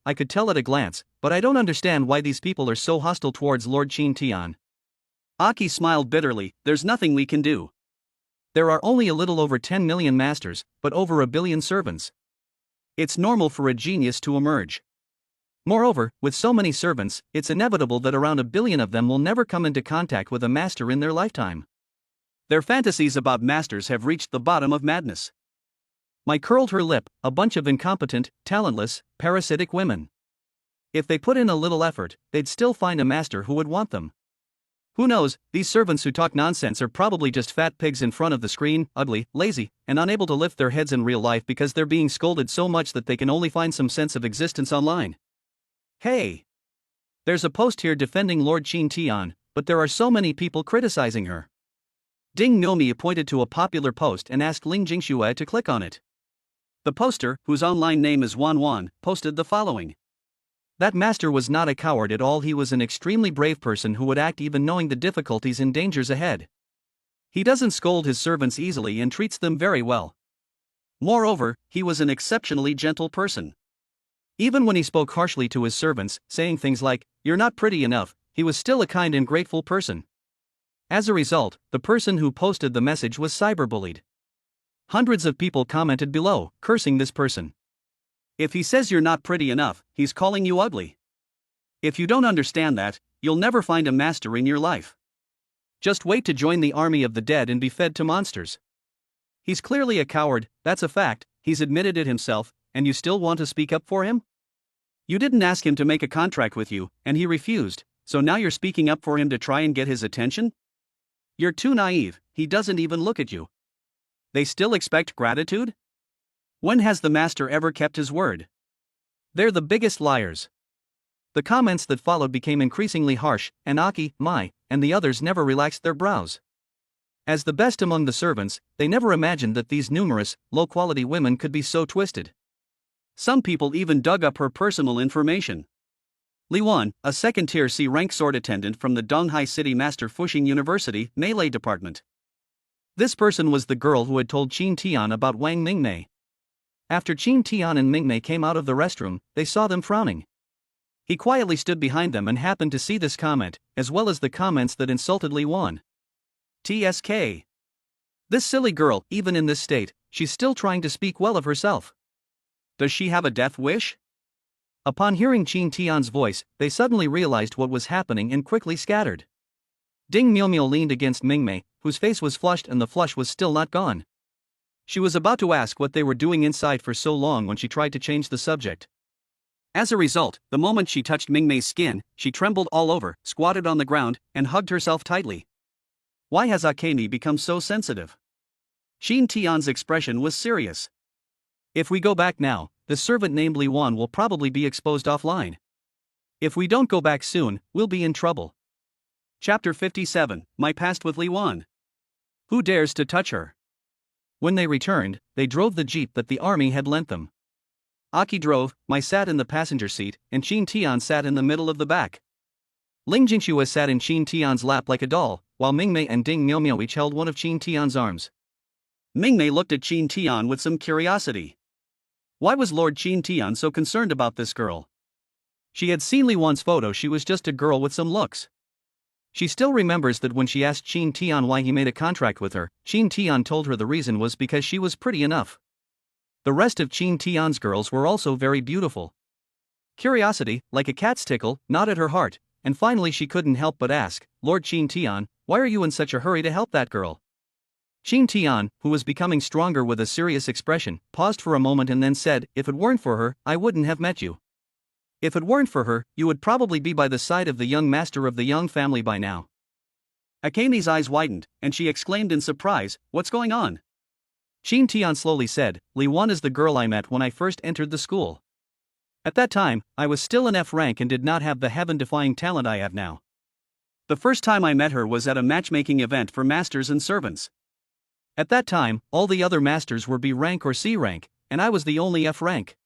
I could tell at a glance, but I don't understand why these people are so hostile towards Lord Qin Tian. Aki smiled bitterly. There's nothing we can do. There are only a little over 10 million masters, but over a billion servants. It's normal for a genius to emerge. Moreover, with so many servants, it's inevitable that around a billion of them will never come into contact with a master in their lifetime. Their fantasies about masters have reached the bottom of madness. Mai curled her lip, a bunch of incompetent, talentless, parasitic women. If they put in a little effort, they'd still find a master who would want them. Who knows, these servants who talk nonsense are probably just fat pigs in front of the screen, ugly, lazy, and unable to lift their heads in real life because they're being scolded so much that they can only find some sense of existence online. Hey! There's a post here defending Lord Qin Tian, but there are so many people criticizing her. Ding Nomi pointed to a popular post and asked Ling Jingxue to click on it. The poster, whose online name is Wan Wan, posted the following. That master was not a coward at all. He was an extremely brave person who would act even knowing the difficulties and dangers ahead. He doesn't scold his servants easily and treats them very well. Moreover, he was an exceptionally gentle person. Even when he spoke harshly to his servants, saying things like, "You're not pretty enough," he was still a kind and grateful person. As a result, the person who posted the message was cyberbullied. Hundreds of people commented below, cursing this person. If he says you're not pretty enough, he's calling you ugly. If you don't understand that, you'll never find a master in your life. Just wait to join the army of the dead and be fed to monsters. He's clearly a coward, that's a fact, he's admitted it himself, and you still want to speak up for him? You didn't ask him to make a contract with you, and he refused, so now you're speaking up for him to try and get his attention? You're too naive, he doesn't even look at you. They still expect gratitude? When has the master ever kept his word? They're the biggest liars. The comments that followed became increasingly harsh, and Aki, Mai, and the others never relaxed their brows. As the best among the servants, they never imagined that these numerous, low-quality women could be so twisted. Some people even dug up her personal information. Li Wan, a second-tier C-rank sword attendant from the Donghai City Master Fuxing University, Melee Department. This person was the girl who had told Qin Tian about Wang Mingmei. After Qin Tian and Mingmei came out of the restroom, they saw them frowning. He quietly stood behind them and happened to see this comment, as well as the comments that insulted Li Wan. TSK. This silly girl, even in this state, she's still trying to speak well of herself. Does she have a death wish? Upon hearing Qin Tian's voice, they suddenly realized what was happening and quickly scattered. Ding Miao leaned against Mingmei, whose face was flushed and the flush was still not gone. She was about to ask what they were doing inside for so long when she tried to change the subject. As a result, the moment she touched Mingmei's skin, she trembled all over, squatted on the ground, and hugged herself tightly. Why has Akemi become so sensitive? Qin Tian's expression was serious. If we go back now, the servant named Li Wan will probably be exposed offline. If we don't go back soon, we'll be in trouble. Chapter 57, My Past with Li Wan. Who dares to touch her? When they returned, they drove the jeep that the army had lent them. Aki drove, Mai sat in the passenger seat, and Qin Tian sat in the middle of the back. Ling Jingxue sat in Qin Tian's lap like a doll, while Mingmei and Ding Miao each held one of Qin Tian's arms. Mingmei looked at Qin Tian with some curiosity. Why was Lord Qin Tian so concerned about this girl? She had seen Li Wan's photo. She was just a girl with some looks. She still remembers that when she asked Qin Tian why he made a contract with her, Qin Tian told her the reason was because she was pretty enough. The rest of Qin Tian's girls were also very beautiful. Curiosity, like a cat's tickle, gnawed at her heart, and finally she couldn't help but ask, "Lord Qin Tian, why are you in such a hurry to help that girl?" Qin Tian, who was becoming stronger with a serious expression, paused for a moment and then said, "If it weren't for her, I wouldn't have met you. If it weren't for her, you would probably be by the side of the young master of the young family by now." Akemi's eyes widened, and she exclaimed in surprise, "What's going on?" Qin Tian slowly said, "Li Wan is the girl I met when I first entered the school. At that time, I was still an F rank and did not have the heaven-defying talent I have now. The first time I met her was at a matchmaking event for masters and servants. At that time, all the other masters were B rank or C rank, and I was the only F rank.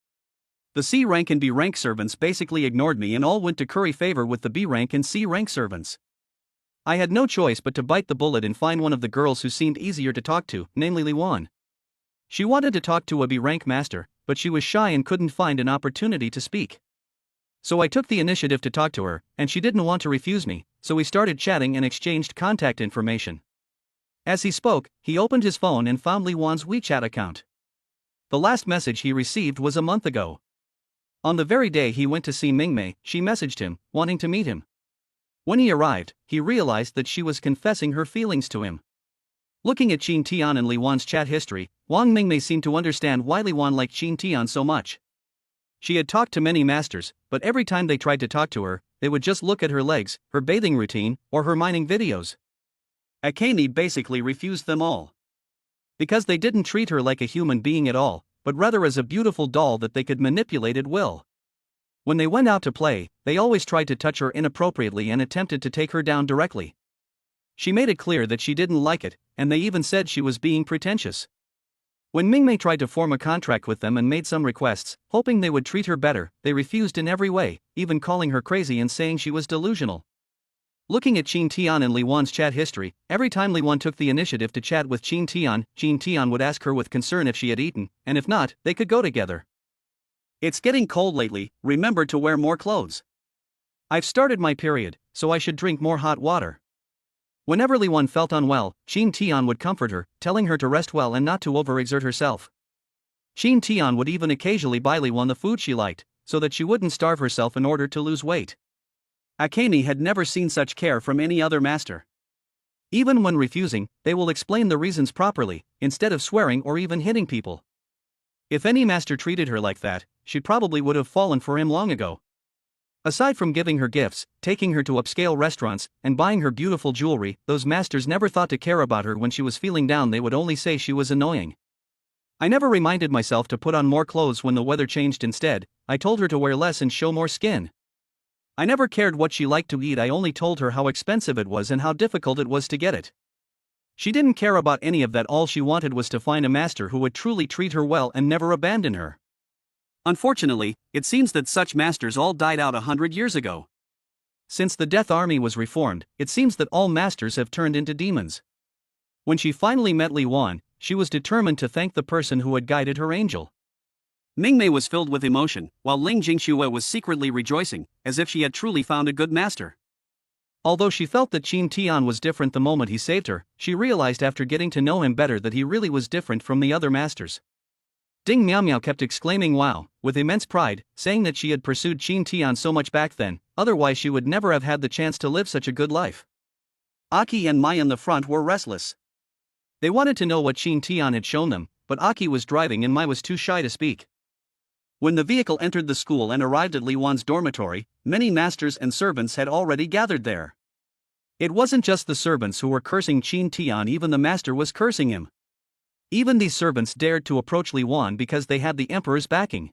The C rank and B rank servants basically ignored me and all went to curry favor with the B rank and C rank servants. I had no choice but to bite the bullet and find one of the girls who seemed easier to talk to, namely Li Wan. She wanted to talk to a B rank master, but she was shy and couldn't find an opportunity to speak. So I took the initiative to talk to her, and she didn't want to refuse me, so we started chatting and exchanged contact information. As he spoke, he opened his phone and found Li Wan's WeChat account. The last message he received was a month ago. On the very day he went to see Mingmei, she messaged him, wanting to meet him. When he arrived, he realized that she was confessing her feelings to him. Looking at Qin Tian and Li Wan's chat history, Wang Mingmei seemed to understand why Li Wan liked Qin Tian so much. She had talked to many masters, but every time they tried to talk to her, they would just look at her legs, her bathing routine, or her mining videos. Akane basically refused them all. Because they didn't treat her like a human being at all, but rather as a beautiful doll that they could manipulate at will. When they went out to play, they always tried to touch her inappropriately and attempted to take her down directly. She made it clear that she didn't like it, and they even said she was being pretentious. When Mingmei tried to form a contract with them and made some requests, hoping they would treat her better, they refused in every way, even calling her crazy and saying she was delusional. Looking at Qin Tian and Li Wan's chat history, every time Li Wan took the initiative to chat with Qin Tian would ask her with concern if she had eaten, and if not, they could go together. It's getting cold lately, remember to wear more clothes. I've started my period, so I should drink more hot water. Whenever Li Wan felt unwell, Qin Tian would comfort her, telling her to rest well and not to overexert herself. Qin Tian would even occasionally buy Li Wan the food she liked, so that she wouldn't starve herself in order to lose weight. Akane had never seen such care from any other master. Even when refusing, they will explain the reasons properly, instead of swearing or even hitting people. If any master treated her like that, she probably would have fallen for him long ago. Aside from giving her gifts, taking her to upscale restaurants, and buying her beautiful jewelry, those masters never thought to care about her when she was feeling down. They would only say she was annoying. I never reminded myself to put on more clothes when the weather changed. Instead, I told her to wear less and show more skin. I never cared what she liked to eat. I only told her how expensive it was and how difficult it was to get it. She didn't care about any of that. All she wanted was to find a master who would truly treat her well and never abandon her. Unfortunately, it seems that such masters all died out 100 years ago. Since the Death Army was reformed, it seems that all masters have turned into demons. When she finally met Li Wan, she was determined to thank the person who had guided her angel. Mingmei was filled with emotion, while Ling Jingxue was secretly rejoicing, as if she had truly found a good master. Although she felt that Qin Tian was different the moment he saved her, she realized after getting to know him better that he really was different from the other masters. Ding Miao Miao kept exclaiming wow, with immense pride, saying that she had pursued Qin Tian so much back then, otherwise she would never have had the chance to live such a good life. Aki and Mai in the front were restless. They wanted to know what Qin Tian had shown them, but Aki was driving and Mai was too shy to speak. When the vehicle entered the school and arrived at Li Wan's dormitory, many masters and servants had already gathered there. It wasn't just the servants who were cursing Qin Tian, even the master was cursing him. Even these servants dared to approach Li Wan because they had the emperor's backing.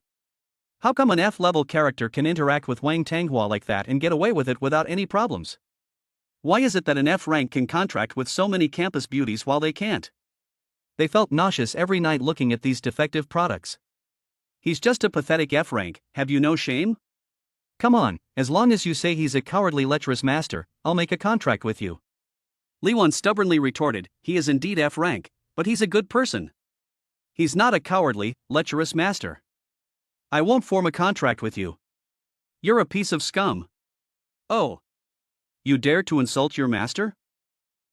How come an F-level character can interact with Wang Tanghua like that and get away with it without any problems? Why is it that an F rank can contract with so many campus beauties while they can't? They felt nauseous every night looking at these defective products. He's just a pathetic F rank, have you no shame? Come on, as long as you say he's a cowardly lecherous master, I'll make a contract with you. Li Wan stubbornly retorted, he is indeed F rank, but he's a good person. He's not a cowardly, lecherous master. I won't form a contract with you. You're a piece of scum. Oh. You dare to insult your master?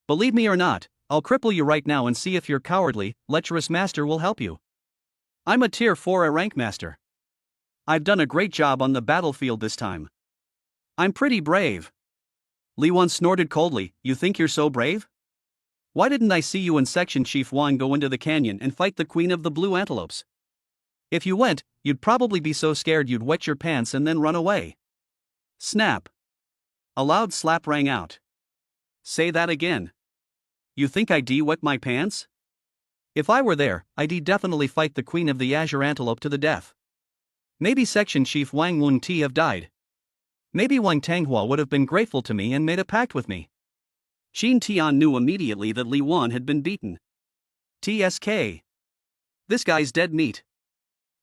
Believe me or not, I'll cripple you right now and see if your cowardly, lecherous master will help you. I'm a tier 4 rank master. I've done a great job on the battlefield this time. I'm pretty brave. Li Wan snorted coldly, you think you're so brave? Why didn't I see you and Section Chief Wan go into the canyon and fight the Queen of the Blue Antelopes? If you went, you'd probably be so scared you'd wet your pants and then run away. Snap. A loud slap rang out. Say that again. You think I'd wet my pants? If I were there, I'd definitely fight the Queen of the Azure Antelope to the death. Maybe Section Chief Wang Wunti have died. Maybe Wang Tanghua would have been grateful to me and made a pact with me. Qin Tian knew immediately that Li Wan had been beaten. TSK. This guy's dead meat.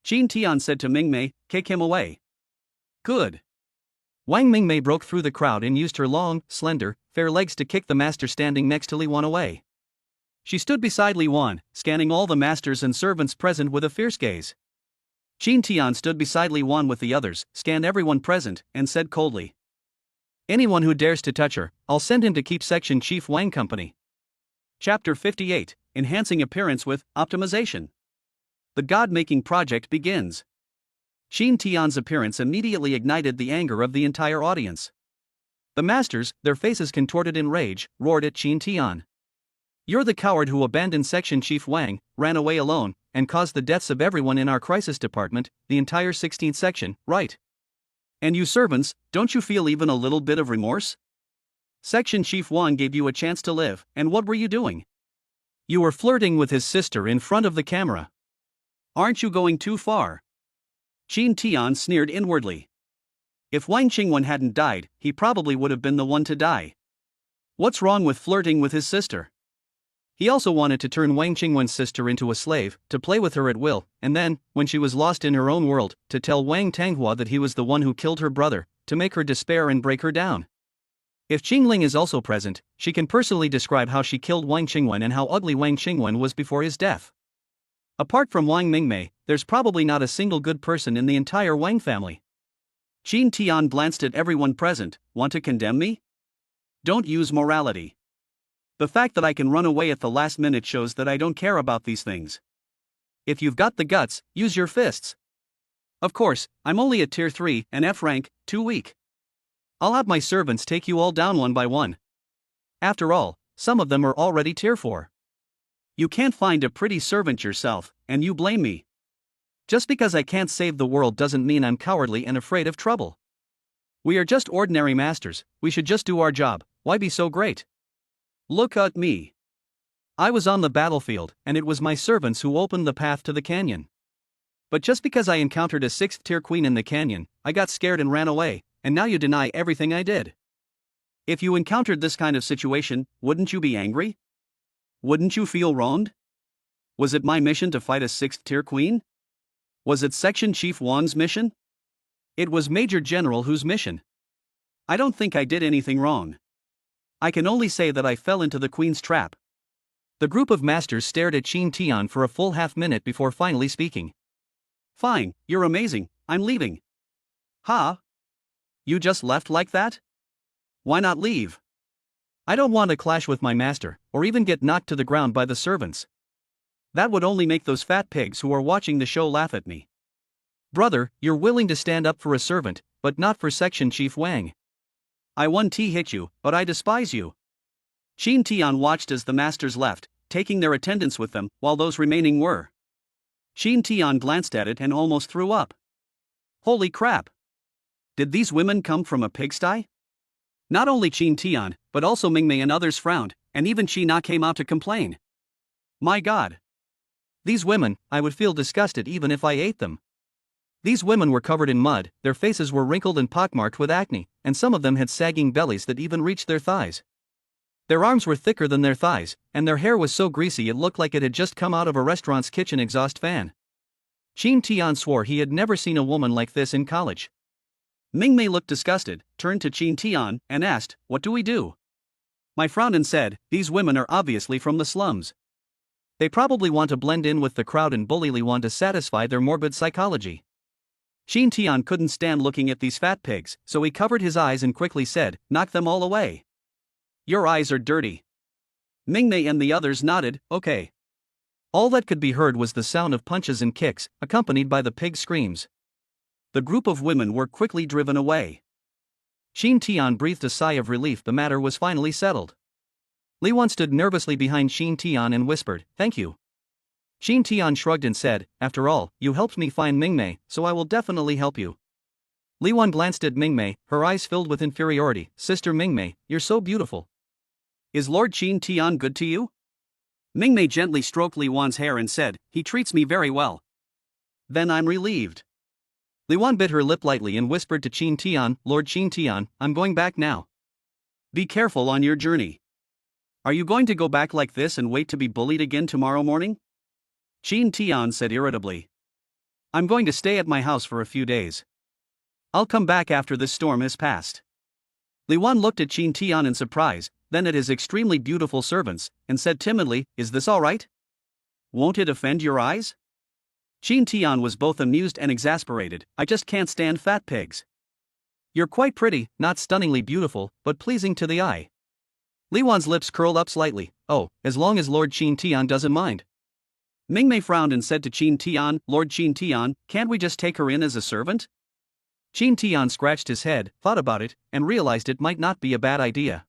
Qin Tian said to Mingmei, kick him away. Good. Wang Mingmei broke through the crowd and used her long, slender, fair legs to kick the master standing next to Li Wan away. She stood beside Li Wan, scanning all the masters and servants present with a fierce gaze. Qin Tian stood beside Li Wan with the others, scanned everyone present, and said coldly, "Anyone who dares to touch her, I'll send him to keep Section Chief Wang company." Chapter 58, Enhancing Appearance with Optimization. The God-making project begins. Qin Tian's appearance immediately ignited the anger of the entire audience. The masters, their faces contorted in rage, roared at Qin Tian. "You're the coward who abandoned Section Chief Wang, ran away alone, and caused the deaths of everyone in our crisis department, the entire 16th section, right? And you servants, don't you feel even a little bit of remorse? Section Chief Wang gave you a chance to live, and what were you doing? You were flirting with his sister in front of the camera. Aren't you going too far?" Qin Tian sneered inwardly. If Wang Qingwen hadn't died, he probably would have been the one to die. What's wrong with flirting with his sister? He also wanted to turn Wang Qingwen's sister into a slave, to play with her at will, and then, when she was lost in her own world, to tell Wang Tanghua that he was the one who killed her brother, to make her despair and break her down. If Qingling is also present, she can personally describe how she killed Wang Qingwen and how ugly Wang Qingwen was before his death. Apart from Wang Mingmei, there's probably not a single good person in the entire Wang family. Qin Tian glanced at everyone present. Want to condemn me? Don't use morality. The fact that I can run away at the last minute shows that I don't care about these things. If you've got the guts, use your fists. Of course, I'm only at tier 3 and F rank, too weak. I'll have my servants take you all down one by one. After all, some of them are already tier 4. You can't find a pretty servant yourself, and you blame me. Just because I can't save the world doesn't mean I'm cowardly and afraid of trouble. We are just ordinary masters, we should just do our job, why be so great? Look at me. I was on the battlefield, and it was my servants who opened the path to the canyon. But just because I encountered a 6th tier queen in the canyon, I got scared and ran away, and now you deny everything I did. If you encountered this kind of situation, wouldn't you be angry? Wouldn't you feel wronged? Was it my mission to fight a 6th tier queen? Was it Section Chief Wang's mission? It was Major General Hu's mission. I don't think I did anything wrong. I can only say that I fell into the queen's trap. The group of masters stared at Qin Tian for a full half-minute before finally speaking. Fine, you're amazing, I'm leaving. Ha? You just left like that? Why not leave? I don't want to clash with my master, or even get knocked to the ground by the servants. That would only make those fat pigs who are watching the show laugh at me. Brother, you're willing to stand up for a servant, but not for Section Chief Wang. I 1T hit you, but I despise you. Qin Tian watched as the masters left, taking their attendants with them, while those remaining were. Qin Tian glanced at it and almost threw up. Holy crap! Did these women come from a pigsty? Not only Qin Tian, but also Mingmei and others frowned, and even Qina came out to complain. My God! These women, I would feel disgusted even if I ate them. These women were covered in mud, their faces were wrinkled and pockmarked with acne, and some of them had sagging bellies that even reached their thighs. Their arms were thicker than their thighs, and their hair was so greasy it looked like it had just come out of a restaurant's kitchen exhaust fan. Qin Tian swore he had never seen a woman like this in college. Mingmei looked disgusted, turned to Qin Tian, and asked, "What do we do?" My frowned and said, "These women are obviously from the slums. They probably want to blend in with the crowd and bully Li Wan to satisfy their morbid psychology." Qin Tian couldn't stand looking at these fat pigs, so he covered his eyes and quickly said, "Knock them all away." Your eyes are dirty. Mingmei and the others nodded, okay. All that could be heard was the sound of punches and kicks, accompanied by the pig screams. The group of women were quickly driven away. Qin Tian breathed a sigh of relief. The matter was finally settled. Li Wan stood nervously behind Qin Tian and whispered, "Thank you." Qin Tian shrugged and said, "After all, you helped me find Mingmei, so I will definitely help you." Li Wan glanced at Mingmei, her eyes filled with inferiority. "Sister Mingmei, you're so beautiful. Is Lord Qin Tian good to you?" Mingmei gently stroked Li Wan's hair and said, "He treats me very well." Then I'm relieved. Li Wan bit her lip lightly and whispered to Qin Tian, "Lord Qin Tian, I'm going back now. Be careful on your journey. Are you going to go back like this and wait to be bullied again tomorrow morning?" Qin Tian said irritably. "I'm going to stay at my house for a few days. I'll come back after this storm has passed." Li Wan looked at Qin Tian in surprise, then at his extremely beautiful servants, and said timidly, "Is this all right? Won't it offend your eyes?" Qin Tian was both amused and exasperated. I just can't stand fat pigs. You're quite pretty, not stunningly beautiful, but pleasing to the eye. Li Wan's lips curled up slightly. Oh, as long as Lord Qin Tian doesn't mind. Mingmei frowned and said to Qin Tian, Lord Qin Tian, can't we just take her in as a servant? Qin Tian scratched his head, thought about it, and realized it might not be a bad idea.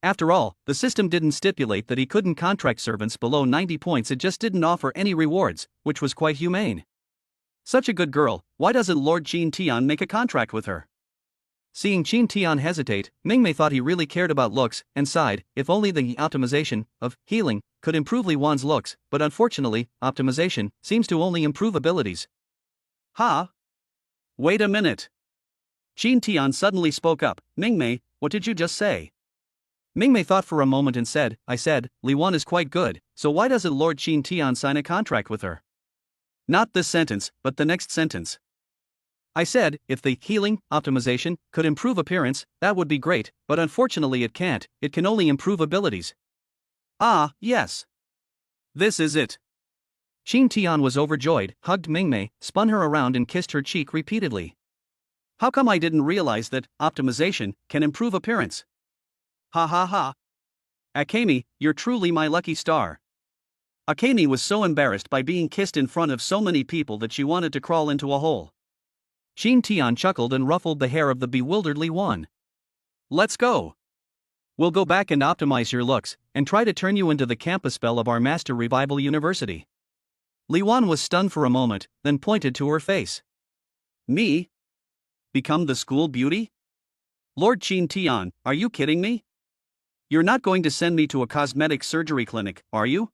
After all, the system didn't stipulate that he couldn't contract servants below 90 points, it just didn't offer any rewards, which was quite humane. Such a good girl, why doesn't Lord Qin Tian make a contract with her? Seeing Qin Tian hesitate, Mingmei thought he really cared about looks, and sighed, if only the optimization of healing could improve Li Wan's looks, but unfortunately, optimization seems to only improve abilities. Ha! Wait a minute. Qin Tian suddenly spoke up, Mingmei, what did you just say? Mingmei thought for a moment and said, I said, Li Wan is quite good, so why doesn't Lord Qin Tian sign a contract with her? Not this sentence, but the next sentence. I said, if the healing optimization could improve appearance, that would be great, but unfortunately it can't, it can only improve abilities. Ah, yes. This is it. Qin Tian was overjoyed, hugged Mingmei, spun her around and kissed her cheek repeatedly. How come I didn't realize that optimization can improve appearance? Ha ha ha. Akemi, you're truly my lucky star. Akemi was so embarrassed by being kissed in front of so many people that she wanted to crawl into a hole. Qin Tian chuckled and ruffled the hair of the bewildered Li Wan. Let's go. We'll go back and optimize your looks, and try to turn you into the campus belle of our Master Revival University. Li Wan was stunned for a moment, then pointed to her face. Me? Become the school beauty? Lord Qin Tian, are you kidding me? You're not going to send me to a cosmetic surgery clinic, are you?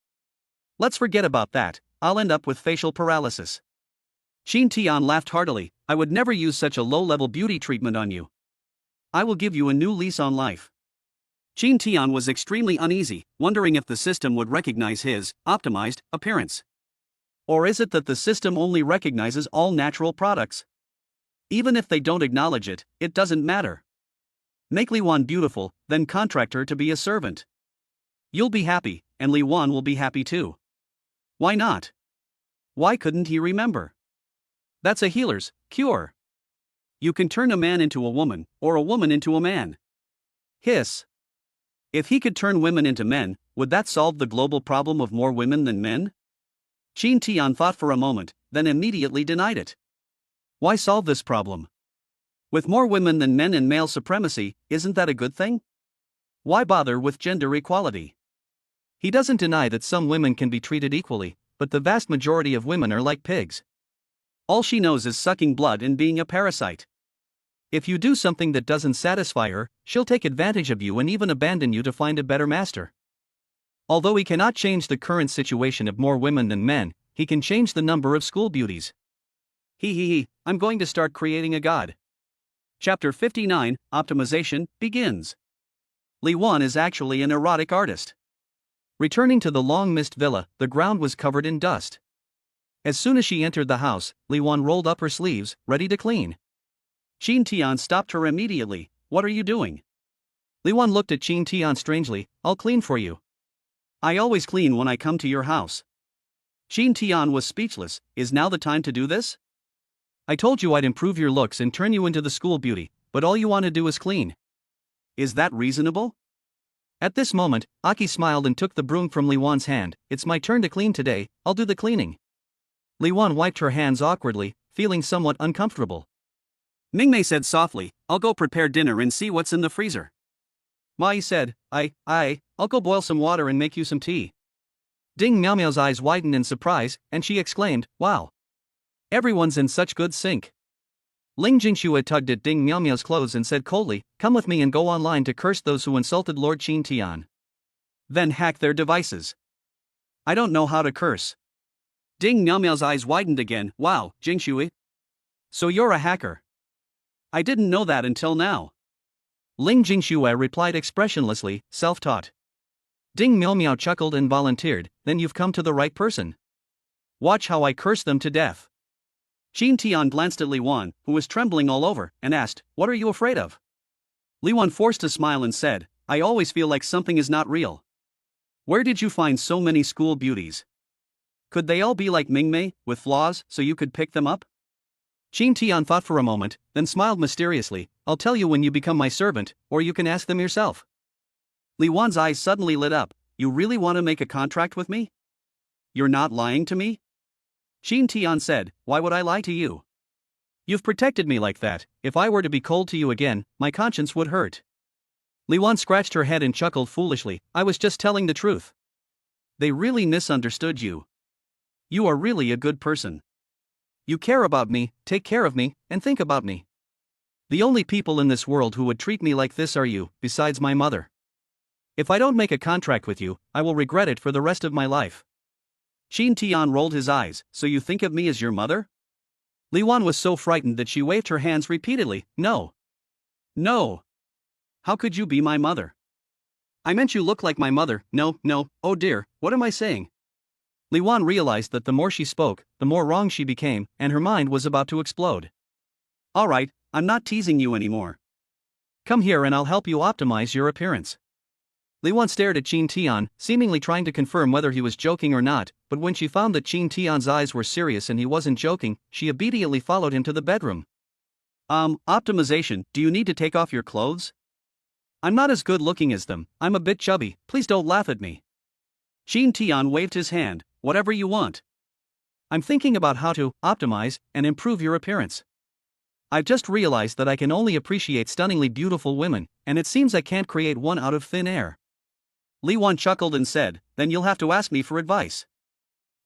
Let's forget about that, I'll end up with facial paralysis. Qin Tian laughed heartily, I would never use such a low-level beauty treatment on you. I will give you a new lease on life. Qin Tian was extremely uneasy, wondering if the system would recognize his optimized appearance. Or is it that the system only recognizes all natural products? Even if they don't acknowledge it, it doesn't matter. Make Li Wan beautiful, then contract her to be a servant. You'll be happy, and Li Wan will be happy too. Why not? Why couldn't he remember? That's a healer's cure. You can turn a man into a woman, or a woman into a man. Hiss. If he could turn women into men, would that solve the global problem of more women than men? Qin Tian thought for a moment, then immediately denied it. Why solve this problem? With more women than men and male supremacy, isn't that a good thing? Why bother with gender equality? He doesn't deny that some women can be treated equally, but the vast majority of women are like pigs. All she knows is sucking blood and being a parasite. If you do something that doesn't satisfy her, she'll take advantage of you and even abandon you to find a better master. Although he cannot change the current situation of more women than men, he can change the number of school beauties. I'm going to start creating a god. Chapter 59, Optimization, begins. Li Wan is actually an erotic artist. Returning to the long-missed villa, the ground was covered in dust. As soon as she entered the house, Li Wan rolled up her sleeves, ready to clean. Qin Tian stopped her immediately. What are you doing? Li Wan looked at Qin Tian strangely. I'll clean for you. I always clean when I come to your house. Qin Tian was speechless. Is now the time to do this? I told you I'd improve your looks and turn you into the school beauty, but all you want to do is clean. Is that reasonable? At this moment, Aki smiled and took the broom from Li Wan's hand. It's my turn to clean today, I'll do the cleaning. Li Wan wiped her hands awkwardly, feeling somewhat uncomfortable. Mingmei said softly, I'll go prepare dinner and see what's in the freezer. Mai said, I'll go boil some water and make you some tea. Ding Miao Miao's eyes widened in surprise, and she exclaimed, wow. Everyone's in such good sync. Ling Jingxue tugged at Ding Miao Miao's clothes and said coldly, come with me and go online to curse those who insulted Lord Qin Tian. Then hack their devices. I don't know how to curse. Ding Miao Miao's eyes widened again. Wow, Jingxue. So you're a hacker. I didn't know that until now. Ling Jingxue replied expressionlessly, self-taught. Ding Miao Miao chuckled and volunteered, then you've come to the right person. Watch how I curse them to death. Qin Tian glanced at Li Wan, who was trembling all over, and asked, what are you afraid of? Li Wan forced a smile and said, I always feel like something is not real. Where did you find so many school beauties? Could they all be like Mingmei, with flaws, so you could pick them up? Qin Tian thought for a moment, then smiled mysteriously. I'll tell you when you become my servant, or you can ask them yourself. Li Wan's eyes suddenly lit up. You really want to make a contract with me? You're not lying to me? Qin Tian said, why would I lie to you? You've protected me like that. If I were to be cold to you again, my conscience would hurt. Li Wan scratched her head and chuckled foolishly. I was just telling the truth. They really misunderstood you. You are really a good person. You care about me, take care of me, and think about me. The only people in this world who would treat me like this are you, besides my mother. If I don't make a contract with you, I will regret it for the rest of my life. Qin Tian rolled his eyes. So you think of me as your mother? Li Wan was so frightened that she waved her hands repeatedly. No. No. How could you be my mother? I meant you look like my mother. No, oh dear, what am I saying? Li Wan realized that the more she spoke, the more wrong she became, and her mind was about to explode. Alright, I'm not teasing you anymore. Come here and I'll help you optimize your appearance. Li Wan stared at Qin Tian, seemingly trying to confirm whether he was joking or not, but when she found that Qin Tian's eyes were serious and he wasn't joking, she immediately followed him to the bedroom. Optimization, do you need to take off your clothes? I'm not as good looking as them, I'm a bit chubby, please don't laugh at me. Qin Tian waved his hand, whatever you want. I'm thinking about how to optimize and improve your appearance. I've just realized that I can only appreciate stunningly beautiful women, and it seems I can't create one out of thin air. Li Wan chuckled and said, then you'll have to ask me for advice.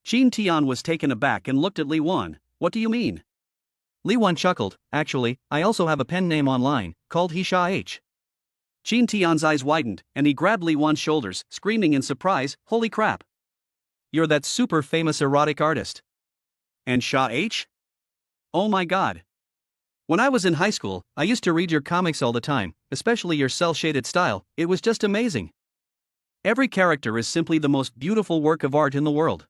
Qin Tian was taken aback and looked at Li Wan. What do you mean? Li Wan chuckled. Actually, I also have a pen name online, called Hisha H. Qin Tian's eyes widened, and he grabbed Li Wan's shoulders, screaming in surprise, holy crap. You're that super famous erotic artist. And Sha H? Oh my god. When I was in high school, I used to read your comics all the time, especially your cel-shaded style. It was just amazing. Every character is simply the most beautiful work of art in the world.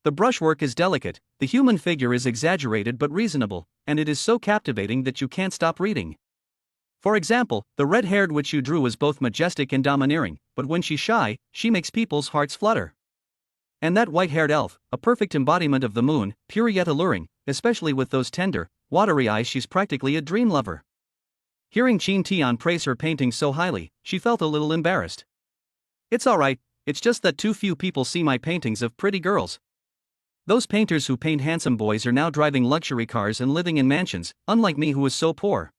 The brushwork is delicate, the human figure is exaggerated but reasonable, and it is so captivating that you can't stop reading. For example, the red-haired witch you drew is both majestic and domineering, but when she's shy, she makes people's hearts flutter. And that white-haired elf, a perfect embodiment of the moon, pure yet alluring, especially with those tender, watery eyes, she's practically a dream lover. Hearing Qin Tian praise her painting so highly, she felt a little embarrassed. It's alright, it's just that too few people see my paintings of pretty girls. Those painters who paint handsome boys are now driving luxury cars and living in mansions, unlike me who is so poor.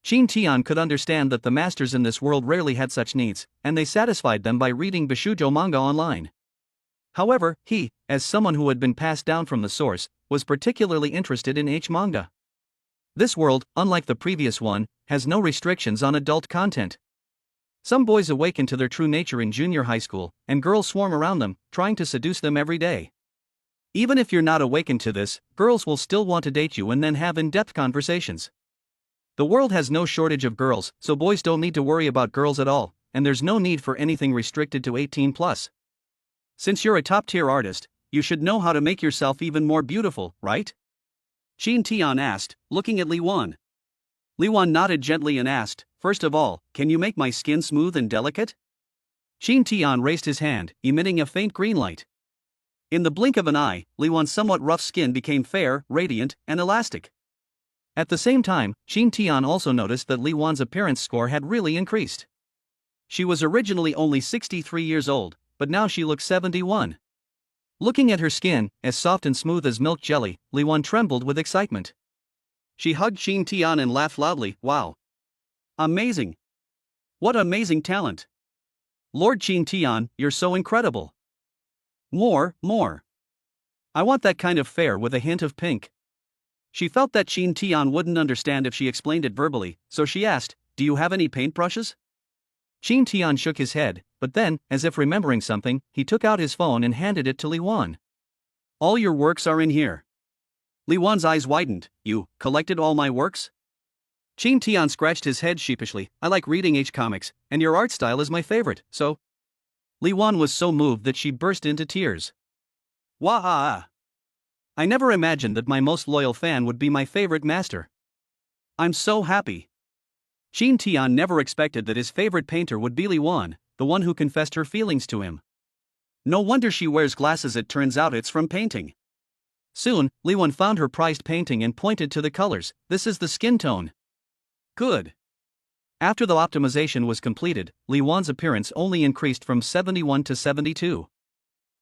Qin Tian could understand that the masters in this world rarely had such needs, and they satisfied them by reading Bishoujo manga online. However, he, as someone who had been passed down from the source, was particularly interested in H manga. This world, unlike the previous one, has no restrictions on adult content. Some boys awaken to their true nature in junior high school, and girls swarm around them, trying to seduce them every day. Even if you're not awakened to this, girls will still want to date you and then have in-depth conversations. The world has no shortage of girls, so boys don't need to worry about girls at all, and there's no need for anything restricted to 18+. Since you're a top-tier artist, you should know how to make yourself even more beautiful, right? Qin Tian asked, looking at Li Wan. Li Wan nodded gently and asked, first of all, can you make my skin smooth and delicate? Qin Tian raised his hand, emitting a faint green light. In the blink of an eye, Li Wan's somewhat rough skin became fair, radiant, and elastic. At the same time, Qin Tian also noticed that Li Wan's appearance score had really increased. She was originally only 63 years old, but now she looked 71. Looking at her skin, as soft and smooth as milk jelly, Li Wan trembled with excitement. She hugged Qin Tian and laughed loudly. Wow! Amazing! What amazing talent! Lord Qin Tian, you're so incredible! More! I want that kind of fair with a hint of pink. She felt that Qin Tian wouldn't understand if she explained it verbally, so she asked, do you have any paintbrushes? Qin Tian shook his head, but then, as if remembering something, he took out his phone and handed it to Li Wan. All your works are in here. Li Wan's eyes widened. You collected all my works? Qin Tian scratched his head sheepishly. I like reading H comics, and your art style is my favorite, so... Li Wan was so moved that she burst into tears. Wah! I never imagined that my most loyal fan would be my favorite master. I'm so happy. Qin Tian never expected that his favorite painter would be Li Wan, the one who confessed her feelings to him. No wonder she wears glasses, it turns out it's from painting. Soon, Li Wan found her prized painting and pointed to the colors. This is the skin tone. Good. After the optimization was completed, Li Wan's appearance only increased from 71 to 72.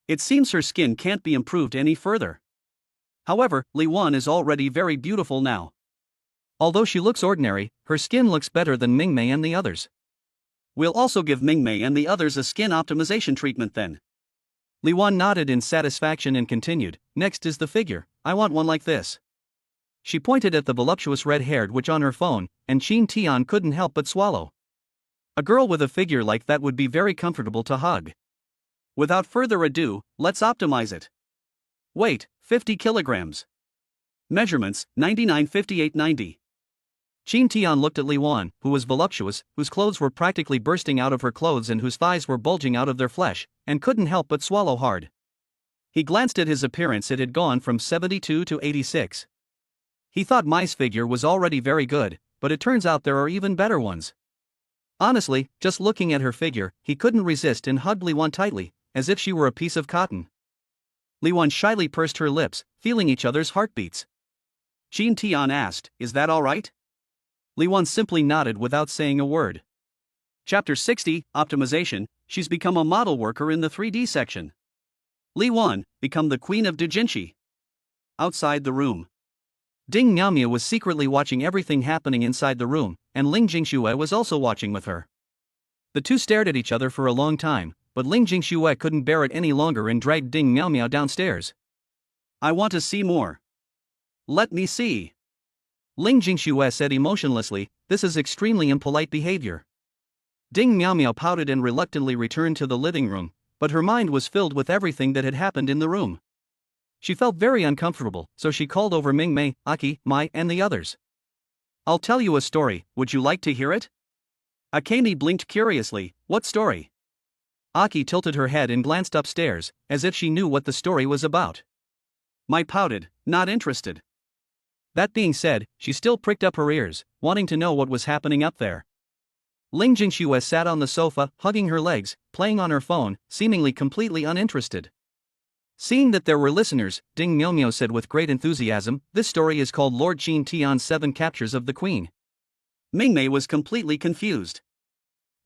It seems her skin can't be improved any further. However, Li Wan is already very beautiful now. Although she looks ordinary, her skin looks better than Mingmei and the others. We'll also give Mingmei and the others a skin optimization treatment then. Li Wan nodded in satisfaction and continued, next is the figure, I want one like this. She pointed at the voluptuous red-haired witch on her phone, and Qin Tian couldn't help but swallow. A girl with a figure like that would be very comfortable to hug. Without further ado, let's optimize it. Weight, 50 kilograms. Measurements, 99-58-90. Qin Tian looked at Li Wan, who was voluptuous, whose clothes were practically bursting out of her clothes and whose thighs were bulging out of their flesh, and couldn't help but swallow hard. He glanced at his appearance, it had gone from 72 to 86. He thought Mai's figure was already very good, but it turns out there are even better ones. Honestly, just looking at her figure, he couldn't resist and hugged Li Wan tightly, as if she were a piece of cotton. Li Wan shyly pursed her lips, feeling each other's heartbeats. Qin Tian asked, is that all right? Li Wan simply nodded without saying a word. Chapter 60, Optimization. She's become a model worker in the 3D section. Li Wan, become the queen of doujinshi. Outside the room. Ding Miaomia was secretly watching everything happening inside the room, and Ling Jingxue was also watching with her. The two stared at each other for a long time, but Ling Jingxue couldn't bear it any longer and dragged Ding Miaomia downstairs. I want to see more. Let me see. Ling Jingxue said emotionlessly, this is extremely impolite behavior. Ding Miaomia pouted and reluctantly returned to the living room, but her mind was filled with everything that had happened in the room. She felt very uncomfortable, so she called over Mingmei, Aki, Mai, and the others. I'll tell you a story, would you like to hear it? Akemi blinked curiously, what story? Aki tilted her head and glanced upstairs, as if she knew what the story was about. Mai pouted, not interested. That being said, she still pricked up her ears, wanting to know what was happening up there. Ling Jingxue sat on the sofa, hugging her legs, playing on her phone, seemingly completely uninterested. Seeing that there were listeners, Ding Miaomia said with great enthusiasm, this story is called Lord Qin Tian's 7 Captures of the Queen. Mingmei was completely confused.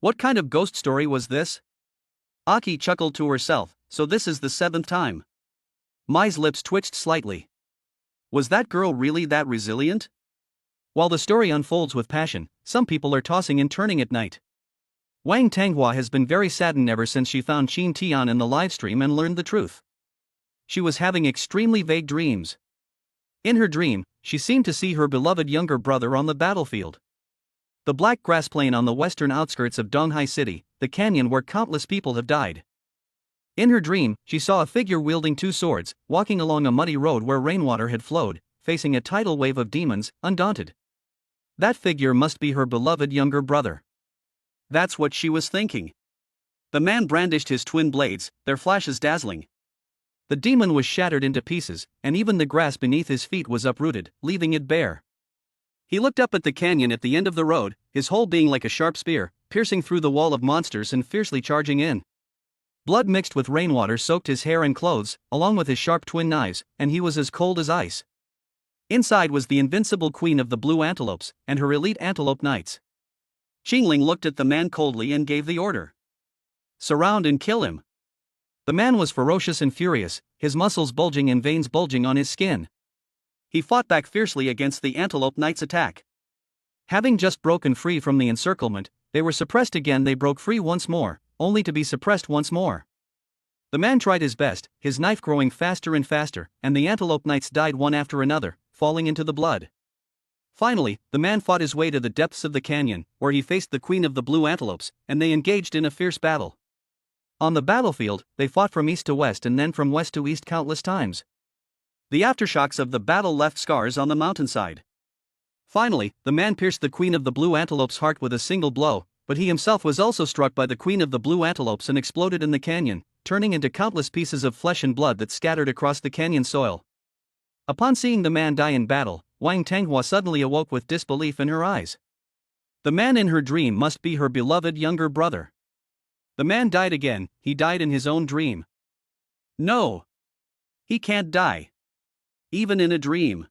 What kind of ghost story was this? Aki chuckled to herself, so this is the 7th time. Mai's lips twitched slightly. Was that girl really that resilient? While the story unfolds with passion, some people are tossing and turning at night. Wang Tanghua has been very saddened ever since she found Qin Tian in the livestream and learned the truth. She was having extremely vague dreams. In her dream, she seemed to see her beloved younger brother on the battlefield. The black grass plain on the western outskirts of Donghai City, the canyon where countless people have died. In her dream, she saw a figure wielding 2 swords, walking along a muddy road where rainwater had flowed, facing a tidal wave of demons, undaunted. That figure must be her beloved younger brother. That's what she was thinking. The man brandished his twin blades, their flashes dazzling. The demon was shattered into pieces, and even the grass beneath his feet was uprooted, leaving it bare. He looked up at the canyon at the end of the road, his whole being like a sharp spear, piercing through the wall of monsters and fiercely charging in. Blood mixed with rainwater soaked his hair and clothes, along with his sharp twin knives, and he was as cold as ice. Inside was the invincible queen of the blue antelopes, and her elite antelope knights. Qingling looked at the man coldly and gave the order. Surround and kill him. The man was ferocious and furious, his muscles bulging and veins bulging on his skin. He fought back fiercely against the antelope knight's attack. Having just broken free from the encirclement, they were suppressed again. They broke free once more, only to be suppressed once more. The man tried his best, his knife growing faster and faster, and the antelope knights died one after another, falling into the blood. Finally, the man fought his way to the depths of the canyon, where he faced the queen of the blue antelopes, and they engaged in a fierce battle. On the battlefield, they fought from east to west and then from west to east countless times. The aftershocks of the battle left scars on the mountainside. Finally, the man pierced the queen of the blue antelope's heart with a single blow, but he himself was also struck by the queen of the blue antelopes and exploded in the canyon, turning into countless pieces of flesh and blood that scattered across the canyon soil. Upon seeing the man die in battle, Wang Tanghua suddenly awoke with disbelief in her eyes. The man in her dream must be her beloved younger brother. The man died again, he died in his own dream. No. He can't die. Even in a dream.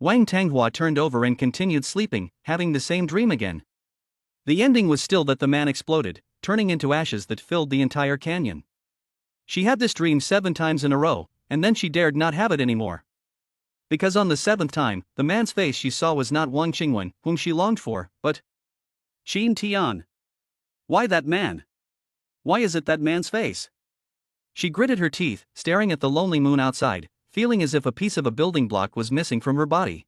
Wang Tanghua turned over and continued sleeping, having the same dream again. The ending was still that the man exploded, turning into ashes that filled the entire canyon. She had this dream 7 times in a row, and then she dared not have it anymore. Because on the 7th time, the man's face she saw was not Wang Qingwen, whom she longed for, but Qin Tian. Why that man? Why is it that man's face? She gritted her teeth, staring at the lonely moon outside, feeling as if a piece of a building block was missing from her body.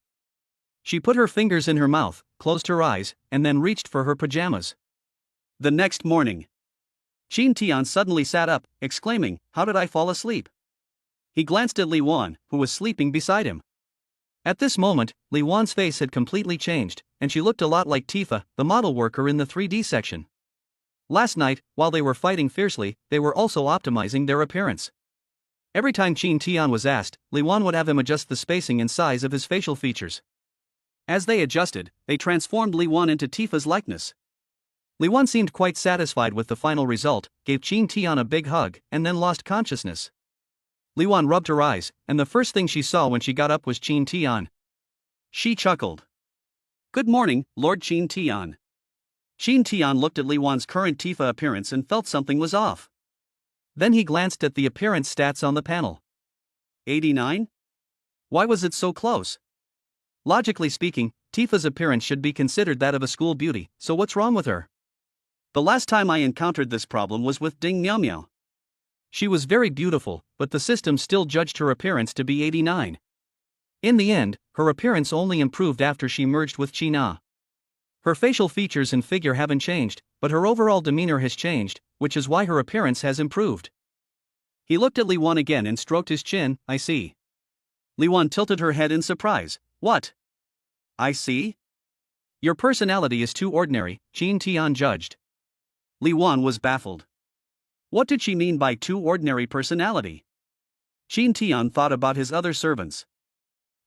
She put her fingers in her mouth, closed her eyes, and then reached for her pajamas. The next morning, Qin Tian suddenly sat up, exclaiming, "How did I fall asleep?" He glanced at Li Wan, who was sleeping beside him. At this moment, Li Wan's face had completely changed, and she looked a lot like Tifa, the model worker in the 3D section. Last night, while they were fighting fiercely, they were also optimizing their appearance. Every time Qin Tian was asked, Li Wan would have him adjust the spacing and size of his facial features. As they adjusted, they transformed Li Wan into Tifa's likeness. Li Wan seemed quite satisfied with the final result, gave Qin Tian a big hug, and then lost consciousness. Li Wan rubbed her eyes, and the first thing she saw when she got up was Qin Tian. She chuckled. "Good morning, Lord Qin Tian." Qin Tian looked at Li Wan's current Tifa appearance and felt something was off. Then he glanced at the appearance stats on the panel. 89? Why was it so close? Logically speaking, Tifa's appearance should be considered that of a school beauty, so what's wrong with her? The last time I encountered this problem was with Ding Miao Miao. She was very beautiful, but the system still judged her appearance to be 89. In the end, her appearance only improved after she merged with Qina. Her facial features and figure haven't changed, but her overall demeanor has changed, which is why her appearance has improved. He looked at Li Wan again and stroked his chin. "I see." Li Wan tilted her head in surprise. "What? I see?" "Your personality is too ordinary," Qin Tian judged. Li Wan was baffled. What did she mean by too ordinary personality? Qin Tian thought about his other servants.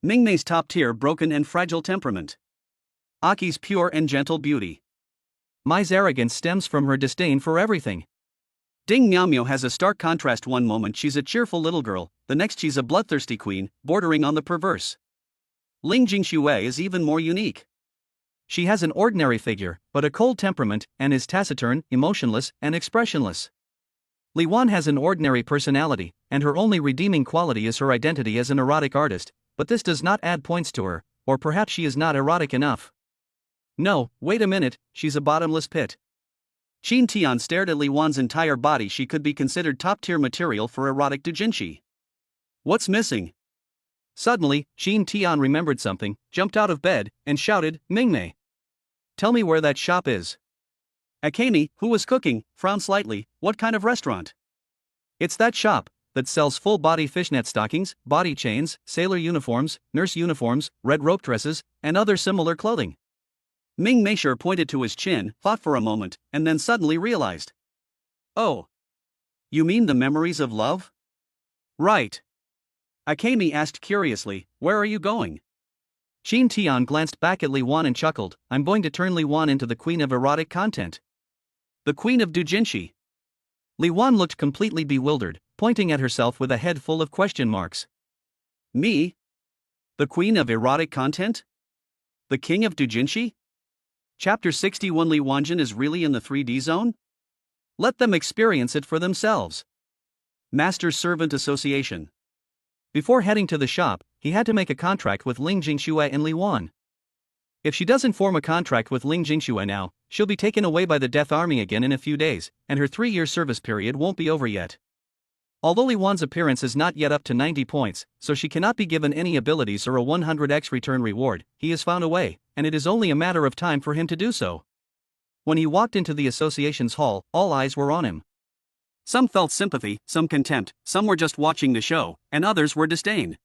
Mingmei's top-tier broken and fragile temperament. Aki's pure and gentle beauty. Mai's arrogance stems from her disdain for everything. Ding Miao Miao has a stark contrast. One moment she's a cheerful little girl, the next she's a bloodthirsty queen, bordering on the perverse. Ling Jingxue is even more unique. She has an ordinary figure, but a cold temperament, and is taciturn, emotionless, and expressionless. Li Wan has an ordinary personality, and her only redeeming quality is her identity as an erotic artist, but this does not add points to her, or perhaps she is not erotic enough. No, wait a minute, she's a bottomless pit. Qin Tian stared at Li Wan's entire body. She could be considered top-tier material for erotic doujinshi. What's missing? Suddenly, Qin Tian remembered something, jumped out of bed, and shouted, "Mingmei! Tell me where that shop is." Akemi, who was cooking, frowned slightly. "What kind of restaurant?" "It's that shop that sells full-body fishnet stockings, body chains, sailor uniforms, nurse uniforms, red rope dresses, and other similar clothing." Ming Meisher pointed to his chin, thought for a moment, and then suddenly realized. "Oh. You mean the memories of love?" "Right." Akemi asked curiously, "Where are you going?" Qin Tian glanced back at Li Wan and chuckled, "I'm going to turn Li Wan into the queen of erotic content." The queen of doujinshi. Li Wan looked completely bewildered, pointing at herself with a head full of question marks. Me? The queen of erotic content? The king of doujinshi? Chapter 61. Li Wanjin is really in the 3D zone? Let them experience it for themselves. Master-Servant Association. Before heading to the shop, he had to make a contract with Ling Jingxue and Li Wan. If she doesn't form a contract with Ling Jingxue now, she'll be taken away by the Death Army again in a few days, and her 3-year service period won't be over yet. Although Li Wan's appearance is not yet up to 90 points, so she cannot be given any abilities or a 100x return reward, he has found a way, and it is only a matter of time for him to do so. When he walked into the association's hall, all eyes were on him. Some felt sympathy, some contempt, some were just watching the show, and others were disdain.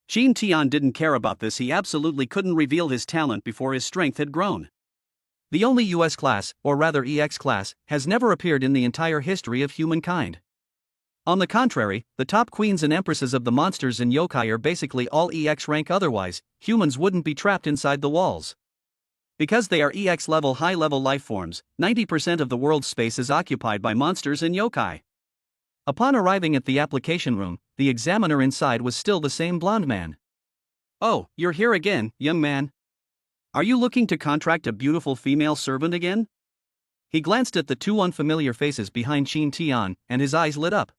Qin Tian didn't care about this. He absolutely couldn't reveal his talent before his strength had grown. The only US class, or rather EX class, has never appeared in the entire history of humankind. On the contrary, the top queens and empresses of the monsters and yokai are basically all EX rank. Otherwise, humans wouldn't be trapped inside the walls. Because they are EX level high-level life forms, 90% of the world's space is occupied by monsters and yokai. Upon arriving at the application room, the examiner inside was still the same blonde man. "Oh, you're here again, young man. Are you looking to contract a beautiful female servant again?" He glanced at the two unfamiliar faces behind Qin Tian, and his eyes lit up.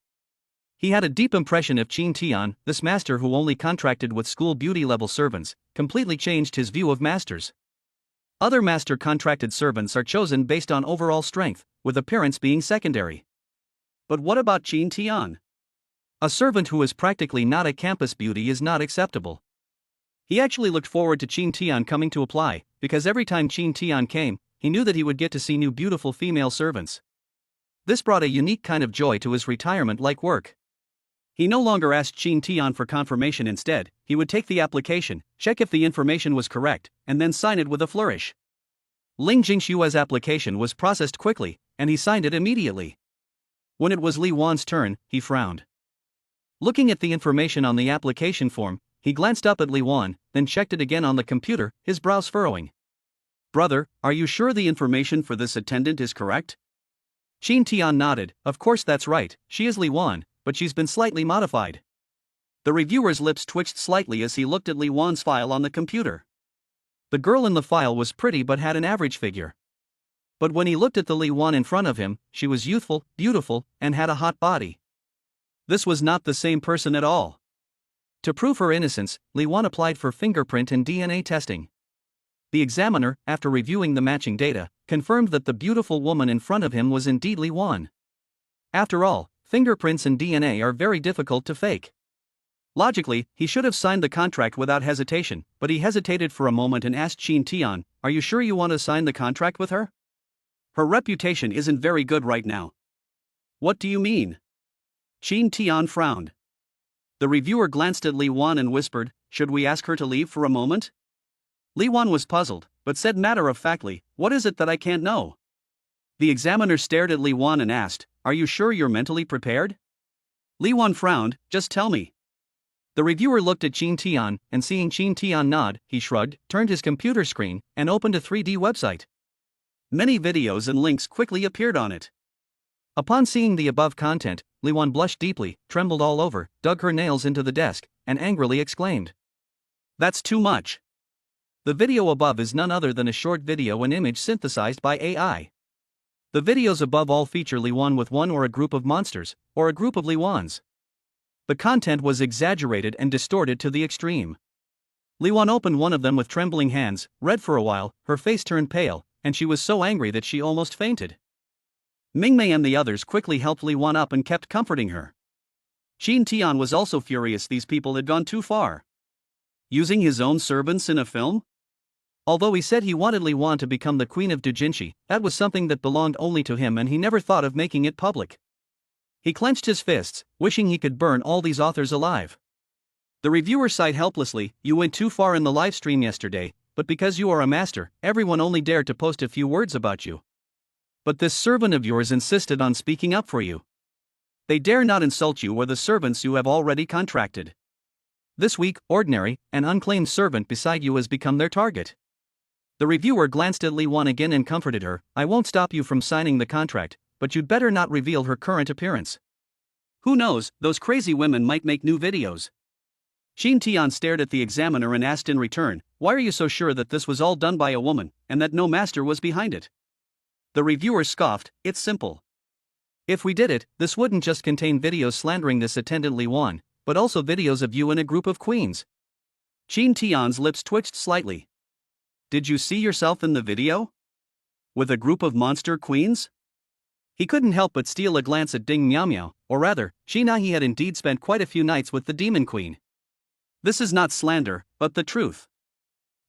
He had a deep impression of Qin Tian, this master who only contracted with school beauty level servants, completely changed his view of masters. Other master contracted servants are chosen based on overall strength, with appearance being secondary. But what about Qin Tian? A servant who is practically not a campus beauty is not acceptable. He actually looked forward to Qin Tian coming to apply, because every time Qin Tian came, he knew that he would get to see new beautiful female servants. This brought a unique kind of joy to his retirement-like work. He no longer asked Qin Tian for confirmation. Instead, he would take the application, check if the information was correct, and then sign it with a flourish. Ling Jingshue's application was processed quickly, and he signed it immediately. When it was Li Wan's turn, he frowned. Looking at the information on the application form, he glanced up at Li Wan, then checked it again on the computer, his brows furrowing. "Brother, are you sure the information for this attendant is correct?" Qin Tian nodded. "Of course that's right, she is Li Wan, but she's been slightly modified." The reviewer's lips twitched slightly as he looked at Li Wan's file on the computer. The girl in the file was pretty but had an average figure. But when he looked at the Li Wan in front of him, she was youthful, beautiful, and had a hot body. This was not the same person at all. To prove her innocence, Li Wan applied for fingerprint and DNA testing. The examiner, after reviewing the matching data, confirmed that the beautiful woman in front of him was indeed Li Wan. After all, fingerprints and DNA are very difficult to fake. Logically, he should have signed the contract without hesitation, but he hesitated for a moment and asked Qin Tian, "Are you sure you want to sign the contract with her? Her reputation isn't very good right now." "What do you mean?" Qin Tian frowned. The reviewer glanced at Li Wan and whispered, "Should we ask her to leave for a moment?" Li Wan was puzzled, but said matter-of-factly, "What is it that I can't know?" The examiner stared at Li Wan and asked, "Are you sure you're mentally prepared?" Li Wan frowned, "Just tell me." The reviewer looked at Qin Tian, and seeing Qin Tian nod, he shrugged, turned his computer screen, and opened a 3D website. Many videos and links quickly appeared on it. Upon seeing the above content, Li Wan blushed deeply, trembled all over, dug her nails into the desk, and angrily exclaimed, "That's too much." The video above is none other than a short video and image synthesized by AI. The videos above all feature Li Wan with one or a group of monsters, or a group of Li Wans. The content was exaggerated and distorted to the extreme. Li Wan opened one of them with trembling hands, read for a while, her face turned pale, and she was so angry that she almost fainted. Mingmei and the others quickly helped Li Wan up and kept comforting her. Qin Tian was also furious. These people had gone too far. Using his own servants in a film? Although he said he wanted Li Wan to become the queen of Dujinshi, that was something that belonged only to him and he never thought of making it public. He clenched his fists, wishing he could burn all these authors alive. The reviewer sighed helplessly, "You went too far in the live stream yesterday, but because you are a master, everyone only dared to post a few words about you. But this servant of yours insisted on speaking up for you. They dare not insult you or the servants you have already contracted. This weak, ordinary, and unclaimed servant beside you has become their target." The reviewer glanced at Li Wan again and comforted her, "I won't stop you from signing the contract, but you'd better not reveal her current appearance. Who knows, those crazy women might make new videos." Qin Tian stared at the examiner and asked in return, "Why are you so sure that this was all done by a woman, and that no master was behind it?" The reviewer scoffed, "It's simple. If we did it, this wouldn't just contain videos slandering this attendant Li Wan, but also videos of you and a group of queens." Qin Tian's lips twitched slightly. "Did you see yourself in the video? With a group of monster queens?" He couldn't help but steal a glance at Ding Miao Miao, or rather, He had indeed spent quite a few nights with the demon queen. "This is not slander, but the truth.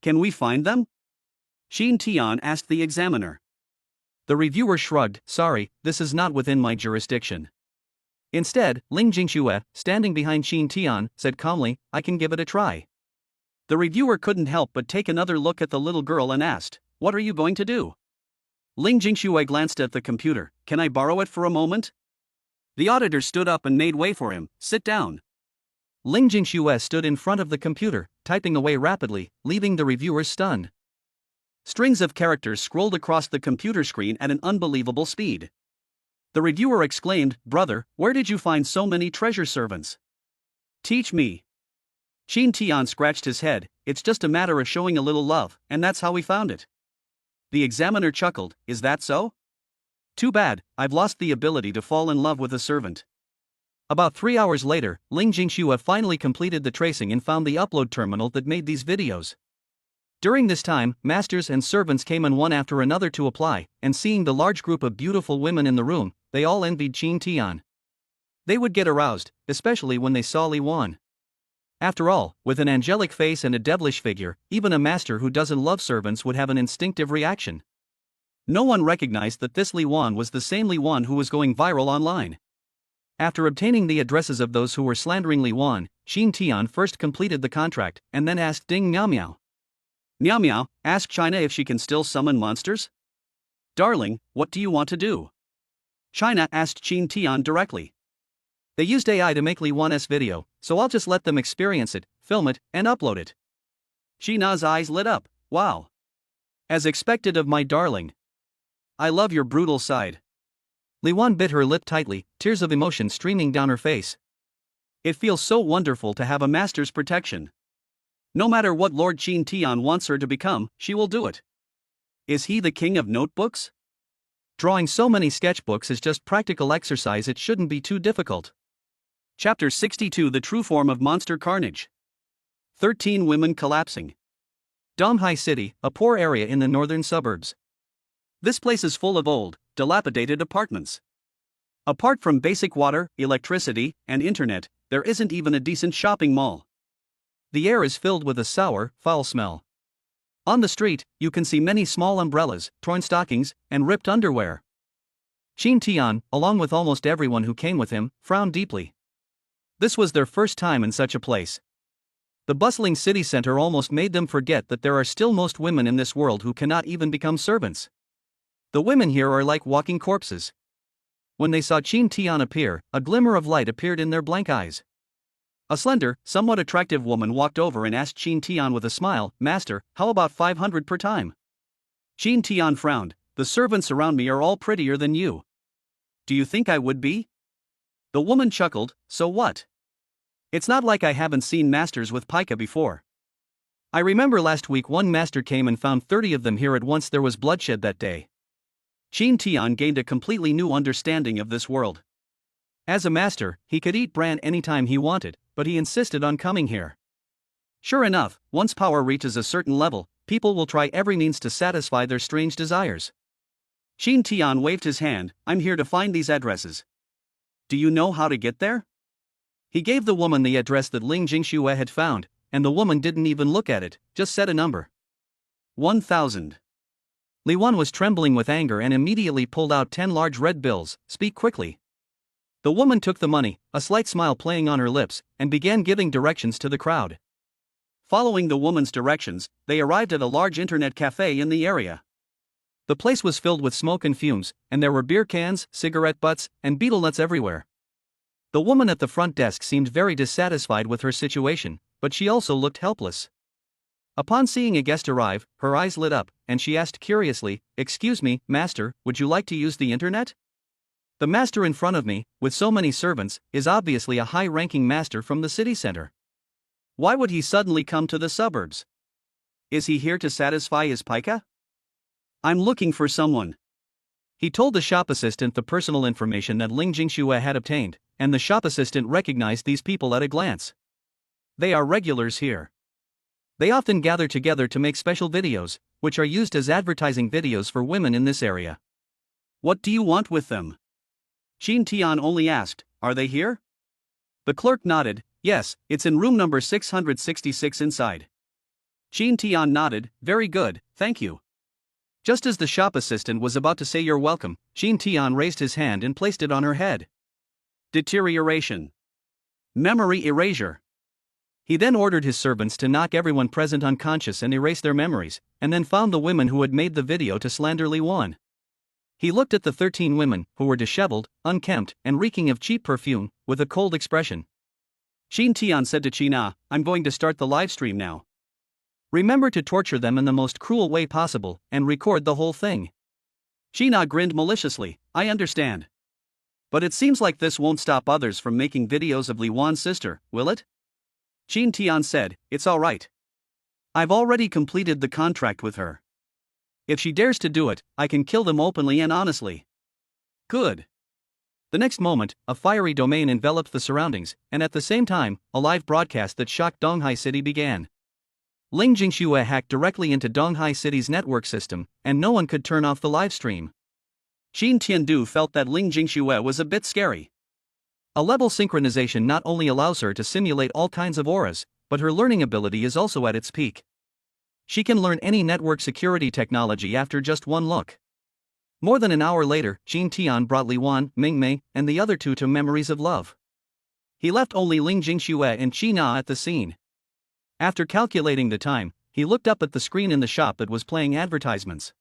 Can we find them?" Qin Tian asked the examiner. The reviewer shrugged, "Sorry, this is not within my jurisdiction." Instead, Ling Jingxue, standing behind Qin Tian, said calmly, "I can give it a try." The reviewer couldn't help but take another look at the little girl and asked, "What are you going to do?" Ling Jingxue glanced at the computer, "Can I borrow it for a moment?" The auditor stood up and made way for him, "Sit down." Ling Jingxue stood in front of the computer, typing away rapidly, leaving the reviewers stunned. Strings of characters scrolled across the computer screen at an unbelievable speed. The reviewer exclaimed, "Brother, where did you find so many treasure servants? Teach me." Qin Tian scratched his head. "It's just a matter of showing a little love, and that's how we found it." The examiner chuckled, "Is that so? Too bad, I've lost the ability to fall in love with a servant." About 3 hours later, Ling Jingxue finally completed the tracing and found the upload terminal that made these videos. During this time, masters and servants came in one after another to apply, and seeing the large group of beautiful women in the room, they all envied Qin Tian. They would get aroused, especially when they saw Li Wan. After all, with an angelic face and a devilish figure, even a master who doesn't love servants would have an instinctive reaction. No one recognized that this Li Wan was the same Li Wan who was going viral online. After obtaining the addresses of those who were slandering Li Wan, Qin Tian first completed the contract and then asked Ding Miao Miao. "Miao Miao, ask China if she can still summon monsters?" "Darling, what do you want to do?" China asked Qin Tian directly. "They used AI to make Li Wan's video, so I'll just let them experience it, film it, and upload it." China's eyes lit up. "Wow. As expected of my darling. I love your brutal side." Li Wan bit her lip tightly, tears of emotion streaming down her face. "It feels so wonderful to have a master's protection. No matter what Lord Qin Tian wants her to become, she will do it. Is he the king of notebooks? Drawing so many sketchbooks is just practical exercise, it shouldn't be too difficult." Chapter 62: The True Form of Monster Carnage. 13 Women Collapsing. Donghai City, a poor area in the northern suburbs. This place is full of old, dilapidated apartments. Apart from basic water, electricity, and internet, there isn't even a decent shopping mall. The air is filled with a sour, foul smell. On the street, you can see many small umbrellas, torn stockings, and ripped underwear. Qin Tian, along with almost everyone who came with him, frowned deeply. This was their first time in such a place. The bustling city center almost made them forget that there are still most women in this world who cannot even become servants. The women here are like walking corpses. When they saw Qin Tian appear, a glimmer of light appeared in their blank eyes. A slender, somewhat attractive woman walked over and asked Qin Tian with a smile, "Master, how about 500 per time?" Qin Tian frowned. "The servants around me are all prettier than you. Do you think I would be?" The woman chuckled, "So what? It's not like I haven't seen masters with pica before. I remember last week one master came and found 30 of them here at once. There was bloodshed that day." Qin Tian gained a completely new understanding of this world. As a master, he could eat bran anytime he wanted, but he insisted on coming here. Sure enough, once power reaches a certain level, people will try every means to satisfy their strange desires. Qin Tian waved his hand. "I'm here to find these addresses. Do you know how to get there?" He gave the woman the address that Ling Jingxue had found, and the woman didn't even look at it, just said a number. 1,000. Li Wan was trembling with anger and immediately pulled out 10 large red bills. "Speak quickly." The woman took the money, a slight smile playing on her lips, and began giving directions to the crowd. Following the woman's directions, they arrived at a large internet cafe in the area. The place was filled with smoke and fumes, and there were beer cans, cigarette butts, and betel nuts everywhere. The woman at the front desk seemed very dissatisfied with her situation, but she also looked helpless. Upon seeing a guest arrive, her eyes lit up, and she asked curiously, "Excuse me, master, would you like to use the internet?" The master in front of me, with so many servants, is obviously a high-ranking master from the city center. Why would he suddenly come to the suburbs? Is he here to satisfy his pica? "I'm looking for someone." He told the shop assistant the personal information that Ling Jingxue had obtained, and the shop assistant recognized these people at a glance. They are regulars here. They often gather together to make special videos, which are used as advertising videos for women in this area. "What do you want with them?" Qin Tian only asked, "Are they here?" The clerk nodded. "Yes, it's in room number 666 inside." Qin Tian nodded. "Very good, thank you." Just as the shop assistant was about to say "You're welcome," Qin Tian raised his hand and placed it on her head. Deterioration. Memory erasure. He then ordered his servants to knock everyone present unconscious and erase their memories, and then found the women who had made the video to slander Li Wan. He looked at the 13 women, who were disheveled, unkempt, and reeking of cheap perfume, with a cold expression. Qin Tian said to Qina, "I'm going to start the live stream now. Remember to torture them in the most cruel way possible, and record the whole thing." Qina grinned maliciously. "I understand. But it seems like this won't stop others from making videos of Li Wan's sister, will it? Qin Tian said, "It's alright. I've already completed the contract with her. If she dares to do it, I can kill them openly and honestly." Good. The next moment, a fiery domain enveloped the surroundings, and at the same time, a live broadcast that shocked Donghai City began. Ling Jingxue hacked directly into Donghai City's network system, and no one could turn off the live stream. Qin Tiandu felt that Ling Jingxue was a bit scary. A level synchronization not only allows her to simulate all kinds of auras, but her learning ability is also at its peak. She can learn any network security technology after just one look. More than an hour later, Qin Tian brought Li Wan, Mingmei, and the other two to Memories of Love. He left only Ling Jingxue and Qi Na at the scene. After calculating the time, he looked up at the screen in the shop that was playing advertisements.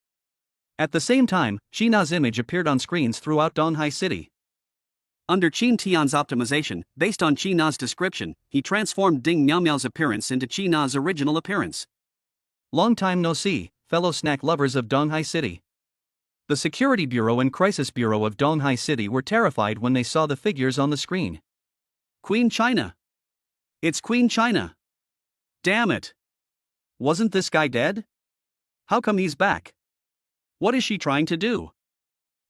At the same time, Qi Na's image appeared on screens throughout Donghai City. Under Qin Tian's optimization, based on Qi Na's description, he transformed Ding Miao Miao's appearance into Qi Na's original appearance. Long time no see, fellow snack lovers of Donghai City. The Security Bureau and Crisis Bureau of Donghai City were terrified when they saw the figures on the screen. Queen China. It's Queen China. Damn it. Wasn't this guy dead? How come he's back? What is she trying to do?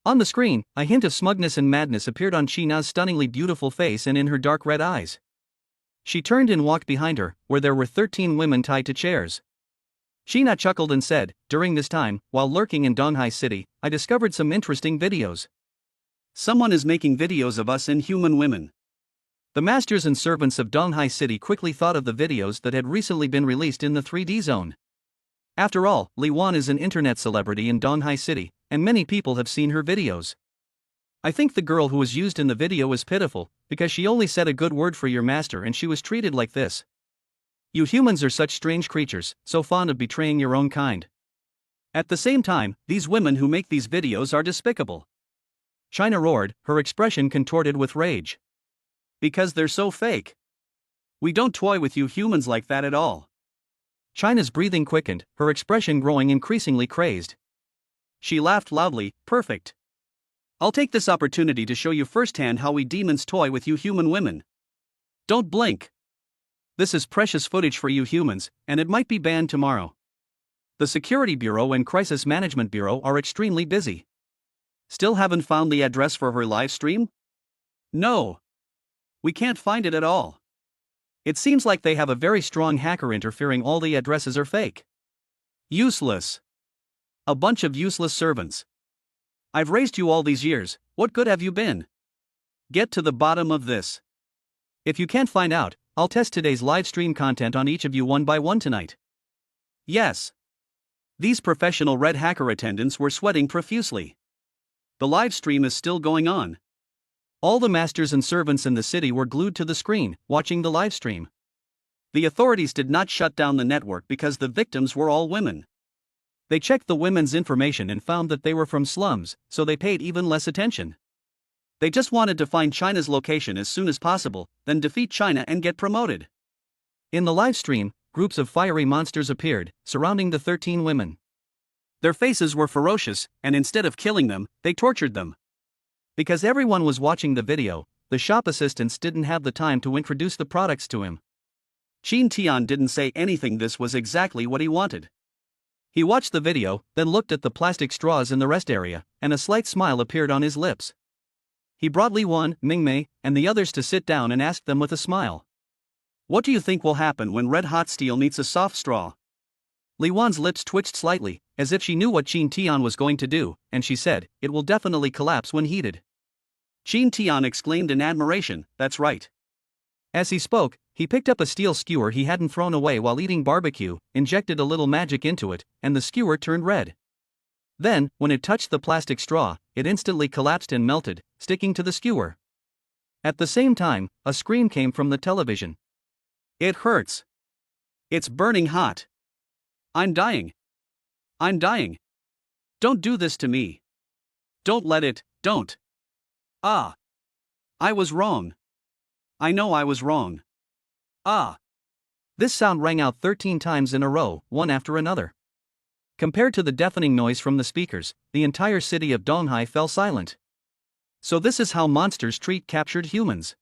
On the screen, a hint of smugness and madness appeared on Qi Na's stunningly beautiful face and in her dark red eyes. She turned and walked behind her, where there were 13 women tied to chairs. Qi Na chuckled and said, "During this time, while lurking in Donghai City, I discovered some interesting videos. Someone is making videos of us inhuman women." The masters and servants of Donghai City quickly thought of the videos that had recently been released in the 3D zone. After all, Li Wan is an internet celebrity in Donghai City, and many people have seen her videos. I think the girl who was used in the video is pitiful, because she only said a good word for your master and she was treated like this. You humans are such strange creatures, so fond of betraying your own kind. At the same time, these women who make these videos are despicable. China roared, her expression contorted with rage. Because they're so fake. We don't toy with you humans like that at all. China's breathing quickened, her expression growing increasingly crazed. She laughed loudly, "Perfect. I'll take this opportunity to show you firsthand how we demons toy with you human women. Don't blink. This is precious footage for you humans, and it might be banned tomorrow. The Security Bureau and Crisis Management Bureau are extremely busy. Still haven't found the address for her live stream? No. We can't find it at all. It seems like they have a very strong hacker interfering. All the addresses are fake. Useless. A bunch of useless servants. I've raised you all these years, what good have you been? Get to the bottom of this. If you can't find out, I'll test today's live stream content on each of you one by one tonight." Yes. These professional red hacker attendants were sweating profusely. The live stream is still going on. All the masters and servants in the city were glued to the screen, watching the live stream. The authorities did not shut down the network because the victims were all women. They checked the women's information and found that they were from slums, so they paid even less attention. They just wanted to find China's location as soon as possible, then defeat China and get promoted. In the live stream, groups of fiery monsters appeared, surrounding the 13 women. Their faces were ferocious, and instead of killing them, they tortured them. Because everyone was watching the video, the shop assistants didn't have the time to introduce the products to him. Qin Tian didn't say anything. This was exactly what he wanted. He watched the video, then looked at the plastic straws in the rest area, and a slight smile appeared on his lips. He brought Li Wan, Mingmei, and the others to sit down and asked them with a smile, "What do you think will happen when red-hot steel meets a soft straw?" Li Wan's lips twitched slightly, as if she knew what Qin Tian was going to do, and she said, "It will definitely collapse when heated." Qin Tian exclaimed in admiration, "That's right." As he spoke, he picked up a steel skewer he hadn't thrown away while eating barbecue, injected a little magic into it, and the skewer turned red. Then, when it touched the plastic straw, it instantly collapsed and melted, sticking to the skewer. At the same time, a scream came from the television. "It hurts. It's burning hot. I'm dying. I'm dying. Don't do this to me. Don't let it, don't. Ah. I was wrong. I know I was wrong. Ah." This sound rang out 13 times in a row, one after another. Compared to the deafening noise from the speakers, the entire city of Donghai fell silent. So this is how monsters treat captured humans.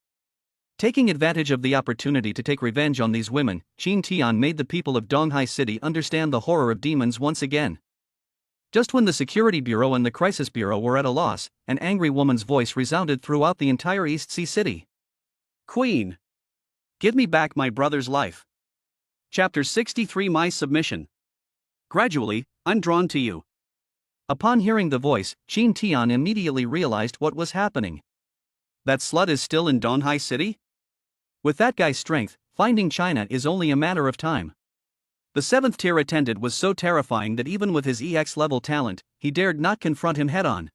Taking advantage of the opportunity to take revenge on these women, Qin Tian made the people of Donghai City understand the horror of demons once again. Just when the Security Bureau and the Crisis Bureau were at a loss, an angry woman's voice resounded throughout the entire East Sea City. Queen! Give me back my brother's life. Chapter 63 My Submission. Gradually, I'm drawn to you. Upon hearing the voice, Qin Tian immediately realized what was happening. That slut is still in Donghai City? With that guy's strength, finding China is only a matter of time. The 7th tier attendant was so terrifying that even with his EX level talent, he dared not confront him head on.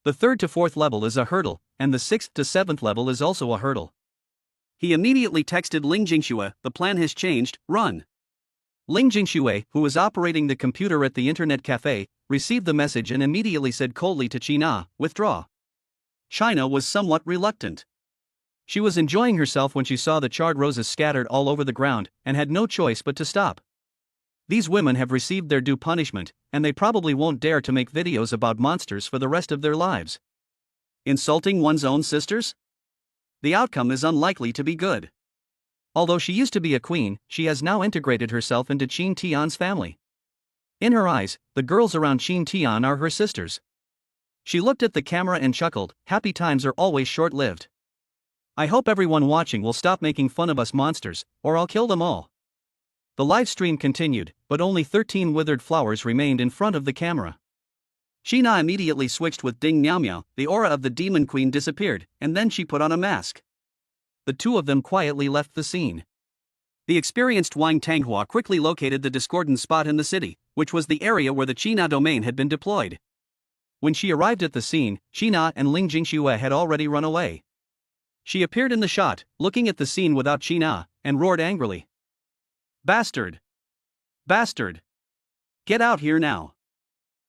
The 3rd to 4th level is a hurdle, and the 6th to 7th level is also a hurdle. He immediately texted Ling Jingxue, the plan has changed, run. Ling Jingxue, who was operating the computer at the internet cafe, received the message and immediately said coldly to China, withdraw. China was somewhat reluctant. She was enjoying herself when she saw the charred roses scattered all over the ground, and had no choice but to stop. These women have received their due punishment, and they probably won't dare to make videos about monsters for the rest of their lives. Insulting one's own sisters? The outcome is unlikely to be good. Although she used to be a queen, she has now integrated herself into Qin Tian's family. In her eyes, the girls around Qin Tian are her sisters. She looked at the camera and chuckled, happy times are always short-lived. I hope everyone watching will stop making fun of us monsters, or I'll kill them all. The live stream continued, but only 13 withered flowers remained in front of the camera. Sheena immediately switched with Ding Miao Miao, the aura of the demon queen disappeared, and then she put on a mask. The two of them quietly left the scene. The experienced Wang Tanghua quickly located the discordant spot in the city, which was the area where the China domain had been deployed. When she arrived at the scene, China and Ling Jingxue had already run away. She appeared in the shot, looking at the scene without China, and roared angrily. Bastard! Bastard! Get out here now!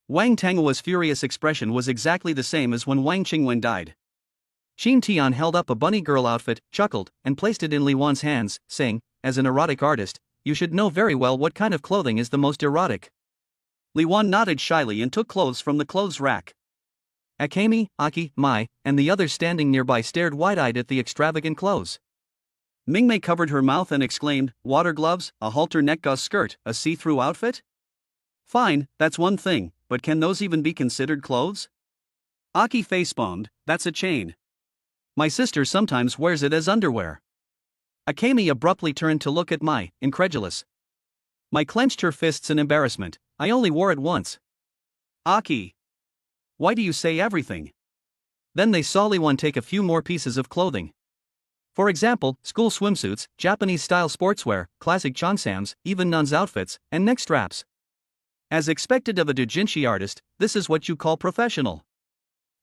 Wang Tanghua's furious expression was exactly the same as when Wang Qingwen died. Qin Tian held up a bunny girl outfit, chuckled, and placed it in Li Wan's hands, saying, as an erotic artist, you should know very well what kind of clothing is the most erotic. Li Wan nodded shyly and took clothes from the clothes rack. Akemi, Aki, Mai, and the others standing nearby stared wide-eyed at the extravagant clothes. Mingmei covered her mouth and exclaimed, water gloves, a halter neck gauze skirt, a see-through outfit? Fine, that's one thing, but can those even be considered clothes? Aki facepalmed, that's a chain. My sister sometimes wears it as underwear. Akemi abruptly turned to look at Mai, incredulous. Mai clenched her fists in embarrassment, I only wore it once. Aki! Why do you say everything? Then they saw Li Wan take a few more pieces of clothing. For example, school swimsuits, Japanese-style sportswear, classic cheongsams, even nuns' outfits, and neck straps. As expected of a doujinshi artist, this is what you call professional.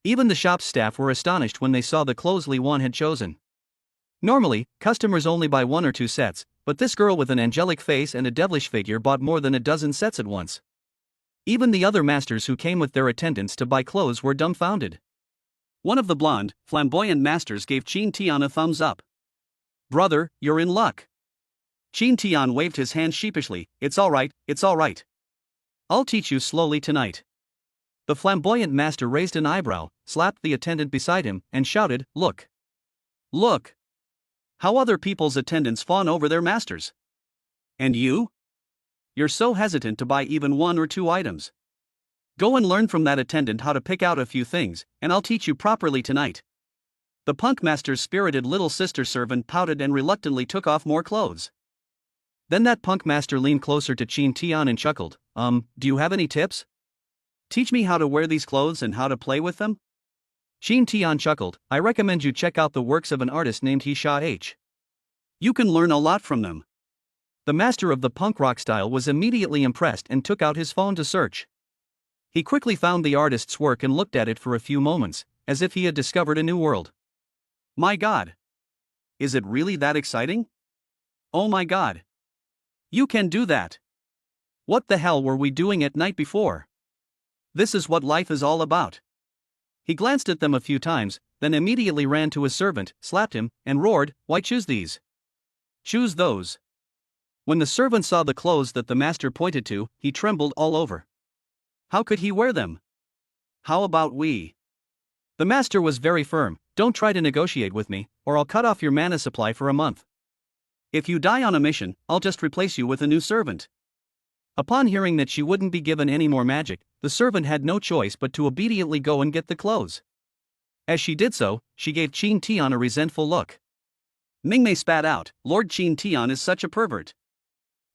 Even the shop's staff were astonished when they saw the clothes Li Wan had chosen. Normally, customers only buy 1 or 2 sets, but this girl with an angelic face and a devilish figure bought more than a dozen sets at once. Even the other masters who came with their attendants to buy clothes were dumbfounded. One of the blonde, flamboyant masters gave Qin Tian a thumbs up. Brother, you're in luck. Qin Tian waved his hand sheepishly, it's alright, it's alright. I'll teach you slowly tonight. The flamboyant master raised an eyebrow, slapped the attendant beside him, and shouted, look. Look. How other people's attendants fawn over their masters. And you? You're so hesitant to buy even 1 or 2 items. Go and learn from that attendant how to pick out a few things, and I'll teach you properly tonight. The punk master's spirited little sister servant pouted and reluctantly took off more clothes. Then that punk master leaned closer to Qin Tian and chuckled, do you have any tips? Teach me how to wear these clothes and how to play with them? Qin Tian chuckled, I recommend you check out the works of an artist named Hisha H. You can learn a lot from them. The master of the punk rock style was immediately impressed and took out his phone to search. He quickly found the artist's work and looked at it for a few moments, as if he had discovered a new world. My God! Is it really that exciting? Oh my God! You can do that! What the hell were we doing at night before? This is what life is all about. He glanced at them a few times, then immediately ran to his servant, slapped him, and roared, why choose these? Choose those. When the servant saw the clothes that the master pointed to, he trembled all over. How could he wear them? How about we? The master was very firm. Don't try to negotiate with me, or I'll cut off your mana supply for a month. If you die on a mission, I'll just replace you with a new servant. Upon hearing that she wouldn't be given any more magic, the servant had no choice but to obediently go and get the clothes. As she did so, she gave Qin Tian a resentful look. Mingmei spat out, Lord Qin Tian is such a pervert.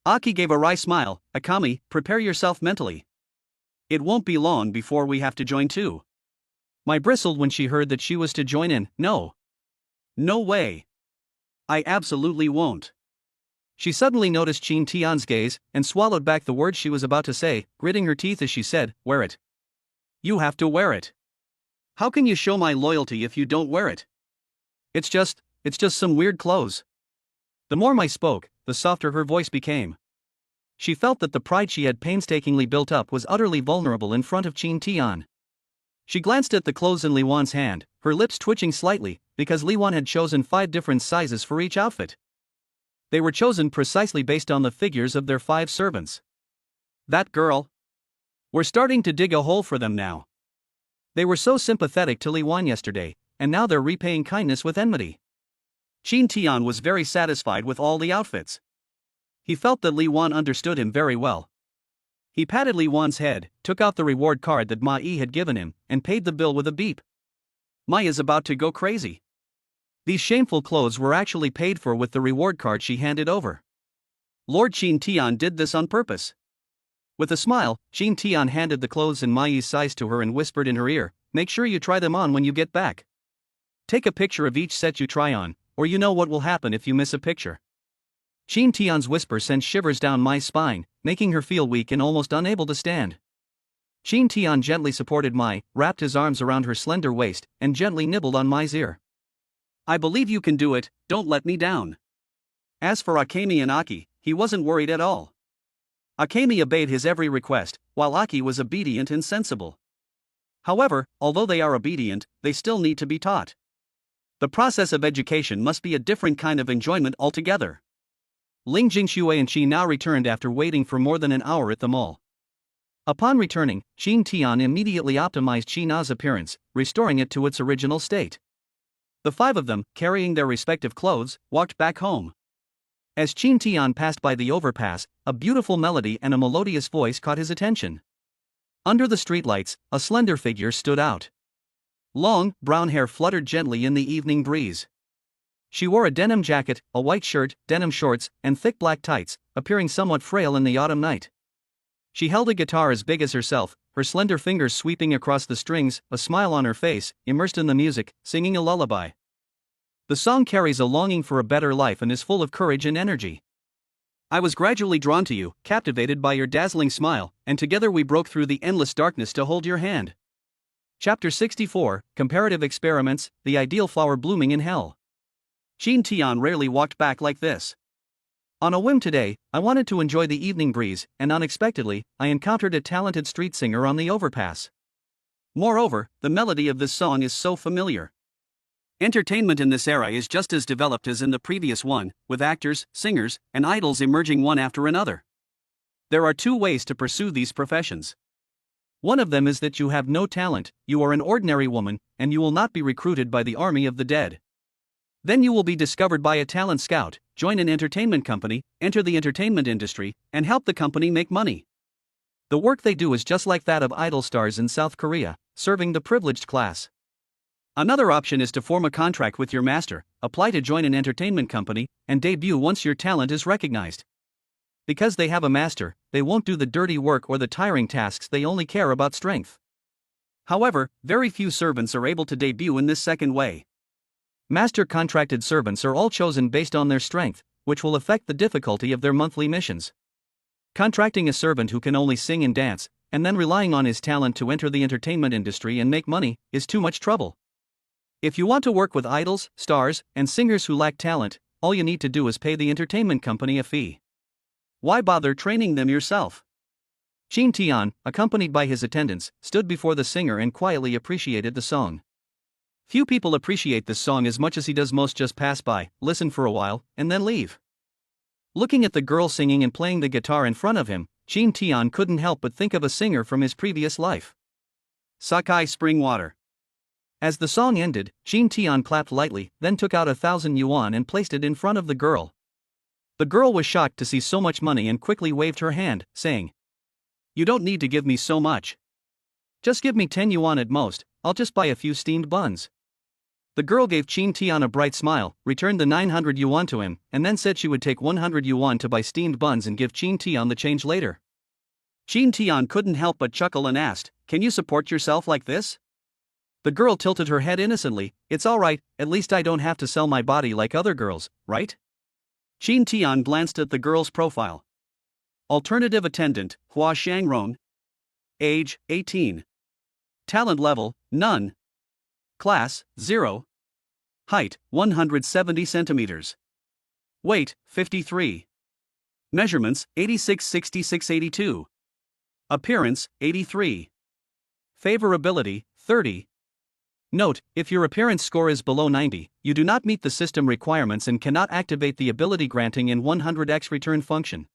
Aki gave a wry smile, Akami, prepare yourself mentally. It won't be long before we have to join too. Mai bristled when she heard that she was to join in. No. No way. I absolutely won't. She suddenly noticed Qin Tian's gaze, and swallowed back the words she was about to say, gritting her teeth as she said, wear it. You have to wear it. How can you show my loyalty if you don't wear it? It's just some weird clothes. The more Mai spoke, the softer her voice became. She felt that the pride she had painstakingly built up was utterly vulnerable in front of Qin Tian. She glanced at the clothes in Li Wan's hand, her lips twitching slightly, because Li Wan had chosen 5 different sizes for each outfit. They were chosen precisely based on the figures of their 5 servants. That girl. We're starting to dig a hole for them now. They were so sympathetic to Li Wan yesterday, and now they're repaying kindness with enmity. Qin Tian was very satisfied with all the outfits. He felt that Li Wan understood him very well. He patted Li Wan's head, took out the reward card that Ma Yi had given him, and paid the bill with a beep. Mai is about to go crazy. These shameful clothes were actually paid for with the reward card she handed over. Lord Qin Tian did this on purpose. With a smile, Qin Tian handed the clothes in Ma Yi's size to her and whispered in her ear, make sure you try them on when you get back. Take a picture of each set you try on, or you know what will happen if you miss a picture. Qin Tian's whisper sent shivers down Mai's spine, making her feel weak and almost unable to stand. Qin Tian gently supported Mai, wrapped his arms around her slender waist, and gently nibbled on Mai's ear. I believe you can do it, don't let me down. As for Akemi and Aki, he wasn't worried at all. Akemi obeyed his every request, while Aki was obedient and sensible. However, although they are obedient, they still need to be taught. The process of education must be a different kind of enjoyment altogether. Ling Jingxue and Qi now returned after waiting for more than an hour at the mall. Upon returning, Qin Tian immediately optimized Qi Na's appearance, restoring it to its original state. The 5 of them, carrying their respective clothes, walked back home. As Qin Tian passed by the overpass, a beautiful melody and a melodious voice caught his attention. Under the streetlights, a slender figure stood out. Long, brown hair fluttered gently in the evening breeze. She wore a denim jacket, a white shirt, denim shorts, and thick black tights, appearing somewhat frail in the autumn night. She held a guitar as big as herself, her slender fingers sweeping across the strings, a smile on her face, immersed in the music, singing a lullaby. The song carries a longing for a better life and is full of courage and energy. I was gradually drawn to you, captivated by your dazzling smile, and together we broke through the endless darkness to hold your hand. Chapter 64, Comparative Experiments, The Ideal Flower Blooming in Hell. Qin Tian rarely walked back like this. On a whim today, I wanted to enjoy the evening breeze, and unexpectedly, I encountered a talented street singer on the overpass. Moreover, the melody of this song is so familiar. Entertainment in this era is just as developed as in the previous one, with actors, singers, and idols emerging one after another. There are 2 ways to pursue these professions. One of them is that you have no talent, you are an ordinary woman, and you will not be recruited by the army of the dead. Then you will be discovered by a talent scout, join an entertainment company, enter the entertainment industry, and help the company make money. The work they do is just like that of idol stars in South Korea, serving the privileged class. Another option is to form a contract with your master, apply to join an entertainment company, and debut once your talent is recognized. Because they have a master, they won't do the dirty work or the tiring tasks, they only care about strength. However, very few servants are able to debut in this second way. Master contracted servants are all chosen based on their strength, which will affect the difficulty of their monthly missions. Contracting a servant who can only sing and dance, and then relying on his talent to enter the entertainment industry and make money, is too much trouble. If you want to work with idols, stars, and singers who lack talent, all you need to do is pay the entertainment company a fee. Why bother training them yourself? Qin Tian, accompanied by his attendants, stood before the singer and quietly appreciated the song. Few people appreciate this song as much as he does. Most just pass by, listen for a while, and then leave. Looking at the girl singing and playing the guitar in front of him, Qin Tian couldn't help but think of a singer from his previous life. Sakai Spring Water. As the song ended, Qin Tian clapped lightly, then took out 1,000 yuan and placed it in front of the girl. The girl was shocked to see so much money and quickly waved her hand, saying, "You don't need to give me so much. Just give me 10 yuan at most, I'll just buy a few steamed buns." The girl gave Qin Tian a bright smile, returned the 900 yuan to him, and then said she would take 100 yuan to buy steamed buns and give Qin Tian the change later. Qin Tian couldn't help but chuckle and asked, "Can you support yourself like this?" The girl tilted her head innocently. "It's alright, at least I don't have to sell my body like other girls, right?" Qin Tian glanced at the girl's profile. Alternative attendant, Hua Shangrong. Age, 18. Talent level, none. Class, 0. Height, 170 centimeters. Weight, 53. Measurements, 86, 66, 82. Appearance, 83. Favorability, 30. Note, if your appearance score is below 90, you do not meet the system requirements and cannot activate the ability granting in 100x return function.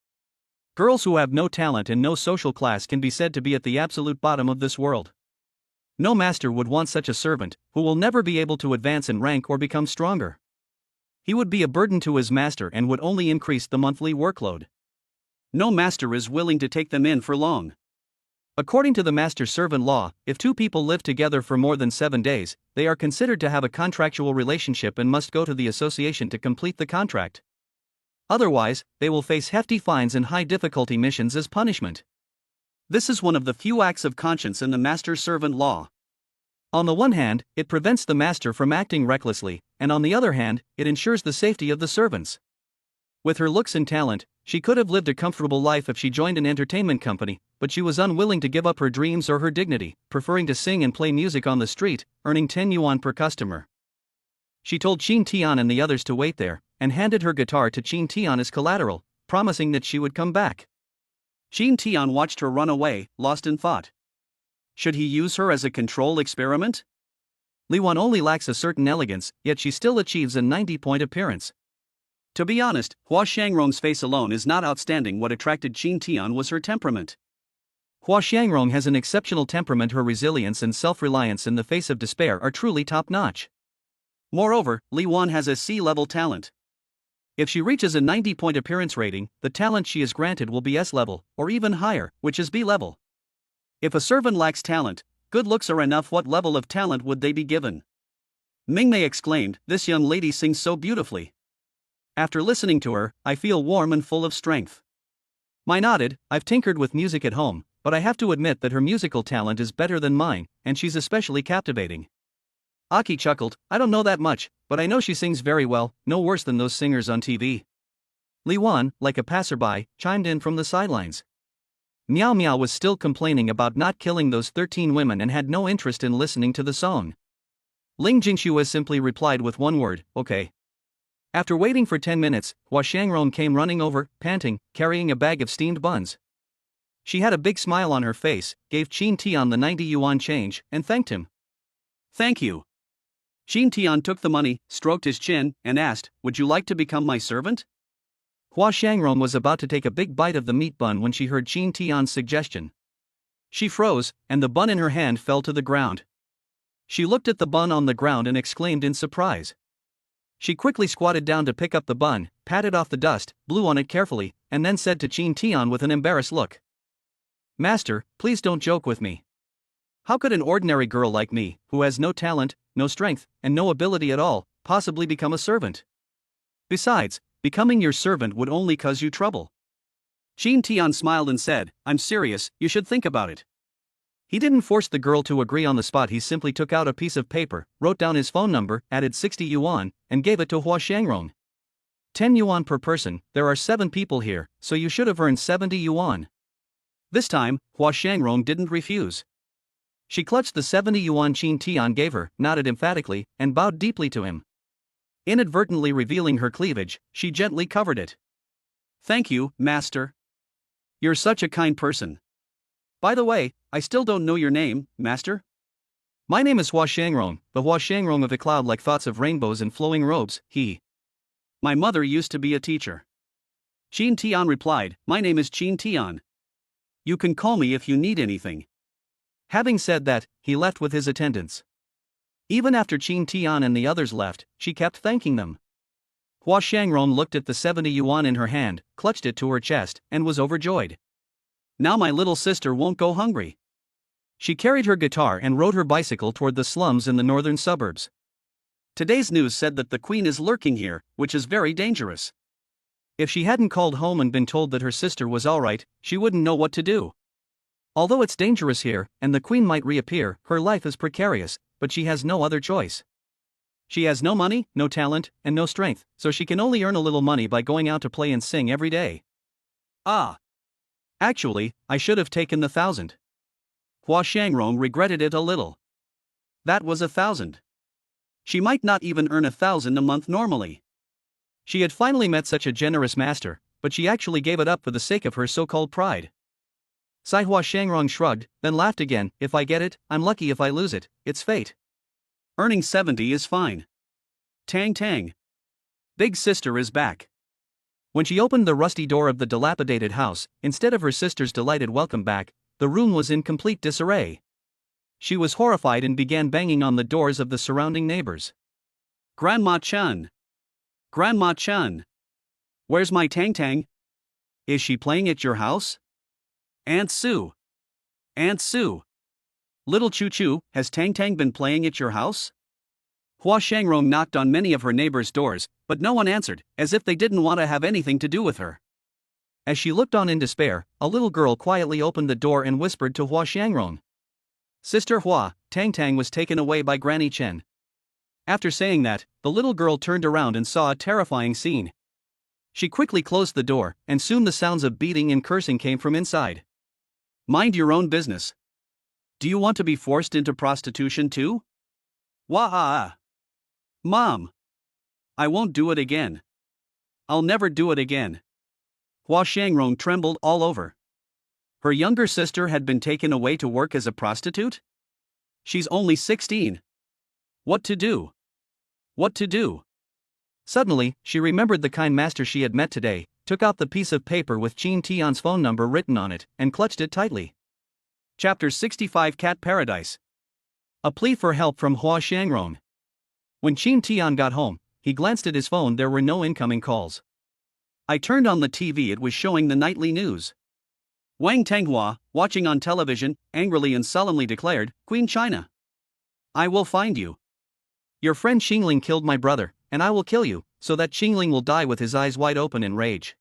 Girls who have no talent and no social class can be said to be at the absolute bottom of this world. No master would want such a servant, who will never be able to advance in rank or become stronger. He would be a burden to his master and would only increase the monthly workload. No master is willing to take them in for long. According to the master-servant law, if two people live together for more than 7 days, they are considered to have a contractual relationship and must go to the association to complete the contract. Otherwise, they will face hefty fines and high-difficulty missions as punishment. This is one of the few acts of conscience in the master-servant law. On the one hand, it prevents the master from acting recklessly, and on the other hand, it ensures the safety of the servants. With her looks and talent, she could have lived a comfortable life if she joined an entertainment company, but she was unwilling to give up her dreams or her dignity, preferring to sing and play music on the street, earning 10 yuan per customer. She told Qin Tian and the others to wait there, and handed her guitar to Qin Tian as collateral, promising that she would come back. Qin Tian watched her run away, lost in thought. Should he use her as a control experiment? Li Wan only lacks a certain elegance, yet she still achieves a 90-point appearance. To be honest, Hua Shangrong's face alone is not outstanding. What attracted Qin Tian was her temperament. Hua Shangrong has an exceptional temperament. Her resilience and self-reliance in the face of despair are truly top-notch. Moreover, Li Wan has a C-level talent. If she reaches a 90-point appearance rating, the talent she is granted will be S-level, or even higher, which is B-level. If a servant lacks talent, good looks are enough. What level of talent would they be given? Mingmei exclaimed, "This young lady sings so beautifully. After listening to her, I feel warm and full of strength." Mai nodded, "I've tinkered with music at home, but I have to admit that her musical talent is better than mine, and she's especially captivating." Aki chuckled, "I don't know that much, but I know she sings very well, no worse than those singers on TV. Li Wan, like a passerby, chimed in from the sidelines. Miao Miao was still complaining about not killing those 13 women and had no interest in listening to the song. Ling Jingxue simply replied with one word, "Okay." After waiting for 10 minutes, Hua Shangrong came running over, panting, carrying a bag of steamed buns. She had a big smile on her face, gave Qin Tian the 90 yuan change, and thanked him. "Thank you." Qin Tian took the money, stroked his chin, and asked, "Would you like to become my servant?" Hua Shangrong was about to take a big bite of the meat bun when she heard Qin Tian's suggestion. She froze, and the bun in her hand fell to the ground. She looked at the bun on the ground and exclaimed in surprise. She quickly squatted down to pick up the bun, patted off the dust, blew on it carefully, and then said to Qin Tian with an embarrassed look, "Master, please don't joke with me. How could an ordinary girl like me, who has no talent, no strength, and no ability at all, possibly become a servant? Besides, becoming your servant would only cause you trouble." Qin Tian smiled and said, "I'm serious, you should think about it." He didn't force the girl to agree on the spot. He simply took out a piece of paper, wrote down his phone number, added 60 yuan, and gave it to Hua Shangrong. 10 yuan per person, there are 7 people here, so you should have earned 70 yuan. This time, Hua Shangrong didn't refuse. She clutched the 70 yuan Qin Tian gave her, nodded emphatically, and bowed deeply to him. Inadvertently revealing her cleavage, she gently covered it. "Thank you, master. You're such a kind person. By the way, I still don't know your name, master." "My name is Hua Shangrong, the Hua Shangrong of the cloud like thoughts of rainbows and flowing robes, he. My mother used to be a teacher." Qin Tian replied, "My name is Qin Tian. You can call me if you need anything." Having said that, he left with his attendants. Even after Qin Tian and the others left, she kept thanking them. Hua Shangrong looked at the 70 yuan in her hand, clutched it to her chest, and was overjoyed. Now my little sister won't go hungry. She carried her guitar and rode her bicycle toward the slums in the northern suburbs. Today's news said that the queen is lurking here, which is very dangerous. If she hadn't called home and been told that her sister was alright, she wouldn't know what to do. Although it's dangerous here, and the queen might reappear, her life is precarious, but she has no other choice. She has no money, no talent, and no strength, so she can only earn a little money by going out to play and sing every day. Ah! Actually, I should have taken the 1,000. Hua Shangrong regretted it a little. That was 1,000. She might not even earn 1,000 a month normally. She had finally met such a generous master, but she actually gave it up for the sake of her so-called pride. Sai Hua Shangrong shrugged, then laughed again. If I get it, I'm lucky. If I lose it, it's fate. Earning 70 is fine. Tang tang. Big sister is back. When she opened the rusty door of the dilapidated house, instead of her sister's delighted welcome back, the room was in complete disarray. She was horrified and began banging on the doors of the surrounding neighbors. Grandma Chun! Grandma Chun! Where's my Tang Tang? Is she playing at your house? Aunt Sue! Aunt Sue! Little Choo Choo, has Tang Tang been playing at your house? Hua Shangrong knocked on many of her neighbors' doors, but no one answered, as if they didn't want to have anything to do with her. As she looked on in despair, a little girl quietly opened the door and whispered to Hua Shangrong. Sister Hua, Tang Tang was taken away by Granny Chen. After saying that, the little girl turned around and saw a terrifying scene. She quickly closed the door, and soon the sounds of beating and cursing came from inside. Mind your own business. Do you want to be forced into prostitution too? Wah! Mom! I won't do it again. I'll never do it again. Hua Shangrong trembled all over. Her younger sister had been taken away to work as a prostitute? She's only 16. What to do? What to do? Suddenly, she remembered the kind master she had met today, took out the piece of paper with Qin Tian's phone number written on it, and clutched it tightly. Chapter 65 Cat Paradise. A plea for help from Hua Shangrong. When Qin Tian got home, he glanced at his phone. There were no incoming calls. I turned on the TV. It was showing the nightly news. Wang Tenghua, watching on television, angrily and solemnly declared, Queen China. I will find you. Your friend Xingling killed my brother, and I will kill you, so that Xingling will die with his eyes wide open in rage.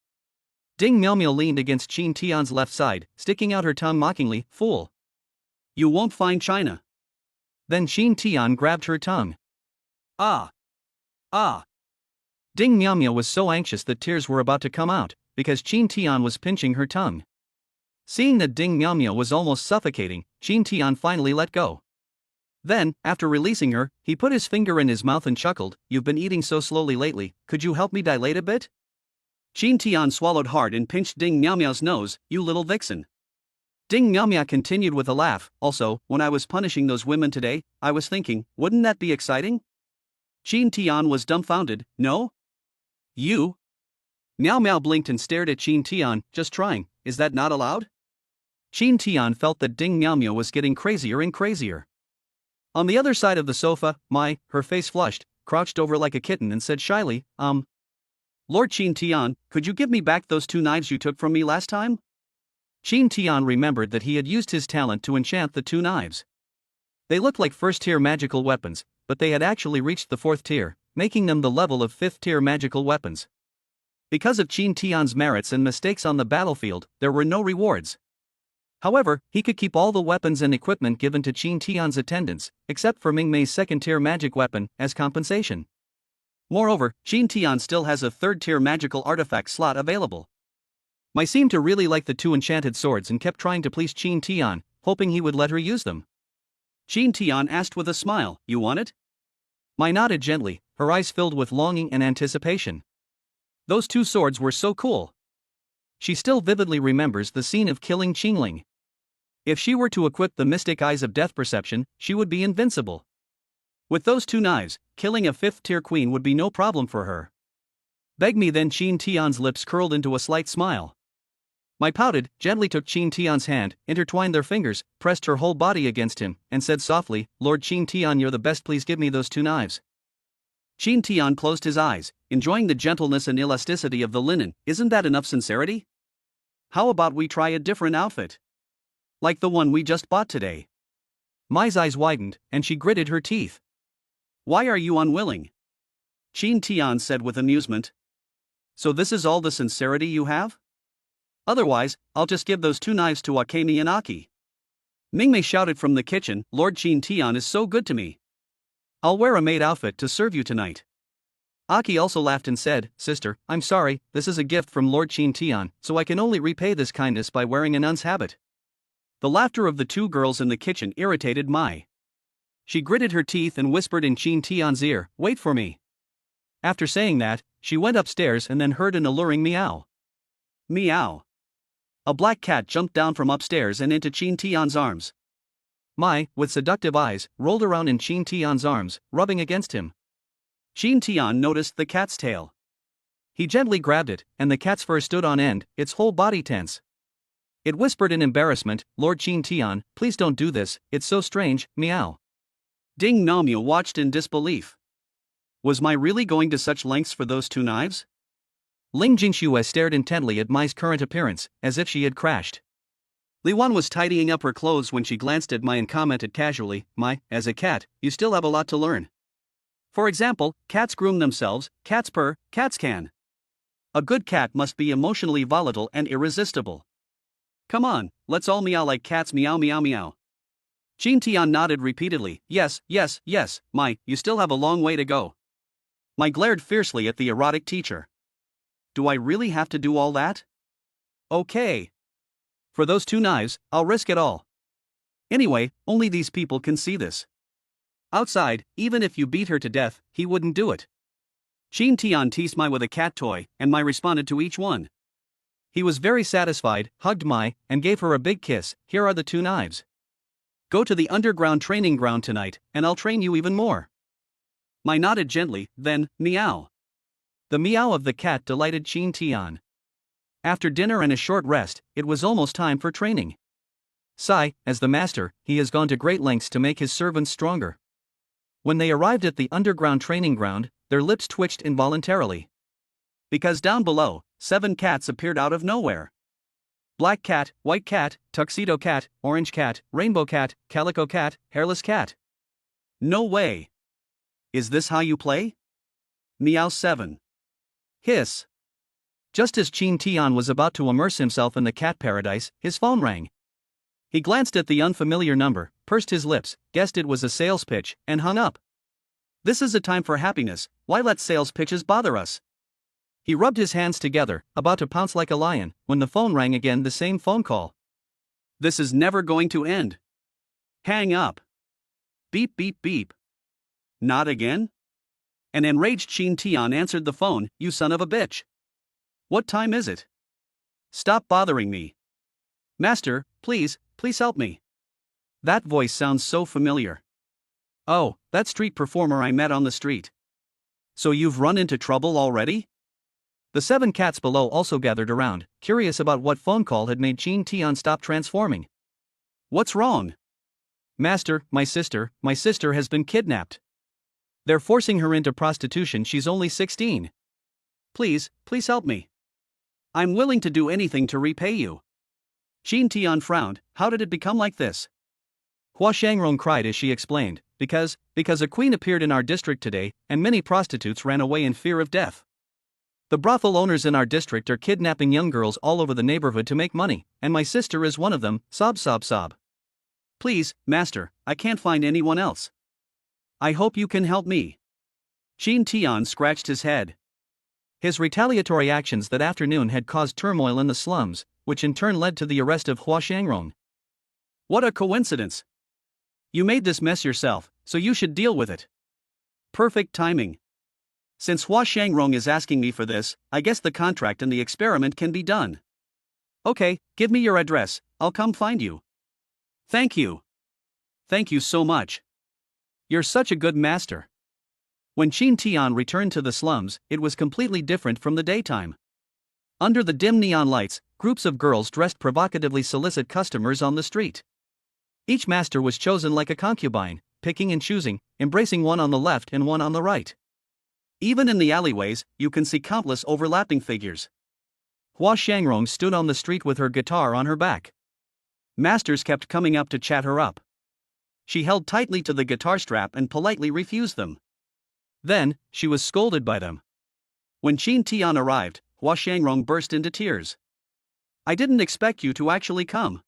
Ding Miao leaned against Qin Tian's left side, sticking out her tongue mockingly, Fool. You won't find China. Then Qin Tian grabbed her tongue. Ah! Ah! Ding Miao was so anxious that tears were about to come out, because Qin Tian was pinching her tongue. Seeing that Ding Miao was almost suffocating, Qin Tian finally let go. Then, after releasing her, he put his finger in his mouth and chuckled, You've been eating so slowly lately, could you help me dilate a bit? Qin Tian swallowed hard and pinched Ding Miao's nose, You little vixen. Ding Miao continued with a laugh, Also, when I was punishing those women today, I was thinking, wouldn't that be exciting? Qin Tian was dumbfounded, No? You? Miao blinked and stared at Qin Tian, just trying, is that not allowed? Qin Tian felt that Ding Miao was getting crazier and crazier. On the other side of the sofa, her face flushed, crouched over like a kitten and said shyly, Lord Qin Tian, could you give me back those 2 knives you took from me last time? Qin Tian remembered that he had used his talent to enchant the 2 knives. They looked like first-tier magical weapons, but they had actually reached the 4th tier, making them the level of 5th-tier magical weapons. Because of Qin Tian's merits and mistakes on the battlefield, there were no rewards. However, he could keep all the weapons and equipment given to Qin Tian's attendants, except for Ming Mei's 2nd-tier magic weapon, as compensation. Moreover, Qin Tian still has a 3rd-tier magical artifact slot available. Mai seemed to really like the 2 enchanted swords and kept trying to please Qin Tian, hoping he would let her use them. Qin Tian asked with a smile, You want it? Mai nodded gently, her eyes filled with longing and anticipation. Those 2 swords were so cool. She still vividly remembers the scene of killing Xingling. If she were to equip the mystic eyes of death perception, she would be invincible. With those 2 knives, killing a 5th-tier queen would be no problem for her. Beg me then. Qin Tian's lips curled into a slight smile. Mai pouted, gently took Qin Tian's hand, intertwined their fingers, pressed her whole body against him, and said softly, "Lord Qin Tian, you're the best, please give me those 2 knives." Qin Tian closed his eyes, enjoying the gentleness and elasticity of the linen. Isn't that enough sincerity? How about we try a different outfit? Like the one we just bought today. Mai's eyes widened, and she gritted her teeth. Why are you unwilling? Qin Tian said with amusement. So this is all the sincerity you have? Otherwise, I'll just give those 2 knives to Akemi and Aki. Mingmei shouted from the kitchen, Lord Qin Tian is so good to me. I'll wear a maid outfit to serve you tonight. Aki also laughed and said, "Sister, I'm sorry, this is a gift from Lord Qin Tian, so I can only repay this kindness by wearing a nun's habit." The laughter of the 2 girls in the kitchen irritated Mai. She gritted her teeth and whispered in Qin Tian's ear, "Wait for me." After saying that, she went upstairs and then heard an alluring meow. Meow. A black cat jumped down from upstairs and into Qin Tian's arms. Mai, with seductive eyes, rolled around in Qin Tian's arms, rubbing against him. Qin Tian noticed the cat's tail. He gently grabbed it, and the cat's fur stood on end, its whole body tense. It whispered in embarrassment, "Lord Qin Tian, please don't do this, it's so strange, meow." Ding Naomu watched in disbelief. Was Mai really going to such lengths for those 2 knives? Ling Jingxue stared intently at Mai's current appearance, as if she had crashed. Li Wan was tidying up her clothes when she glanced at Mai and commented casually, "Mai, as a cat, you still have a lot to learn. For example, cats groom themselves, cats purr, cats can. A good cat must be emotionally volatile and irresistible. Come on, let's all meow like cats, meow meow meow." Qin Tian nodded repeatedly, "Yes, yes, yes, Mai, you still have a long way to go." Mai glared fiercely at the erotic teacher. Do I really have to do all that? Okay. For those 2 knives, I'll risk it all. Anyway, only these people can see this. Outside, even if you beat her to death, he wouldn't do it. Qin Tian teased Mai with a cat toy, and Mai responded to each one. He was very satisfied, hugged Mai, and gave her a big kiss. "Here are the 2 knives. Go to the underground training ground tonight, and I'll train you even more." Mai nodded gently, then, meow. The meow of the cat delighted Qin Tian. After dinner and a short rest, it was almost time for training. Sai, as the master, he has gone to great lengths to make his servants stronger. When they arrived at the underground training ground, their lips twitched involuntarily. Because down below, 7 cats appeared out of nowhere. Black cat, white cat, tuxedo cat, orange cat, rainbow cat, calico cat, hairless cat. No way. Is this how you play? Meow 7. Hiss. Just as Qin Tian was about to immerse himself in the cat paradise, his phone rang. He glanced at the unfamiliar number, pursed his lips, guessed it was a sales pitch, and hung up. This is a time for happiness, why let sales pitches bother us? He rubbed his hands together, about to pounce like a lion, when the phone rang again, the same phone call. This is never going to end. Hang up. Beep beep beep. Not again? An enraged Qin Tian answered the phone, "You son of a bitch. What time is it? Stop bothering me. Master, please help me." That voice sounds so familiar. Oh, that street performer I met on the street. So you've run into trouble already? The 7 cats below also gathered around, curious about what phone call had made Qin Tian stop transforming. What's wrong? Master, my sister has been kidnapped. They're forcing her into prostitution, she's only 16. Please help me. I'm willing to do anything to repay you. Qin Tian frowned, how did it become like this? Hua Shangrong cried as she explained, because a queen appeared in our district today, and many prostitutes ran away in fear of death. The brothel owners in our district are kidnapping young girls all over the neighborhood to make money, and my sister is one of them, sob sob sob. Please, master, I can't find anyone else. I hope you can help me. Qin Tian scratched his head. His retaliatory actions that afternoon had caused turmoil in the slums, which in turn led to the arrest of Hua Shangrong. What a coincidence. You made this mess yourself, so you should deal with it. Perfect timing. Since Hua Shangrong is asking me for this, I guess the contract and the experiment can be done. Okay, give me your address, I'll come find you. Thank you. Thank you so much. You're such a good master. When Qin Tian returned to the slums, it was completely different from the daytime. Under the dim neon lights, groups of girls dressed provocatively solicit customers on the street. Each master was chosen like a concubine, picking and choosing, embracing one on the left and one on the right. Even in the alleyways, you can see countless overlapping figures. Hua Shangrong stood on the street with her guitar on her back. Masters kept coming up to chat her up. She held tightly to the guitar strap and politely refused them. Then, she was scolded by them. When Qin Tian arrived, Hua Shangrong burst into tears. "I didn't expect you to actually come."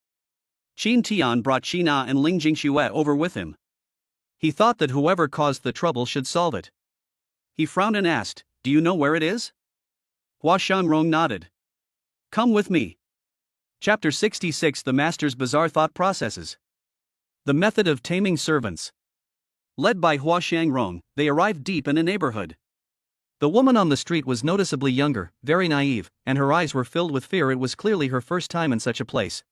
Qin Tian brought Qina and Ling Jingxue over with him. He thought that whoever caused the trouble should solve it. He frowned and asked, "Do you know where it is?" Hua Shangrong nodded. "Come with me." Chapter 66: The Master's Bizarre Thought Processes. The Method of Taming Servants. Led by Hua Shangrong, they arrived deep in a neighborhood. The woman on the street was noticeably younger, very naive, and her eyes were filled with fear. It was clearly her first time in such a place.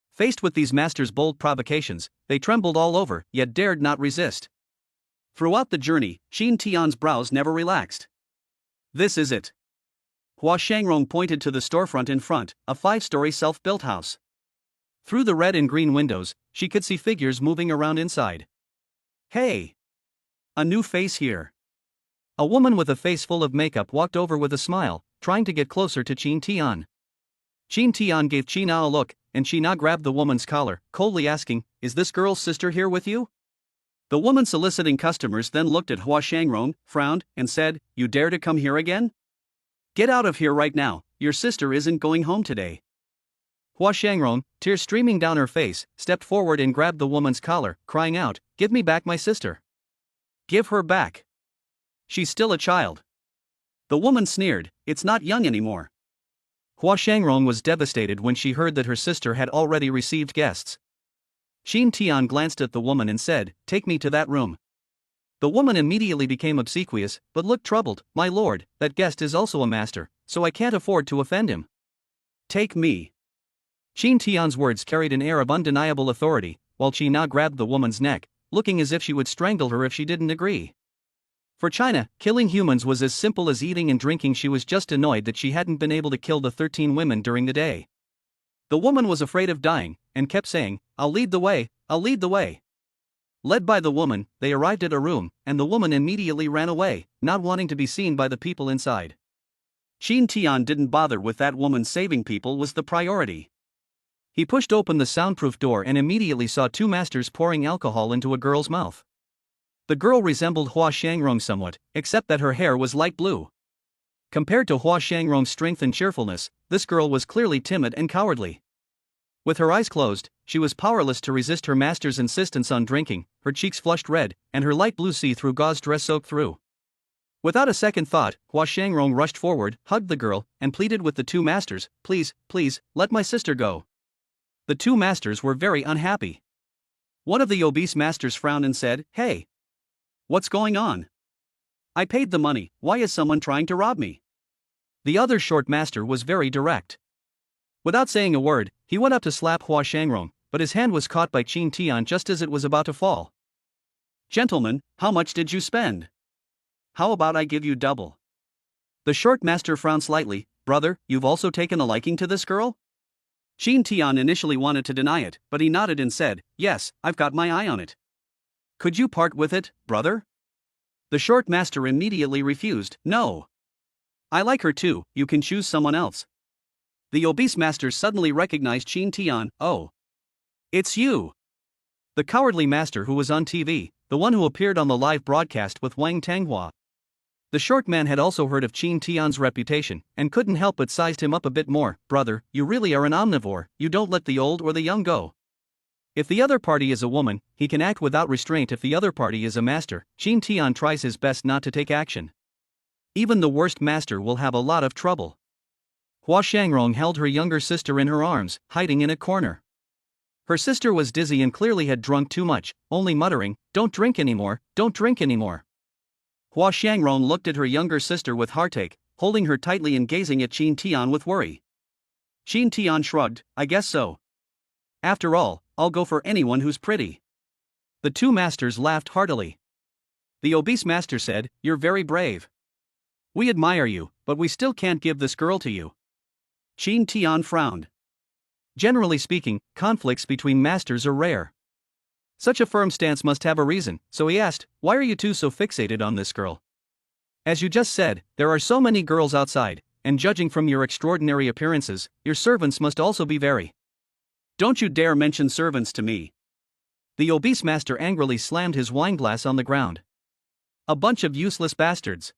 Faced with these masters' bold provocations, they trembled all over, yet dared not resist. Throughout the journey, Qin Tian's brows never relaxed. "This is it." Hua Shangrong pointed to the storefront in front, a 5-story self-built house. Through the red and green windows, she could see figures moving around inside. "Hey! A new face here." A woman with a face full of makeup walked over with a smile, trying to get closer to Qin Tian. Qin Tian gave Qina a look, and Qina grabbed the woman's collar, coldly asking, "Is this girl's sister here with you?" The woman soliciting customers then looked at Hua Shangrong, frowned, and said, "You dare to come here again? Get out of here right now, your sister isn't going home today." Hua Shangrong, tears streaming down her face, stepped forward and grabbed the woman's collar, crying out, "Give me back my sister! Give her back! She's still a child." The woman sneered, "It's not young anymore." Hua Shangrong was devastated when she heard that her sister had already received guests. Qin Tian glanced at the woman and said, "Take me to that room." The woman immediately became obsequious, but looked troubled. "My lord, that guest is also a master, so I can't afford to offend him." "Take me." Qin Tian's words carried an air of undeniable authority, while Qina grabbed the woman's neck, looking as if she would strangle her if she didn't agree. For China, killing humans was as simple as eating and drinking. She was just annoyed that she hadn't been able to kill the 13 women during the day. The woman was afraid of dying, and kept saying, "I'll lead the way, I'll lead the way." Led by the woman, they arrived at a room, and the woman immediately ran away, not wanting to be seen by the people inside. Qin Tian didn't bother with that woman. Saving people was the priority. He pushed open the soundproof door and immediately saw 2 masters pouring alcohol into a girl's mouth. The girl resembled Hua Shangrong somewhat, except that her hair was light blue. Compared to Hua Shangrong's strength and cheerfulness, this girl was clearly timid and cowardly. With her eyes closed, she was powerless to resist her master's insistence on drinking. Her cheeks flushed red, and her light blue see-through gauze dress soaked through. Without a second thought, Hua Shangrong rushed forward, hugged the girl, and pleaded with the 2 masters, "Please, please, let my sister go." The 2 masters were very unhappy. One of the obese masters frowned and said, "Hey! What's going on? I paid the money, why is someone trying to rob me?" The other short master was very direct. Without saying a word, he went up to slap Hua Shangrong, but his hand was caught by Qin Tian just as it was about to fall. "Gentlemen, how much did you spend? How about I give you double?" The short master frowned slightly. "Brother, you've also taken a liking to this girl?" Qin Tian initially wanted to deny it, but he nodded and said, "Yes, I've got my eye on it." "Could you part with it, brother?" The short master immediately refused. "No. I like her too, you can choose someone else." The obese master suddenly recognized Qin Tian. "Oh. It's you. The cowardly master who was on TV, the one who appeared on the live broadcast with Wang Tanghua." The short man had also heard of Qin Tian's reputation, and couldn't help but sized him up a bit more. "Brother, you really are an omnivore, you don't let the old or the young go. If the other party is a woman, he can act without restraint. If the other party is a master, Qin Tian tries his best not to take action. Even the worst master will have a lot of trouble." Hua Shangrong held her younger sister in her arms, hiding in a corner. Her sister was dizzy and clearly had drunk too much, only muttering, "Don't drink anymore, don't drink anymore." Hua Shangrong looked at her younger sister with heartache, holding her tightly and gazing at Qin Tian with worry. Qin Tian shrugged, "I guess so. After all, I'll go for anyone who's pretty." The 2 masters laughed heartily. The obese master said, "You're very brave. We admire you, but we still can't give this girl to you." Qin Tian frowned. Generally speaking, conflicts between masters are rare. Such a firm stance must have a reason, so he asked, "Why are you two so fixated on this girl? As you just said, there are so many girls outside, and judging from your extraordinary appearances, your servants must also be very." "Don't you dare mention servants to me." The obese master angrily slammed his wineglass on the ground. "A bunch of useless bastards."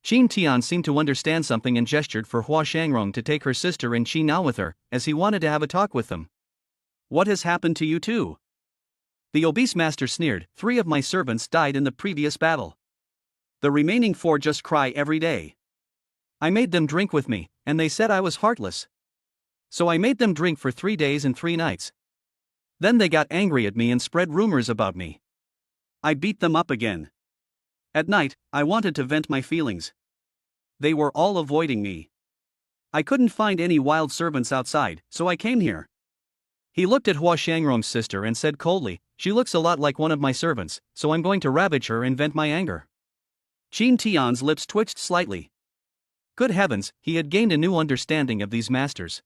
Qin Tian seemed to understand something and gestured for Hua Shangrong to take her sister and Qi Na with her, as he wanted to have a talk with them. "What has happened to you two?" The obese master sneered, "3 of my servants died in the previous battle. The remaining 4 just cry every day. I made them drink with me, and they said I was heartless. So I made them drink for 3 days and 3 nights. Then they got angry at me and spread rumors about me. I beat them up again. At night, I wanted to vent my feelings. They were all avoiding me. I couldn't find any wild servants outside, so I came here." He looked at Hua Shangrong's sister and said coldly, "She looks a lot like one of my servants, so I'm going to ravage her and vent my anger." Qin Tian's lips twitched slightly. Good heavens, he had gained a new understanding of these masters.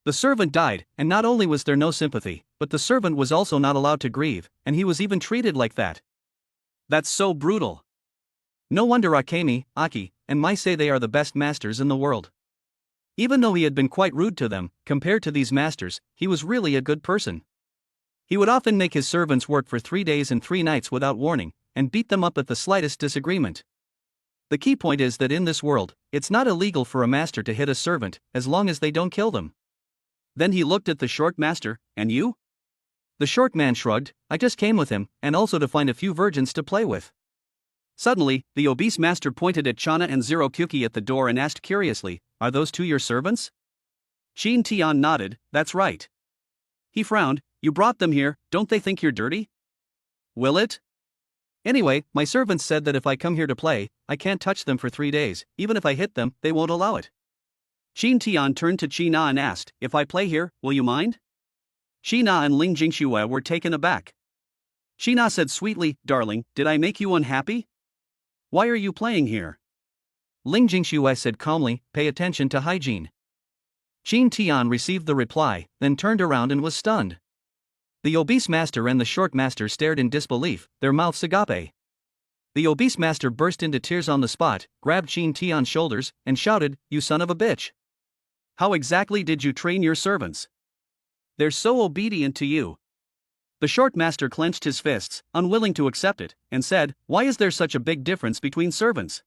The servant died, and not only was there no sympathy, but the servant was also not allowed to grieve, and he was even treated like that. That's so brutal. No wonder Akemi, Aki, and Mai say they are the best masters in the world. Even though he had been quite rude to them, compared to these masters, he was really a good person. He would often make his servants work for 3 days and 3 nights without warning, and beat them up at the slightest disagreement. The key point is that in this world, it's not illegal for a master to hit a servant, as long as they don't kill them. Then he looked at the short master, "And you?" The short man shrugged, "I just came with him, and also to find a few virgins to play with." Suddenly, the obese master pointed at Chana and Zero Kyuki at the door and asked curiously, "Are those 2 your servants?" Qin Tian nodded, "That's right." He frowned, "You brought them here, don't they think you're dirty?" "Will it? Anyway, my servants said that if I come here to play, I can't touch them for 3 days, even if I hit them, they won't allow it." Qin Tian turned to Qi Na and asked, "If I play here, will you mind?" Qi Na and Ling Jingxue were taken aback. Qi Na said sweetly, "Darling, did I make you unhappy? Why are you playing here?" Ling Jingxue said calmly, "Pay attention to hygiene." Qin Tian received the reply, then turned around and was stunned. The obese master and the short master stared in disbelief, their mouths agape. The obese master burst into tears on the spot, grabbed Qin Tian's shoulders, and shouted, "You son of a bitch! How exactly did you train your servants? They're so obedient to you." The short master clenched his fists, unwilling to accept it, and said, "Why is there such a big difference between servants?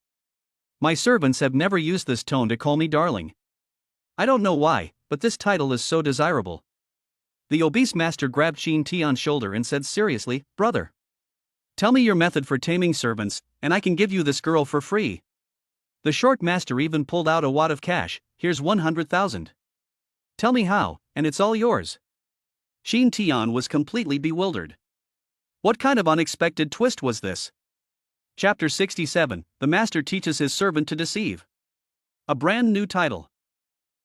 My servants have never used this tone to call me darling. I don't know why, but this title is so desirable." The obese master grabbed Qin Tian's shoulder and said seriously, "Brother, tell me your method for taming servants, and I can give you this girl for free." The short master even pulled out a wad of cash, "Here's 100,000. Tell me how, and it's all yours." Qin Tian was completely bewildered. What kind of unexpected twist was this? Chapter 67, The Master Teaches His Servant to Deceive. A brand new title.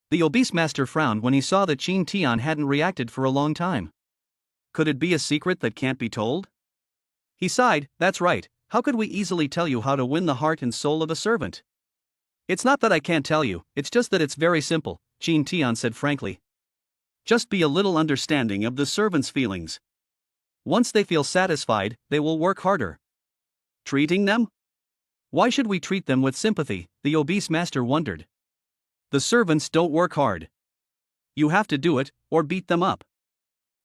The obese master frowned when he saw that Qin Tian hadn't reacted for a long time. Could it be a secret that can't be told? He sighed, "That's right, how could we easily tell you how to win the heart and soul of a servant?" "It's not that I can't tell you, it's just that it's very simple," Qin Tian said frankly. "Just be a little understanding of the servants' feelings. Once they feel satisfied, they will work harder." Treating them? Why should we treat them with sympathy? The obese master wondered. The servants don't work hard. You have to do it, or beat them up.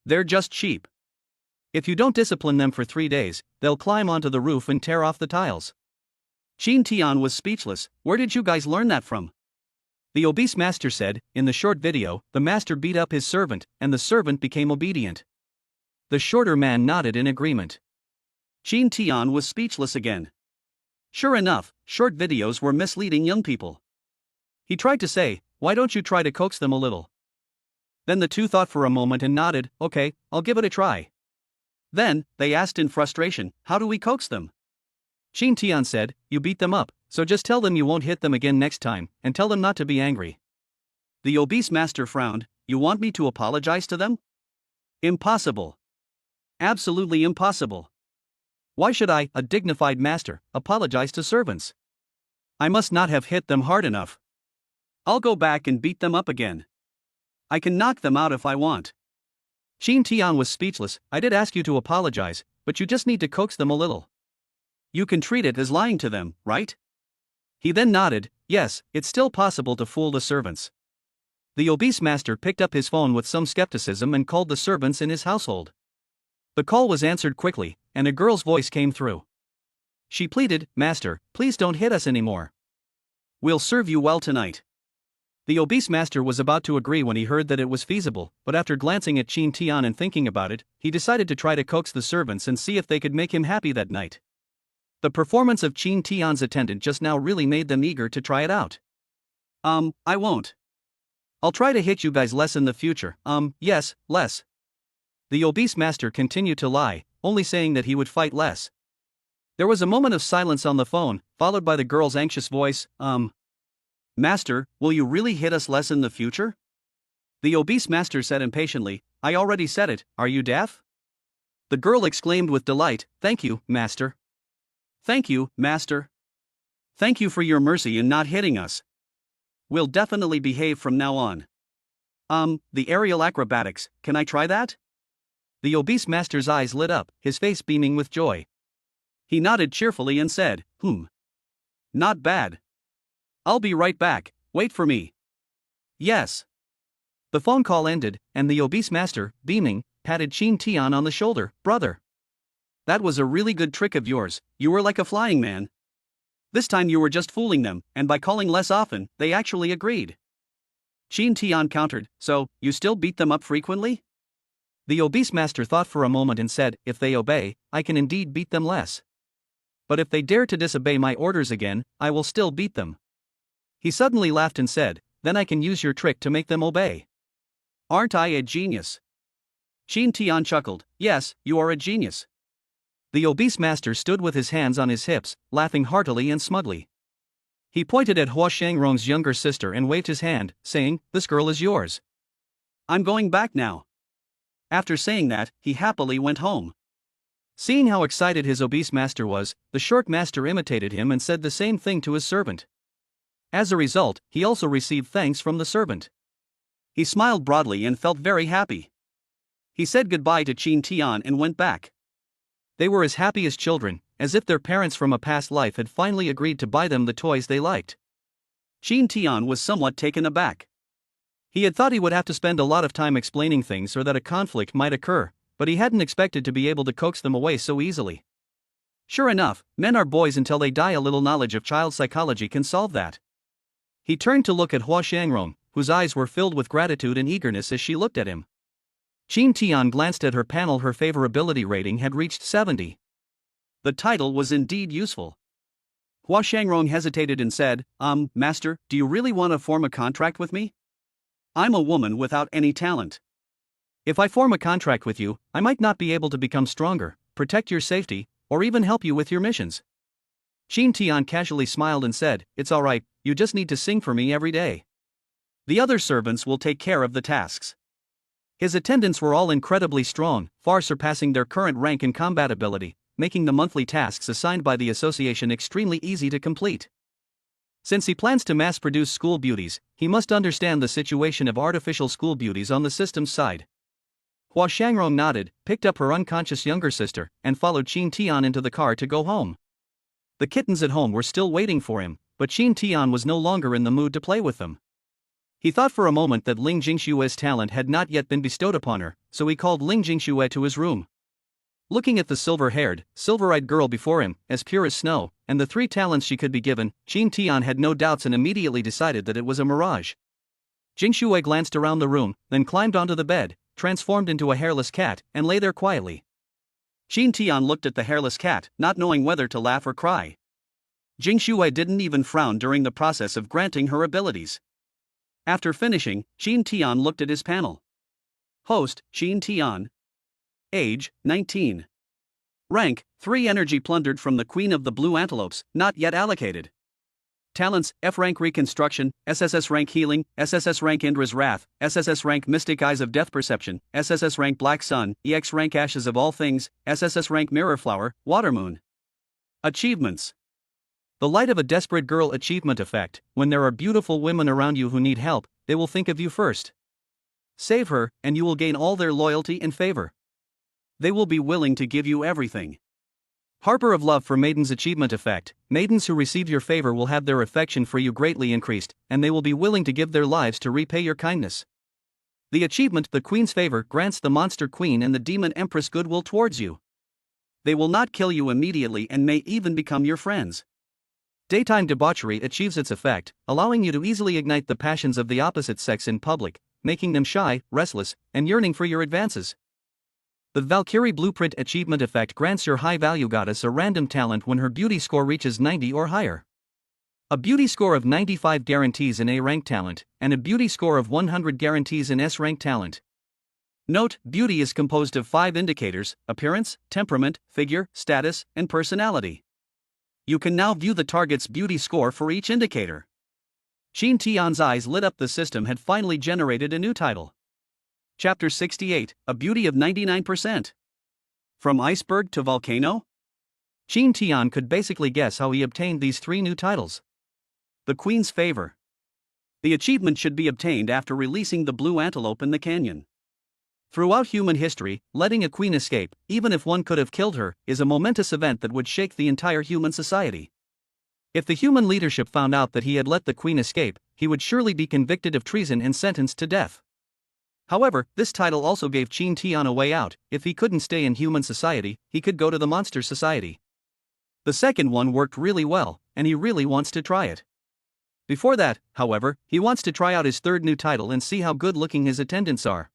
They're just sheep. If you don't discipline them for 3 days, they'll climb onto the roof and tear off the tiles. Qin Tian was speechless. "Where did you guys learn that from?" The obese master said, "In the short video, the master beat up his servant, and the servant became obedient." The shorter man nodded in agreement. Qin Tian was speechless again. Sure enough, short videos were misleading young people. He tried to say, "Why don't you try to coax them a little?" Then the two thought for a moment and nodded, "Okay, I'll give it a try." Then, they asked in frustration, "How do we coax them?" Qin Tian said, "You beat them up, so just tell them you won't hit them again next time, and tell them not to be angry." The obese master frowned. "You want me to apologize to them?" "Impossible. Absolutely impossible. Why should I, a dignified master, apologize to servants? I must not have hit them hard enough. I'll go back and beat them up again. I can knock them out if I want. Qin Tian was speechless. I did ask you to apologize, but you just need to coax them a little. You can treat it as lying to them, right? He then nodded. Yes, it's still possible to fool the servants. The obese master picked up his phone with some skepticism and called the servants in his household. The call was answered quickly, and a girl's voice came through. She pleaded, Master, please don't hit us anymore. We'll serve you well tonight. The obese master was about to agree when he heard that it was feasible, but after glancing at Qin Tian and thinking about it, he decided to try to coax the servants and see if they could make him happy that night. The performance of Qin Tian's attendant just now really made them eager to try it out. I won't. I'll try to hit you guys less in the future. Yes, less. The obese master continued to lie, only saying that he would fight less. There was a moment of silence on the phone, followed by the girl's anxious voice, Master, will you really hit us less in the future? The obese master said impatiently, I already said it, are you deaf? The girl exclaimed with delight, Thank you, master. Thank you, master. Thank you for your mercy in not hitting us. We'll definitely behave from now on. The aerial acrobatics, can I try that? The obese master's eyes lit up, his face beaming with joy. He nodded cheerfully and said, Not bad. I'll be right back, wait for me. Yes. The phone call ended, and the obese master, beaming, patted Qin Tian on the shoulder. Brother. That was a really good trick of yours, you were like a flying man. This time you were just fooling them, and by calling less often, they actually agreed. Qin Tian countered, So, you still beat them up frequently? The obese master thought for a moment and said, If they obey, I can indeed beat them less. But if they dare to disobey my orders again, I will still beat them. He suddenly laughed and said, Then I can use your trick to make them obey. Aren't I a genius? Qin Tian chuckled, Yes, you are a genius. The obese master stood with his hands on his hips, laughing heartily and smugly. He pointed at Hua Shangrong's younger sister and waved his hand, saying, This girl is yours. I'm going back now. After saying that, he happily went home. Seeing how excited his obese master was, the short master imitated him and said the same thing to his servant. As a result, he also received thanks from the servant. He smiled broadly and felt very happy. He said goodbye to Qin Tian and went back. They were as happy as children, as if their parents from a past life had finally agreed to buy them the toys they liked. Qin Tian was somewhat taken aback. He had thought he would have to spend a lot of time explaining things or that a conflict might occur, but he hadn't expected to be able to coax them away so easily. Sure enough, men are boys until they die. A little knowledge of child psychology can solve that. He turned to look at Hua Shangrong, whose eyes were filled with gratitude and eagerness as she looked at him. Qin Tian glanced at her panel. Her favorability rating had reached 70. The title was indeed useful. Hua Shangrong hesitated and said, Master, do you really want to form a contract with me? I'm a woman without any talent. If I form a contract with you, I might not be able to become stronger, protect your safety, or even help you with your missions. Qin Tian casually smiled and said, It's alright, you just need to sing for me every day. The other servants will take care of the tasks. His attendants were all incredibly strong, far surpassing their current rank and combat ability, making the monthly tasks assigned by the association extremely easy to complete. Since he plans to mass-produce school beauties, he must understand the situation of artificial school beauties on the system's side. Hua Shangrong nodded, picked up her unconscious younger sister, and followed Qin Tian into the car to go home. The kittens at home were still waiting for him, but Qin Tian was no longer in the mood to play with them. He thought for a moment that Ling Jingshue's talent had not yet been bestowed upon her, so he called Ling Jingshue to his room. Looking at the silver-haired, silver-eyed girl before him, as pure as snow, and the 3 talents she could be given, Qin Tian had no doubts and immediately decided that it was a mirage. Jingshue glanced around the room, then climbed onto the bed, transformed into a hairless cat, and lay there quietly. Qin Tian looked at the hairless cat, not knowing whether to laugh or cry. Jingshue didn't even frown during the process of granting her abilities. After finishing, Qin Tian looked at his panel. Host, Qin Tian. Age, 19. Rank, 3 energy plundered from the Queen of the Blue Antelopes, not yet allocated. Talents, F rank Reconstruction, SSS rank Healing, SSS rank Indra's Wrath, SSS rank Mystic Eyes of Death Perception, SSS rank Black Sun, EX rank Ashes of All Things, SSS rank Mirror Flower, Water Moon. Achievements. The light of a desperate girl achievement effect: when there are beautiful women around you who need help, they will think of you first. Save her, and you will gain all their loyalty and favor. They will be willing to give you everything. Harper of Love for Maidens achievement effect: maidens who receive your favor will have their affection for you greatly increased, and they will be willing to give their lives to repay your kindness. The achievement The Queen's Favor grants the monster queen and the demon empress goodwill towards you. They will not kill you immediately and may even become your friends. Daytime debauchery achieves its effect, allowing you to easily ignite the passions of the opposite sex in public, making them shy, restless, and yearning for your advances. The Valkyrie Blueprint achievement effect grants your high-value goddess a random talent when her beauty score reaches 90 or higher. A beauty score of 95 guarantees an A-rank talent, and a beauty score of 100 guarantees an S-rank talent. Note: beauty is composed of 5 indicators: appearance, temperament, figure, status, and personality. You can now view the target's beauty score for each indicator. Qin Tian's eyes lit up. The system had finally generated a new title. Chapter 68, A Beauty of 99%. From Iceberg to Volcano? Qin Tian could basically guess how he obtained these 3 new titles. The Queen's Favor. The achievement should be obtained after releasing the blue antelope in the canyon. Throughout human history, letting a queen escape, even if one could have killed her, is a momentous event that would shake the entire human society. If the human leadership found out that he had let the queen escape, he would surely be convicted of treason and sentenced to death. However, this title also gave Qin Tian a way out: if he couldn't stay in human society, he could go to the monster society. The second one worked really well, and he really wants to try it. Before that, however, he wants to try out his third new title and see how good looking his attendants are.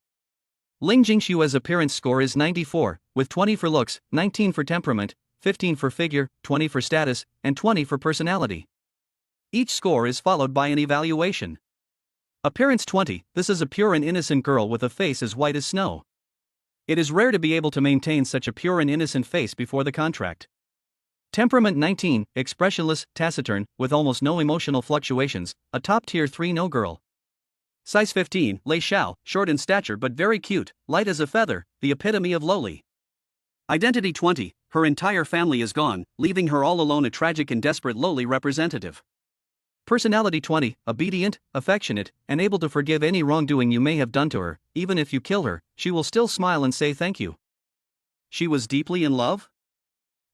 Ling Jingshue's appearance score is 94, with 20 for looks, 19 for temperament, 15 for figure, 20 for status, and 20 for personality. Each score is followed by an evaluation. Appearance 20, this is a pure and innocent girl with a face as white as snow. It is rare to be able to maintain such a pure and innocent face before the contract. Temperament 19, expressionless, taciturn, with almost no emotional fluctuations, a top tier 3 no girl. Size 15, Lei Xiao, short in stature but very cute, light as a feather, the epitome of lowly. Identity 20, her entire family is gone, leaving her all alone, a tragic and desperate lowly representative. Personality 20, obedient, affectionate, and able to forgive any wrongdoing you may have done to her. Even if you kill her, she will still smile and say thank you. She was deeply in love?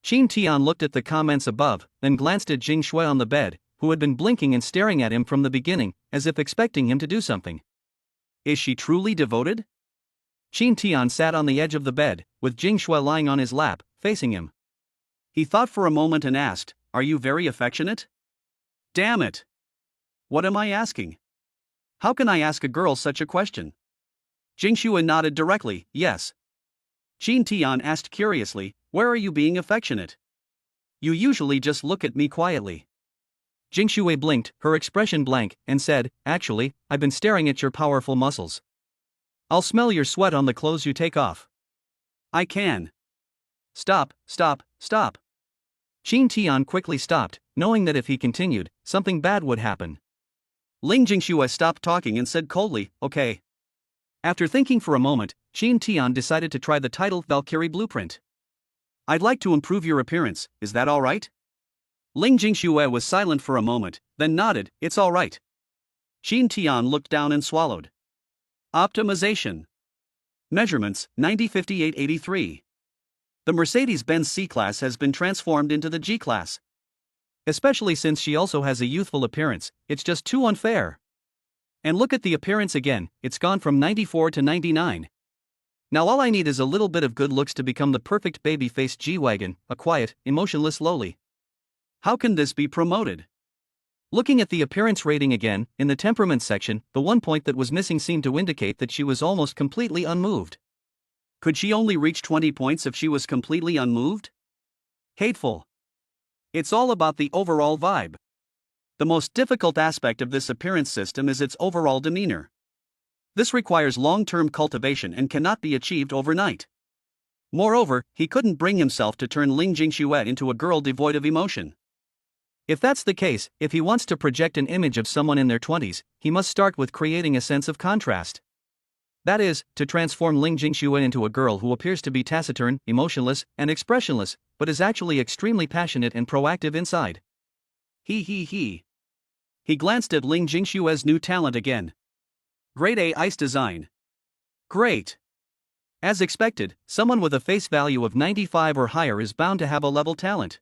Qin Tian looked at the comments above, then glanced at Jing Shui on the bed, who had been blinking and staring at him from the beginning, as if expecting him to do something. Is she truly devoted? Qin Tian sat on the edge of the bed, with Jing Shui lying on his lap, facing him. He thought for a moment and asked, "Are you very affectionate?" Damn it! What am I asking? How can I ask a girl such a question? Jing Shui nodded directly, yes. Qin Tian asked curiously, "Where are you being affectionate? You usually just look at me quietly." Jing Shui blinked, her expression blank, and said, "Actually, I've been staring at your powerful muscles. I'll smell your sweat on the clothes you take off." I can. Stop, stop, stop. Qin Tian quickly stopped, knowing that if he continued, something bad would happen. Ling Jingshui stopped talking and said coldly, "Okay." After thinking for a moment, Qin Tian decided to try the title Valkyrie Blueprint. "I'd like to improve your appearance, is that alright?" Ling Jingshui was silent for a moment, then nodded, "It's alright." Qin Tian looked down and swallowed. Optimization. Measurements, 90-58-83. The Mercedes-Benz C-Class has been transformed into the G-Class. Especially since she also has a youthful appearance, it's just too unfair. And look at the appearance again, it's gone from 94 to 99. Now all I need is a little bit of good looks to become the perfect baby-faced G-Wagon, a quiet, emotionless lowly. How can this be promoted? Looking at the appearance rating again, in the temperament section, the one point that was missing seemed to indicate that she was almost completely unmoved. Could she only reach 20 points if she was completely unmoved? Hateful. It's all about the overall vibe. The most difficult aspect of this appearance system is its overall demeanor. This requires long-term cultivation and cannot be achieved overnight. Moreover, he couldn't bring himself to turn Ling Jingshui into a girl devoid of emotion. If that's the case, if he wants to project an image of someone in their 20s, he must start with creating a sense of contrast. That is, to transform Ling Jingshui into a girl who appears to be taciturn, emotionless, and expressionless, but is actually extremely passionate and proactive inside. He. He glanced at Ling Jingshue's new talent again. Grade A ice design. Great. As expected, someone with a face value of 95 or higher is bound to have a level talent.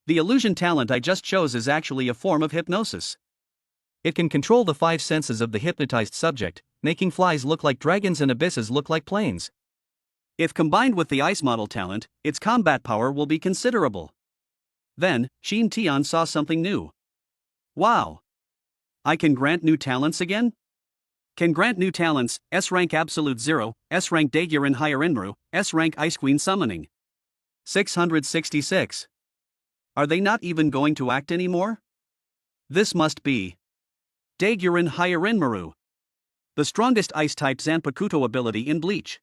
The illusion talent I just chose is actually a form of hypnosis. It can control the five senses of the hypnotized subject, making flies look like dragons and abysses look like plains. If combined with the ice model talent, its combat power will be considerable. Then, Qin Tian saw something new. Wow! I can grant new talents again? Can grant new talents, S rank absolute 0, S rank Daegyurin higher Inmaru, S rank Ice Queen summoning. 666. Are they not even going to act anymore? This must be Daegyurin higher Inmaru, the strongest ice-type Zanpakuto ability in Bleach.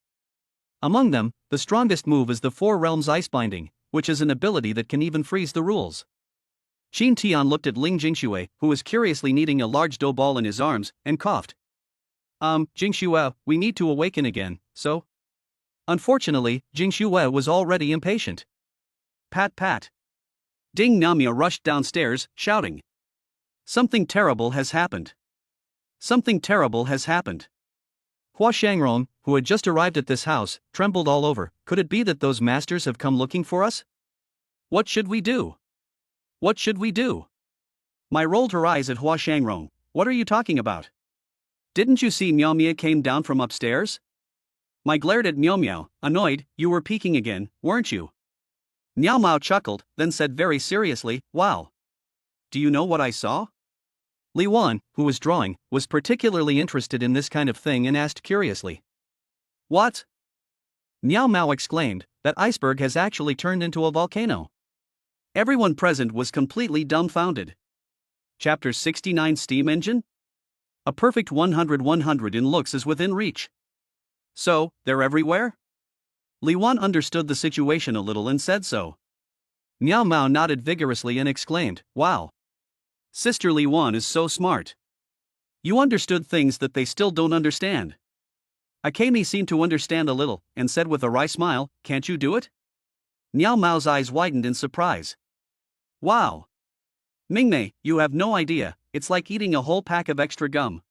Among them, the strongest move is the Four Realms Ice Binding, which is an ability that can even freeze the rules. Qin Tian looked at Ling Jingxue, who was curiously kneading a large dough ball in his arms, and coughed. Jingxue, we need to awaken again, so? Unfortunately, Jingxue was already impatient. Pat. Ding Namia rushed downstairs, shouting. Something terrible has happened. Something terrible has happened. Hua Shangrong, who had just arrived at this house, trembled all over. Could it be that those masters have come looking for us? What should we do? What should we do? Mai rolled her eyes at Hua Shangrong. What are you talking about? Didn't you see Miao Mia came down from upstairs? Mai glared at Miao Miao, annoyed. You were peeking again, weren't you? Miao Mao chuckled, then said very seriously, wow. Do you know what I saw? Li Wan, who was drawing, was particularly interested in this kind of thing and asked curiously. What? Miao Mao exclaimed, that iceberg has actually turned into a volcano. Everyone present was completely dumbfounded. Chapter 69 Steam Engine? A perfect 100/100 in looks is within reach. So, they're everywhere? Li Wan understood the situation a little and said so. Miao Mao nodded vigorously and exclaimed, wow. Sister Li Wan is so smart. You understood things that they still don't understand. Akemi seemed to understand a little, and said with a wry smile, can't you do it? Miao Mao's eyes widened in surprise. Wow. Mingmei, you have no idea, it's like eating a whole pack of extra gum.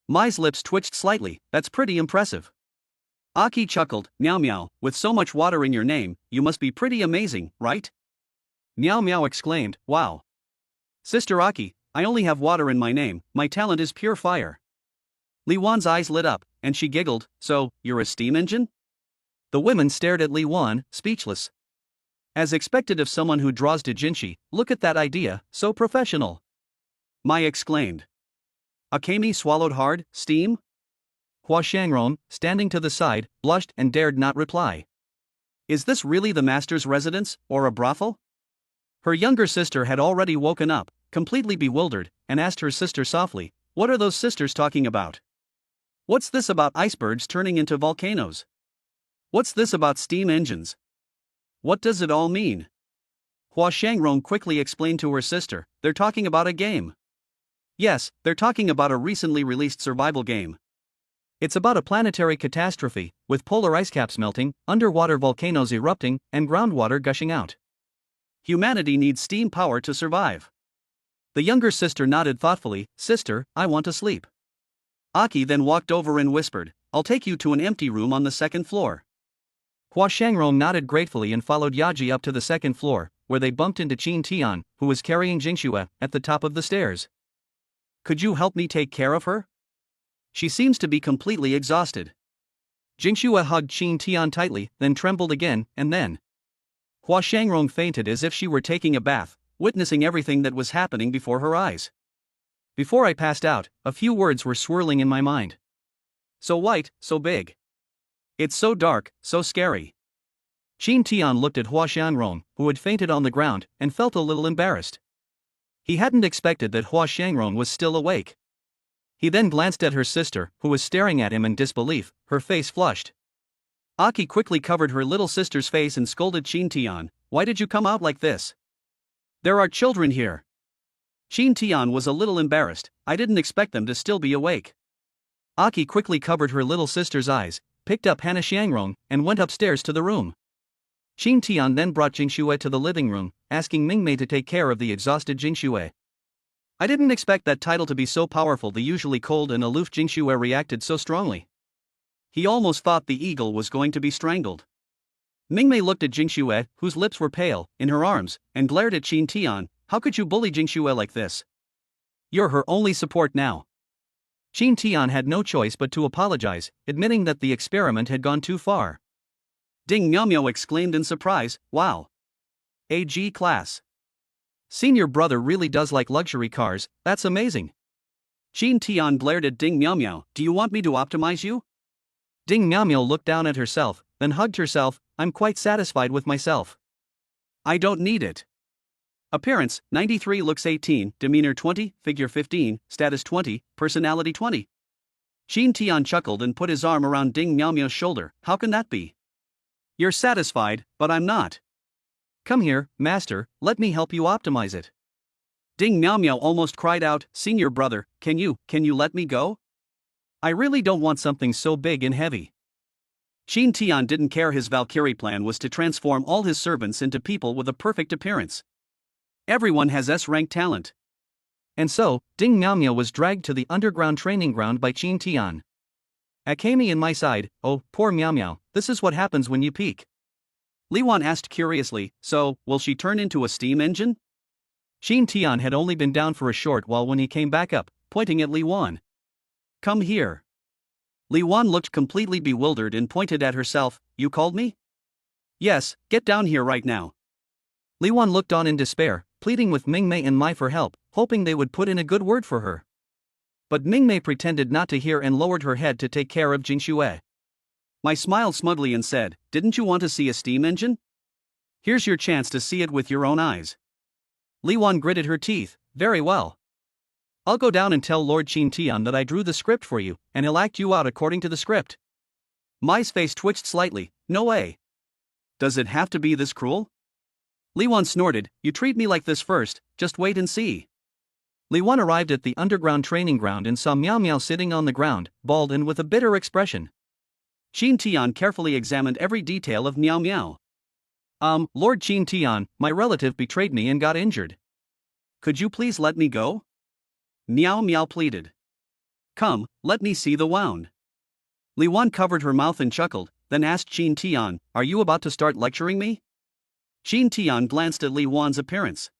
Mai's lips twitched slightly, that's pretty impressive. Aki chuckled, Miao, with so much water in your name, you must be pretty amazing, right? Miao exclaimed, wow. Sister Aki, I only have water in my name, my talent is pure fire. Li Wan's eyes lit up, and she giggled, so, you're a steam engine? The women stared at Li Wan, speechless. As expected of someone who draws doujinshi, look at that idea, so professional. Mai exclaimed. Akemi swallowed hard, steam? Hua Shangrong, standing to the side, blushed and dared not reply. Is this really the master's residence, or a brothel? Her younger sister had already woken up, completely bewildered, and asked her sister softly, what are those sisters talking about? What's this about icebergs turning into volcanoes? What's this about steam engines? What does it all mean? Hua Shangrong quickly explained to her sister, they're talking about a game. Yes, they're talking about a recently released survival game. It's about a planetary catastrophe, with polar ice caps melting, underwater volcanoes erupting, and groundwater gushing out. Humanity needs steam power to survive. The younger sister nodded thoughtfully, sister, I want to sleep. Aki then walked over and whispered, I'll take you to an empty room on the second floor. Hua Shangrong nodded gratefully and followed Yaji up to the second floor, where they bumped into Qin Tian, who was carrying Jingxue, at the top of the stairs. Could you help me take care of her? She seems to be completely exhausted. Jingxue hugged Qin Tian tightly, then trembled again, and then. Hua Shangrong fainted as if she were taking a bath, witnessing everything that was happening before her eyes. Before I passed out, a few words were swirling in my mind. So white, so big. It's so dark, so scary. Qin Tian looked at Hua Shangrong, who had fainted on the ground, and felt a little embarrassed. He hadn't expected that Hua Shangrong was still awake. He then glanced at her sister, who was staring at him in disbelief, her face flushed. Aki quickly covered her little sister's face and scolded Qin Tian, why did you come out like this? There are children here. Qin Tian was a little embarrassed, I didn't expect them to still be awake. Aki quickly covered her little sister's eyes, picked up Hana Shangrong, and went upstairs to the room. Qin Tian then brought Jingxue to the living room, asking Mingmei to take care of the exhausted Jingxue. I didn't expect that title to be so powerful. The usually cold and aloof Jingxue reacted so strongly. He almost thought the eagle was going to be strangled. Mingmei looked at Jingxue, whose lips were pale, in her arms, and glared at Qin Tian. How could you bully Jingxue like this? You're her only support now. Qin Tian had no choice but to apologize, admitting that the experiment had gone too far. Ding Miao Miao exclaimed in surprise, wow. AG class. Senior brother really does like luxury cars, that's amazing. Qin Tian glared at Ding Miao Miao, do you want me to optimize you? Ding Miao Miao looked down at herself, then hugged herself, I'm quite satisfied with myself. I don't need it. Appearance, 93, looks 18, demeanor 20, figure 15, status 20, personality 20. Qin Tian chuckled and put his arm around Ding Miao Miao's shoulder, how can that be? You're satisfied, but I'm not. Come here, master, let me help you optimize it. Ding Miao Miao almost cried out, senior brother, can you let me go? I really don't want something so big and heavy. Qin Tian didn't care. His Valkyrie plan was to transform all his servants into people with a perfect appearance. Everyone has S-rank talent. And so, Ding Miao Miao was dragged to the underground training ground by Qin Tian. Akemi in my side, oh, poor Miao Miao, this is what happens when you peak. Li Wan asked curiously, so, will she turn into a steam engine? Qin Tian had only been down for a short while when he came back up, pointing at Li Wan. Come here. Li Wan looked completely bewildered and pointed at herself, you called me? Yes, get down here right now. Li Wan looked on in despair, pleading with Mingmei and Mai for help, hoping they would put in a good word for her. But Mingmei pretended not to hear and lowered her head to take care of Jingxue. Mai smiled smugly and said, didn't you want to see a steam engine? Here's your chance to see it with your own eyes. Li Wan gritted her teeth, very well. I'll go down and tell Lord Qin Tian that I drew the script for you, and he'll act you out according to the script. Mai's face twitched slightly, no way. Does it have to be this cruel? Li Wan snorted, you treat me like this first, just wait and see. Li Wan arrived at the underground training ground and saw Miao Miao sitting on the ground, bald and with a bitter expression. Qin Tian carefully examined every detail of Miao Miao. Lord Qin Tian, my relative betrayed me and got injured. Could you please let me go? Miao Miao pleaded. Come, let me see the wound. Li Wan covered her mouth and chuckled, then asked Qin Tian, are you about to start lecturing me? Qin Tian glanced at Li Wan's appearance.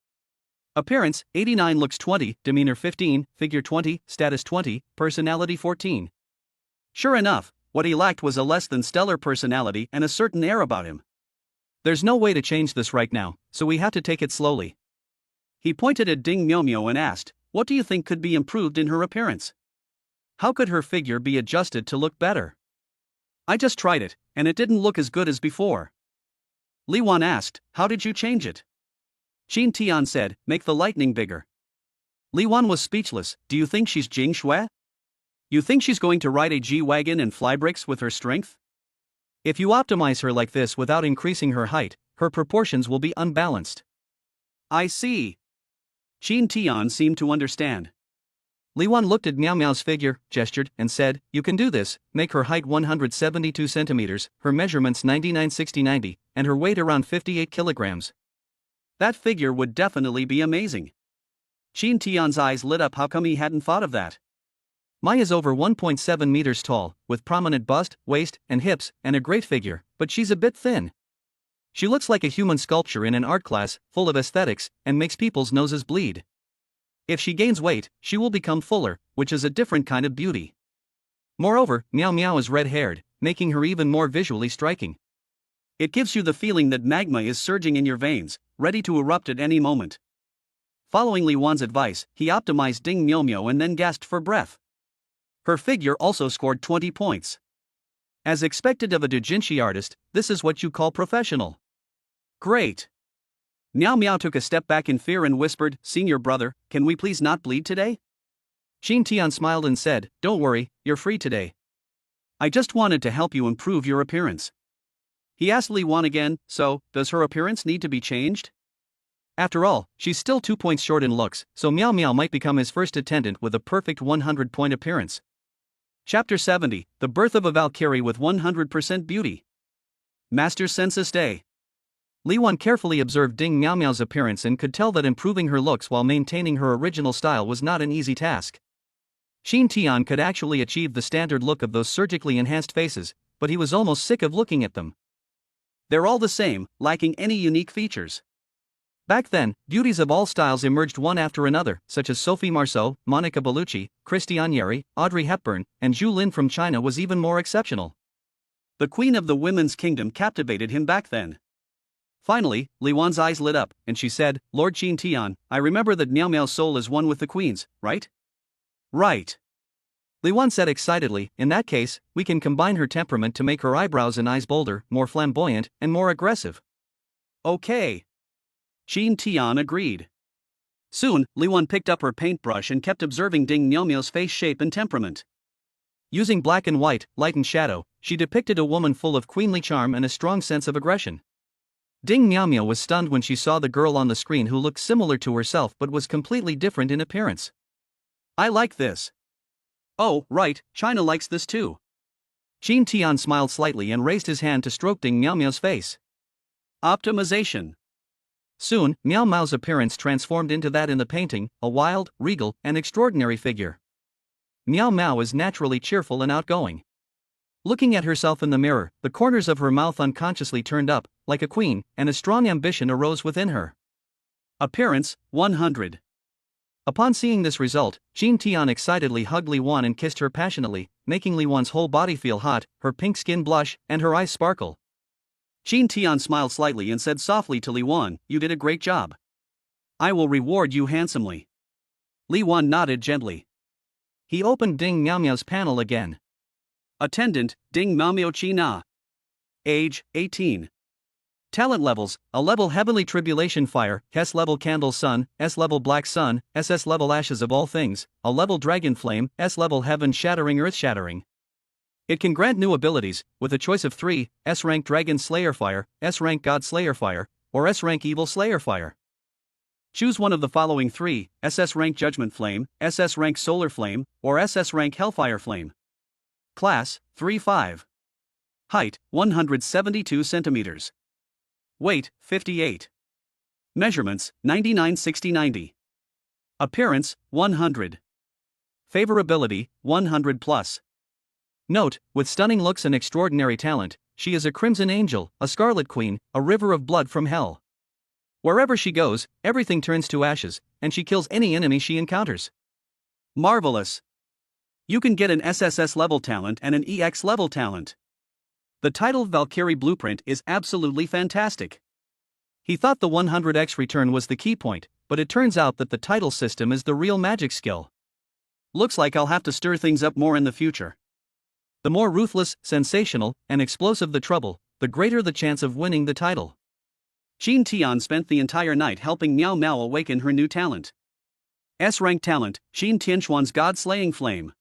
Appearance, 89, looks 20, demeanor 15, figure 20, status 20, personality 14. Sure enough, what he lacked was a less than stellar personality and a certain air about him. There's no way to change this right now, so we have to take it slowly. He pointed at Ding Miao Miao and asked, what do you think could be improved in her appearance? How could her figure be adjusted to look better? I just tried it, and it didn't look as good as before. Li Wan asked, how did you change it? Qin Tian said, make the lightning bigger. Li Wan was speechless, do you think she's Jing Shui? You think she's going to ride a G-Wagon and fly bricks with her strength? If you optimize her like this without increasing her height, her proportions will be unbalanced. I see. Qin Tian seemed to understand. Li Wan looked at Miao Miao's figure, gestured, and said, you can do this, make her height 172 centimeters, her measurements 99-60-90, and her weight around 58 kilograms. That figure would definitely be amazing. Qin Tian's eyes lit up. How come he hadn't thought of that? Mai is over 1.7 meters tall, with prominent bust, waist, and hips, and a great figure, but she's a bit thin. She looks like a human sculpture in an art class, full of aesthetics, and makes people's noses bleed. If she gains weight, she will become fuller, which is a different kind of beauty. Moreover, Miao Miao is red-haired, making her even more visually striking. It gives you the feeling that magma is surging in your veins, ready to erupt at any moment. Following Li Wan's advice, he optimized Ding Miao Miao and then gasped for breath. Her figure also scored 20 points. As expected of a doujinshi artist, this is what you call professional. Great. Miao Miao took a step back in fear and whispered, senior brother, can we please not bleed today? Qin Tian smiled and said, don't worry, you're free today. I just wanted to help you improve your appearance. He asked Li Wan again, so, does her appearance need to be changed? After all, she's still 2 points short in looks, so Miao Miao might become his first attendant with a perfect 100-point appearance. Chapter 70, The Birth of a Valkyrie with 100% Beauty. Master Census Day. Li Wan carefully observed Ding Miao Miao's appearance and could tell that improving her looks while maintaining her original style was not an easy task. Xin Tian could actually achieve the standard look of those surgically enhanced faces, but he was almost sick of looking at them. They're all the same, lacking any unique features. Back then, beauties of all styles emerged one after another, such as Sophie Marceau, Monica Bellucci, Christiane Yeri, Audrey Hepburn, and Zhu Lin from China was even more exceptional. The queen of the women's kingdom captivated him back then. Finally, Li Wan's eyes lit up, and she said, "Lord Xin Tian, I remember that Miao Miao's soul is one with the queen's, right?" "Right." Li Wan said excitedly, "In that case, we can combine her temperament to make her eyebrows and eyes bolder, more flamboyant, and more aggressive." "Okay." Xin Tian agreed. Soon, Li Wan picked up her paintbrush and kept observing Ding Miao Miao's face shape and temperament. Using black and white, light and shadow, she depicted a woman full of queenly charm and a strong sense of aggression. Ding Miao Miao was stunned when she saw the girl on the screen who looked similar to herself but was completely different in appearance. "I like this." "Oh, right, China likes this too." Xin Tian smiled slightly and raised his hand to stroke Ding Miao Miao's face. Optimization. Soon, Miao Miao's appearance transformed into that in the painting, a wild, regal, and extraordinary figure. Miao Miao is naturally cheerful and outgoing. Looking at herself in the mirror, the corners of her mouth unconsciously turned up, like a queen, and a strong ambition arose within her. Appearance, 100. Upon seeing this result, Xin Tian excitedly hugged Li Wan and kissed her passionately, making Li Wan's whole body feel hot, her pink skin blush, and her eyes sparkle. Xin Tian smiled slightly and said softly to Li Wan, "You did a great job. I will reward you handsomely." Li Wan nodded gently. He opened Ding Miao Miao's panel again. Attendant, Ding Miao Miao China. Age, 18. Talent levels: A level heavenly tribulation fire, S level candle sun, S level black sun, SS level ashes of all things, A level dragon flame, S level heaven shattering earth shattering. It can grant new abilities, with a choice of 3, S rank dragon slayer fire, S rank god slayer fire, or S rank evil slayer fire. Choose one of the following 3, SS rank judgment flame, SS rank solar flame, or SS rank hellfire flame. Class, 3-5. Height, 172 centimeters. Weight, 58. Measurements, 99-60-90. Appearance, 100. Favorability, 100 plus. Note, with stunning looks and extraordinary talent, she is a crimson angel, a scarlet queen, a river of blood from hell. Wherever she goes, everything turns to ashes, and she kills any enemy she encounters. Marvelous. You can get an SSS level talent and an EX level talent. The title Valkyrie Blueprint is absolutely fantastic. He thought the 100x return was the key point, but it turns out that the title system is the real magic skill. Looks like I'll have to stir things up more in the future. The more ruthless, sensational, and explosive the trouble, the greater the chance of winning the title. Xin Tian spent the entire night helping Miao Miao awaken her new talent. S-rank talent, Xin Tianxuan's God-slaying flame.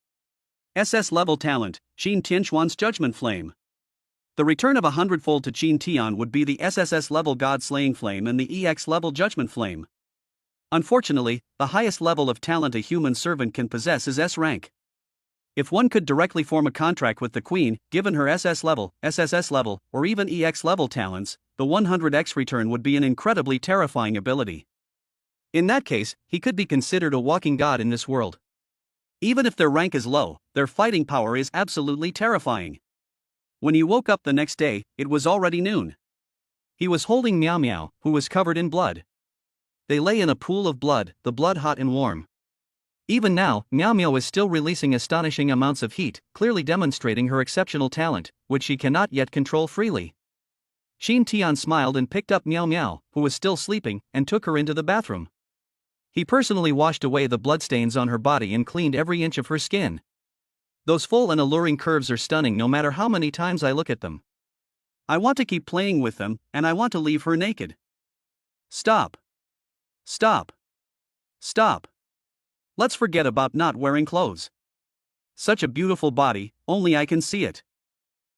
SS level talent, Xin Tianxuan's judgment flame. The return of 100-fold to Xin Tian would be the SSS level God-slaying flame and the EX level judgment flame. Unfortunately, the highest level of talent a human servant can possess is S rank. If one could directly form a contract with the queen, given her SS level, SSS level, or even EX level talents, the 100x return would be an incredibly terrifying ability. In that case, he could be considered a walking god in this world. Even if their rank is low, their fighting power is absolutely terrifying. When he woke up the next day, it was already noon. He was holding Miao Miao, who was covered in blood. They lay in a pool of blood, the blood hot and warm. Even now, Miao Miao is still releasing astonishing amounts of heat, clearly demonstrating her exceptional talent, which she cannot yet control freely. Xin Tian smiled and picked up Miao Miao, who was still sleeping, and took her into the bathroom. He personally washed away the bloodstains on her body and cleaned every inch of her skin. Those full and alluring curves are stunning no matter how many times I look at them. I want to keep playing with them, and I want to leave her naked. Stop. Stop. Stop. Let's forget about not wearing clothes. Such a beautiful body, only I can see it.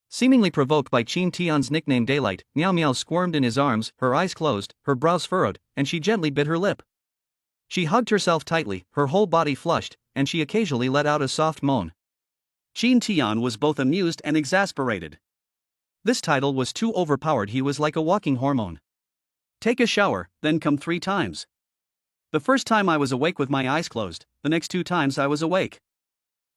Seemingly provoked by Xin Tian's nickname Daylight, Miao Miao squirmed in his arms, her eyes closed, her brows furrowed, and she gently bit her lip. She hugged herself tightly, her whole body flushed, and she occasionally let out a soft moan. Xin Tian was both amused and exasperated. This title was too overpowered. He was like a walking hormone. Take a shower, then come 3 times. The first time I was awake with my eyes closed, the next 2 times I was awake.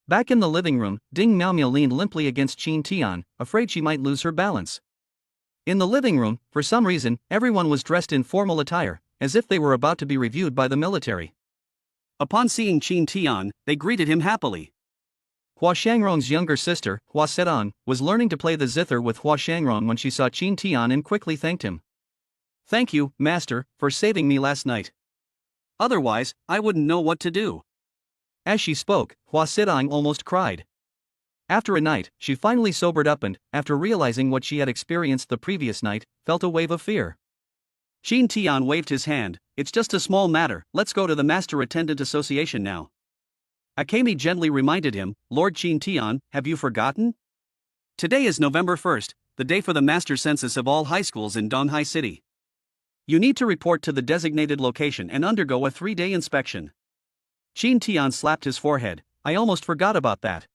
Back in the living room, Ding Miao Miao leaned limply against Qin Tian, afraid she might lose her balance. In the living room, for some reason, everyone was dressed in formal attire, as if they were about to be reviewed by the military. Upon seeing Qin Tian, they greeted him happily. Hua Shangrong's younger sister, Hua Sedong, was learning to play the zither with Hua Shangrong when she saw Qin Tian and quickly thanked him. Thank you, master, for saving me last night. Otherwise, I wouldn't know what to do. As she spoke, Hua Sedong almost cried. After a night, she finally sobered up and, after realizing what she had experienced the previous night, felt a wave of fear. Qin Tian waved his hand. It's just a small matter, let's go to the Master Attendant Association now. Akemi gently reminded him, Lord Qin Tian, have you forgotten? Today is November 1st, the day for the master census of all high schools in Donghai City. You need to report to the designated location and undergo a 3-day inspection. Qin Tian slapped his forehead. I almost forgot about that.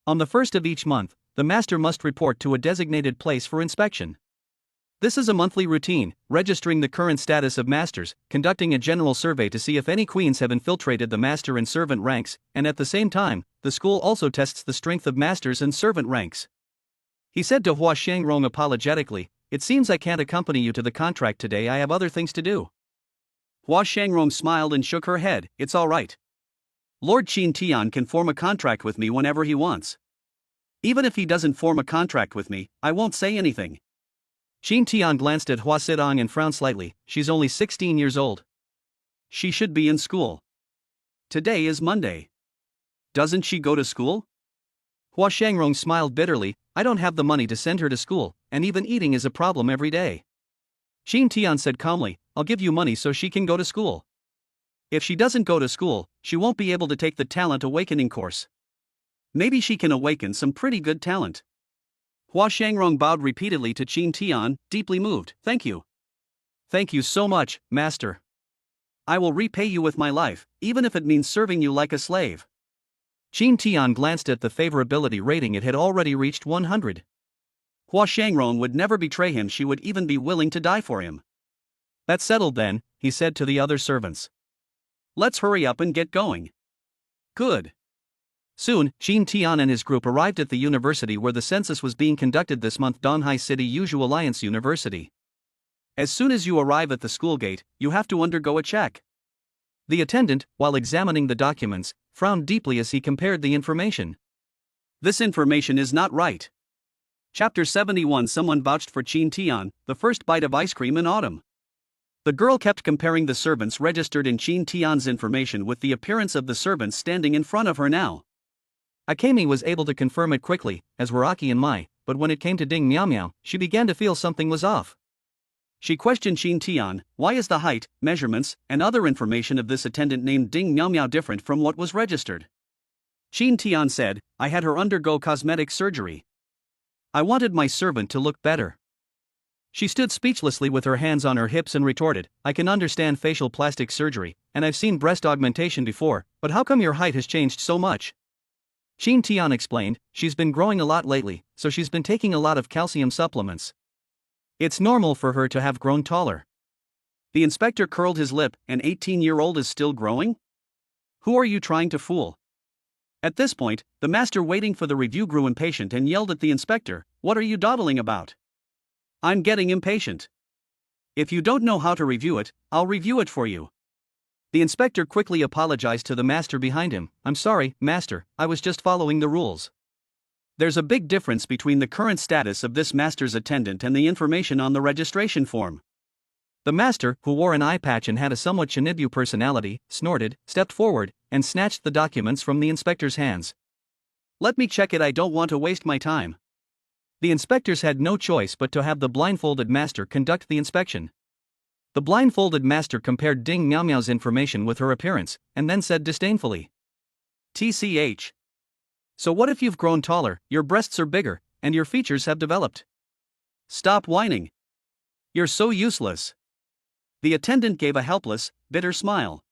On the first of each month, the master must report to a designated place for inspection. This is a monthly routine, registering the current status of masters, conducting a general survey to see if any queens have infiltrated the master and servant ranks, and at the same time, the school also tests the strength of masters and servant ranks. He said to Hua Shangrong apologetically, it seems I can't accompany you to the contract today, I have other things to do. Hua Shangrong smiled and shook her head, it's all right. Lord Qin Tian can form a contract with me whenever he wants. Even if he doesn't form a contract with me, I won't say anything. Qin Tian glanced at Hua Sedong and frowned slightly. She's only 16 years old. She should be in school. Today is Monday. Doesn't she go to school? Hua Shangrong smiled bitterly. I don't have the money to send her to school, and even eating is a problem every day. Qin Tian said calmly, I'll give you money so she can go to school. If she doesn't go to school, she won't be able to take the talent awakening course. Maybe she can awaken some pretty good talent. Hua Shangrong bowed repeatedly to Qin Tian, deeply moved. Thank you. Thank you so much, master. I will repay you with my life, even if it means serving you like a slave. Qin Tian glanced at the favorability rating. It had already reached 100. Hua Shangrong would never betray him, she would even be willing to die for him. That's settled then, he said to the other servants. Let's hurry up and get going. Good. Soon, Qin Tian and his group arrived at the university where the census was being conducted this month, Donghai City Usual Alliance University. As soon as you arrive at the school gate, you have to undergo a check. The attendant, while examining the documents, frowned deeply as he compared the information. This information is not right. Chapter 71. Someone vouched for Qin Tian, the first bite of ice cream in autumn. The girl kept comparing the servants registered in Qin Tian's information with the appearance of the servants standing in front of her now. Akemi was able to confirm it quickly, as were Aki and Mai, but when it came to Ding Miao Miao, she began to feel something was off. She questioned Qin Tian, why is the height, measurements, and other information of this attendant named Ding Miao Miao different from what was registered? Qin Tian said, I had her undergo cosmetic surgery. I wanted my servant to look better. She stood speechlessly with her hands on her hips and retorted, I can understand facial plastic surgery, and I've seen breast augmentation before, but how come your height has changed so much? Qin Tian explained, she's been growing a lot lately, so she's been taking a lot of calcium supplements. It's normal for her to have grown taller. The inspector curled his lip. An 18-year-old is still growing? Who are you trying to fool? At this point, the master waiting for the review grew impatient and yelled at the inspector, what are you dawdling about? I'm getting impatient. If you don't know how to review it, I'll review it for you. The inspector quickly apologized to the master behind him. I'm sorry, master, I was just following the rules. There's a big difference between the current status of this master's attendant and the information on the registration form. The master, who wore an eye patch and had a somewhat Shinibu personality, snorted, stepped forward, and snatched the documents from the inspector's hands. Let me check it, I don't want to waste my time. The inspectors had no choice but to have the blindfolded master conduct the inspection. The blindfolded master compared Ding Miao Miao's information with her appearance, and then said disdainfully, TCH. So what if you've grown taller, your breasts are bigger, and your features have developed? Stop whining. You're so useless. The attendant gave a helpless, bitter smile.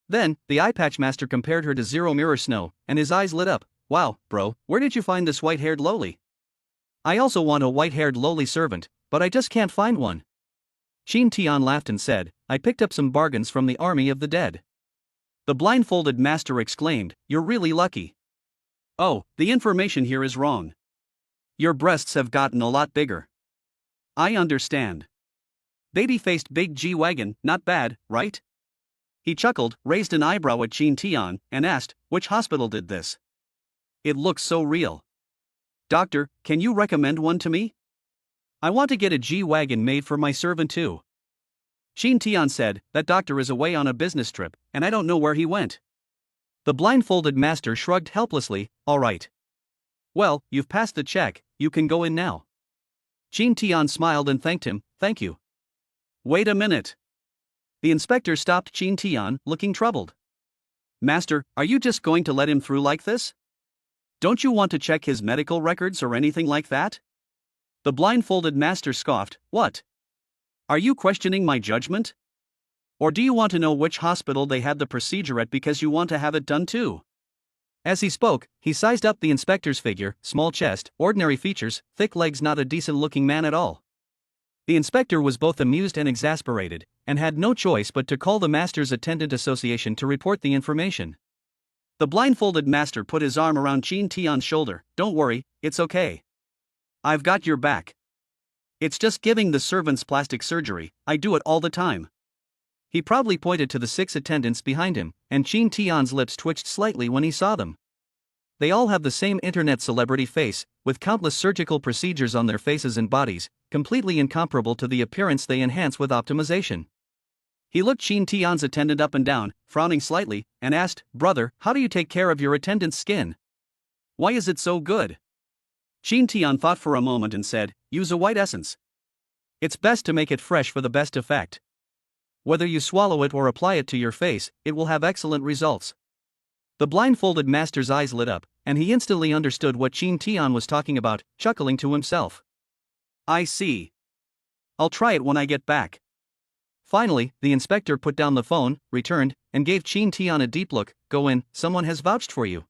Then, the eye patch master compared her to Zero Mirror Snow, and his eyes lit up. Wow, bro, where did you find this white-haired lowly? I also want a white-haired lowly servant, but I just can't find one. Chin Tian laughed and said, I picked up some bargains from the army of the dead. The blindfolded master exclaimed, You're really lucky. Oh, the information here is wrong. Your breasts have gotten a lot bigger. I understand. Baby-faced big G-Wagon, not bad, right? He chuckled, raised an eyebrow at Chin Tian, and asked, Which hospital did this? It looks so real. Doctor, can you recommend one to me? I want to get a G-Wagon made for my servant too. Chin Tian said, That doctor is away on a business trip, and I don't know where he went. The blindfolded master shrugged helplessly, All right. Well, you've passed the check, you can go in now. Chin Tian smiled and thanked him, Thank you. Wait a minute. The inspector stopped Chin Tian, looking troubled. Master, are you just going to let him through like this? Don't you want to check his medical records or anything like that? The blindfolded master scoffed, What? Are you questioning my judgment? Or do you want to know which hospital they had the procedure at because you want to have it done too? As he spoke, he sized up the inspector's figure, small chest, ordinary features, thick legs, not a decent-looking man at all. The inspector was both amused and exasperated, and had no choice but to call the Master's Attendant Association to report the information. The blindfolded master put his arm around Chin Tian's shoulder, Don't worry, it's okay. I've got your back. It's just giving the servants plastic surgery, I do it all the time. He proudly pointed to the 6 attendants behind him, and Chin Tian's lips twitched slightly when he saw them. They all have the same internet celebrity face, with countless surgical procedures on their faces and bodies, completely incomparable to the appearance they enhance with optimization. He looked Chin Tian's attendant up and down, frowning slightly, and asked, Brother, how do you take care of your attendant's skin? Why is it so good? Chin Tian thought for a moment and said, Use a white essence. It's best to make it fresh for the best effect. Whether you swallow it or apply it to your face, it will have excellent results. The blindfolded master's eyes lit up, and he instantly understood what Chin Tian was talking about, chuckling to himself. I see. I'll try it when I get back. Finally, the inspector put down the phone, returned, and gave Chin Tian a deep look. Go in, someone has vouched for you.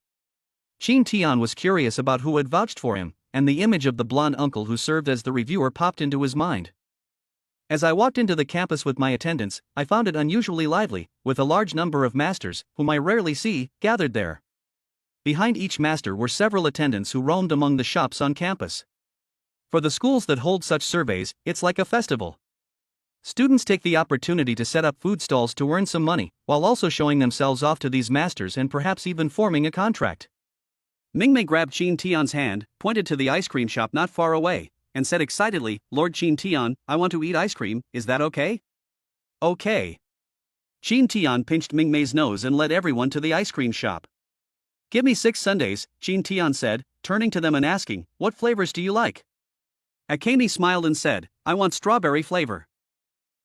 Chin Tian was curious about who had vouched for him, and the image of the blonde uncle who served as the reviewer popped into his mind. As I walked into the campus with my attendants, I found it unusually lively, with a large number of masters, whom I rarely see, gathered there. Behind each master were several attendants who roamed among the shops on campus. For the schools that hold such surveys, it's like a festival. Students take the opportunity to set up food stalls to earn some money, while also showing themselves off to these masters and perhaps even forming a contract. Mingmei grabbed Chin Tian's hand, pointed to the ice cream shop not far away, and said excitedly, Lord Chin Tian, I want to eat ice cream, is that okay? Okay. Chin Tian pinched Mingmei's nose and led everyone to the ice cream shop. Give me 6 sundaes, Chin Tian said, turning to them and asking, What flavors do you like? Akane smiled and said, I want strawberry flavor.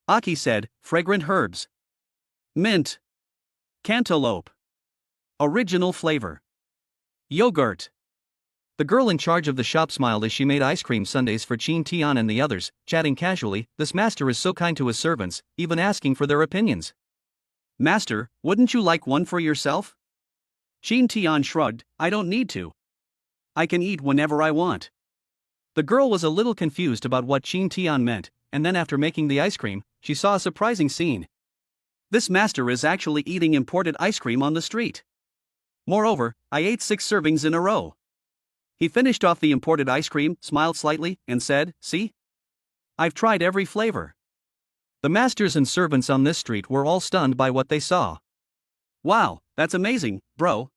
Aki said, Fragrant herbs. Mint. Cantaloupe. Original flavor. Yogurt. The girl in charge of the shop smiled as she made ice cream sundaes for Chin Tian and the others, chatting casually. This master is so kind to his servants, even asking for their opinions. Master, wouldn't you like one for yourself? Chin Tian shrugged, I don't need to. I can eat whenever I want. The girl was a little confused about what Chin Tian meant, and then after making the ice cream, she saw a surprising scene. This master is actually eating imported ice cream on the street. Moreover, I ate 6 servings in a row. He finished off the imported ice cream, smiled slightly, and said, See? I've tried every flavor. The masters and servants on this street were all stunned by what they saw. Wow, that's amazing, bro.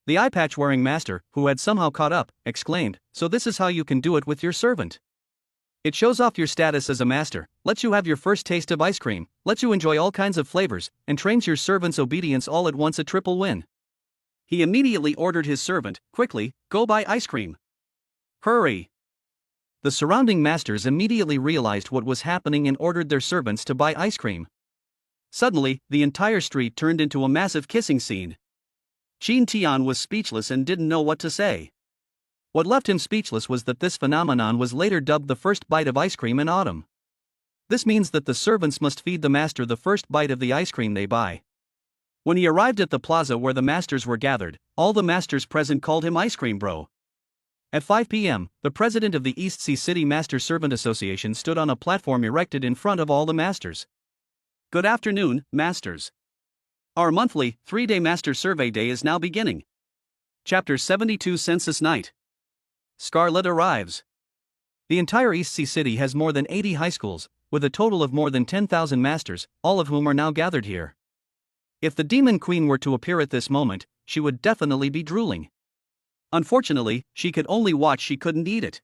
The eye-patch-wearing master, who had somehow caught up, exclaimed, So this is how you can do it with your servant. It shows off your status as a master, lets you have your first taste of ice cream, lets you enjoy all kinds of flavors, and trains your servant's obedience all at once, a triple win. He immediately ordered his servant, Quickly, go buy ice cream. Hurry. The surrounding masters immediately realized what was happening and ordered their servants to buy ice cream. Suddenly, the entire street turned into a massive kissing scene. Chin Tian was speechless and didn't know what to say. What left him speechless was that this phenomenon was later dubbed the first bite of ice cream in autumn. This means that the servants must feed the master the first bite of the ice cream they buy. When he arrived at the plaza where the masters were gathered, all the masters present called him Ice Cream Bro. At 5 p.m., the president of the East Sea City Master Servant Association stood on a platform erected in front of all the masters. Good afternoon, masters. Our monthly, 3-day Master Survey Day is now beginning. Chapter 72 Census Night. Scarlett arrives. The entire East Sea City has more than 80 high schools, with a total of more than 10,000 masters, all of whom are now gathered here. If the Demon Queen were to appear at this moment, she would definitely be drooling. Unfortunately, she could only watch, she couldn't eat it.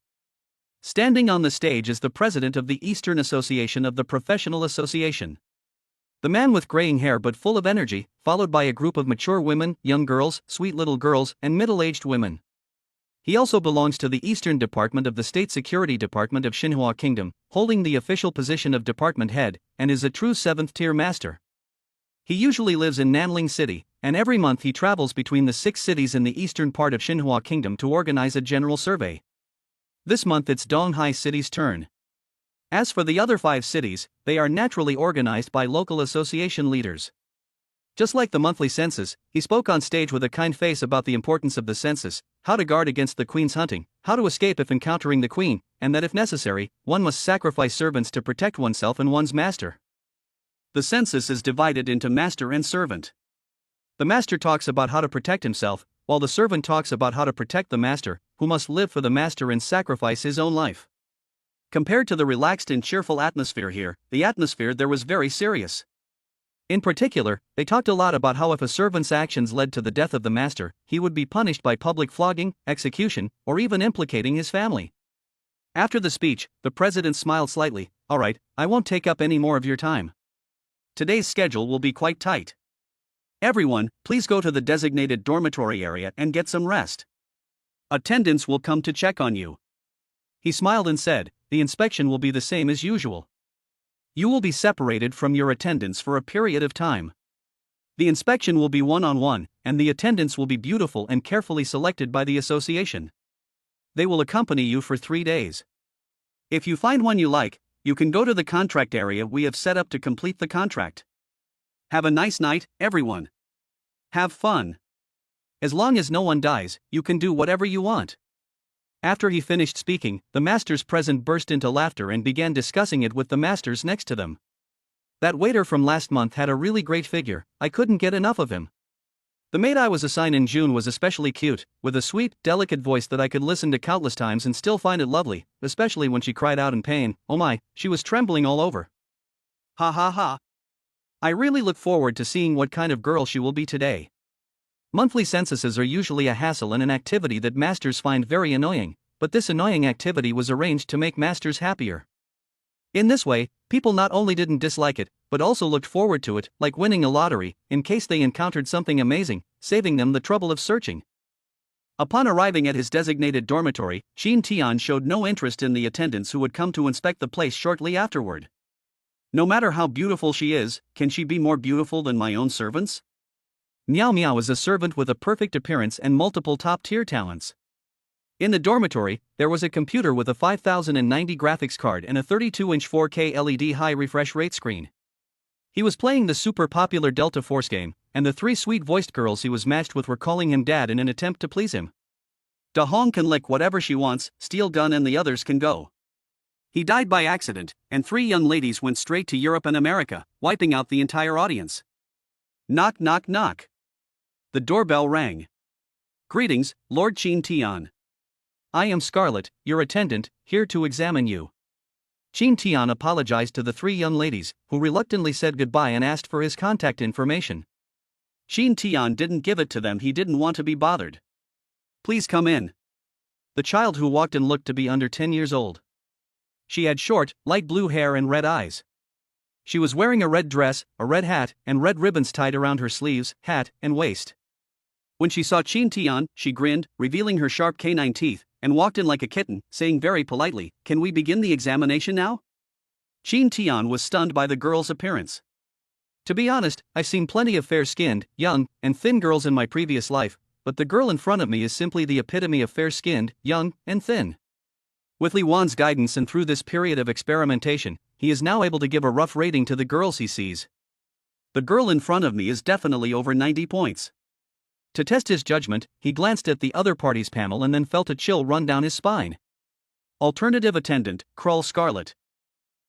Standing on the stage is the president of the Eastern Association of the Professional Association. The man with graying hair but full of energy, followed by a group of mature women, young girls, sweet little girls, and middle-aged women. He also belongs to the Eastern Department of the State Security Department of Xinhua Kingdom, holding the official position of department head, and is a true 7th-tier master. He usually lives in Nanling City, and every month he travels between the 6 cities in the eastern part of Xinhua Kingdom to organize a general survey. This month it's Donghai City's turn. As for the other 5 cities, they are naturally organized by local association leaders. Just like the monthly census, he spoke on stage with a kind face about the importance of the census, how to guard against the queen's hunting, how to escape if encountering the queen, and that if necessary, one must sacrifice servants to protect oneself and one's master. The census is divided into master and servant. The master talks about how to protect himself, while the servant talks about how to protect the master, who must live for the master and sacrifice his own life. Compared to the relaxed and cheerful atmosphere here, the atmosphere there was very serious. In particular, they talked a lot about how if a servant's actions led to the death of the master, he would be punished by public flogging, execution, or even implicating his family. After the speech, the president smiled slightly. "All right, I won't take up any more of your time. Today's schedule will be quite tight. Everyone, please go to the designated dormitory area and get some rest. Attendants will come to check on you." He smiled and said, "The inspection will be the same as usual. You will be separated from your attendants for a period of time. The inspection will be one-on-one, and the attendants will be beautiful and carefully selected by the association. They will accompany you for 3 days. If you find one you like, you can go to the contract area we have set up to complete the contract. Have a nice night, everyone. Have fun. As long as no one dies, you can do whatever you want." After he finished speaking, the masters present burst into laughter and began discussing it with the masters next to them. "That waiter from last month had a really great figure, I couldn't get enough of him. The maid I was assigned in June was especially cute, with a sweet, delicate voice that I could listen to countless times and still find it lovely, especially when she cried out in pain. Oh my, she was trembling all over. Ha ha ha. I really look forward to seeing what kind of girl she will be today." Monthly censuses are usually a hassle and an activity that masters find very annoying, but this annoying activity was arranged to make masters happier. In this way, people not only didn't dislike it, but also looked forward to it, like winning a lottery, in case they encountered something amazing, saving them the trouble of searching. Upon arriving at his designated dormitory, Qin Tian showed no interest in the attendants who would come to inspect the place shortly afterward. "No matter how beautiful she is, can she be more beautiful than my own servants?" Miao Miao is a servant with a perfect appearance and multiple top-tier talents. In the dormitory, there was a computer with a 5090 graphics card and a 32-inch 4K LED high refresh rate screen. He was playing the super popular Delta Force game, and the 3 sweet-voiced girls he was matched with were calling him dad in an attempt to please him. Da Hong can lick whatever she wants, Steel Gun and the others can go. He died by accident, and 3 young ladies went straight to Europe and America, wiping out the entire audience. Knock knock knock. The doorbell rang. "Greetings, Lord Qin Tian. I am Scarlett, your attendant, here to examine you." Qin Tian apologized to the 3 young ladies, who reluctantly said goodbye and asked for his contact information. Qin Tian didn't give it to them, he didn't want to be bothered. "Please come in." The child who walked in looked to be under 10 years old. She had short, light blue hair and red eyes. She was wearing a red dress, a red hat, and red ribbons tied around her sleeves, hat, and waist. When she saw Qin Tian, she grinned, revealing her sharp canine teeth, and walked in like a kitten, saying very politely, "Can we begin the examination now?" Qin Tian was stunned by the girl's appearance. "To be honest, I've seen plenty of fair-skinned, young, and thin girls in my previous life, but the girl in front of me is simply the epitome of fair-skinned, young, and thin." With Li Wan's guidance and through this period of experimentation, he is now able to give a rough rating to the girls he sees. "The girl in front of me is definitely over 90 points. To test his judgment, he glanced at the other party's panel and then felt a chill run down his spine. Alternative attendant, Krull Scarlet.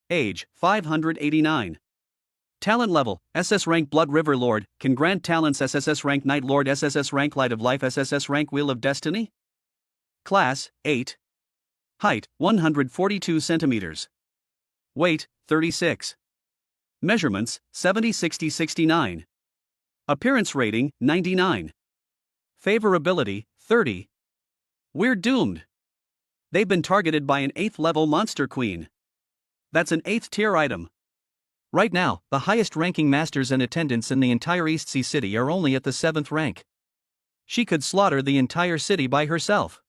Age, 589. Talent level, SS rank Blood River Lord, can grant talents SSS rank Night Lord SSS rank Light of Life SSS rank Wheel of Destiny. Class, 8. Height, 142 centimeters. Weight, 36. Measurements, 70 60 69. Appearance rating, 99. Favorability, 30. We're doomed. They've been targeted by an 8th level monster queen. That's an 8th tier item. Right now, the highest ranking masters and attendants in the entire East Sea City are only at the 7th rank. She could slaughter the entire city by herself.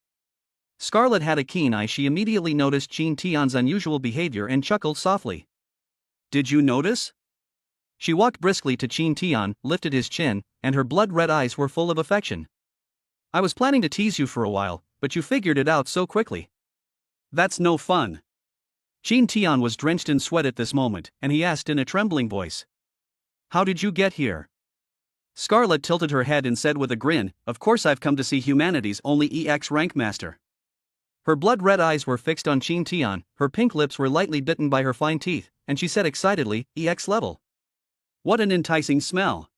Scarlet had a keen eye. She immediately noticed Qin Tian's unusual behavior and chuckled softly. Did you notice? She walked briskly to Qin Tian, lifted his chin, and her blood-red eyes were full of affection. I was planning to tease you for a while, but you figured it out so quickly. That's no fun. Qin Tian was drenched in sweat at this moment, and he asked in a trembling voice. How did you get here? Scarlet tilted her head and said with a grin, Of course I've come to see humanity's only EX rank master. Her blood-red eyes were fixed on Qin Tian, her pink lips were lightly bitten by her fine teeth, and she said excitedly, EX level. What an enticing smell.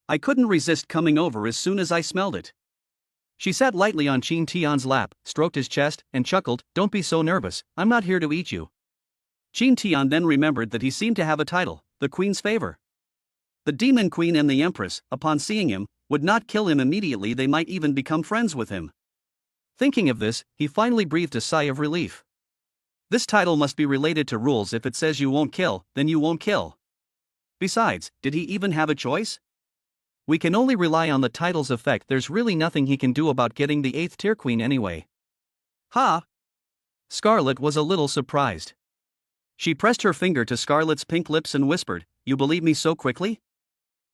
I couldn't resist coming over as soon as I smelled it. She sat lightly on Qin Tian's lap, stroked his chest, and chuckled, Don't be so nervous, I'm not here to eat you. Qin Tian then remembered that he seemed to have a title, the Queen's Favor. The Demon Queen and the Empress, upon seeing him, would not kill him immediately. They might even become friends with him. Thinking of this, he finally breathed a sigh of relief. This title must be related to rules. If it says you won't kill, then you won't kill. Besides, did he even have a choice? We can only rely on the title's effect. There's really nothing he can do about getting the 8th tier queen anyway. Ha! Scarlet was a little surprised. She pressed her finger to Scarlet's pink lips and whispered, You believe me so quickly?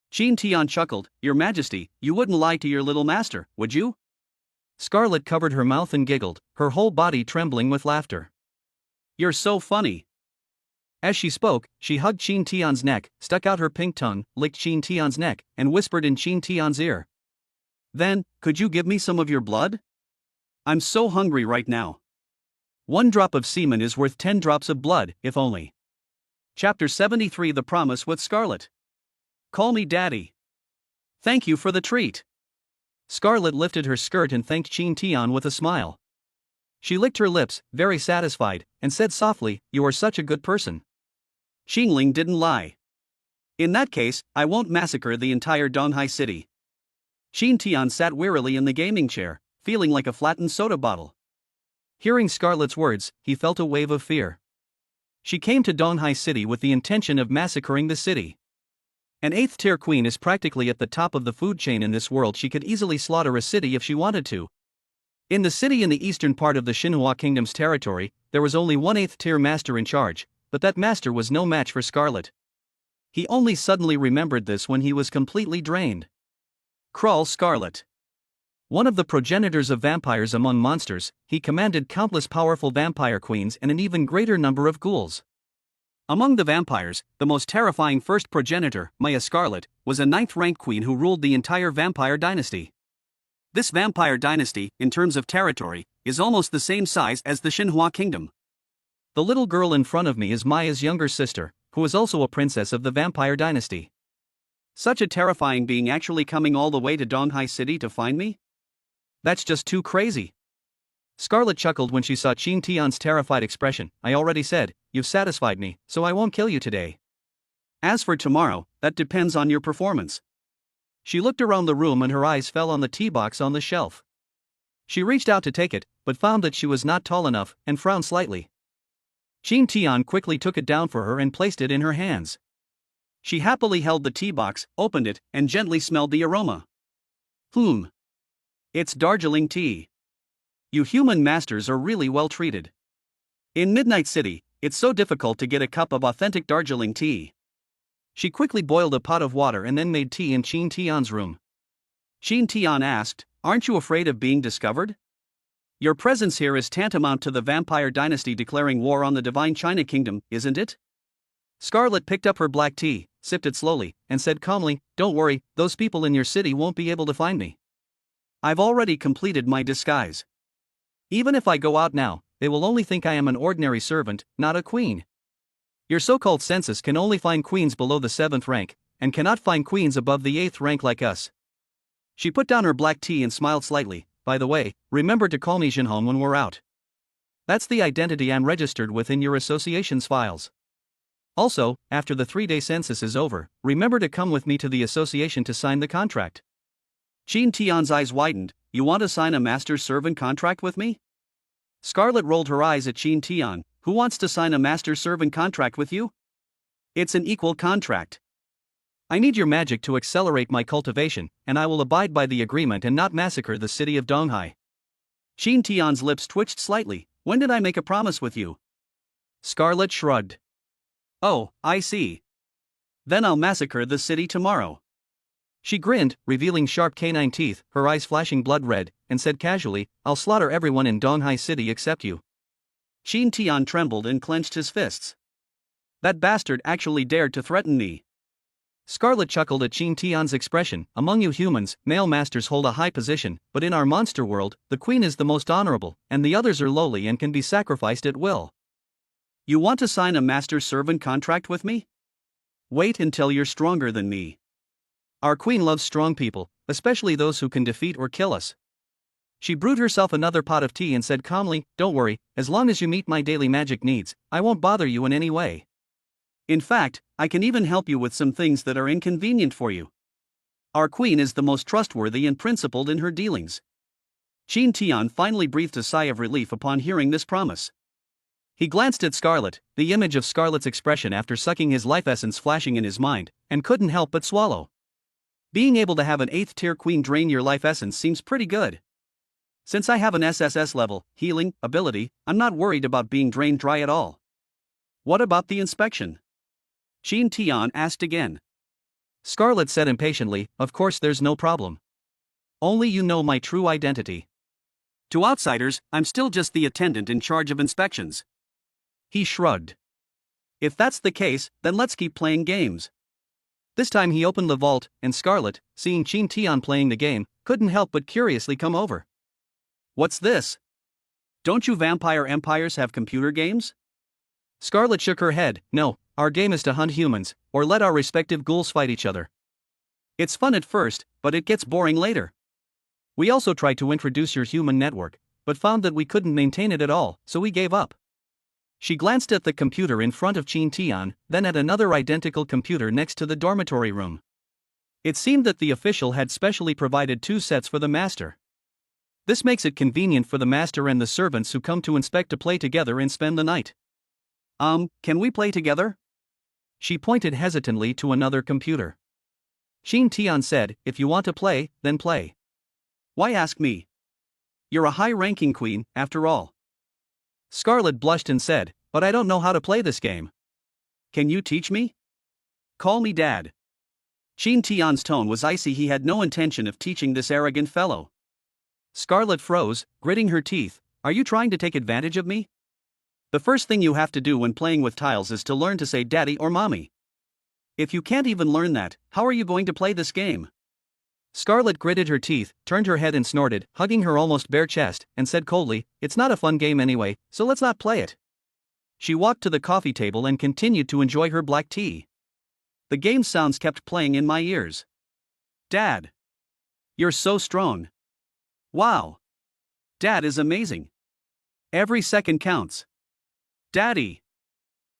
Qin Tian chuckled, Your Majesty, you wouldn't lie to your little master, would you? Scarlet covered her mouth and giggled, her whole body trembling with laughter. You're so funny. As she spoke, she hugged Qin Tian's neck, stuck out her pink tongue, licked Qin Tian's neck, and whispered in Qin Tian's ear. Then, could you give me some of your blood? I'm so hungry right now. 1 drop of semen is worth 10 drops of blood, if only. Chapter 73 The Promise with Scarlet. Call me Daddy. Thank you for the treat. Scarlet lifted her skirt and thanked Qin Tian with a smile. She licked her lips, very satisfied, and said softly, You are such a good person. Xingling didn't lie. In that case, I won't massacre the entire Donghai city. Qin Tian sat wearily in the gaming chair, feeling like a flattened soda bottle. Hearing Scarlet's words, he felt a wave of fear. She came to Donghai City with the intention of massacring the city. An 8th tier queen is practically at the top of the food chain in this world. She could easily slaughter a city if she wanted to. In the city in the eastern part of the Xinhua Kingdom's territory, there was only one 8th tier master in charge, but that master was no match for Scarlet. He only suddenly remembered this when he was completely drained. Krull Scarlet. One of the progenitors of vampires among monsters, he commanded countless powerful vampire queens and an even greater number of ghouls. Among the vampires, the most terrifying first progenitor, Maya Scarlet, was a 9th rank queen who ruled the entire vampire dynasty. This vampire dynasty, in terms of territory, is almost the same size as the Xinhua Kingdom. The little girl in front of me is Maya's younger sister, who is also a princess of the vampire dynasty. Such a terrifying being actually coming all the way to Donghai City to find me? That's just too crazy. Scarlet chuckled when she saw Qin Tian's terrified expression. I already said, you've satisfied me, so I won't kill you today. As for tomorrow, that depends on your performance. She looked around the room and her eyes fell on the tea box on the shelf. She reached out to take it, but found that she was not tall enough, and frowned slightly. Qin Tian quickly took it down for her and placed it in her hands. She happily held the tea box, opened it, and gently smelled the aroma. It's Darjeeling tea. You human masters are really well treated. In Midnight City, it's so difficult to get a cup of authentic Darjeeling tea. She quickly boiled a pot of water and then made tea in Qin Tian's room. Qin Tian asked, Aren't you afraid of being discovered? Your presence here is tantamount to the vampire dynasty declaring war on the divine China Kingdom, isn't it? Scarlet picked up her black tea, sipped it slowly, and said calmly, Don't worry, those people in your city won't be able to find me. I've already completed my disguise. Even if I go out now, they will only think I am an ordinary servant, not a queen. Your so-called census can only find queens below the 7th rank, and cannot find queens above the 8th rank like us. She put down her black tea and smiled slightly. By the way, remember to call me Jinhong when we're out. That's the identity I'm registered with in your association's files. Also, after the 3-day census is over, remember to come with me to the association to sign the contract. Qin Tian's eyes widened. You want to sign a master's servant contract with me? Scarlett rolled her eyes at Qin Tian. Who wants to sign a master's servant contract with you? It's an equal contract. I need your magic to accelerate my cultivation, and I will abide by the agreement and not massacre the city of Donghai. Qin Tian's lips twitched slightly. When did I make a promise with you? Scarlett shrugged. Oh, I see. Then I'll massacre the city tomorrow. She grinned, revealing sharp canine teeth, her eyes flashing blood red, and said casually, I'll slaughter everyone in Donghai City except you. Qin Tian trembled and clenched his fists. That bastard actually dared to threaten me. Scarlett chuckled at Qin Tian's expression. Among you humans, male masters hold a high position, but in our monster world, the queen is the most honorable, and the others are lowly and can be sacrificed at will. You want to sign a master's servant contract with me? Wait until you're stronger than me. Our queen loves strong people, especially those who can defeat or kill us. She brewed herself another pot of tea and said calmly, Don't worry, as long as you meet my daily magic needs, I won't bother you in any way. In fact, I can even help you with some things that are inconvenient for you. Our queen is the most trustworthy and principled in her dealings. Qin Tian finally breathed a sigh of relief upon hearing this promise. He glanced at Scarlett, the image of Scarlett's expression after sucking his life essence flashing in his mind, and couldn't help but swallow. Being able to have an 8th-tier queen drain your life essence seems pretty good. Since I have an SSS level, healing, ability, I'm not worried about being drained dry at all. What about the inspection? Qin Tian asked again. Scarlett said impatiently, Of course there's no problem. Only you know my true identity. To outsiders, I'm still just the attendant in charge of inspections. He shrugged. If that's the case, then let's keep playing games. This time he opened the vault, and Scarlett, seeing Qin Tian playing the game, couldn't help but curiously come over. What's this? Don't you vampire empires have computer games? Scarlett shook her head. No, our game is to hunt humans, or let our respective ghouls fight each other. It's fun at first, but it gets boring later. We also tried to introduce your human network, but found that we couldn't maintain it at all, so we gave up. She glanced at the computer in front of Qin Tian, then at another identical computer next to the dormitory room. It seemed that the official had specially provided 2 sets for the master. This makes it convenient for the master and the servants who come to inspect to play together and spend the night. Can we play together? She pointed hesitantly to another computer. Qin Tian said, If you want to play, then play. Why ask me? You're a high-ranking queen, after all. Scarlett blushed and said, But I don't know how to play this game. Can you teach me? Call me Dad. Qin Tian's tone was icy. He had no intention of teaching this arrogant fellow. Scarlett froze, gritting her teeth. Are you trying to take advantage of me? The first thing you have to do when playing with tiles is to learn to say daddy or mommy. If you can't even learn that, how are you going to play this game? Scarlett gritted her teeth, turned her head and snorted, hugging her almost bare chest, and said coldly, It's not a fun game anyway, so let's not play it. She walked to the coffee table and continued to enjoy her black tea. The game's sounds kept playing in my ears. Dad. You're so strong. Wow. Dad is amazing. Every second counts. Daddy.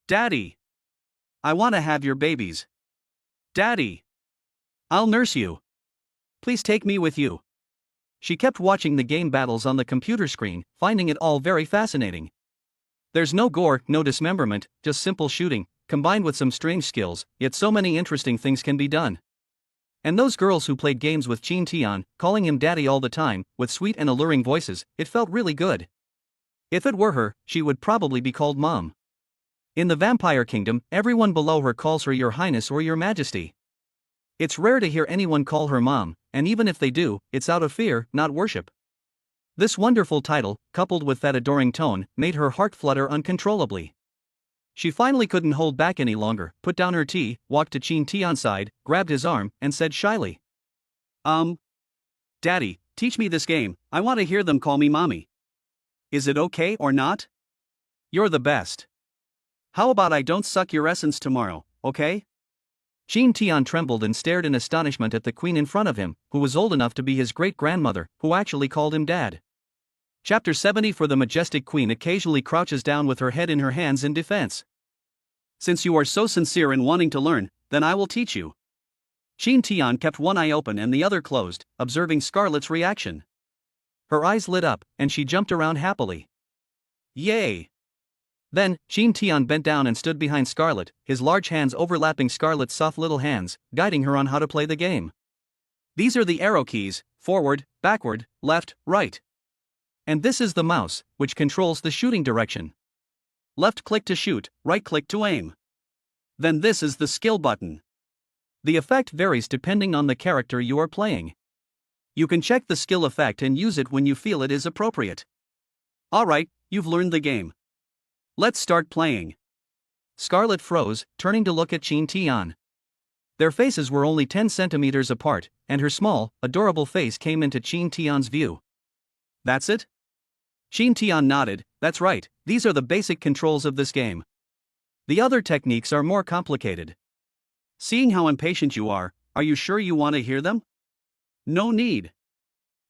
Daddy. I want to have your babies. Daddy. I'll nurse you. Please take me with you. She kept watching the game battles on the computer screen, finding it all very fascinating. There's no gore, no dismemberment, just simple shooting, combined with some strange skills, yet so many interesting things can be done. And those girls who played games with Qin Tian, calling him daddy all the time, with sweet and alluring voices, it felt really good. If it were her, she would probably be called Mom. In the vampire kingdom, everyone below her calls her Your Highness or Your Majesty. It's rare to hear anyone call her Mom, and even if they do, it's out of fear, not worship. This wonderful title, coupled with that adoring tone, made her heart flutter uncontrollably. She finally couldn't hold back any longer, put down her tea, walked to Qin Tian's side, grabbed his arm, and said shyly, Daddy, teach me this game, I want to hear them call me mommy. Is it okay or not? You're the best. How about I don't suck your essence tomorrow, okay? Chin Tian trembled and stared in astonishment at the queen in front of him, who was old enough to be his great-grandmother, who actually called him dad. Chapter 70. For the majestic queen occasionally crouches down with her head in her hands in defense. Since you are so sincere in wanting to learn, then I will teach you. Chin Tian kept one eye open and the other closed, observing Scarlett's reaction. Her eyes lit up, and she jumped around happily. Yay! Then, Chin Tian bent down and stood behind Scarlett, his large hands overlapping Scarlett's soft little hands, guiding her on how to play the game. These are the arrow keys: forward, backward, left, right. And this is the mouse, which controls the shooting direction. Left click to shoot, right click to aim. Then this is the skill button. The effect varies depending on the character you are playing. You can check the skill effect and use it when you feel it is appropriate. Alright, you've learned the game. Let's start playing. Scarlett froze, turning to look at Chin Tian. Their faces were only 10 centimeters apart, and her small, adorable face came into Chin Tian's view. That's it? Chin Tian nodded. That's right, these are the basic controls of this game. The other techniques are more complicated. Seeing how impatient you are you sure you want to hear them? No need.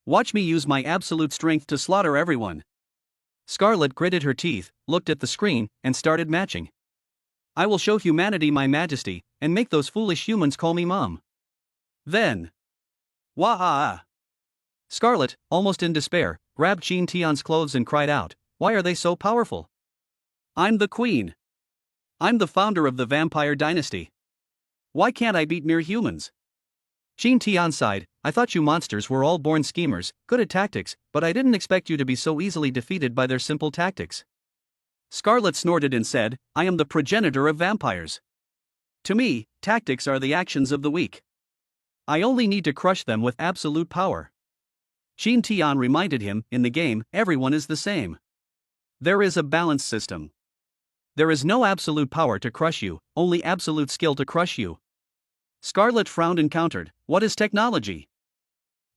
Watch me use my absolute strength to slaughter everyone. Scarlett gritted her teeth, looked at the screen, and started matching. I will show humanity my majesty, and make those foolish humans call me mom. Then. Wah-ah! Scarlett, almost in despair, grabbed Chin Tian's clothes and cried out, "Why are they so powerful? I'm the queen. I'm the founder of the vampire dynasty. Why can't I beat mere humans?" Chin Tian sighed. "I thought you monsters were all born schemers, good at tactics, but I didn't expect you to be so easily defeated by their simple tactics." Scarlett snorted and said, "I am the progenitor of vampires. To me, tactics are the actions of the weak. I only need to crush them with absolute power." Chin Tian reminded him, in the game, everyone is the same. There is a balance system. There is no absolute power to crush you, only absolute skill to crush you. Scarlett frowned and countered, "What is technology?"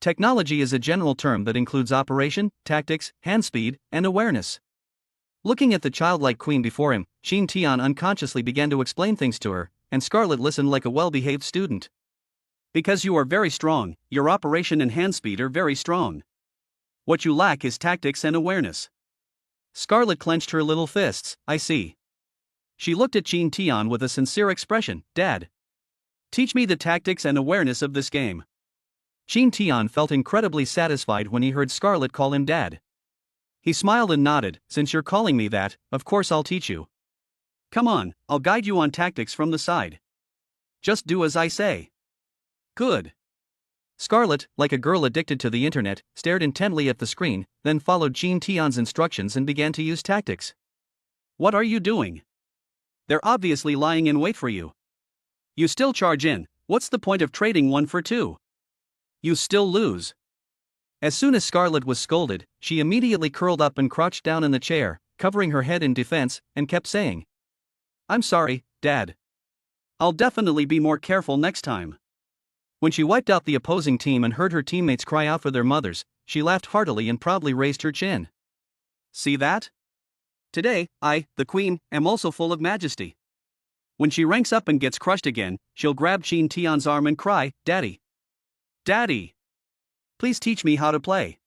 Technology is a general term that includes operation, tactics, hand speed, and awareness. Looking at the childlike queen before him, Chin Tian unconsciously began to explain things to her, and Scarlett listened like a well-behaved student. Because you are very strong, your operation and hand speed are very strong. What you lack is tactics and awareness. Scarlett clenched her little fists. "I see." She looked at Chin Tian with a sincere expression. "Dad, teach me the tactics and awareness of this game." Chin Tian felt incredibly satisfied when he heard Scarlett call him dad. He smiled and nodded. "Since you're calling me that, of course I'll teach you. Come on, I'll guide you on tactics from the side. Just do as I say." "Good." Scarlett, like a girl addicted to the internet, stared intently at the screen, then followed Chin Tian's instructions and began to use tactics. "What are you doing? They're obviously lying in wait for you. You still charge in. What's the point of trading 1 for 2? You still lose." As soon as Scarlett was scolded, she immediately curled up and crouched down in the chair, covering her head in defense, and kept saying, "I'm sorry, Dad. I'll definitely be more careful next time." When she wiped out the opposing team and heard her teammates cry out for their mothers, she laughed heartily and proudly raised her chin. "See that? Today, I, the queen, am also full of majesty." When she ranks up and gets crushed again, she'll grab Chin Tian's arm and cry, "Daddy! Daddy! Please teach me how to play."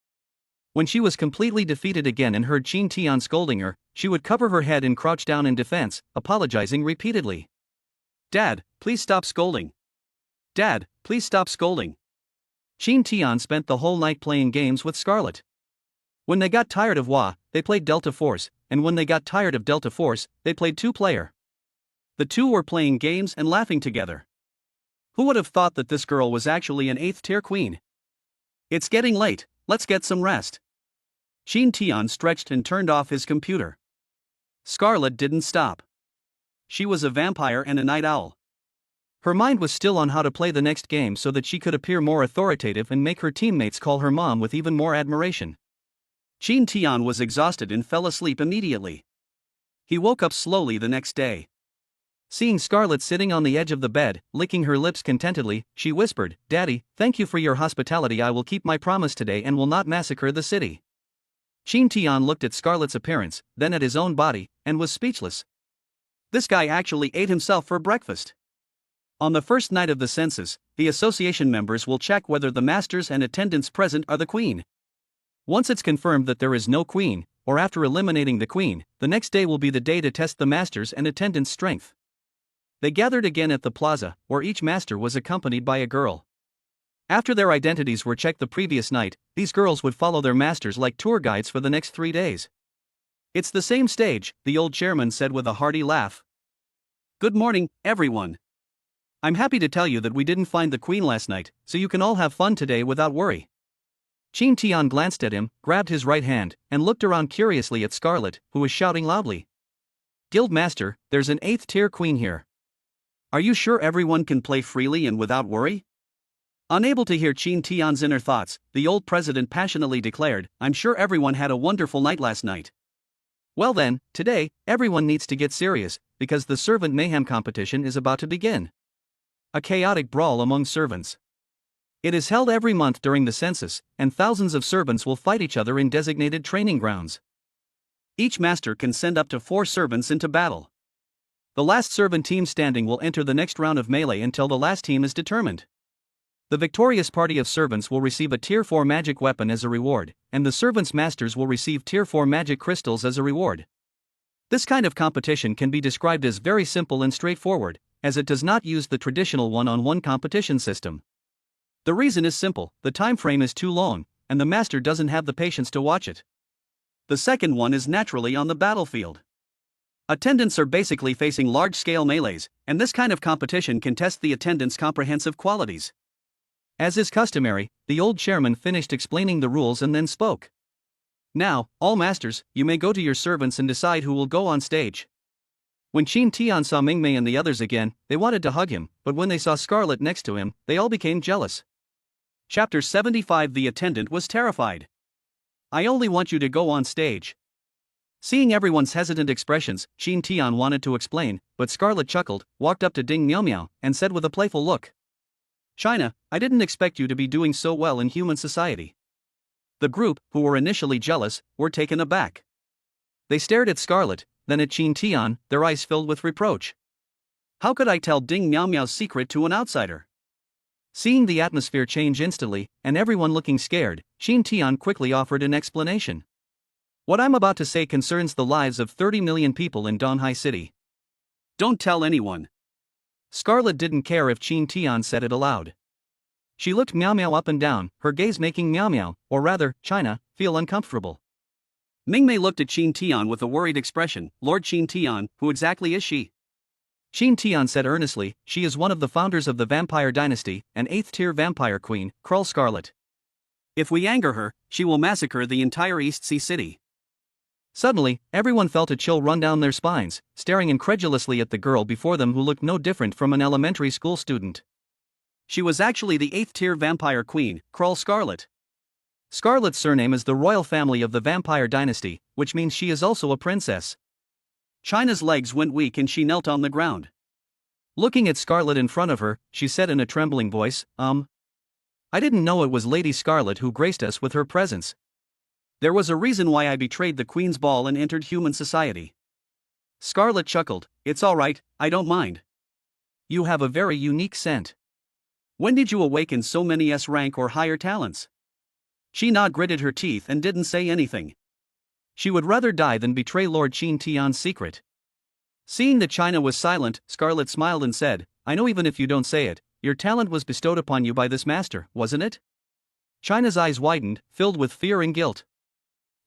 When she was completely defeated again and heard Chin Tian scolding her, she would cover her head and crouch down in defense, apologizing repeatedly. "Dad, please stop scolding. Dad, please stop scolding." Chin Tian spent the whole night playing games with Scarlett. When they got tired of Wa, they played Delta Force, and when they got tired of Delta Force, they played 2-player. The two were playing games and laughing together. Who would have thought that this girl was actually an 8th-tier queen? "It's getting late, let's get some rest." Chin Tian stretched and turned off his computer. Scarlett didn't stop. She was a vampire and a night owl. Her mind was still on how to play the next game so that she could appear more authoritative and make her teammates call her mom with even more admiration. Chin Tian was exhausted and fell asleep immediately. He woke up slowly the next day. Seeing Scarlet sitting on the edge of the bed, licking her lips contentedly, she whispered, "Daddy, thank you for your hospitality. I will keep my promise today and will not massacre the city." Qin Tian looked at Scarlet's appearance, then at his own body, and was speechless. This guy actually ate himself for breakfast. On the first night of the census, the association members will check whether the masters and attendants present are the queen. Once it's confirmed that there is no queen, or after eliminating the queen, the next day will be the day to test the masters and attendants' strength. They gathered again at the plaza, where each master was accompanied by a girl. After their identities were checked the previous night, these girls would follow their masters like tour guides for the next 3 days. "It's the same stage," the old chairman said with a hearty laugh. "Good morning, everyone. I'm happy to tell you that we didn't find the queen last night, so you can all have fun today without worry." Qin Tian glanced at him, grabbed his right hand, and looked around curiously at Scarlet, who was shouting loudly, "Guild Master, there's an 8th-tier queen here. Are you sure everyone can play freely and without worry?" Unable to hear Qin Tian's inner thoughts, the old president passionately declared, "I'm sure everyone had a wonderful night last night. Well then, today, everyone needs to get serious, because the servant mayhem competition is about to begin." A chaotic brawl among servants. It is held every month during the census, and thousands of servants will fight each other in designated training grounds. Each master can send up to 4 servants into battle. The last servant team standing will enter the next round of melee until the last team is determined. The victorious party of servants will receive a Tier 4 magic weapon as a reward, and the servants' masters will receive Tier 4 magic crystals as a reward. This kind of competition can be described as very simple and straightforward, as it does not use the traditional one-on-one competition system. The reason is simple: the time frame is too long, and the master doesn't have the patience to watch it. The second one is naturally on the battlefield. Attendants are basically facing large-scale melees, and this kind of competition can test the attendants' comprehensive qualities. As is customary, the old chairman finished explaining the rules and then spoke. "Now, all masters, you may go to your servants and decide who will go on stage." When Qin Tian saw Mingmei and the others again, they wanted to hug him, but when they saw Scarlet next to him, they all became jealous. Chapter 75. The attendant was terrified. "I only want you to go on stage." Seeing everyone's hesitant expressions, Qin Tian wanted to explain, but Scarlet chuckled, walked up to Ding Miao Miao, and said with a playful look, "China, I didn't expect you to be doing so well in human society." The group, who were initially jealous, were taken aback. They stared at Scarlet, then at Qin Tian, their eyes filled with reproach. How could I tell Ding Miao Miao's secret to an outsider? Seeing the atmosphere change instantly, and everyone looking scared, Qin Tian quickly offered an explanation. "What I'm about to say concerns the lives of 30 million people in Donghai City. Don't tell anyone." Scarlet didn't care if Qin Tian said it aloud. She looked Miao Miao up and down, her gaze making Miao Miao, or rather, China, feel uncomfortable. Mingmei looked at Qin Tian with a worried expression. "Lord Qin Tian, who exactly is she?" Qin Tian said earnestly, "She is one of the founders of the vampire dynasty, an 8th-tier vampire queen, Krull Scarlet. If we anger her, she will massacre the entire East Sea City." Suddenly, everyone felt a chill run down their spines, staring incredulously at the girl before them who looked no different from an elementary school student. She was actually the 8th-tier vampire queen, Krull Scarlet. Scarlet's surname is the royal family of the vampire dynasty, which means she is also a princess. China's legs went weak and she knelt on the ground. Looking at Scarlet in front of her, she said in a trembling voice, I didn't know it was Lady Scarlet who graced us with her presence. There was a reason why I betrayed the Queen's ball and entered human society." Scarlet chuckled, "It's all right, I don't mind. You have a very unique scent. When did you awaken so many S-rank or higher talents?" Qina gritted her teeth and didn't say anything. She would rather die than betray Lord Qin Tian's secret. Seeing that China was silent, Scarlet smiled and said, "I know even if you don't say it, your talent was bestowed upon you by this master, wasn't it?" China's eyes widened, filled with fear and guilt.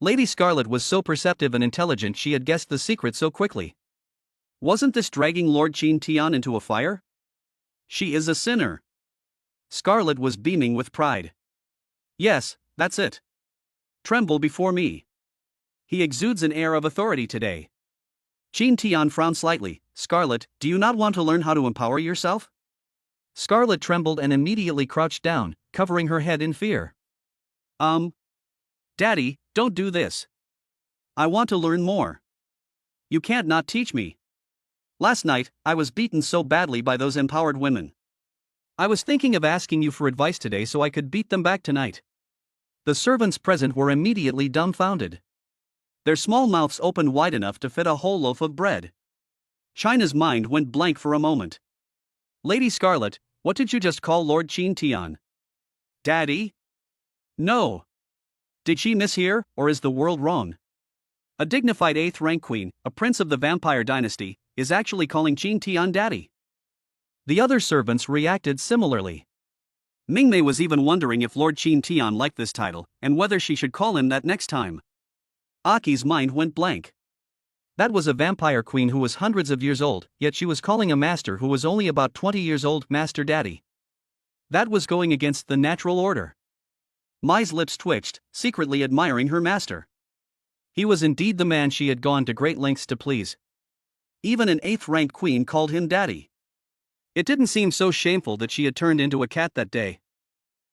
Lady Scarlet was so perceptive and intelligent, she had guessed the secret so quickly. Wasn't this dragging Lord Qin Tian into a fire? She is a sinner. Scarlet was beaming with pride. "Yes, that's it. Tremble before me. He exudes an air of authority today." Qin Tian frowned slightly. "Scarlet, do you not want to learn how to empower yourself?" Scarlet trembled and immediately crouched down, covering her head in fear. Daddy, don't do this. I want to learn more. You can't not teach me." Last night, I was beaten so badly by those empowered women. I was thinking of asking you for advice today so I could beat them back tonight. The servants present were immediately dumbfounded. Their small mouths opened wide enough to fit a whole loaf of bread. China's mind went blank for a moment. Lady Scarlet, what did you just call Lord Qin Tian? Daddy? No. Did she mishear, or is the world wrong? A dignified 8th rank queen, a prince of the vampire dynasty, is actually calling Qin Tian daddy. The other servants reacted similarly. Mingmei was even wondering if Lord Qin Tian liked this title, and whether she should call him that next time. Aki's mind went blank. That was a vampire queen who was hundreds of years old, yet she was calling a master who was only about 20 years old Master Daddy. That was going against the natural order. Mai's lips twitched, secretly admiring her master. He was indeed the man she had gone to great lengths to please. Even an 8th rank queen called him daddy. It didn't seem so shameful that she had turned into a cat that day.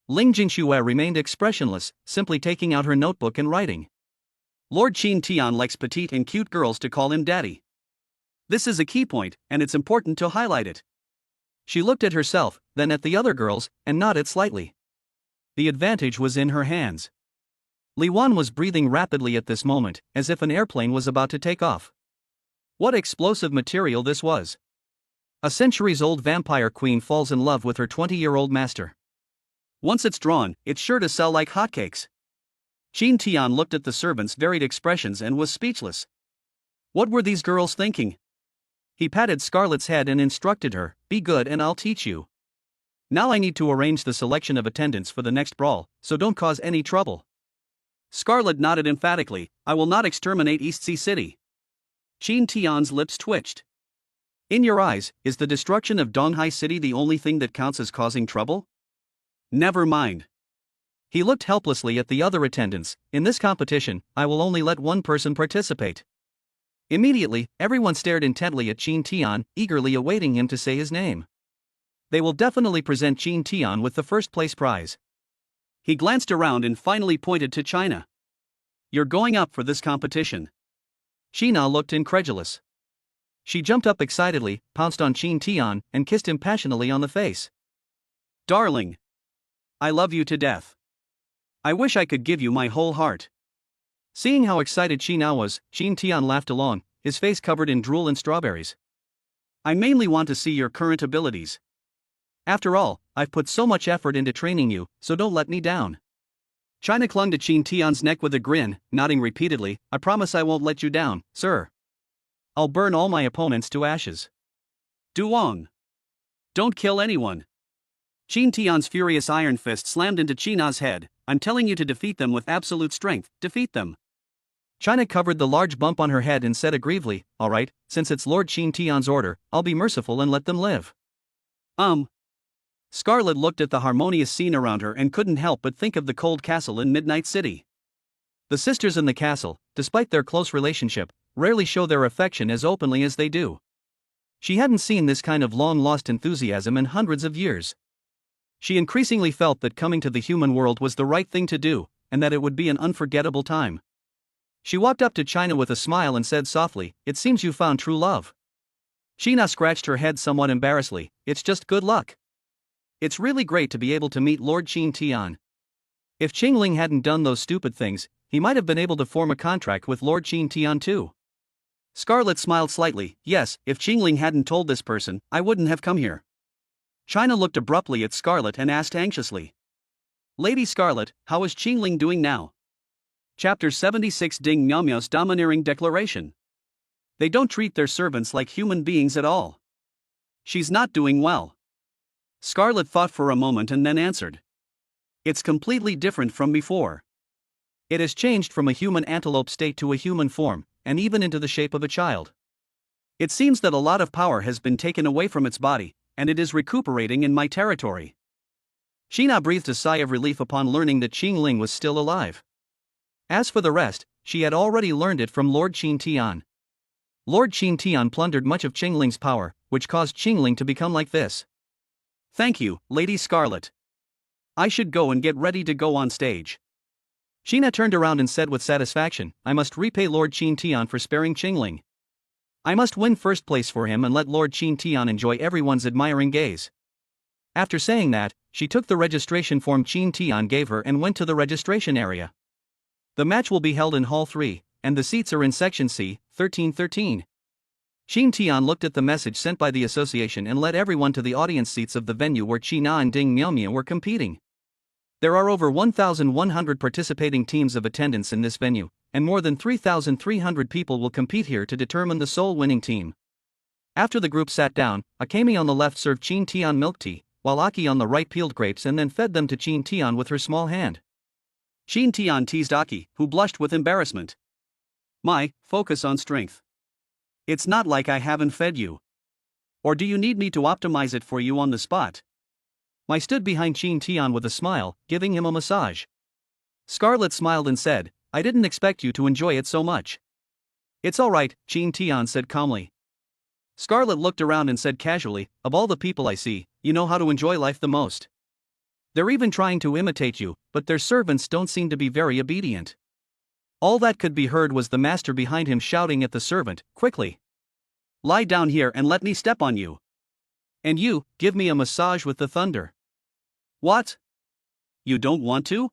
Ling Jingxue remained expressionless, simply taking out her notebook and writing. Lord Qin Tian likes petite and cute girls to call him daddy. This is a key point, and it's important to highlight it. She looked at herself, then at the other girls, and nodded slightly. The advantage was in her hands. Li Wan was breathing rapidly at this moment, as if an airplane was about to take off. What explosive material this was! A centuries-old vampire queen falls in love with her 20-year-old master. Once it's drawn, it's sure to sell like hotcakes. Qin Tian looked at the servants' varied expressions and was speechless. What were these girls thinking? He patted Scarlet's head and instructed her, "Be good and I'll teach you. Now I need to arrange the selection of attendants for the next brawl, so don't cause any trouble." Scarlet nodded emphatically, "I will not exterminate East Sea City." Qin Tian's lips twitched. "In your eyes, is the destruction of Donghai City the only thing that counts as causing trouble?" "Never mind." He looked helplessly at the other attendants. "In this competition, I will only let one person participate." Immediately, everyone stared intently at Qin Tian, eagerly awaiting him to say his name. They will definitely present Qin Tian with the first place prize. He glanced around and finally pointed to China. "You're going up for this competition." China looked incredulous. She jumped up excitedly, pounced on Qin Tian, and kissed him passionately on the face. "Darling, I love you to death. I wish I could give you my whole heart." Seeing how excited China was, Qin Tian laughed along, his face covered in drool and strawberries. "I mainly want to see your current abilities. After all, I've put so much effort into training you, so don't let me down." China clung to Qin Tian's neck with a grin, nodding repeatedly, "I promise I won't let you down, sir. I'll burn all my opponents to ashes." "Duong. Don't kill anyone." Qin Tian's furious iron fist slammed into China's head. "I'm telling you to defeat them with absolute strength, defeat them." China covered the large bump on her head and said aggrievedly, "All right, since it's Lord Qin Tian's order, I'll be merciful and let them live." Scarlet looked at the harmonious scene around her and couldn't help but think of the cold castle in Midnight City. The sisters in the castle, despite their close relationship, rarely show their affection as openly as they do. She hadn't seen this kind of long-lost enthusiasm in hundreds of years. She increasingly felt that coming to the human world was the right thing to do, and that it would be an unforgettable time. She walked up to China with a smile and said softly, "It seems you found true love." China scratched her head somewhat embarrassedly. "It's just good luck. It's really great to be able to meet Lord Qin Tian. If Qingling hadn't done those stupid things, he might have been able to form a contract with Lord Qin Tian too." Scarlet smiled slightly. "Yes, if Qingling hadn't told this person, I wouldn't have come here." China looked abruptly at Scarlet and asked anxiously, "Lady Scarlet, how is Qingling doing now?" Chapter 76 Ding Miaomiao's domineering declaration. They don't treat their servants like human beings at all. She's not doing well. Scarlet thought for a moment and then answered. "It's completely different from before. It has changed from a human antelope state to a human form, and even into the shape of a child. It seems that a lot of power has been taken away from its body, and it is recuperating in my territory." China breathed a sigh of relief upon learning that Qingling was still alive. As for the rest, she had already learned it from Lord Qin Tian. Lord Qin Tian plundered much of Qingling's power, which caused Qingling to become like this. "Thank you, Lady Scarlet. I should go and get ready to go on stage." China turned around and said with satisfaction, "I must repay Lord Qin Tian for sparing Qingling." I must win first place for him and let Lord Qin Tian enjoy everyone's admiring gaze. After saying that, she took the registration form Qin Tian gave her and went to the registration area. The match will be held in Hall 3, and the seats are in Section C, 1313. Qin Tian looked at the message sent by the association and led everyone to the audience seats of the venue where Qina and Ding Miaomia were competing. There are over 1,100 participating teams of attendance in this venue, and more than 3,300 people will compete here to determine the sole winning team. After the group sat down, Akemi on the left served Qin Tian milk tea, while Aki on the right peeled grapes and then fed them to Qin Tian with her small hand. Qin Tian teased Aki, who blushed with embarrassment. Focus on strength. It's not like I haven't fed you. Or do you need me to optimize it for you on the spot? Mai stood behind Qin Tian with a smile, giving him a massage. Scarlett smiled and said, I didn't expect you to enjoy it so much. It's all right, Qin Tian said calmly. Scarlett looked around and said casually, of all the people I see, you know how to enjoy life the most. They're even trying to imitate you, but their servants don't seem to be very obedient. All that could be heard was the master behind him shouting at the servant, quickly. Lie down here and let me step on you. And you, give me a massage with the thunder. What? You don't want to?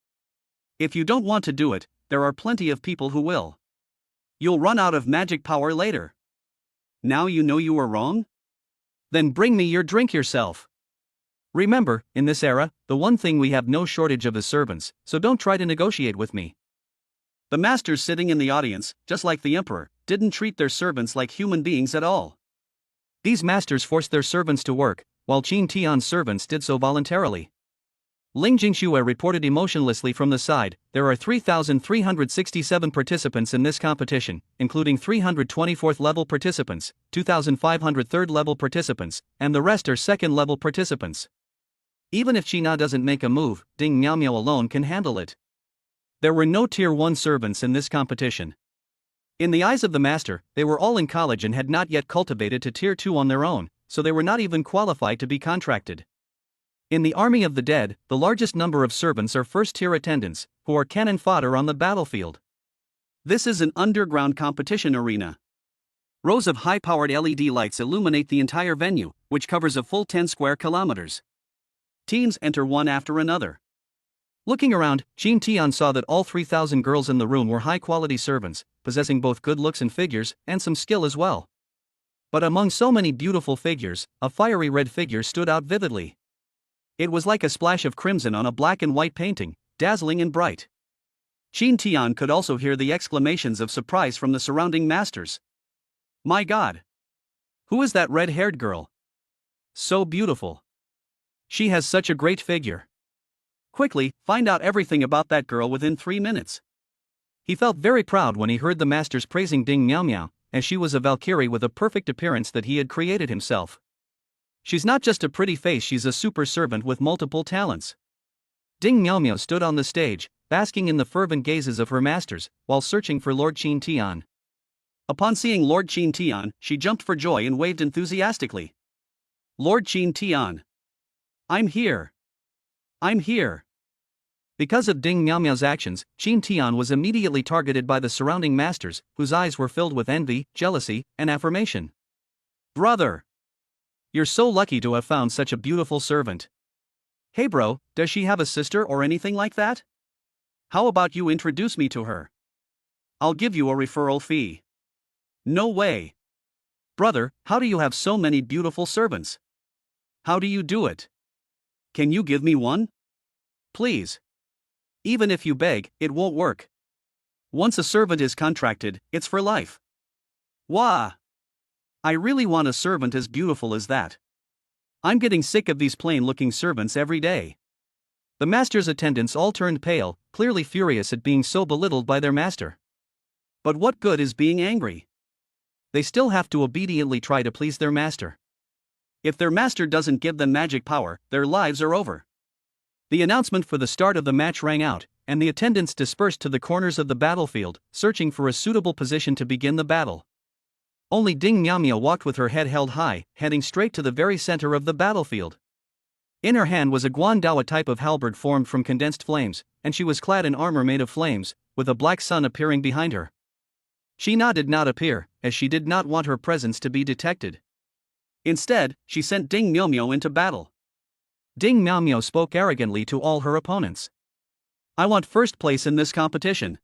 If you don't want to do it, there are plenty of people who will. You'll run out of magic power later. Now you know you were wrong? Then bring me your drink yourself. Remember, in this era, the one thing we have no shortage of is servants, so don't try to negotiate with me. The masters sitting in the audience, just like the emperor, didn't treat their servants like human beings at all. These masters forced their servants to work, while Qin Tian's servants did so voluntarily. Ling Jingxue reported emotionlessly from the side, there are 3,367 participants in this competition, including 324th level participants, 2,500 third level participants, and the rest are second level participants. Even if Qina doesn't make a move, Ding Miaomiao alone can handle it. There were no Tier 1 servants in this competition. In the eyes of the master, they were all in college and had not yet cultivated to Tier 2 on their own, so they were not even qualified to be contracted. In the army of the dead, the largest number of servants are first-tier attendants, who are cannon fodder on the battlefield. This is an underground competition arena. Rows of high-powered LED lights illuminate the entire venue, which covers a full 10 square kilometers. Teams enter one after another. Looking around, Qin Tian saw that all 3,000 girls in the room were high-quality servants, possessing both good looks and figures, and some skill as well. But among so many beautiful figures, a fiery red figure stood out vividly. It was like a splash of crimson on a black and white painting, dazzling and bright. Qin Tian could also hear the exclamations of surprise from the surrounding masters. My God! Who is that red-haired girl? So beautiful. She has such a great figure. Quickly, find out everything about that girl within 3 minutes. He felt very proud when he heard the masters praising Ding Miaomiao, as she was a Valkyrie with a perfect appearance that he had created himself. She's not just a pretty face, she's a super servant with multiple talents. Ding Miaomiao stood on the stage, basking in the fervent gazes of her masters, while searching for Lord Qin Tian. Upon seeing Lord Qin Tian, she jumped for joy and waved enthusiastically. Lord Qin Tian! I'm here! I'm here! Because of Ding Miaomiao's actions, Qin Tian was immediately targeted by the surrounding masters, whose eyes were filled with envy, jealousy, and affirmation. Brother! You're so lucky to have found such a beautiful servant. Hey bro, does she have a sister or anything like that? How about you introduce me to her? I'll give you a referral fee. No way. Brother, how do you have so many beautiful servants? How do you do it? Can you give me one? Please. Even if you beg, it won't work. Once a servant is contracted, it's for life. Wah! I really want a servant as beautiful as that. I'm getting sick of these plain-looking servants every day. The master's attendants all turned pale, clearly furious at being so belittled by their master. But what good is being angry? They still have to obediently try to please their master. If their master doesn't give them magic power, their lives are over. The announcement for the start of the match rang out, and the attendants dispersed to the corners of the battlefield, searching for a suitable position to begin the battle. Only Ding Miaomiao walked with her head held high, heading straight to the very center of the battlefield. In her hand was a guandawa type of halberd formed from condensed flames, and she was clad in armor made of flames, with a black sun appearing behind her. Sheena did not appear, as she did not want her presence to be detected. Instead, she sent Ding Miao into battle. Ding Miao spoke arrogantly to all her opponents. I want first place in this competition.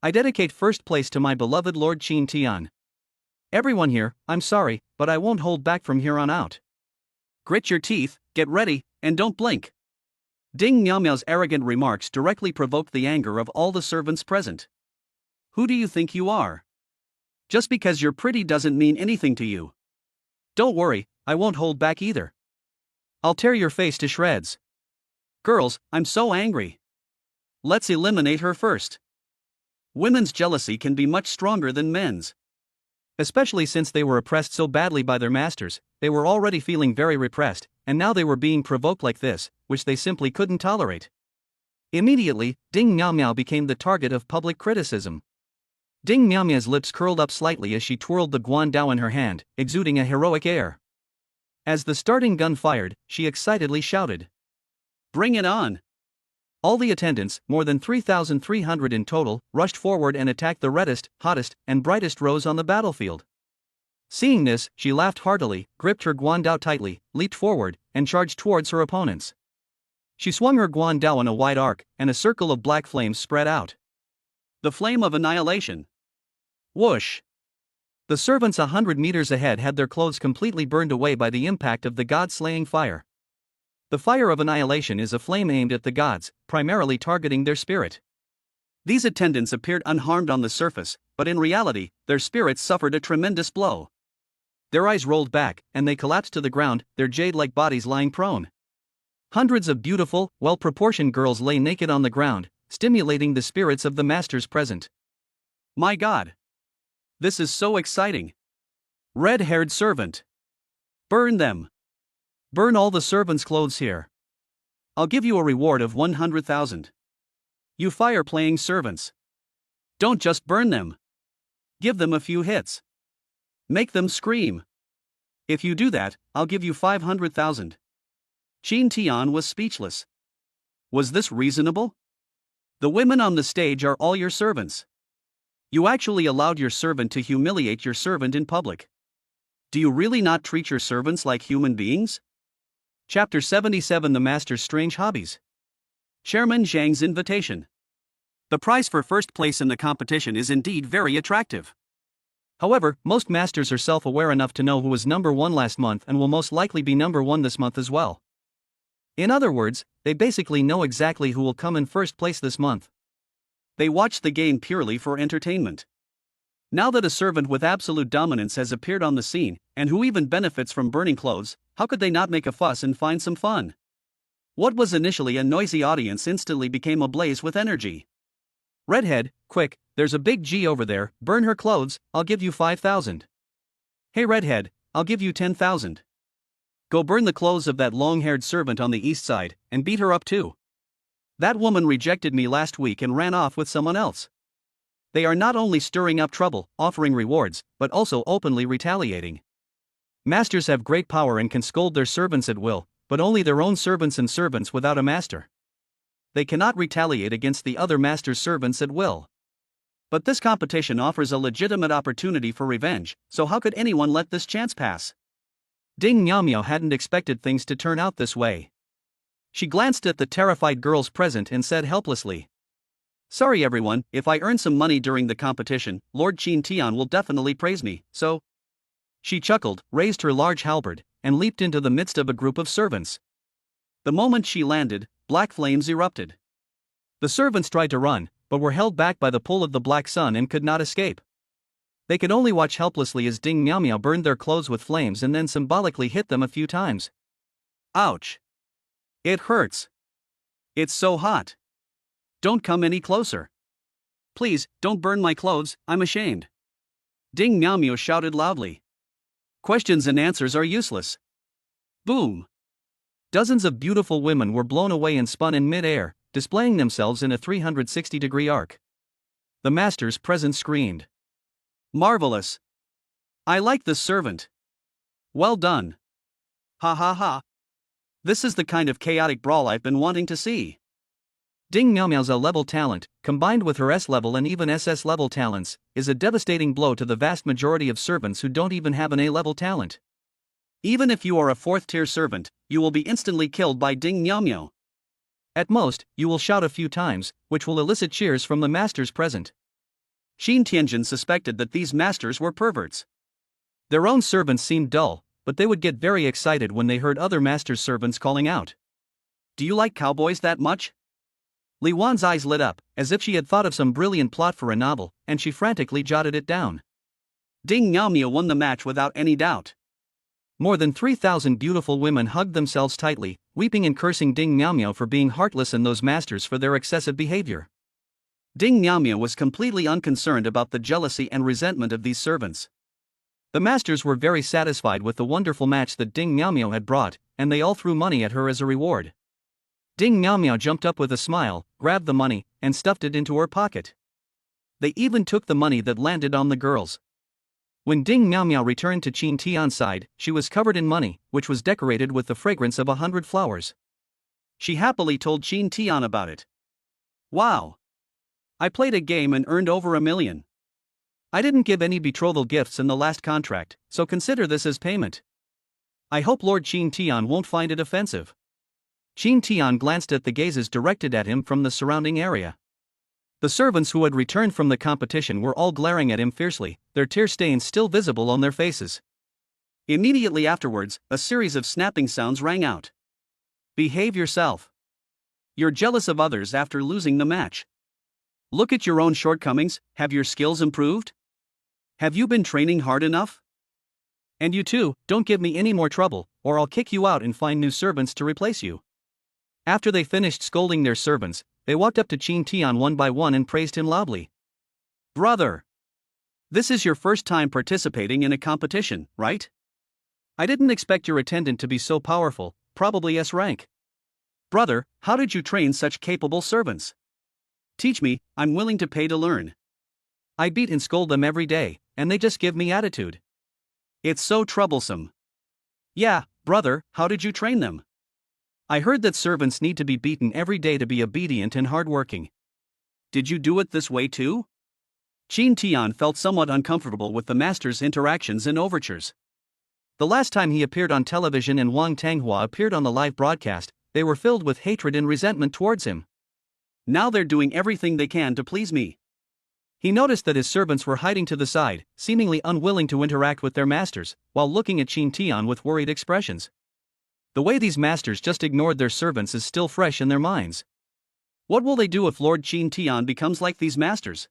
I dedicate first place to my beloved Lord Qin Tian. Everyone here, I'm sorry, but I won't hold back from here on out. Grit your teeth, get ready, and don't blink. Ding Miao's arrogant remarks directly provoked the anger of all the servants present. Who do you think you are? Just because you're pretty doesn't mean anything to you. Don't worry, I won't hold back either. I'll tear your face to shreds. Girls, I'm so angry. Let's eliminate her first. Women's jealousy can be much stronger than men's. Especially since they were oppressed so badly by their masters, they were already feeling very repressed, and now they were being provoked like this, which they simply couldn't tolerate. Immediately, Ding Miao became the target of public criticism. Ding Miao's lips curled up slightly as she twirled the guandao in her hand, exuding a heroic air. As the starting gun fired, she excitedly shouted, "Bring it on!" All the attendants, more than 3,300 in total, rushed forward and attacked the reddest, hottest, and brightest rose on the battlefield. Seeing this, she laughed heartily, gripped her guandao tightly, leaped forward, and charged towards her opponents. She swung her guandao in a wide arc, and a circle of black flames spread out. The flame of annihilation. Whoosh! The servants 100 meters ahead had their clothes completely burned away by the impact of the god-slaying fire. The fire of annihilation is a flame aimed at the gods, primarily targeting their spirit. These attendants appeared unharmed on the surface, but in reality, their spirits suffered a tremendous blow. Their eyes rolled back, and they collapsed to the ground, their jade-like bodies lying prone. Hundreds of beautiful, well-proportioned girls lay naked on the ground, stimulating the spirits of the masters present. My God! This is so exciting! Red-haired servant! Burn them! Burn all the servants' clothes here. I'll give you a reward of 100,000. You fire-playing servants! Don't just burn them. Give them a few hits. Make them scream. If you do that, I'll give you 500,000. Qin Tian was speechless. Was this reasonable? The women on the stage are all your servants. You actually allowed your servant to humiliate your servant in public. Do you really not treat your servants like human beings? Chapter 77: The Master's Strange Hobbies. Chairman Zhang's invitation. The prize for first place in the competition is indeed very attractive. However, most masters are self-aware enough to know who was number one last month and will most likely be number one this month as well. In other words, they basically know exactly who will come in first place this month. They watch the game purely for entertainment. Now that a servant with absolute dominance has appeared on the scene, and who even benefits from burning clothes, how could they not make a fuss and find some fun? What was initially a noisy audience instantly became ablaze with energy. Redhead, quick, there's a big G over there, burn her clothes, I'll give you 5,000. Hey Redhead, I'll give you 10,000. Go burn the clothes of that long-haired servant on the east side, and beat her up too. That woman rejected me last week and ran off with someone else. They are not only stirring up trouble, offering rewards, but also openly retaliating. Masters have great power and can scold their servants at will, but only their own servants and servants without a master. They cannot retaliate against the other master's servants at will. But this competition offers a legitimate opportunity for revenge, so how could anyone let this chance pass? Ding Miao hadn't expected things to turn out this way. She glanced at the terrified girls present and said helplessly, "Sorry everyone, if I earn some money during the competition, Lord Qin Tian will definitely praise me, so..." She chuckled, raised her large halberd, and leaped into the midst of a group of servants. The moment she landed, black flames erupted. The servants tried to run, but were held back by the pull of the black sun and could not escape. They could only watch helplessly as Ding Miao burned their clothes with flames and then symbolically hit them a few times. Ouch! It hurts. It's so hot. Don't come any closer. Please, don't burn my clothes, I'm ashamed. Ding Miao shouted loudly. Questions and answers are useless. Boom! Dozens of beautiful women were blown away and spun in mid-air, displaying themselves in a 360-degree arc. The masters present screamed, "Marvelous! I like this servant. Well done. Ha ha ha. This is the kind of chaotic brawl I've been wanting to see." Ding Miao's A-level talent, combined with her S-level and even SS-level talents, is a devastating blow to the vast majority of servants who don't even have an A-level talent. Even if you are a 4th-tier servant, you will be instantly killed by Ding Miao. At most, you will shout a few times, which will elicit cheers from the masters present. Xin Tianjin suspected that these masters were perverts. Their own servants seemed dull, but they would get very excited when they heard other masters' servants calling out. Do you like cowboys that much? Li Wan's eyes lit up, as if she had thought of some brilliant plot for a novel, and she frantically jotted it down. Ding Miao won the match without any doubt. More than 3,000 beautiful women hugged themselves tightly, weeping and cursing Ding Miao for being heartless and those masters for their excessive behavior. Ding Miao was completely unconcerned about the jealousy and resentment of these servants. The masters were very satisfied with the wonderful match that Ding Miao had brought, and they all threw money at her as a reward. Ding Miao jumped up with a smile, grabbed the money, and stuffed it into her pocket. They even took the money that landed on the girls. When Ding Miao returned to Qin Tian's side, she was covered in money, which was decorated with the fragrance of 100 flowers. She happily told Qin Tian about it. Wow! I played a game and earned over $1 million. I didn't give any betrothal gifts in the last contract, so consider this as payment. I hope Lord Qin Tian won't find it offensive. Qin Tian glanced at the gazes directed at him from the surrounding area. The servants who had returned from the competition were all glaring at him fiercely, their tear stains still visible on their faces. Immediately afterwards, a series of snapping sounds rang out. Behave yourself. You're jealous of others after losing the match. Look at your own shortcomings. Have your skills improved? Have you been training hard enough? And you too, don't give me any more trouble, or I'll kick you out and find new servants to replace you. After they finished scolding their servants, they walked up to Qin Tian one by one and praised him loudly. Brother! This is your first time participating in a competition, right? I didn't expect your attendant to be so powerful, probably S rank. Brother, how did you train such capable servants? Teach me, I'm willing to pay to learn. I beat and scold them every day, and they just give me attitude. It's so troublesome. Yeah, brother, how did you train them? I heard that servants need to be beaten every day to be obedient and hardworking. Did you do it this way too? Qin Tian felt somewhat uncomfortable with the master's interactions and overtures. The last time he appeared on television and Wang Tanghua appeared on the live broadcast, they were filled with hatred and resentment towards him. Now they're doing everything they can to please me. He noticed that his servants were hiding to the side, seemingly unwilling to interact with their masters, while looking at Qin Tian with worried expressions. The way these masters just ignored their servants is still fresh in their minds. What will they do if Lord Qin Tian becomes like these masters?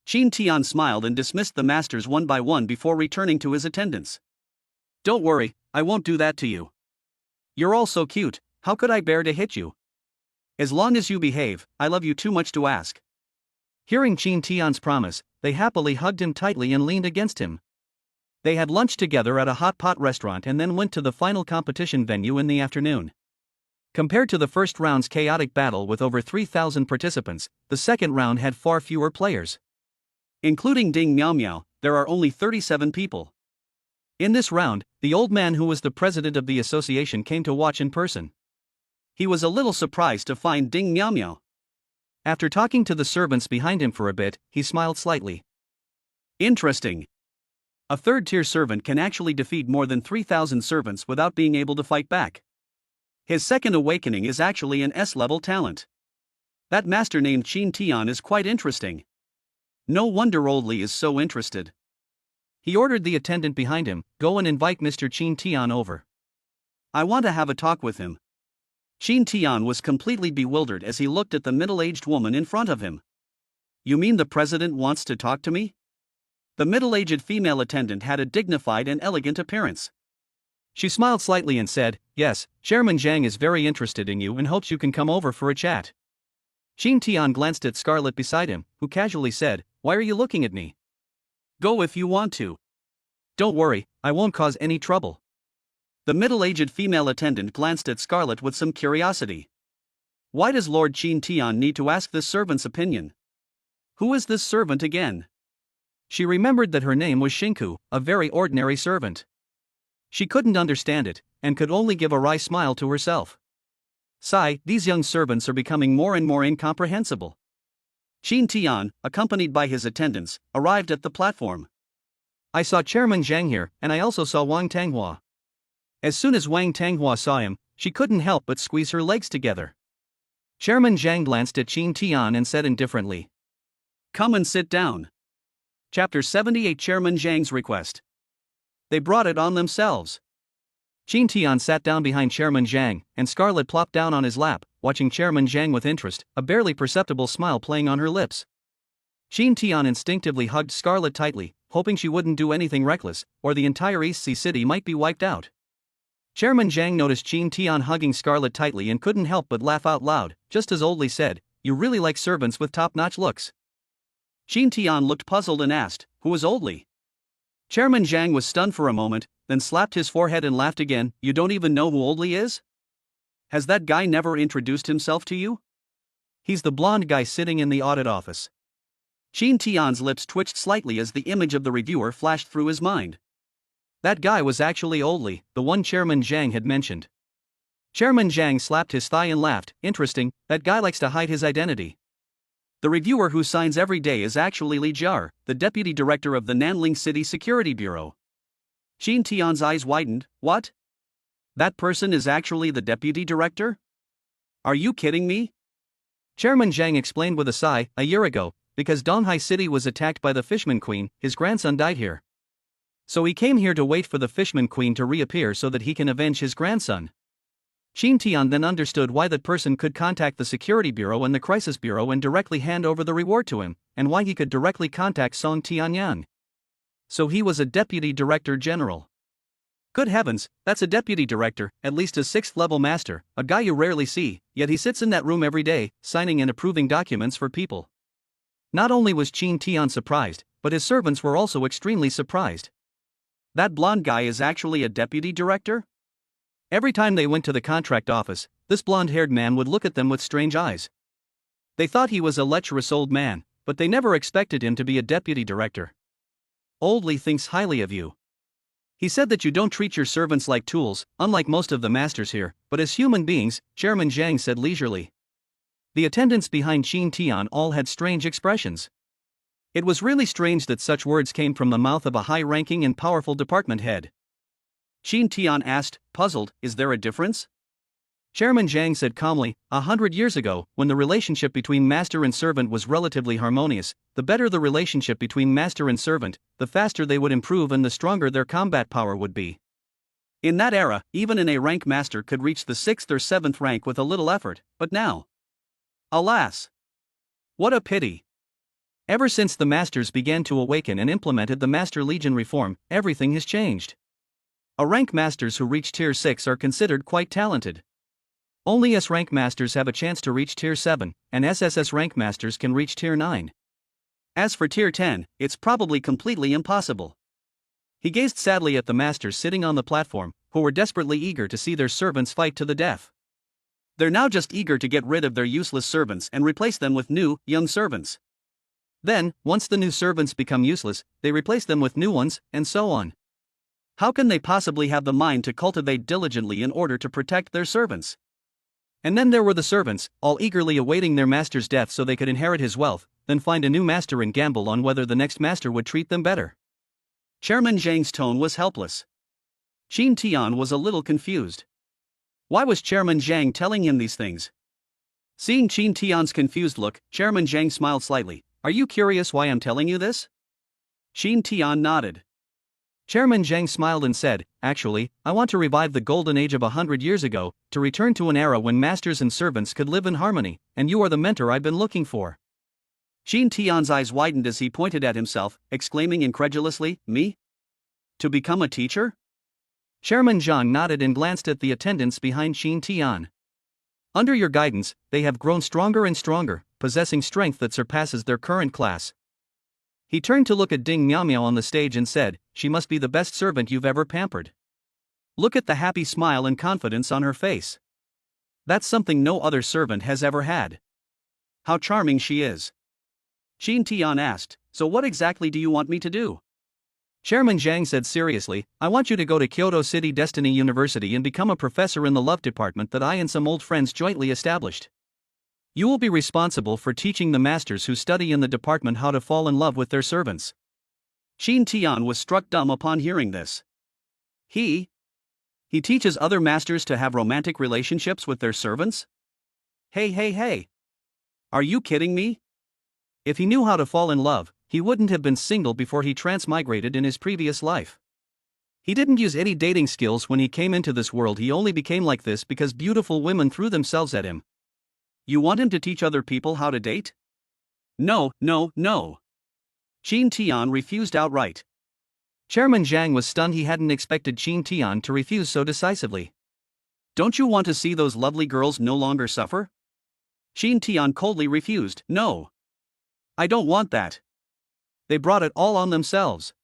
Qin Tian smiled and dismissed the masters one by one before returning to his attendants. Don't worry, I won't do that to you. You're all so cute, how could I bear to hit you? As long as you behave, I love you too much to ask. Hearing Qin Tian's promise, they happily hugged him tightly and leaned against him. They had lunch together at a hot pot restaurant and then went to the final competition venue in the afternoon. Compared to the first round's chaotic battle with over 3,000 participants, the second round had far fewer players. Including Ding Miao, there are only 37 people. In this round, the old man who was the president of the association came to watch in person. He was a little surprised to find Ding Miao. After talking to the servants behind him for a bit, he smiled slightly. Interesting. A third-tier servant can actually defeat more than 3,000 servants without being able to fight back. His second awakening is actually an S-level talent. That master named Qin Tian is quite interesting. No wonder old Li is so interested. He ordered the attendant behind him, "Go and invite Mr. Qin Tian over. I want to have a talk with him." Qin Tian was completely bewildered as he looked at the middle-aged woman in front of him. You mean the president wants to talk to me? The middle-aged female attendant had a dignified and elegant appearance. She smiled slightly and said, "Yes, Chairman Zhang is very interested in you and hopes you can come over for a chat." Qin Tian glanced at Scarlett beside him, who casually said, "Why are you looking at me?" Go if you want to. Don't worry, I won't cause any trouble. The middle-aged female attendant glanced at Scarlett with some curiosity. Why does Lord Qin Tian need to ask this servant's opinion? Who is this servant again? She remembered that her name was Shinku, a very ordinary servant. She couldn't understand it, and could only give a wry smile to herself. Sigh, these young servants are becoming more and more incomprehensible. Qin Tian, accompanied by his attendants, arrived at the platform. I saw Chairman Zhang here, and I also saw Wang Tanghua. As soon as Wang Tanghua saw him, she couldn't help but squeeze her legs together. Chairman Zhang glanced at Qin Tian and said indifferently, "Come and sit down." Chapter 78, Chairman Zhang's request. They brought it on themselves. Qin Tian sat down behind Chairman Zhang, and Scarlett plopped down on his lap, watching Chairman Zhang with interest, a barely perceptible smile playing on her lips. Qin Tian instinctively hugged Scarlett tightly, hoping she wouldn't do anything reckless, or the entire East Sea City might be wiped out. Chairman Zhang noticed Qin Tian hugging Scarlett tightly and couldn't help but laugh out loud, just as Oldly said, "You really like servants with top-notch looks." Qin Tian looked puzzled and asked, "Who is Oldly?" Chairman Zhang was stunned for a moment, then slapped his forehead and laughed again. "You don't even know who Oldly is? Has that guy never introduced himself to you?" "He's the blonde guy sitting in the audit office." Qin Tian's lips twitched slightly as the image of the reviewer flashed through his mind. That guy was actually Oldly, the one Chairman Zhang had mentioned. Chairman Zhang slapped his thigh and laughed. "Interesting, that guy likes to hide his identity." The reviewer who signs every day is actually Li Jiar, the deputy director of the Nanling City Security Bureau. Qin Tian's eyes widened. "What? That person is actually the deputy director? Are you kidding me?" Chairman Zhang explained with a sigh, "A year ago, because Donghai City was attacked by the Fishman Queen, his grandson died here. So he came here to wait for the Fishman Queen to reappear so that he can avenge his grandson." Qin Tian then understood why that person could contact the Security Bureau and the Crisis Bureau and directly hand over the reward to him, and why he could directly contact Song Tianyang. So he was a deputy director general. Good heavens, that's a deputy director, at least a 6th-level master, a guy you rarely see, yet he sits in that room every day, signing and approving documents for people. Not only was Qin Tian surprised, but his servants were also extremely surprised. That blonde guy is actually a deputy director? Every time they went to the contract office, this blonde-haired man would look at them with strange eyes. They thought he was a lecherous old man, but they never expected him to be a deputy director. "Oldly thinks highly of you. He said that you don't treat your servants like tools, unlike most of the masters here, but as human beings," Chairman Zhang said leisurely. The attendants behind Qin Tian all had strange expressions. It was really strange that such words came from the mouth of a high-ranking and powerful department head. Qin Tian asked, puzzled, "Is there a difference?" Chairman Zhang said calmly, 100 years ago, when the relationship between master and servant was relatively harmonious, the better the relationship between master and servant, the faster they would improve and the stronger their combat power would be. In that era, even an A-rank master could reach the 6th or 7th rank with a little effort, but now, alas! What a pity! Ever since the masters began to awaken and implemented the Master Legion reform, everything has changed. A-rank masters who reach Tier 6 are considered quite talented. Only S-rank masters have a chance to reach Tier 7, and SSS rank masters can reach Tier 9. As for Tier 10, it's probably completely impossible. He gazed sadly at the masters sitting on the platform, who were desperately eager to see their servants fight to the death. They're now just eager to get rid of their useless servants and replace them with new, young servants. Then, once the new servants become useless, they replace them with new ones, and so on. How can they possibly have the mind to cultivate diligently in order to protect their servants? And then there were the servants, all eagerly awaiting their master's death so they could inherit his wealth, then find a new master and gamble on whether the next master would treat them better. Chairman Zhang's tone was helpless. Qin Tian was a little confused. Why was Chairman Zhang telling him these things? Seeing Qin Tian's confused look, Chairman Zhang smiled slightly. "Are you curious why I'm telling you this?" Qin Tian nodded. Chairman Zhang smiled and said, "Actually, I want to revive the golden age of 100 years ago, to return to an era when masters and servants could live in harmony, and you are the mentor I've been looking for." Qin Tian's eyes widened as he pointed at himself, exclaiming incredulously, "Me? To become a teacher?" Chairman Zhang nodded and glanced at the attendants behind Qin Tian. "Under your guidance, they have grown stronger and stronger, possessing strength that surpasses their current class." He turned to look at Ding Miao Miao on the stage and said, "She must be the best servant you've ever pampered. Look at the happy smile and confidence on her face. That's something no other servant has ever had. How charming she is." Qin Tian asked, "So what exactly do you want me to do?" Chairman Zhang said seriously, I want you to go to Kyoto City Destiny University and become a professor in the love department that I and some old friends jointly established. You will be responsible for teaching the masters who study in the department how to fall in love with their servants. Qin Tian was struck dumb upon hearing this. He teaches other masters to have romantic relationships with their servants? Hey. Are you kidding me? If he knew how to fall in love, he wouldn't have been single before he transmigrated in his previous life. He didn't use any dating skills when he came into this world, he only became like this because beautiful women threw themselves at him. You want him to teach other people how to date? No. Qin Tian refused outright. Chairman Zhang was stunned. He hadn't expected Qin Tian to refuse so decisively. Don't you want to see those lovely girls no longer suffer? Qin Tian coldly refused. No. I don't want that. They brought it all on themselves.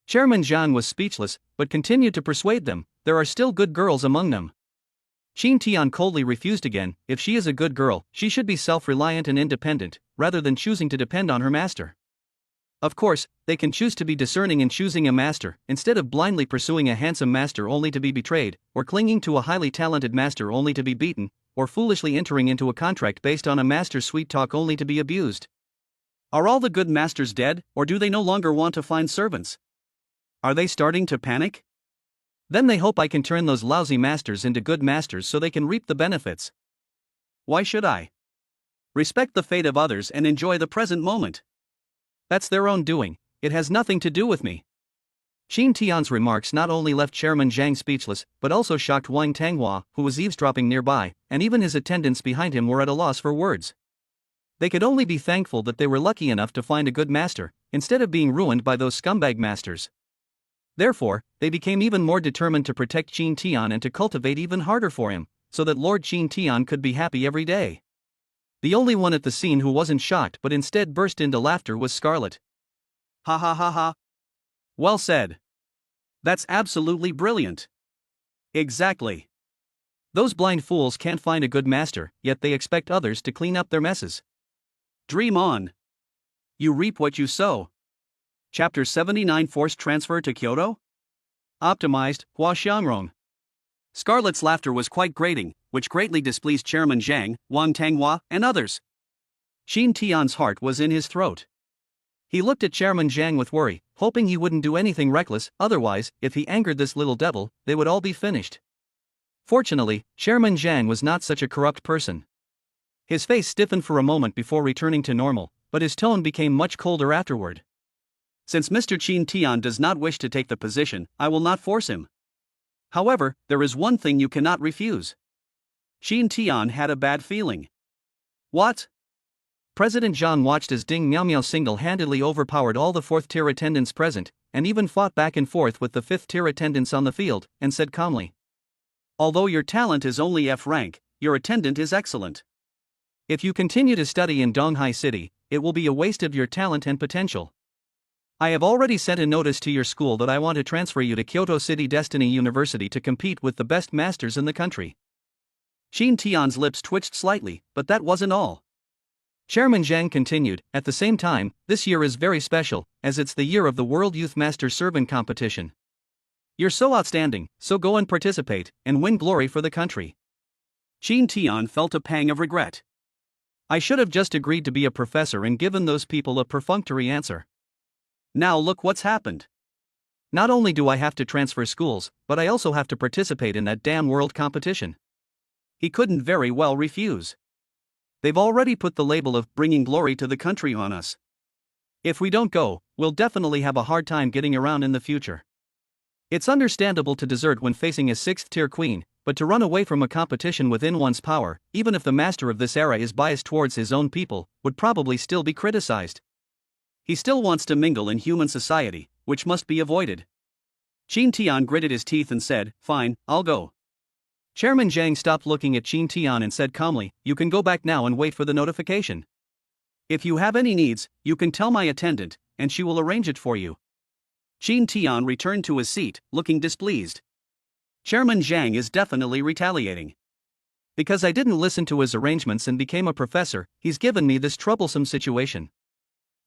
Chairman Zhang was speechless, but continued to persuade them. There are still good girls among them. Qin Tian coldly refused again. If she is a good girl, she should be self-reliant and independent, rather than choosing to depend on her master. Of course, they can choose to be discerning in choosing a master, instead of blindly pursuing a handsome master only to be betrayed, or clinging to a highly talented master only to be beaten, or foolishly entering into a contract based on a master's sweet talk only to be abused. Are all the good masters dead, or do they no longer want to find servants? Are they starting to panic? Then they hope I can turn those lousy masters into good masters so they can reap the benefits. Why should I? Respect the fate of others and enjoy the present moment. That's their own doing, it has nothing to do with me. Qin Tian's remarks not only left Chairman Zhang speechless, but also shocked Wang Tanghua, who was eavesdropping nearby, and even his attendants behind him were at a loss for words. They could only be thankful that they were lucky enough to find a good master, instead of being ruined by those scumbag masters. Therefore, they became even more determined to protect Qin Tian and to cultivate even harder for him, so that Lord Qin Tian could be happy every day. The only one at the scene who wasn't shocked but instead burst into laughter was Scarlet. Ha. Well said. That's absolutely brilliant. Exactly. Those blind fools can't find a good master, yet they expect others to clean up their messes. Dream on. You reap what you sow. Chapter 79 Forced Transfer to Kyoto? Optimized, Hua Xiangrong. Scarlet's laughter was quite grating, which greatly displeased Chairman Zhang, Wang Tanghua, and others. Qin Tian's heart was in his throat. He looked at Chairman Zhang with worry, hoping he wouldn't do anything reckless, otherwise, if he angered this little devil, they would all be finished. Fortunately, Chairman Zhang was not such a corrupt person. His face stiffened for a moment before returning to normal, but his tone became much colder afterward. Since Mr. Qin Tian does not wish to take the position, I will not force him. However, there is one thing you cannot refuse. Qin Tian had a bad feeling. What? President Zhang watched as Ding Miao single-handedly overpowered all the 4th-tier attendants present, and even fought back and forth with the 5th-tier attendants on the field, and said calmly. Although your talent is only F rank, your attendant is excellent. If you continue to study in Donghai City, it will be a waste of your talent and potential. I have already sent a notice to your school that I want to transfer you to Kyoto City Destiny University to compete with the best masters in the country. Qin Tian's lips twitched slightly, but that wasn't all. Chairman Zhang continued, at the same time, this year is very special, as it's the year of the World Youth Master Servant Competition. You're so outstanding, so go and participate, and win glory for the country. Qin Tian felt a pang of regret. I should have just agreed to be a professor and given those people a perfunctory answer. Now look what's happened. Not only do I have to transfer schools, but I also have to participate in that damn world competition. He couldn't very well refuse. They've already put the label of bringing glory to the country on us. If we don't go, we'll definitely have a hard time getting around in the future. It's understandable to desert when facing a 6th-tier queen, but to run away from a competition within one's power, even if the master of this era is biased towards his own people, would probably still be criticized. He still wants to mingle in human society, which must be avoided. Qin Tian gritted his teeth and said, fine, I'll go. Chairman Zhang stopped looking at Qin Tian and said calmly, you can go back now and wait for the notification. If you have any needs, you can tell my attendant, and she will arrange it for you. Qin Tian returned to his seat, looking displeased. Chairman Zhang is definitely retaliating. Because I didn't listen to his arrangements and became a professor, he's given me this troublesome situation.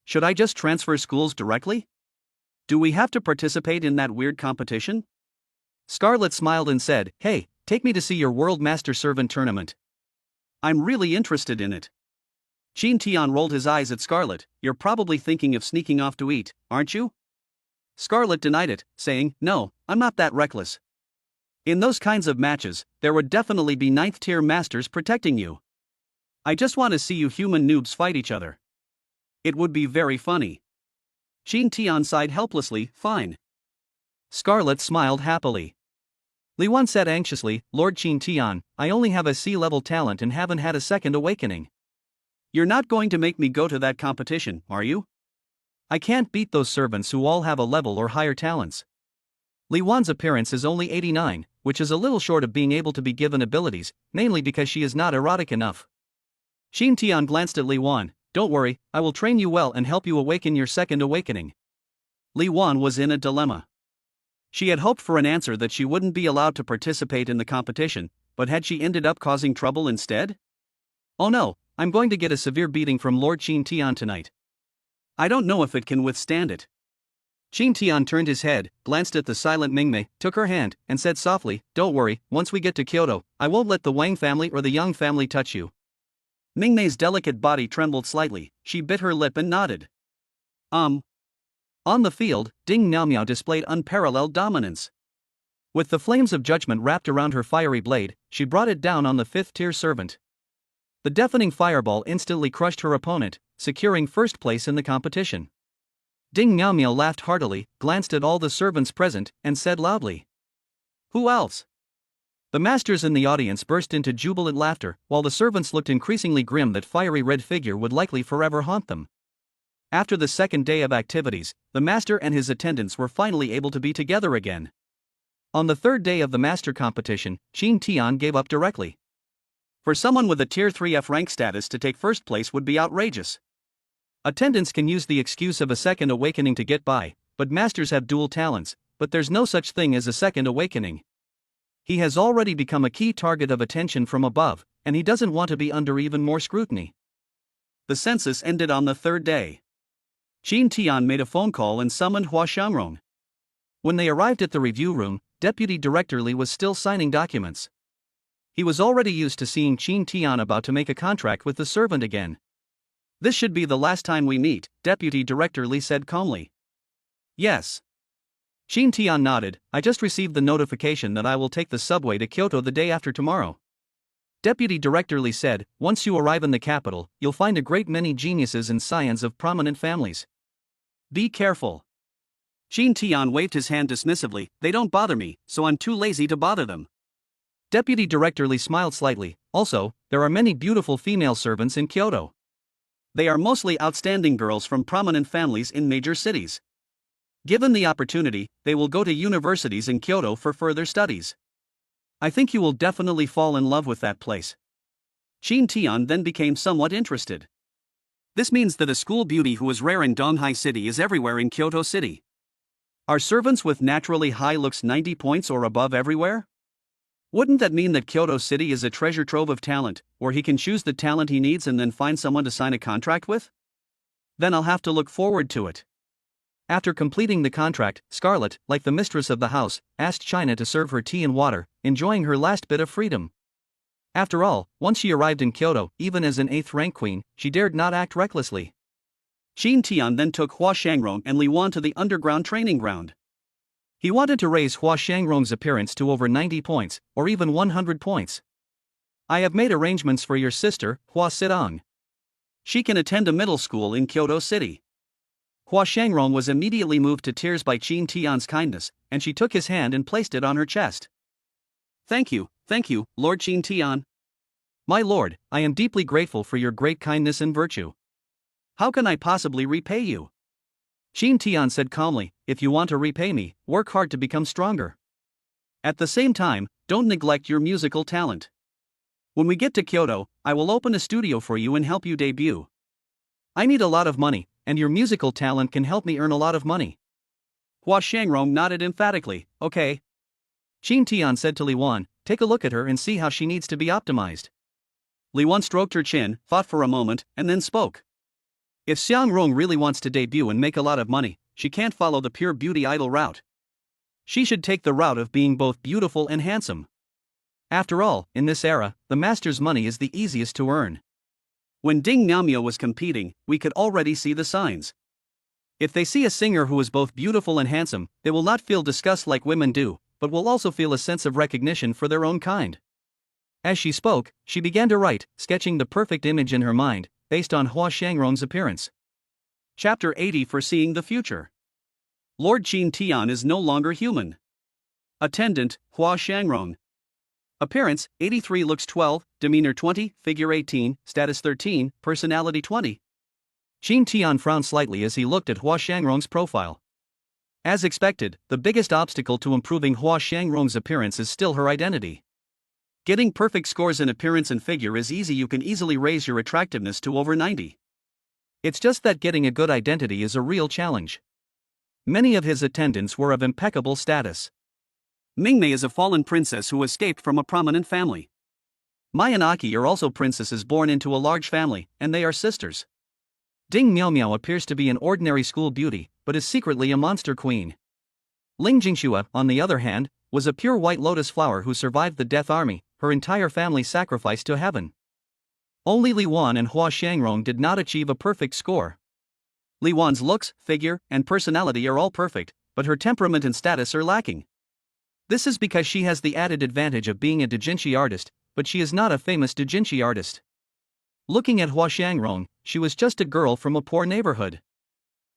Should I just transfer schools directly? Do we have to participate in that weird competition? Scarlett smiled and said, "Hey, take me to see your World Master Servant tournament." I'm really interested in it. Qin Tian rolled his eyes at Scarlett. You're probably thinking of sneaking off to eat, aren't you? Scarlett denied it, saying, No, I'm not that reckless. In those kinds of matches, there would definitely be ninth-tier masters protecting you. I just want to see you human noobs fight each other. It would be very funny. Qin Tian sighed helplessly, fine. Scarlett smiled happily. Li Wan said anxiously, "Lord Qin Tian, I only have a C-level talent and haven't had a second awakening." You're not going to make me go to that competition, are you? I can't beat those servants who all have a level or higher talents. Li Wan's appearance is only 89, which is a little short of being able to be given abilities, mainly because she is not erotic enough. Qin Tian glanced at Li Wan. "Don't worry, I will train you well and help you awaken your second awakening." Li Wan was in a dilemma. She had hoped for an answer that she wouldn't be allowed to participate in the competition, but had she ended up causing trouble instead? Oh no, I'm going to get a severe beating from Lord Qin Tian tonight. I don't know if it can withstand it. Qin Tian turned his head, glanced at the silent Mingmei, took her hand, and said softly, "Don't worry, once we get to Kyoto, I won't let the Wang family or the Yang family touch you." Mingmei's delicate body trembled slightly, she bit her lip and nodded. On the field, Ding Miao displayed unparalleled dominance. With the flames of judgment wrapped around her fiery blade, she brought it down on the fifth-tier servant. The deafening fireball instantly crushed her opponent, securing first place in the competition. Ding Miao laughed heartily, glanced at all the servants present, and said loudly, "Who else?" The masters in the audience burst into jubilant laughter, while the servants looked increasingly grim that fiery red figure would likely forever haunt them. After the second day of activities, the master and his attendants were finally able to be together again. On the third day of the master competition, Qin Tian gave up directly. For someone with a Tier 3F rank status to take first place would be outrageous. Attendants can use the excuse of a second awakening to get by, but masters have dual talents, but there's no such thing as a second awakening. He has already become a key target of attention from above, and he doesn't want to be under even more scrutiny. The census ended on the third day. Qin Tian made a phone call and summoned Hua Xiangrong. When they arrived at the review room, Deputy Director Li was still signing documents. He was already used to seeing Qin Tian about to make a contract with the servant again. "This should be the last time we meet," Deputy Director Li said calmly. "Yes." Qin Tian nodded. "I just received the notification that I will take the subway to Kyoto the day after tomorrow." Deputy Director Li said, "Once you arrive in the capital, you'll find a great many geniuses and scions of prominent families. Be careful." Qin Tian waved his hand dismissively. "They don't bother me, so I'm too lazy to bother them." Deputy Director Li smiled slightly. "Also, there are many beautiful female servants in Kyoto. They are mostly outstanding girls from prominent families in major cities. Given the opportunity, they will go to universities in Kyoto for further studies. I think you will definitely fall in love with that place." Qin Tian then became somewhat interested. This means that a school beauty who is rare in Donghai City is everywhere in Kyoto City. Are servants with naturally high looks 90 points or above everywhere? Wouldn't that mean that Kyoto City is a treasure trove of talent, where he can choose the talent he needs and then find someone to sign a contract with? Then I'll have to look forward to it. After completing the contract, Scarlett, like the mistress of the house, asked China to serve her tea and water, enjoying her last bit of freedom. After all, once she arrived in Kyoto, even as an 8th rank queen, she dared not act recklessly. Qin Tian then took Hua Xiangrong and Li Wan to the underground training ground. He wanted to raise Hua Xiangrong's appearance to over 90 points, or even 100 points. "I have made arrangements for your sister, Hua Sidong. She can attend a middle school in Kyoto City." Hua Xiangrong was immediately moved to tears by Qin Tian's kindness, and she took his hand and placed it on her chest. Thank you, Lord Qin Tian." "My lord, I am deeply grateful for your great kindness and virtue." "How can I possibly repay you?" Qin Tian said calmly, "If you want to repay me, work hard to become stronger. At the same time, don't neglect your musical talent. When we get to Kyoto, I will open a studio for you and help you debut. I need a lot of money, and your musical talent can help me earn a lot of money." Hua Xiangrong nodded emphatically. "Okay." Qin Tian said to Li Wan, "Take a look at her and see how she needs to be optimized." Li Wan stroked her chin, thought for a moment, and then spoke. "If Xiangrong really wants to debut and make a lot of money, she can't follow the pure beauty idol route. She should take the route of being both beautiful and handsome. After all, in this era, the master's money is the easiest to earn. When Ding Miao was competing, we could already see the signs. If they see a singer who is both beautiful and handsome, they will not feel disgust like women do, but will also feel a sense of recognition for their own kind. As she spoke, she began to write, sketching the perfect image in her mind, based on Hua Shangrong's appearance. Chapter 80 Foreseeing the Future. Lord Qin Tian is no longer human. Attendant, Hua Shangrong. Appearance, 83, looks 12, demeanor 20, figure 18, status 13, personality 20. Qin Tian frowned slightly as he looked at Hua Shangrong's profile. As expected, the biggest obstacle to improving Hua Shangrong's appearance is still her identity. Getting perfect scores in appearance and figure is easy, you can easily raise your attractiveness to over 90. It's just that getting a good identity is a real challenge. Many of his attendants were of impeccable status. Mingmei is a fallen princess who escaped from a prominent family. Mai and Aki are also princesses born into a large family, and they are sisters. Ding Miao appears to be an ordinary school beauty, but is secretly a monster queen. Ling Jingxua, on the other hand, was a pure white lotus flower who survived the Death Army, her entire family sacrificed to heaven. Only Li Wan and Hua Shangrong did not achieve a perfect score. Li Wan's looks, figure, and personality are all perfect, but her temperament and status are lacking. This is because she has the added advantage of being a doujinshi artist, but she is not a famous doujinshi artist. Looking at Hua Shangrong, she was just a girl from a poor neighborhood.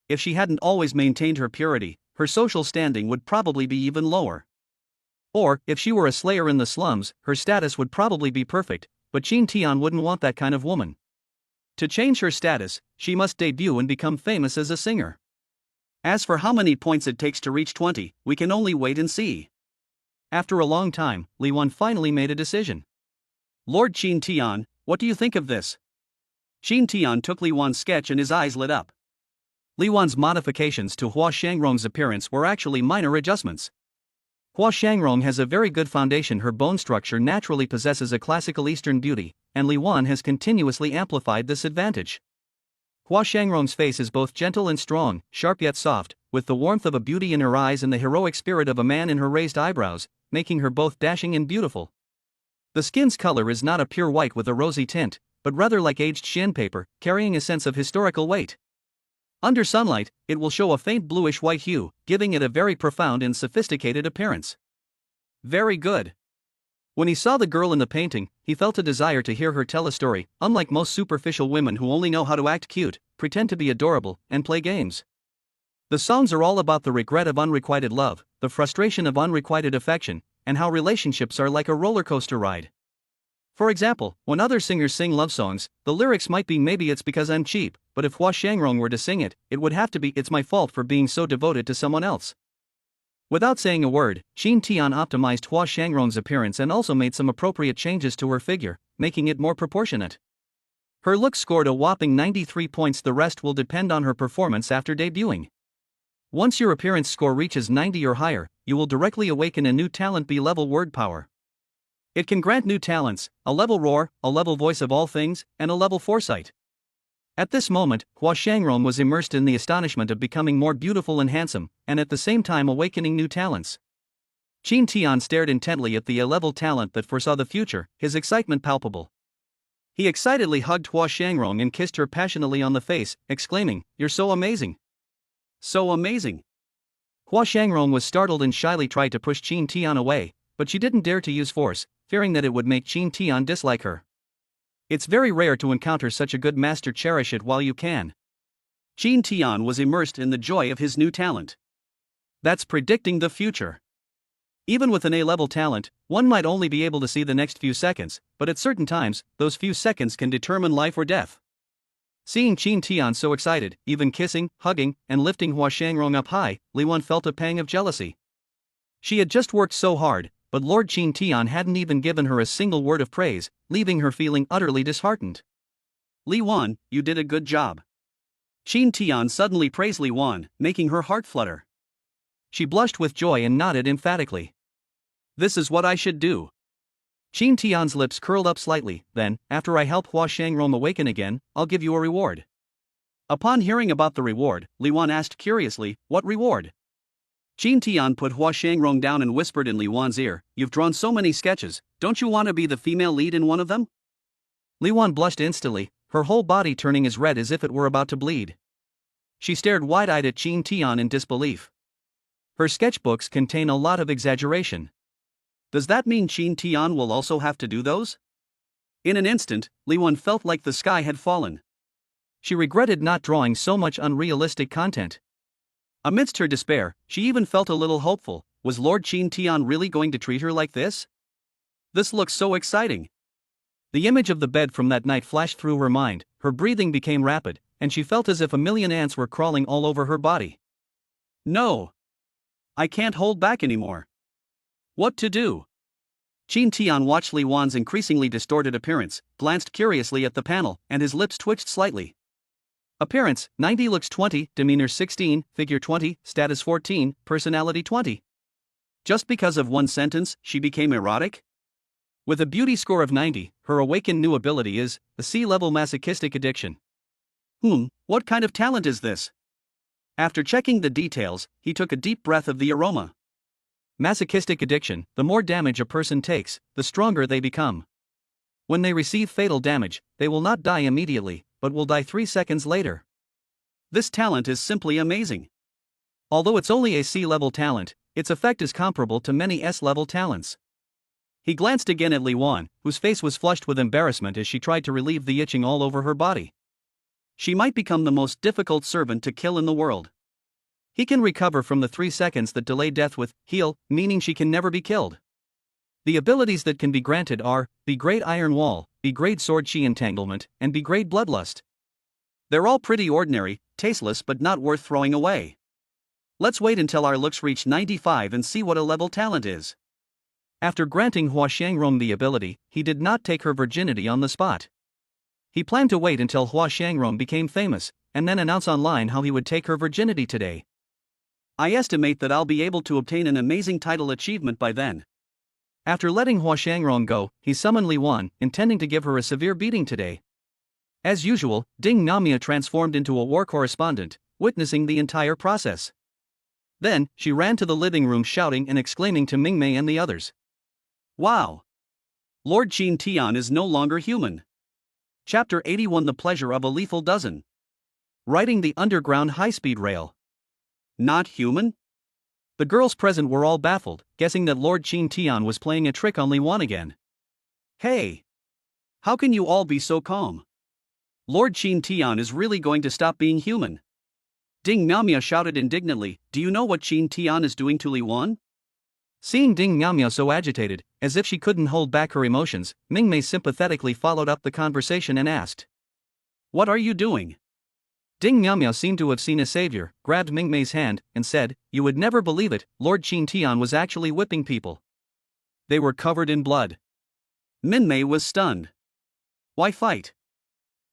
If she hadn't always maintained her purity, her social standing would probably be even lower. Or, if she were a slayer in the slums, her status would probably be perfect, but Qin Tian wouldn't want that kind of woman. To change her status, she must debut and become famous as a singer. As for how many points it takes to reach 20, we can only wait and see. After a long time, Li Wan finally made a decision. Lord Qin Tian, what do you think of this? Qin Tian took Li Wan's sketch and his eyes lit up. Li Wan's modifications to Hua Shangrong's appearance were actually minor adjustments. Hua Shangrong has a very good foundation, her bone structure naturally possesses a classical Eastern beauty, and Li Wan has continuously amplified this advantage. Hua Shangrong's face is both gentle and strong, sharp yet soft, with the warmth of a beauty in her eyes and the heroic spirit of a man in her raised eyebrows, making her both dashing and beautiful. The skin's color is not a pure white with a rosy tint, but rather like aged shin paper, carrying a sense of historical weight. Under sunlight, it will show a faint bluish-white hue, giving it a very profound and sophisticated appearance. Very good. When he saw the girl in the painting, he felt a desire to hear her tell a story, unlike most superficial women who only know how to act cute, pretend to be adorable, and play games. The songs are all about the regret of unrequited love, the frustration of unrequited affection, and how relationships are like a roller coaster ride. For example, when other singers sing love songs, the lyrics might be "maybe it's because I'm cheap," but if Hua Shangrong were to sing it, it would have to be "it's my fault for being so devoted to someone else." Without saying a word, Qin Tian optimized Hua Shangrong's appearance and also made some appropriate changes to her figure, making it more proportionate. Her looks scored a whopping 93 points, the rest will depend on her performance after debuting. Once your appearance score reaches 90 or higher, you will directly awaken a new talent B-level word power. It can grant new talents, a level roar, a level voice of all things, and a level foresight. At this moment, Hua Shangrong was immersed in the astonishment of becoming more beautiful and handsome, and at the same time awakening new talents. Qin Tian stared intently at the A-level talent that foresaw the future, his excitement palpable. He excitedly hugged Hua Shangrong and kissed her passionately on the face, exclaiming, "You're so amazing! So amazing!" Hua Shangrong was startled and shyly tried to push Qin Tian away, but she didn't dare to use force, fearing that it would make Qin Tian dislike her. It's very rare to encounter such a good master, cherish it while you can. Qin Tian was immersed in the joy of his new talent. That's predicting the future. Even with an A-level talent, one might only be able to see the next few seconds, but at certain times, those few seconds can determine life or death. Seeing Qin Tian so excited, even kissing, hugging, and lifting Hua Shangrong up high, Li Wan felt a pang of jealousy. She had just worked so hard, but Lord Qin Tian hadn't even given her a single word of praise, leaving her feeling utterly disheartened. "Li Wan, you did a good job." Qin Tian suddenly praised Li Wan, making her heart flutter. She blushed with joy and nodded emphatically. "This is what I should do." Qin Tian's lips curled up slightly, then, "After I help Hua Shangrong awaken again, I'll give you a reward." Upon hearing about the reward, Li Wan asked curiously, "What reward?" Qin Tian put Hua Shangrong down and whispered in Li Wan's ear, "You've drawn so many sketches, don't you want to be the female lead in one of them?" Li Wan blushed instantly, her whole body turning as red as if it were about to bleed. She stared wide-eyed at Qin Tian in disbelief. Her sketchbooks contain a lot of exaggeration. Does that mean Qin Tian will also have to do those? In an instant, Li Wan felt like the sky had fallen. She regretted not drawing so much unrealistic content. Amidst her despair, she even felt a little hopeful. Was Lord Qin Tian really going to treat her like this? This looks so exciting. The image of the bed from that night flashed through her mind, her breathing became rapid, and she felt as if a million ants were crawling all over her body. No! I can't hold back anymore. What to do? Qin Tian watched Li Wan's increasingly distorted appearance, glanced curiously at the panel, and his lips twitched slightly. Appearance, 90, looks 20, demeanor 16, figure 20, status 14, personality 20. Just because of one sentence, she became erotic? With a beauty score of 90, her awakened new ability is a C-level masochistic addiction. What kind of talent is this? After checking the details, he took a deep breath of the aroma. Masochistic addiction, the more damage a person takes, the stronger they become. When they receive fatal damage, they will not die immediately, but will die 3 seconds later. This talent is simply amazing. Although it's only a C-level talent, its effect is comparable to many S-level talents. He glanced again at Li Wan, whose face was flushed with embarrassment as she tried to relieve the itching all over her body. She might become the most difficult servant to kill in the world. He can recover from the 3 seconds that delay death with heal, meaning she can never be killed. The abilities that can be granted are B-grade Iron Wall, B-grade Sword Chi Entanglement, and B-grade Bloodlust. They're all pretty ordinary, tasteless but not worth throwing away. Let's wait until our looks reach 95 and see what a level talent is. After granting Hua Shangrong the ability, he did not take her virginity on the spot. He planned to wait until Hua Shangrong became famous, and then announce online how he would take her virginity today. I estimate that I'll be able to obtain an amazing title achievement by then. After letting Hua Shangrong go, he summoned Li Wan, intending to give her a severe beating today. As usual, Ding Namia transformed into a war correspondent, witnessing the entire process. Then, she ran to the living room shouting and exclaiming to Mingmei and the others. Wow! Lord Qin Tian is no longer human. Chapter 81: The Pleasure of a Lethal Dozen. Riding the underground high-speed rail. Not human? The girls present were all baffled, guessing that Lord Qin Tian was playing a trick on Li Wan again. Hey! How can you all be so calm? Lord Qin Tian is really going to stop being human. Ding Miaomia shouted indignantly, "Do you know what Qin Tian is doing to Li Wan?" Seeing Ding Miaomia so agitated, as if she couldn't hold back her emotions, Mingmei sympathetically followed up the conversation and asked, "What are you doing?" Ding Miaomia seemed to have seen a savior, grabbed Mingmei's hand, and said, "You would never believe it, Lord Qin Tian was actually whipping people. They were covered in blood." Minmei was stunned. Why fight?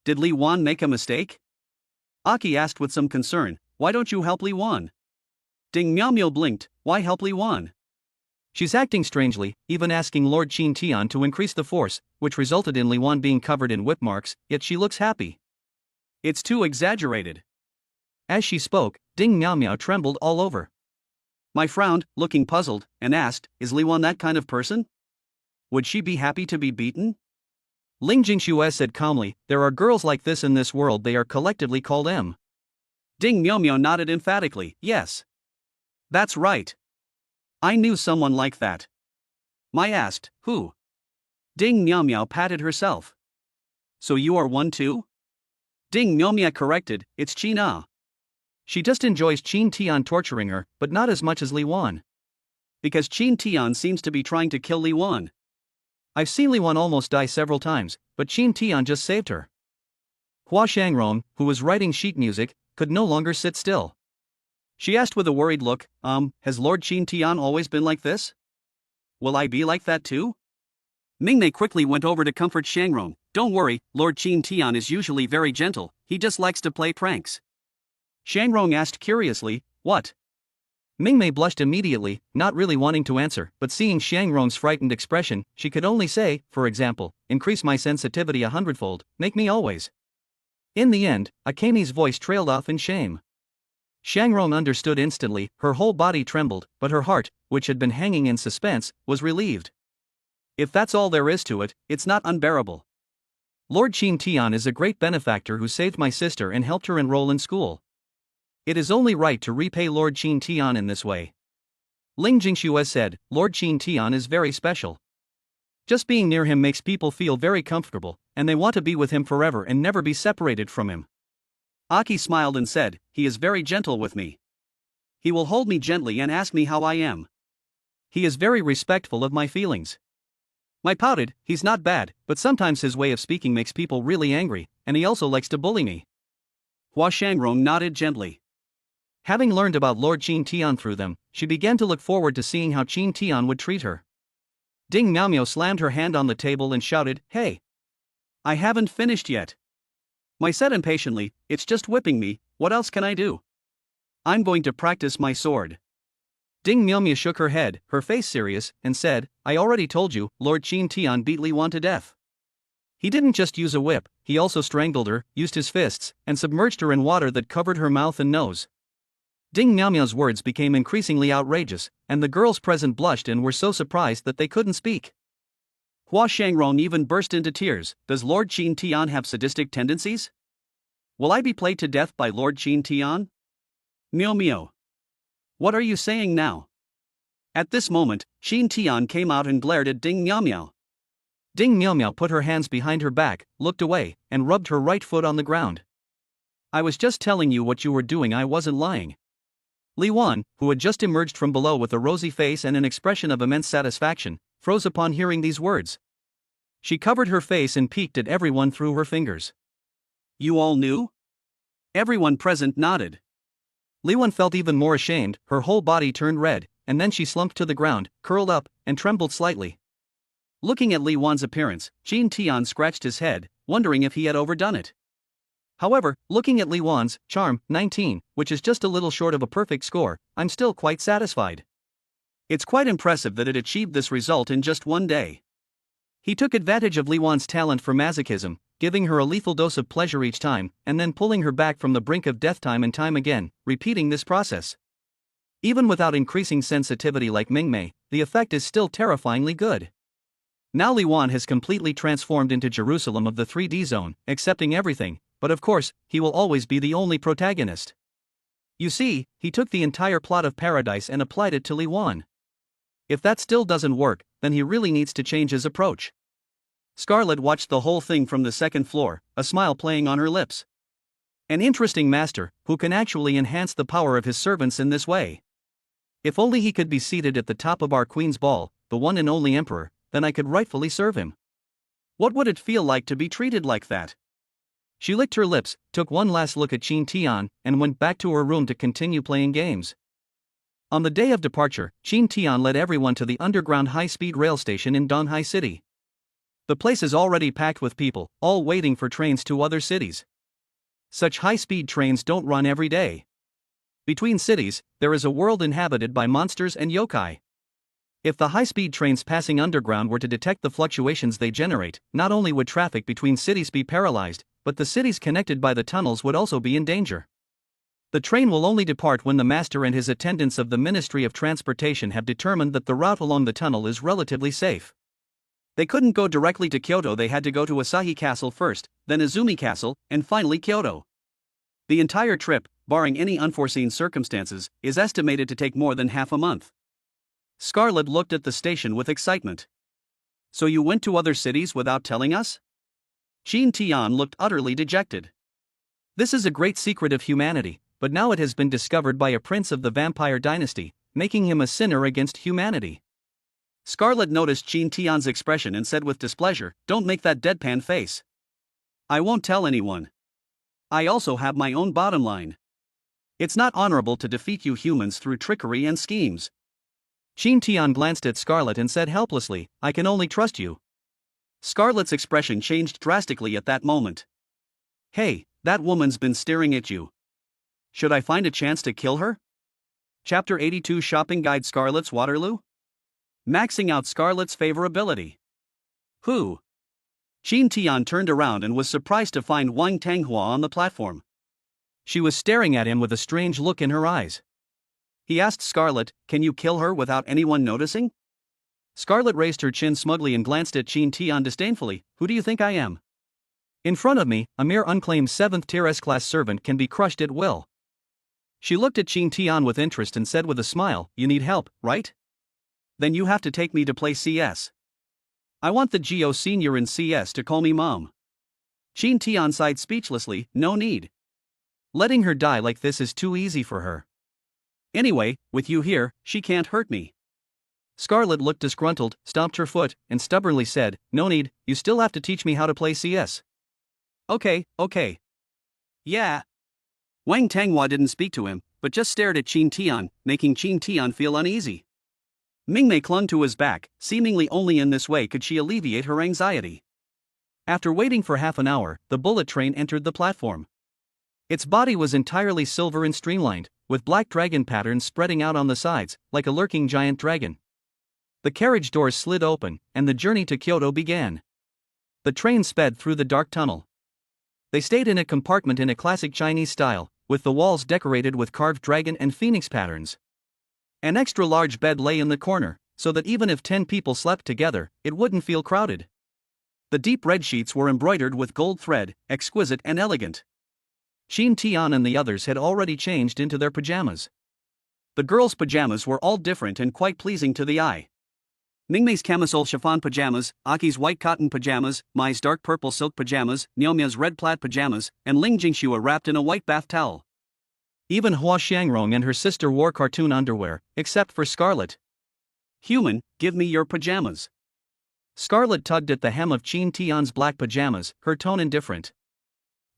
Did Li Wan make a mistake? Aki asked with some concern, "Why don't you help Li Wan?" Ding Miaomio blinked, "Why help Li Wan?" She's acting strangely, even asking Lord Qin Tian to increase the force, which resulted in Li Wan being covered in whip marks, yet she looks happy. It's too exaggerated. As she spoke, Ding Miaomia trembled all over. Mai frowned, looking puzzled, and asked, "Is Li Wan that kind of person? Would she be happy to be beaten?" Ling Jingxue said calmly, "There are girls like this in this world, they are collectively called M." Ding Miaomio nodded emphatically, "Yes. That's right. I knew someone like that." Mai asked, "Who?" Ding Miaomio patted herself. "So you are one too?" Ding Miaomia corrected, "It's Qina." She just enjoys Qin Tian torturing her, but not as much as Li Wan. Because Qin Tian seems to be trying to kill Li Wan. I've seen Li Wan almost die several times, but Qin Tian just saved her. Hua Shangrong, who was writing sheet music, could no longer sit still. She asked with a worried look, has Lord Qin Tian always been like this? Will I be like that too?" Mingmei quickly went over to comfort Shangrong. "Don't worry, Lord Qin Tian is usually very gentle, he just likes to play pranks." Shangrong asked curiously, "What?" Mingmei blushed immediately, not really wanting to answer, but seeing Shangrong's frightened expression, she could only say, "For example, increase my sensitivity 100-fold, make me always." In the end, Akemi's voice trailed off in shame. Shangrong understood instantly, her whole body trembled, but her heart, which had been hanging in suspense, was relieved. If that's all there is to it, it's not unbearable. Lord Qin Tian is a great benefactor who saved my sister and helped her enroll in school. It is only right to repay Lord Qin Tian in this way. Ling Jingxue said, Lord Qin Tian is very special. Just being near him makes people feel very comfortable, and they want to be with him forever and never be separated from him. Aki smiled and said, he is very gentle with me. He will hold me gently and ask me how I am. He is very respectful of my feelings. I pouted, he's not bad, but sometimes his way of speaking makes people really angry, and he also likes to bully me. Hua Shangrong nodded gently. Having learned about Lord Qin Tian through them, she began to look forward to seeing how Qin Tian would treat her. Ding Miao slammed her hand on the table and shouted, hey! I haven't finished yet. Mai said impatiently, it's just whipping me, what else can I do? I'm going to practice my sword. Ding Miao shook her head, her face serious, and said, I already told you, Lord Qin Tian beat Li Wan to death. He didn't just use a whip, he also strangled her, used his fists, and submerged her in water that covered her mouth and nose. Ding Miao's words became increasingly outrageous, and the girls present blushed and were so surprised that they couldn't speak. Hua Shangrong even burst into tears. Does Lord Qin Tian have sadistic tendencies? Will I be played to death by Lord Qin Tian? Miao. What are you saying now? At this moment, Qin Tian came out and glared at Ding Miao. Ding Miao put her hands behind her back, looked away, and rubbed her right foot on the ground. I was just telling you what you were doing, I wasn't lying. Li Wan, who had just emerged from below with a rosy face and an expression of immense satisfaction, froze upon hearing these words. She covered her face and peeked at everyone through her fingers. You all knew? Everyone present nodded. Li Wan felt even more ashamed, her whole body turned red, and then she slumped to the ground, curled up, and trembled slightly. Looking at Li Wan's appearance, Qin Tian scratched his head, wondering if he had overdone it. However, looking at Li Wan's charm, 19, which is just a little short of a perfect score, I'm still quite satisfied. It's quite impressive that it achieved this result in just one day. He took advantage of Li Wan's talent for masochism, giving her a lethal dose of pleasure each time, and then pulling her back from the brink of death time and time again, repeating this process. Even without increasing sensitivity like Mingmei, the effect is still terrifyingly good. Now Li Wan has completely transformed into Jerusalem of the 3D zone, accepting everything, but of course, he will always be the only protagonist. You see, he took the entire plot of Paradise and applied it to Li Wan. If that still doesn't work, then he really needs to change his approach. Scarlet watched the whole thing from the second floor, a smile playing on her lips. An interesting master, who can actually enhance the power of his servants in this way. If only he could be seated at the top of our Queen's Ball, the one and only emperor, then I could rightfully serve him. What would it feel like to be treated like that? She licked her lips, took one last look at Qin Tian, and went back to her room to continue playing games. On the day of departure, Qin Tian led everyone to the underground high-speed rail station in Donghai City. The place is already packed with people, all waiting for trains to other cities. Such high-speed trains don't run every day. Between cities, there is a world inhabited by monsters and yokai. If the high-speed trains passing underground were to detect the fluctuations they generate, not only would traffic between cities be paralyzed, but the cities connected by the tunnels would also be in danger. The train will only depart when the master and his attendants of the Ministry of Transportation have determined that the route along the tunnel is relatively safe. They couldn't go directly to Kyoto, they had to go to Asahi Castle first, then Izumi Castle, and finally Kyoto. The entire trip, barring any unforeseen circumstances, is estimated to take more than half a month. Scarlet looked at the station with excitement. So you went to other cities without telling us? Qin Tian looked utterly dejected. This is a great secret of humanity, but now it has been discovered by a prince of the vampire dynasty, making him a sinner against humanity. Scarlet noticed Qin Tian's expression and said with displeasure, "Don't make that deadpan face. I won't tell anyone. I also have my own bottom line. It's not honorable to defeat you humans through trickery and schemes." Qin Tian glanced at Scarlet and said helplessly, "I can only trust you." Scarlet's expression changed drastically at that moment. "Hey, that woman's been staring at you. Should I find a chance to kill her?" Chapter 82 Shopping Guide Scarlet's Waterloo? Maxing out Scarlet's favorability. Who? Qin Tian turned around and was surprised to find Wang Tanghua on the platform. She was staring at him with a strange look in her eyes. He asked Scarlett, "Can you kill her without anyone noticing?" Scarlett raised her chin smugly and glanced at Qin Tian disdainfully. "Who do you think I am? In front of me, a mere unclaimed 7th-tier S-class servant can be crushed at will." She looked at Qin Tian with interest and said with a smile, "You need help, right? Then you have to take me to play CS. I want the Geo senior in CS to call me mom." Qin Tian sighed speechlessly. "No need. Letting her die like this is too easy for her. Anyway, with you here, she can't hurt me." Scarlett looked disgruntled, stomped her foot, and stubbornly said, "No need, you still have to teach me how to play CS." Okay. Yeah. Wang Tanghua didn't speak to him, but just stared at Qin Tian, making Qin Tian feel uneasy. Mingmei clung to his back, seemingly only in this way could she alleviate her anxiety. After waiting for half an hour, the bullet train entered the platform. Its body was entirely silver and streamlined, with black dragon patterns spreading out on the sides, like a lurking giant dragon. The carriage doors slid open, and the journey to Kyoto began. The train sped through the dark tunnel. They stayed in a compartment in a classic Chinese style, with the walls decorated with carved dragon and phoenix patterns. An extra-large bed lay in the corner, so that even if 10 people slept together, it wouldn't feel crowded. The deep red sheets were embroidered with gold thread, exquisite and elegant. Qin Tian and the others had already changed into their pajamas. The girls' pajamas were all different and quite pleasing to the eye. Mingmei's camisole chiffon pajamas, Aki's white cotton pajamas, Mai's dark purple silk pajamas, Niumia's red plaid pajamas, and Ling Jingxua wrapped in a white bath towel. Even Hua Xiangrong and her sister wore cartoon underwear, except for Scarlett. "Human, give me your pajamas." Scarlett tugged at the hem of Qin Tian's black pajamas, her tone indifferent.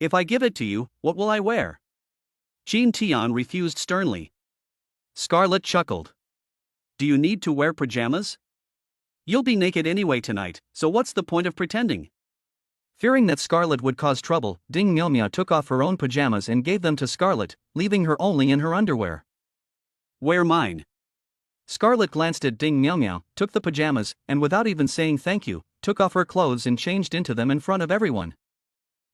"If I give it to you, what will I wear?" Qin Tian refused sternly. Scarlett chuckled. "Do you need to wear pajamas? You'll be naked anyway tonight, so what's the point of pretending?" Fearing that Scarlett would cause trouble, Ding Miaomia took off her own pajamas and gave them to Scarlett, leaving her only in her underwear. "Wear mine." Scarlett glanced at Ding Miaomia, took the pajamas, and without even saying thank you, took off her clothes and changed into them in front of everyone.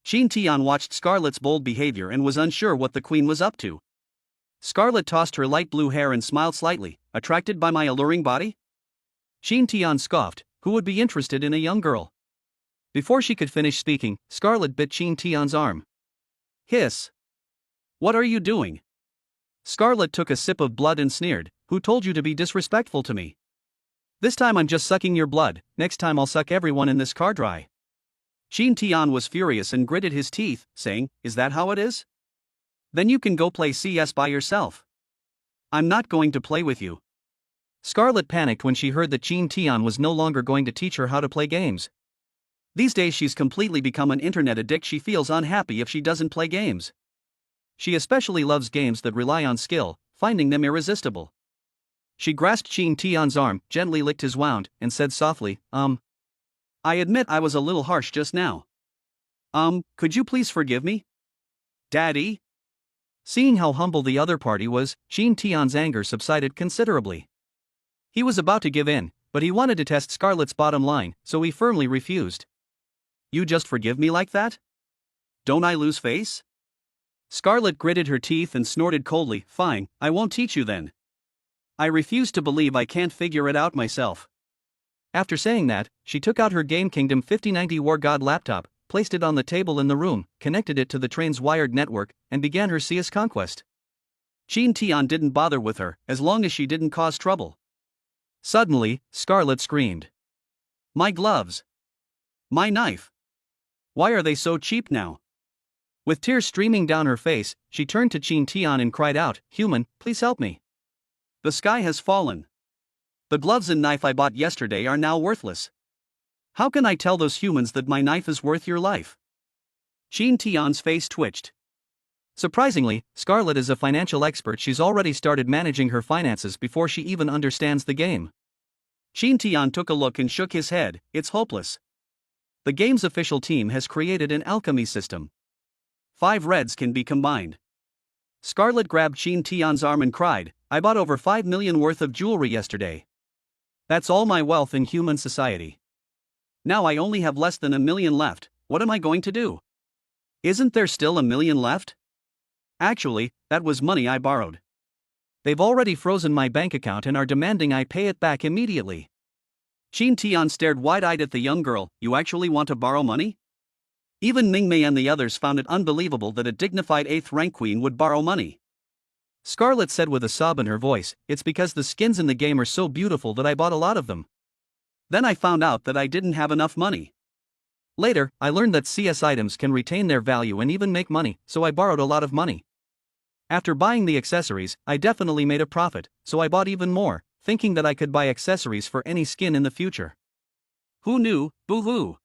Qin Tian watched Scarlett's bold behavior and was unsure what the queen was up to. Scarlett tossed her light blue hair and smiled slightly, attracted by my alluring body? Qin Tian scoffed, who would be interested in a young girl? Before she could finish speaking, Scarlett bit Qin Tian's arm. "Hiss! What are you doing?" Scarlett took a sip of blood and sneered, "Who told you to be disrespectful to me? This time I'm just sucking your blood, next time I'll suck everyone in this car dry." Qin Tian was furious and gritted his teeth, saying, "Is that how it is? Then you can go play CS by yourself. I'm not going to play with you." Scarlett panicked when she heard that Qin Tian was no longer going to teach her how to play games. These days she's completely become an internet addict. She feels unhappy if she doesn't play games. She especially loves games that rely on skill, finding them irresistible. She grasped Qin Tian's arm, gently licked his wound, and said softly, I admit I was a little harsh just now. Could you please forgive me? Daddy?" Seeing how humble the other party was, Qin Tian's anger subsided considerably. He was about to give in, but he wanted to test Scarlett's bottom line, so he firmly refused. "You just forgive me like that? Don't I lose face?" Scarlett gritted her teeth and snorted coldly, "Fine, I won't teach you then. I refuse to believe I can't figure it out myself." After saying that, she took out her Game Kingdom 5090 War God laptop, placed it on the table in the room, connected it to the train's wired network, and began her CS conquest. Qin Tian didn't bother with her, as long as she didn't cause trouble. Suddenly, Scarlett screamed. "My gloves! My knife! Why are they so cheap now?" With tears streaming down her face, she turned to Qin Tian and cried out, "Human, please help me. The sky has fallen. The gloves and knife I bought yesterday are now worthless. How can I tell those humans that my knife is worth your life?" Qin Tian's face twitched. Surprisingly, Scarlett is a financial expert. She's already started managing her finances before she even understands the game. Qin Tian took a look and shook his head. "It's hopeless. The game's official team has created an alchemy system. 5 reds can be combined." Scarlett grabbed Qin Tian's arm and cried, "I bought over 5 million worth of jewelry yesterday. That's all my wealth in human society. Now I only have less than 1 million left. What am I going to do? Isn't there still 1 million left? Actually, that was money I borrowed. They've already frozen my bank account and are demanding I pay it back immediately. Qin Tian stared wide-eyed at the young girl. You actually want to borrow money? Even Ming Mei and the others found it unbelievable that a dignified 8th rank queen would borrow money. Scarlet said with a sob in her voice, it's because the skins in the game are so beautiful that I bought a lot of them. Then I found out that I didn't have enough money. Later, I learned that CS items can retain their value and even make money, so I borrowed a lot of money. After buying the accessories, I definitely made a profit, so I bought even more, thinking that I could buy accessories for any skin in the future. Who knew? Boo-hoo.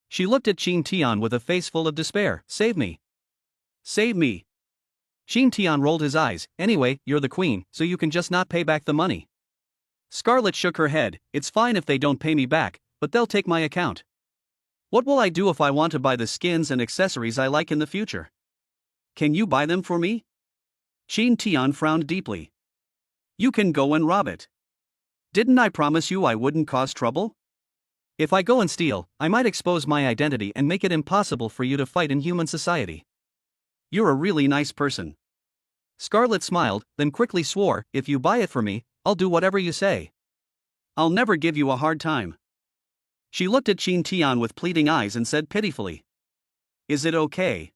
She looked at Qin Tian with a face full of despair. Save me. Save me. Qin Tian rolled his eyes. Anyway, you're the queen, so you can just not pay back the money. Scarlet shook her head. It's fine if they don't pay me back, but they'll take my account. What will I do if I want to buy the skins and accessories I like in the future? Can you buy them for me? Qin Tian frowned deeply. You can go and rob it. Didn't I promise you I wouldn't cause trouble? If I go and steal, I might expose my identity and make it impossible for you to fight in human society. You're a really nice person. Scarlet smiled, then quickly swore, if you buy it for me, I'll do whatever you say. I'll never give you a hard time. She looked at Qin Tian with pleading eyes and said pitifully. Is it okay?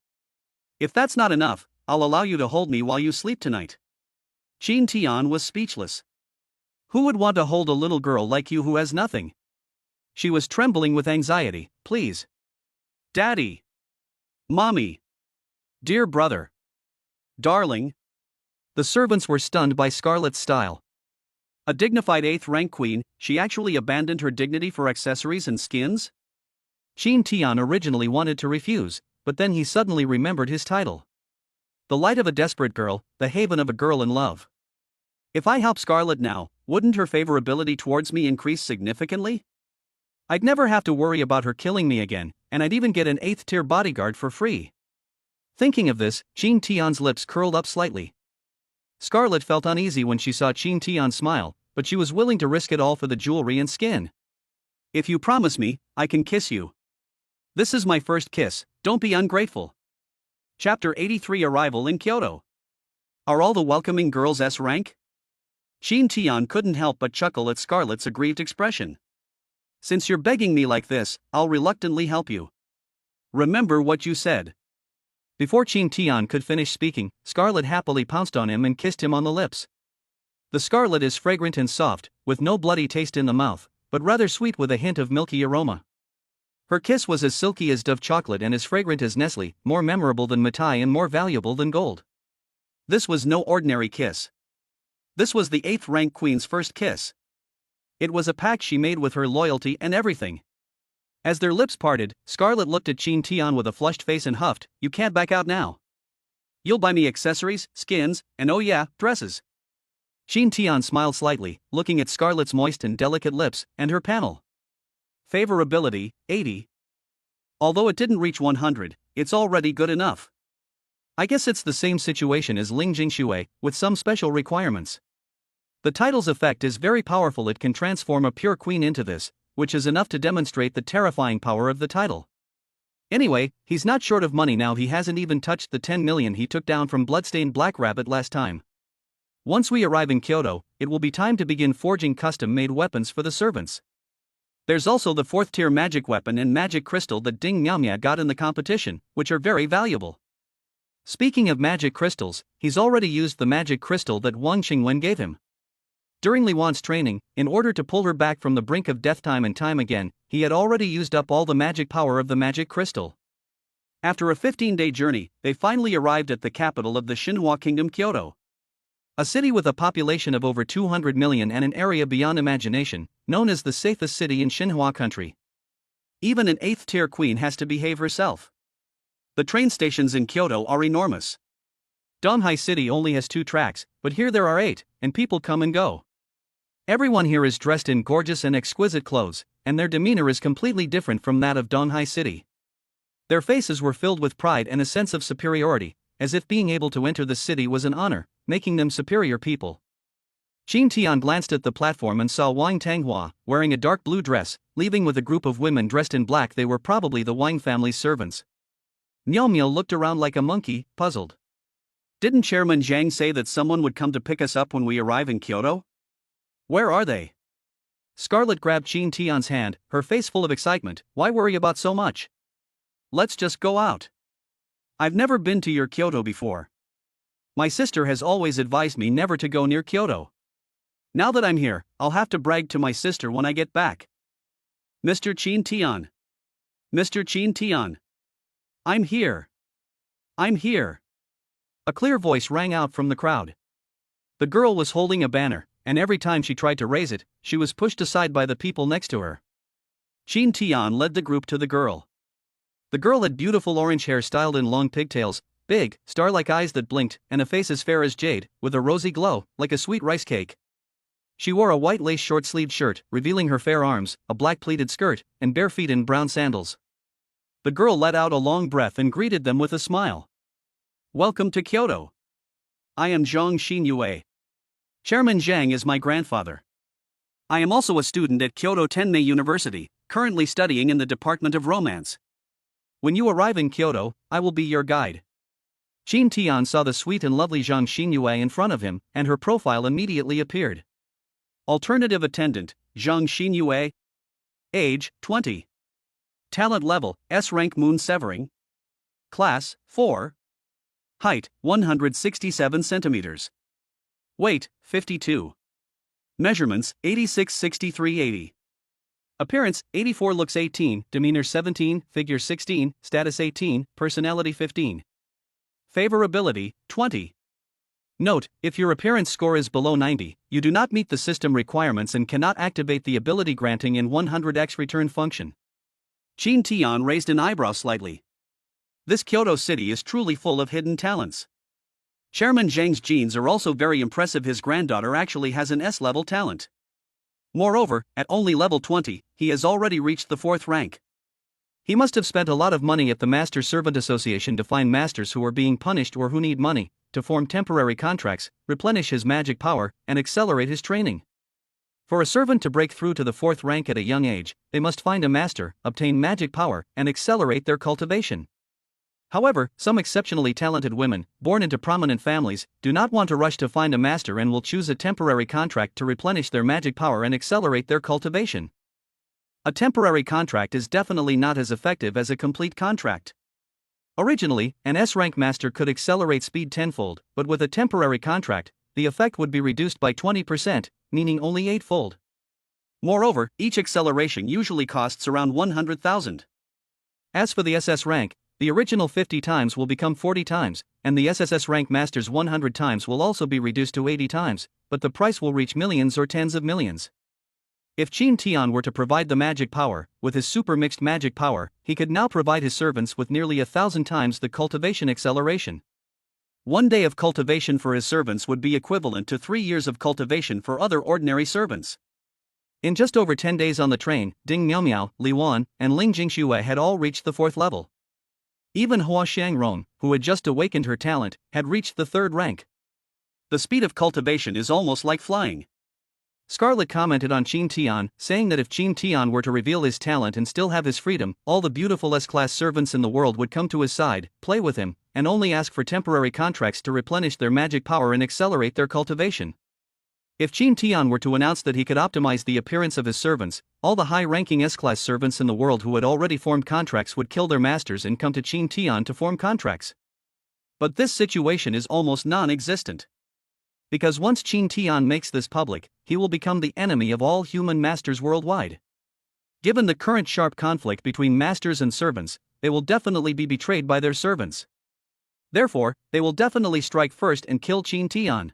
If that's not enough, I'll allow you to hold me while you sleep tonight. Qin Tian was speechless. Who would want to hold a little girl like you who has nothing? She was trembling with anxiety. Please. Daddy. Mommy. Dear brother. Darling. The servants were stunned by Scarlet's style. A dignified 8th rank queen, she actually abandoned her dignity for accessories and skins? Qin Tian originally wanted to refuse, but then he suddenly remembered his title. The light of a desperate girl, the haven of a girl in love. If I help Scarlet now, wouldn't her favorability towards me increase significantly? I'd never have to worry about her killing me again, and I'd even get an 8th tier bodyguard for free. Thinking of this, Qin Tian's lips curled up slightly. Scarlet felt uneasy when she saw Qin Tian smile, but she was willing to risk it all for the jewelry and skin. If you promise me, I can kiss you. This is my first kiss, don't be ungrateful. Chapter 83 Arrival in Kyoto. Are all the welcoming girls S rank? Qin Tian couldn't help but chuckle at Scarlet's aggrieved expression. Since you're begging me like this, I'll reluctantly help you. Remember what you said. Before Qin Tian could finish speaking, Scarlet happily pounced on him and kissed him on the lips. The scarlet is fragrant and soft, with no bloody taste in the mouth, but rather sweet with a hint of milky aroma. Her kiss was as silky as Dove chocolate and as fragrant as Nestle, more memorable than Matai and more valuable than gold. This was no ordinary kiss. This was the 8th rank queen's first kiss. It was a pact she made with her loyalty and everything. As their lips parted, Scarlet looked at Qin Tian with a flushed face and huffed, you can't back out now. You'll buy me accessories, skins, and oh yeah, dresses. Qin Tian smiled slightly, looking at Scarlet's moist and delicate lips, and her panel. Favorability, 80. Although it didn't reach 100, it's already good enough. I guess it's the same situation as Ling Jingshui, with some special requirements. The title's effect is very powerful. It can transform a pure queen into this, which is enough to demonstrate the terrifying power of the title. Anyway, he's not short of money now. He hasn't even touched the 10 million he took down from Bloodstained Black Rabbit last time. Once we arrive in Kyoto, it will be time to begin forging custom-made weapons for the servants. There's also the 4th tier magic weapon and magic crystal that Ding Miaomia got in the competition, which are very valuable. Speaking of magic crystals, he's already used the magic crystal that Wang Qingwen gave him. During Li Wan's training, in order to pull her back from the brink of death time and time again, he had already used up all the magic power of the magic crystal. After a 15-day journey, they finally arrived at the capital of the Xinhua Kingdom, Kyoto. A city with a population of over 200 million and an area beyond imagination, known as the safest city in Xinhua country. Even an 8th tier queen has to behave herself. The train stations in Kyoto are enormous. Donghai City only has 2 tracks, but here there are 8, and people come and go. Everyone here is dressed in gorgeous and exquisite clothes, and their demeanor is completely different from that of Donghai City. Their faces were filled with pride and a sense of superiority, as if being able to enter the city was an honor, making them superior people. Qin Tian glanced at the platform and saw Wang Tanghua, wearing a dark blue dress, leaving with a group of women dressed in black. They were probably the Wang family's servants. Miao Miao looked around like a monkey, puzzled. Didn't Chairman Zhang say that someone would come to pick us up when we arrive in Kyoto? Where are they? Scarlet grabbed Qin Tian's hand, her face full of excitement. Why worry about so much? Let's just go out. I've never been to your Kyoto before. My sister has always advised me never to go near Kyoto. Now that I'm here, I'll have to brag to my sister when I get back. Mr. Qin Tian. Mr. Qin Tian. I'm here. I'm here. A clear voice rang out from the crowd. The girl was holding a banner, and every time she tried to raise it, she was pushed aside by the people next to her. Qin Tian led the group to the girl. The girl had beautiful orange hair styled in long pigtails, big, star-like eyes that blinked, and a face as fair as jade, with a rosy glow, like a sweet rice cake. She wore a white lace short-sleeved shirt, revealing her fair arms, a black pleated skirt, and bare feet in brown sandals. The girl let out a long breath and greeted them with a smile. Welcome to Kyoto. I am Zhang Xinyue. Chairman Zhang is my grandfather. I am also a student at Kyoto Tenmei University, currently studying in the Department of Romance. When you arrive in Kyoto, I will be your guide. Qin Tian saw the sweet and lovely Zhang Xinyue in front of him, and her profile immediately appeared. Alternative attendant, Zhang Xinyue. Age, 20. Talent level, S rank Moon Severing. Class, 4. Height, 167 centimeters. Weight, 52. Measurements, 86-63-80. Appearance, 84. Looks 18, demeanor 17, figure 16, status 18, personality 15. Favorability, 20. Note, if your appearance score is below 90, you do not meet the system requirements and cannot activate the ability granting in 100x return function. Qin Tian raised an eyebrow slightly. This Kyoto city is truly full of hidden talents. Chairman Zhang's genes are also very impressive. His granddaughter actually has an S-level talent. Moreover, at only level 20, he has already reached the 4th rank. He must have spent a lot of money at the Master Servant Association to find masters who are being punished or who need money, to form temporary contracts, replenish his magic power, and accelerate his training. For a servant to break through to the 4th rank at a young age, they must find a master, obtain magic power, and accelerate their cultivation. However, some exceptionally talented women, born into prominent families, do not want to rush to find a master and will choose a temporary contract to replenish their magic power and accelerate their cultivation. A temporary contract is definitely not as effective as a complete contract. Originally, an S-rank master could accelerate speed tenfold, but with a temporary contract, the effect would be reduced by 20%, meaning only 8-fold. Moreover, each acceleration usually costs around 100,000. As for the SS rank, the original 50 times will become 40 times, and the SSS rank master's 100 times will also be reduced to 80 times, but the price will reach millions or tens of millions. If Qin Tian were to provide the magic power, with his super mixed magic power, he could now provide his servants with nearly 1,000 times the cultivation acceleration. 1 day of cultivation for his servants would be equivalent to 3 years of cultivation for other ordinary servants. In just over 10 days on the train, Ding Miaomiao, Li Wan, and Ling Jingxue had all reached the 4th level. Even Hua Xiangrong, who had just awakened her talent, had reached the 3rd rank. The speed of cultivation is almost like flying. Scarlet commented on Qin Tian, saying that if Qin Tian were to reveal his talent and still have his freedom, all the beautiful S-class servants in the world would come to his side, play with him, and only ask for temporary contracts to replenish their magic power and accelerate their cultivation. If Qin Tian were to announce that he could optimize the appearance of his servants, all the high-ranking S-class servants in the world who had already formed contracts would kill their masters and come to Qin Tian to form contracts. But this situation is almost non-existent. Because once Qin Tian makes this public, he will become the enemy of all human masters worldwide. Given the current sharp conflict between masters and servants, they will definitely be betrayed by their servants. Therefore, they will definitely strike first and kill Qin Tian.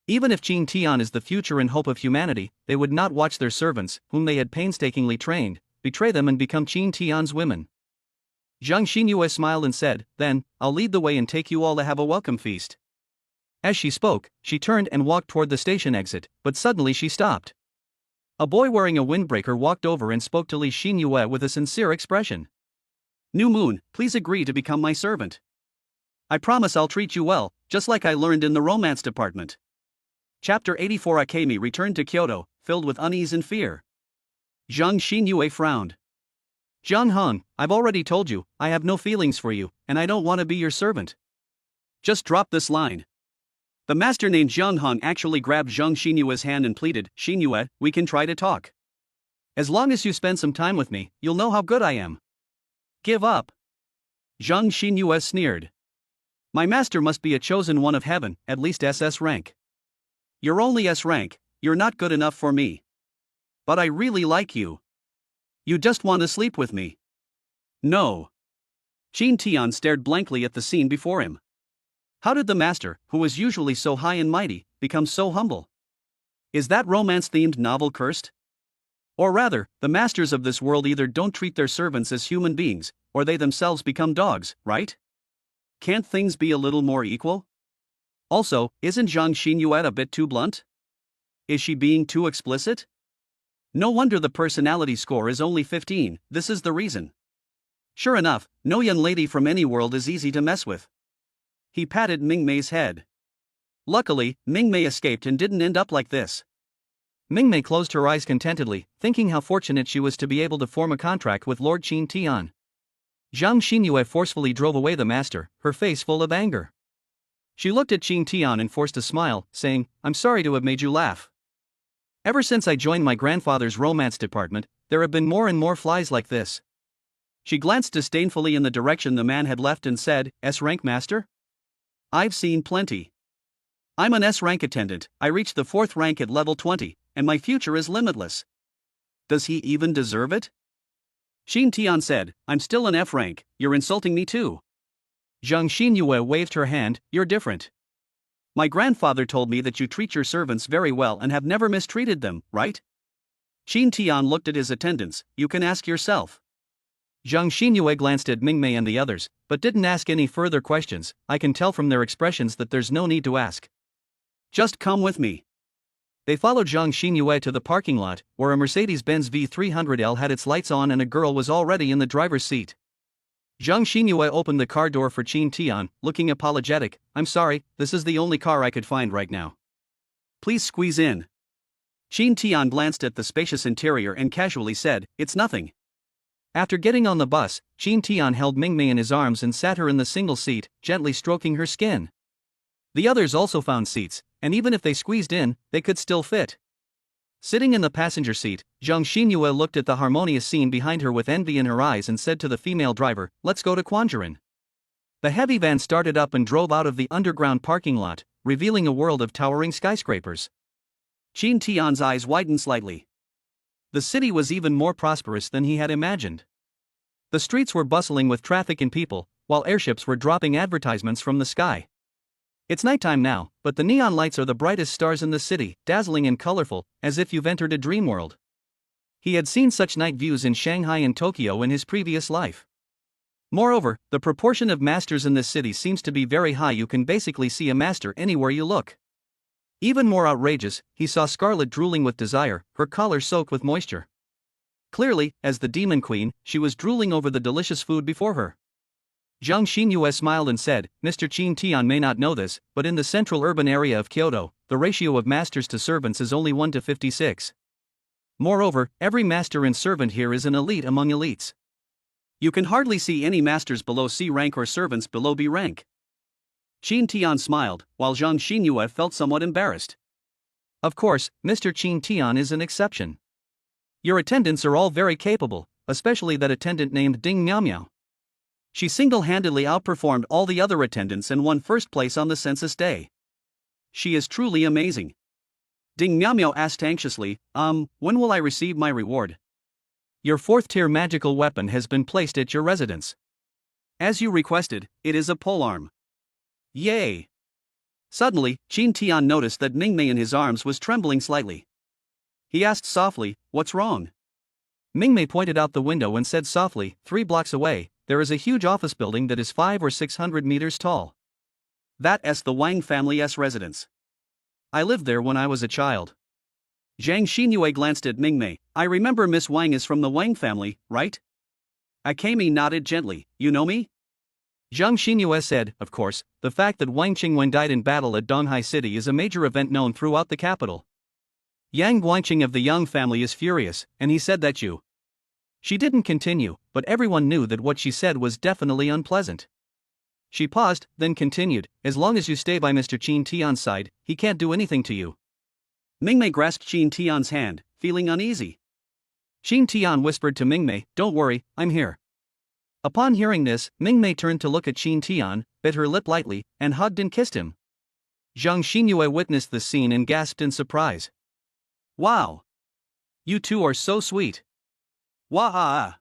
Even if Qin Tian is the future and hope of humanity, they would not watch their servants, whom they had painstakingly trained, betray them and become Qin Tian's women. Zhang Xinyue smiled and said, "Then, I'll lead the way and take you all to have a welcome feast." As she spoke, she turned and walked toward the station exit, but suddenly she stopped. A boy wearing a windbreaker walked over and spoke to Li Xinyue with a sincere expression. "New Moon, please agree to become my servant. I promise I'll treat you well, just like I learned in the romance department." Chapter 84. Akemi returned to Kyoto, filled with unease and fear. Zhang Xinyue frowned. Zhang Hong, I've already told you, I have no feelings for you, and I don't want to be your servant. Just drop this line. The master named Zhang Hong actually grabbed Zhang Xinyue's hand and pleaded, Xinyue, we can try to talk. As long as you spend some time with me, you'll know how good I am. Give up. Zhang Xinyue sneered. My master must be a chosen one of heaven, at least SS rank. You're only S rank, you're not good enough for me. But I really like you. You just want to sleep with me. No. Qin Tian stared blankly at the scene before him. How did the master, who was usually so high and mighty, become so humble? Is that romance-themed novel cursed? Or rather, the masters of this world either don't treat their servants as human beings, or they themselves become dogs, right? Can't things be a little more equal? Also, isn't Zhang Xinyue a bit too blunt? Is she being too explicit? No wonder the personality score is only 15, this is the reason. Sure enough, no young lady from any world is easy to mess with. He patted Mingmei's head. Luckily, Mingmei escaped and didn't end up like this. Mingmei closed her eyes contentedly, thinking how fortunate she was to be able to form a contract with Lord Qin Tian. Zhang Xinyue forcefully drove away the master, her face full of anger. She looked at Qin Tian and forced a smile, saying, I'm sorry to have made you laugh. Ever since I joined my grandfather's romance department, there have been more and more flies like this. She glanced disdainfully in the direction the man had left and said, S-rank master? I've seen plenty. I'm an S-rank attendant, I reached the 4th rank at level 20, and my future is limitless. Does he even deserve it? Qin Tian said, I'm still an F rank, you're insulting me too. Zhang Xinyue waved her hand, you're different. My grandfather told me that you treat your servants very well and have never mistreated them, right? Qin Tian looked at his attendants, you can ask yourself. Zhang Xinyue glanced at Mingmei and the others, but didn't ask any further questions. I can tell from their expressions that there's no need to ask. Just come with me. They followed Zhang Xinyue to the parking lot, where a Mercedes-Benz V300L had its lights on and a girl was already in the driver's seat. Zhang Xinyue opened the car door for Qin Tian, looking apologetic, I'm sorry, this is the only car I could find right now. Please squeeze in. Qin Tian glanced at the spacious interior and casually said, it's nothing. After getting on the bus, Qin Tian held Mingmei in his arms and sat her in the single seat, gently stroking her skin. The others also found seats, and even if they squeezed in, they could still fit. Sitting in the passenger seat, Zhang Xinyue looked at the harmonious scene behind her with envy in her eyes and said to the female driver, let's go to Quanjiren. The heavy van started up and drove out of the underground parking lot, revealing a world of towering skyscrapers. Qin Tian's eyes widened slightly. The city was even more prosperous than he had imagined. The streets were bustling with traffic and people, while airships were dropping advertisements from the sky. It's nighttime now, but the neon lights are the brightest stars in the city, dazzling and colorful, as if you've entered a dream world. He had seen such night views in Shanghai and Tokyo in his previous life. Moreover, the proportion of masters in this city seems to be very high. You can basically see a master anywhere you look. Even more outrageous, he saw Scarlet drooling with desire, her collar soaked with moisture. Clearly, as the demon queen, she was drooling over the delicious food before her. Zhang Xinyue smiled and said, Mr. Qin Tian may not know this, but in the central urban area of Kyoto, the ratio of masters to servants is only 1 to 56. Moreover, every master and servant here is an elite among elites. You can hardly see any masters below C rank or servants below B rank. Qin Tian smiled, while Zhang Xinyue felt somewhat embarrassed. Of course, Mr. Qin Tian is an exception. Your attendants are all very capable, especially that attendant named Ding Miao Miao. She single-handedly outperformed all the other attendants and won first place on the census day. She is truly amazing. Ding Miao Miao asked anxiously, when will I receive my reward? Your 4th-tier magical weapon has been placed at your residence. As you requested, it is a polearm. Yay! Suddenly, Qin Tian noticed that Mingmei in his arms was trembling slightly. He asked softly, what's wrong? Mingmei pointed out the window and said softly, 3 blocks away, there is a huge office building that is 500 or 600 meters tall. That's the Wang family's residence. I lived there when I was a child. Zhang Xinyue glanced at Mingmei. I remember Miss Wang is from the Wang family, right? Akemi nodded gently, you know me? Zhang Xinyue said, of course, the fact that Wang Qingwen died in battle at Donghai City is a major event known throughout the capital. Yang Guangqing of the Yang family is furious, and he said that you. She didn't continue, but everyone knew that what she said was definitely unpleasant. She paused, then continued, as long as you stay by Mr. Qin Tian's side, he can't do anything to you. Mingmei grasped Qin Tian's hand, feeling uneasy. Qin Tian whispered to Mingmei, don't worry, I'm here. Upon hearing this, Mingmei turned to look at Qin Tian, bit her lip lightly, and hugged and kissed him. Zhang Xinyue witnessed the scene and gasped in surprise. Wow! You two are so sweet. Wah!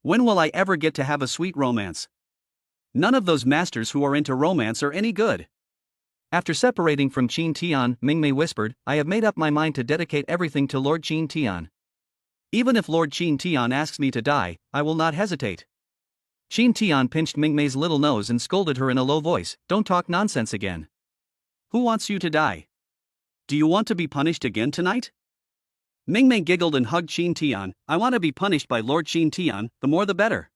When will I ever get to have a sweet romance? None of those masters who are into romance are any good. After separating from Qin Tian, Mingmei whispered, I have made up my mind to dedicate everything to Lord Qin Tian. Even if Lord Qin Tian asks me to die, I will not hesitate. Qin Tian pinched Mingmei's little nose and scolded her in a low voice, don't talk nonsense again. Who wants you to die? Do you want to be punished again tonight? Mingmei giggled and hugged Qin Tian, I want to be punished by Lord Qin Tian, the more the better.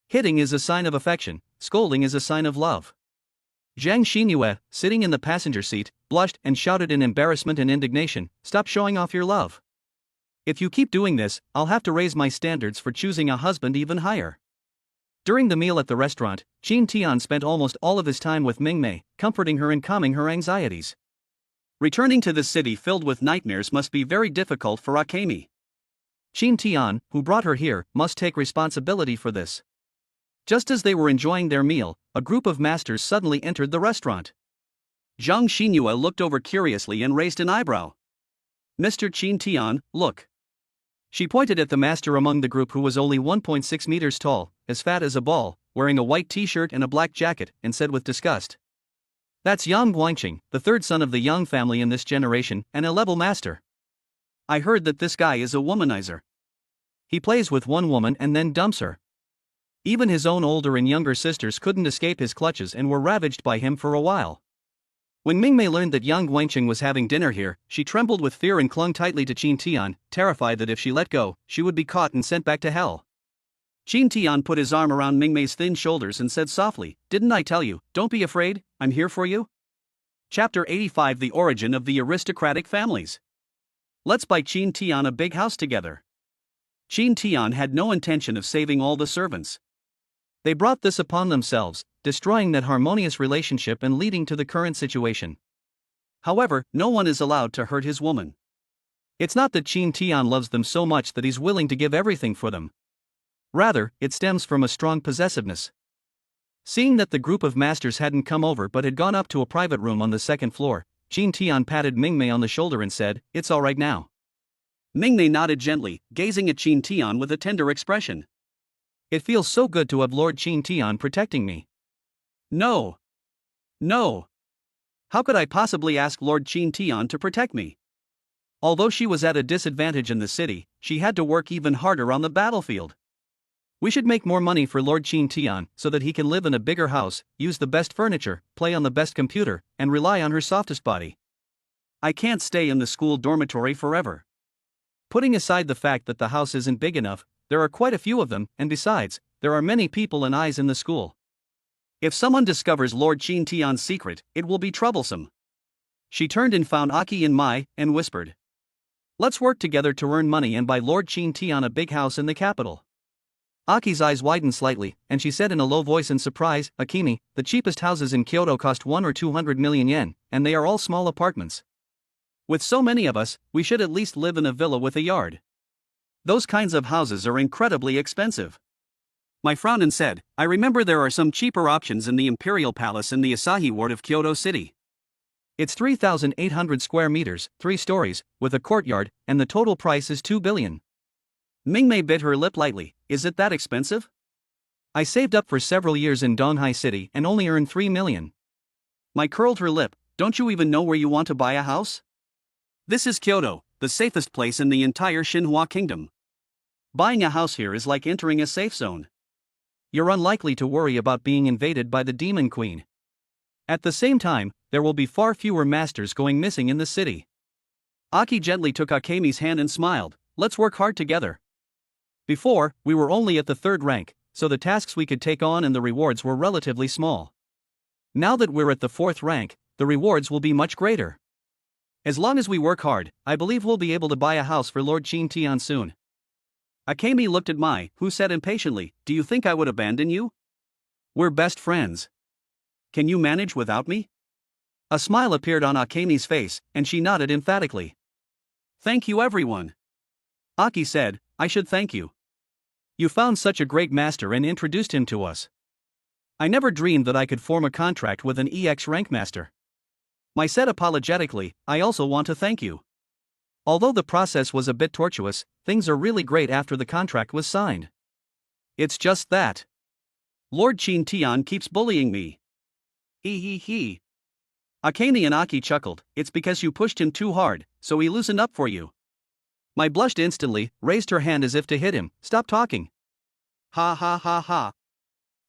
Hitting is a sign of affection, scolding is a sign of love. Zhang Xinyue, sitting in the passenger seat, blushed and shouted in embarrassment and indignation, stop showing off your love. If you keep doing this, I'll have to raise my standards for choosing a husband even higher. During the meal at the restaurant, Qin Tian spent almost all of his time with Mingmei, comforting her and calming her anxieties. Returning to the city filled with nightmares must be very difficult for Akemi. Qin Tian, who brought her here, must take responsibility for this. Just as they were enjoying their meal, a group of masters suddenly entered the restaurant. Zhang Xinyue looked over curiously and raised an eyebrow. Mr. Qin Tian, look. She pointed at the master among the group who was only 1.6 meters tall, as fat as a ball, wearing a white t-shirt and a black jacket, and said with disgust. That's Yang Guangqing, the third son of the Yang family in this generation, and a level master. I heard that this guy is a womanizer. He plays with one woman and then dumps her. Even his own older and younger sisters couldn't escape his clutches and were ravaged by him for a while. When Mingmei learned that Yang Guangqing was having dinner here, she trembled with fear and clung tightly to Qin Tian, terrified that if she let go, she would be caught and sent back to hell. Qin Tian put his arm around Mingmei's thin shoulders and said softly, didn't I tell you, don't be afraid, I'm here for you? Chapter 85 The Origin of the Aristocratic Families. Let's buy Qin Tian a big house together. Qin Tian had no intention of saving all the servants. They brought this upon themselves, destroying that harmonious relationship and leading to the current situation. However, no one is allowed to hurt his woman. It's not that Qin Tian loves them so much that he's willing to give everything for them. Rather, it stems from a strong possessiveness. Seeing that the group of masters hadn't come over but had gone up to a private room on the second floor, Qin Tian patted Mingmei on the shoulder and said, it's all right now. Mingmei nodded gently, gazing at Qin Tian with a tender expression. It feels so good to have Lord Qin Tian protecting me. No. How could I possibly ask Lord Qin Tian to protect me? Although she was at a disadvantage in the city, she had to work even harder on the battlefield. We should make more money for Lord Qin Tian so that he can live in a bigger house, use the best furniture, play on the best computer, and rely on her softest body. I can't stay in the school dormitory forever. Putting aside the fact that the house isn't big enough, there are quite a few of them, and besides, there are many people and eyes in the school. If someone discovers Lord Qin Tian's secret, it will be troublesome. She turned and found Aki and Mai, and whispered. Let's work together to earn money and buy Lord Qin Tian a big house in the capital. Aki's eyes widened slightly, and she said in a low voice in surprise, Akimi, the cheapest houses in Kyoto cost 1 or 200 million yen, and they are all small apartments. With so many of us, we should at least live in a villa with a yard. Those kinds of houses are incredibly expensive. Mai frowned and said, I remember there are some cheaper options in the Imperial Palace in the Asahi Ward of Kyoto City. It's 3,800 square meters, 3 stories, with a courtyard, and the total price is 2 billion. Mingmei bit her lip lightly, is it that expensive? I saved up for several years in Donghai City and only earned 3 million. Mai curled her lip, don't you even know where you want to buy a house? This is Kyoto, the safest place in the entire Shinhua Kingdom. Buying a house here is like entering a safe zone. You're unlikely to worry about being invaded by the Demon Queen. At the same time, there will be far fewer masters going missing in the city. Aki gently took Akemi's hand and smiled, let's work hard together. Before, we were only at the 3rd rank, so the tasks we could take on and the rewards were relatively small. Now that we're at the 4th rank, the rewards will be much greater. As long as we work hard, I believe we'll be able to buy a house for Lord Chin Tian soon. Akemi looked at Mai, who said impatiently, "Do you think I would abandon you? We're best friends. Can you manage without me?" A smile appeared on Akemi's face, and she nodded emphatically. "Thank you, everyone." Aki said, "I should thank you. You found such a great master and introduced him to us. I never dreamed that I could form a contract with an EX rank master." Mai said apologetically, "I also want to thank you. Although the process was a bit tortuous, things are really great after the contract was signed. It's just that Lord Chin Tian keeps bullying me. He. Akemi and Aki chuckled. "It's because you pushed him too hard, so he loosened up for you." Mai blushed instantly, raised her hand as if to hit him. "Stop talking." Ha ha ha ha.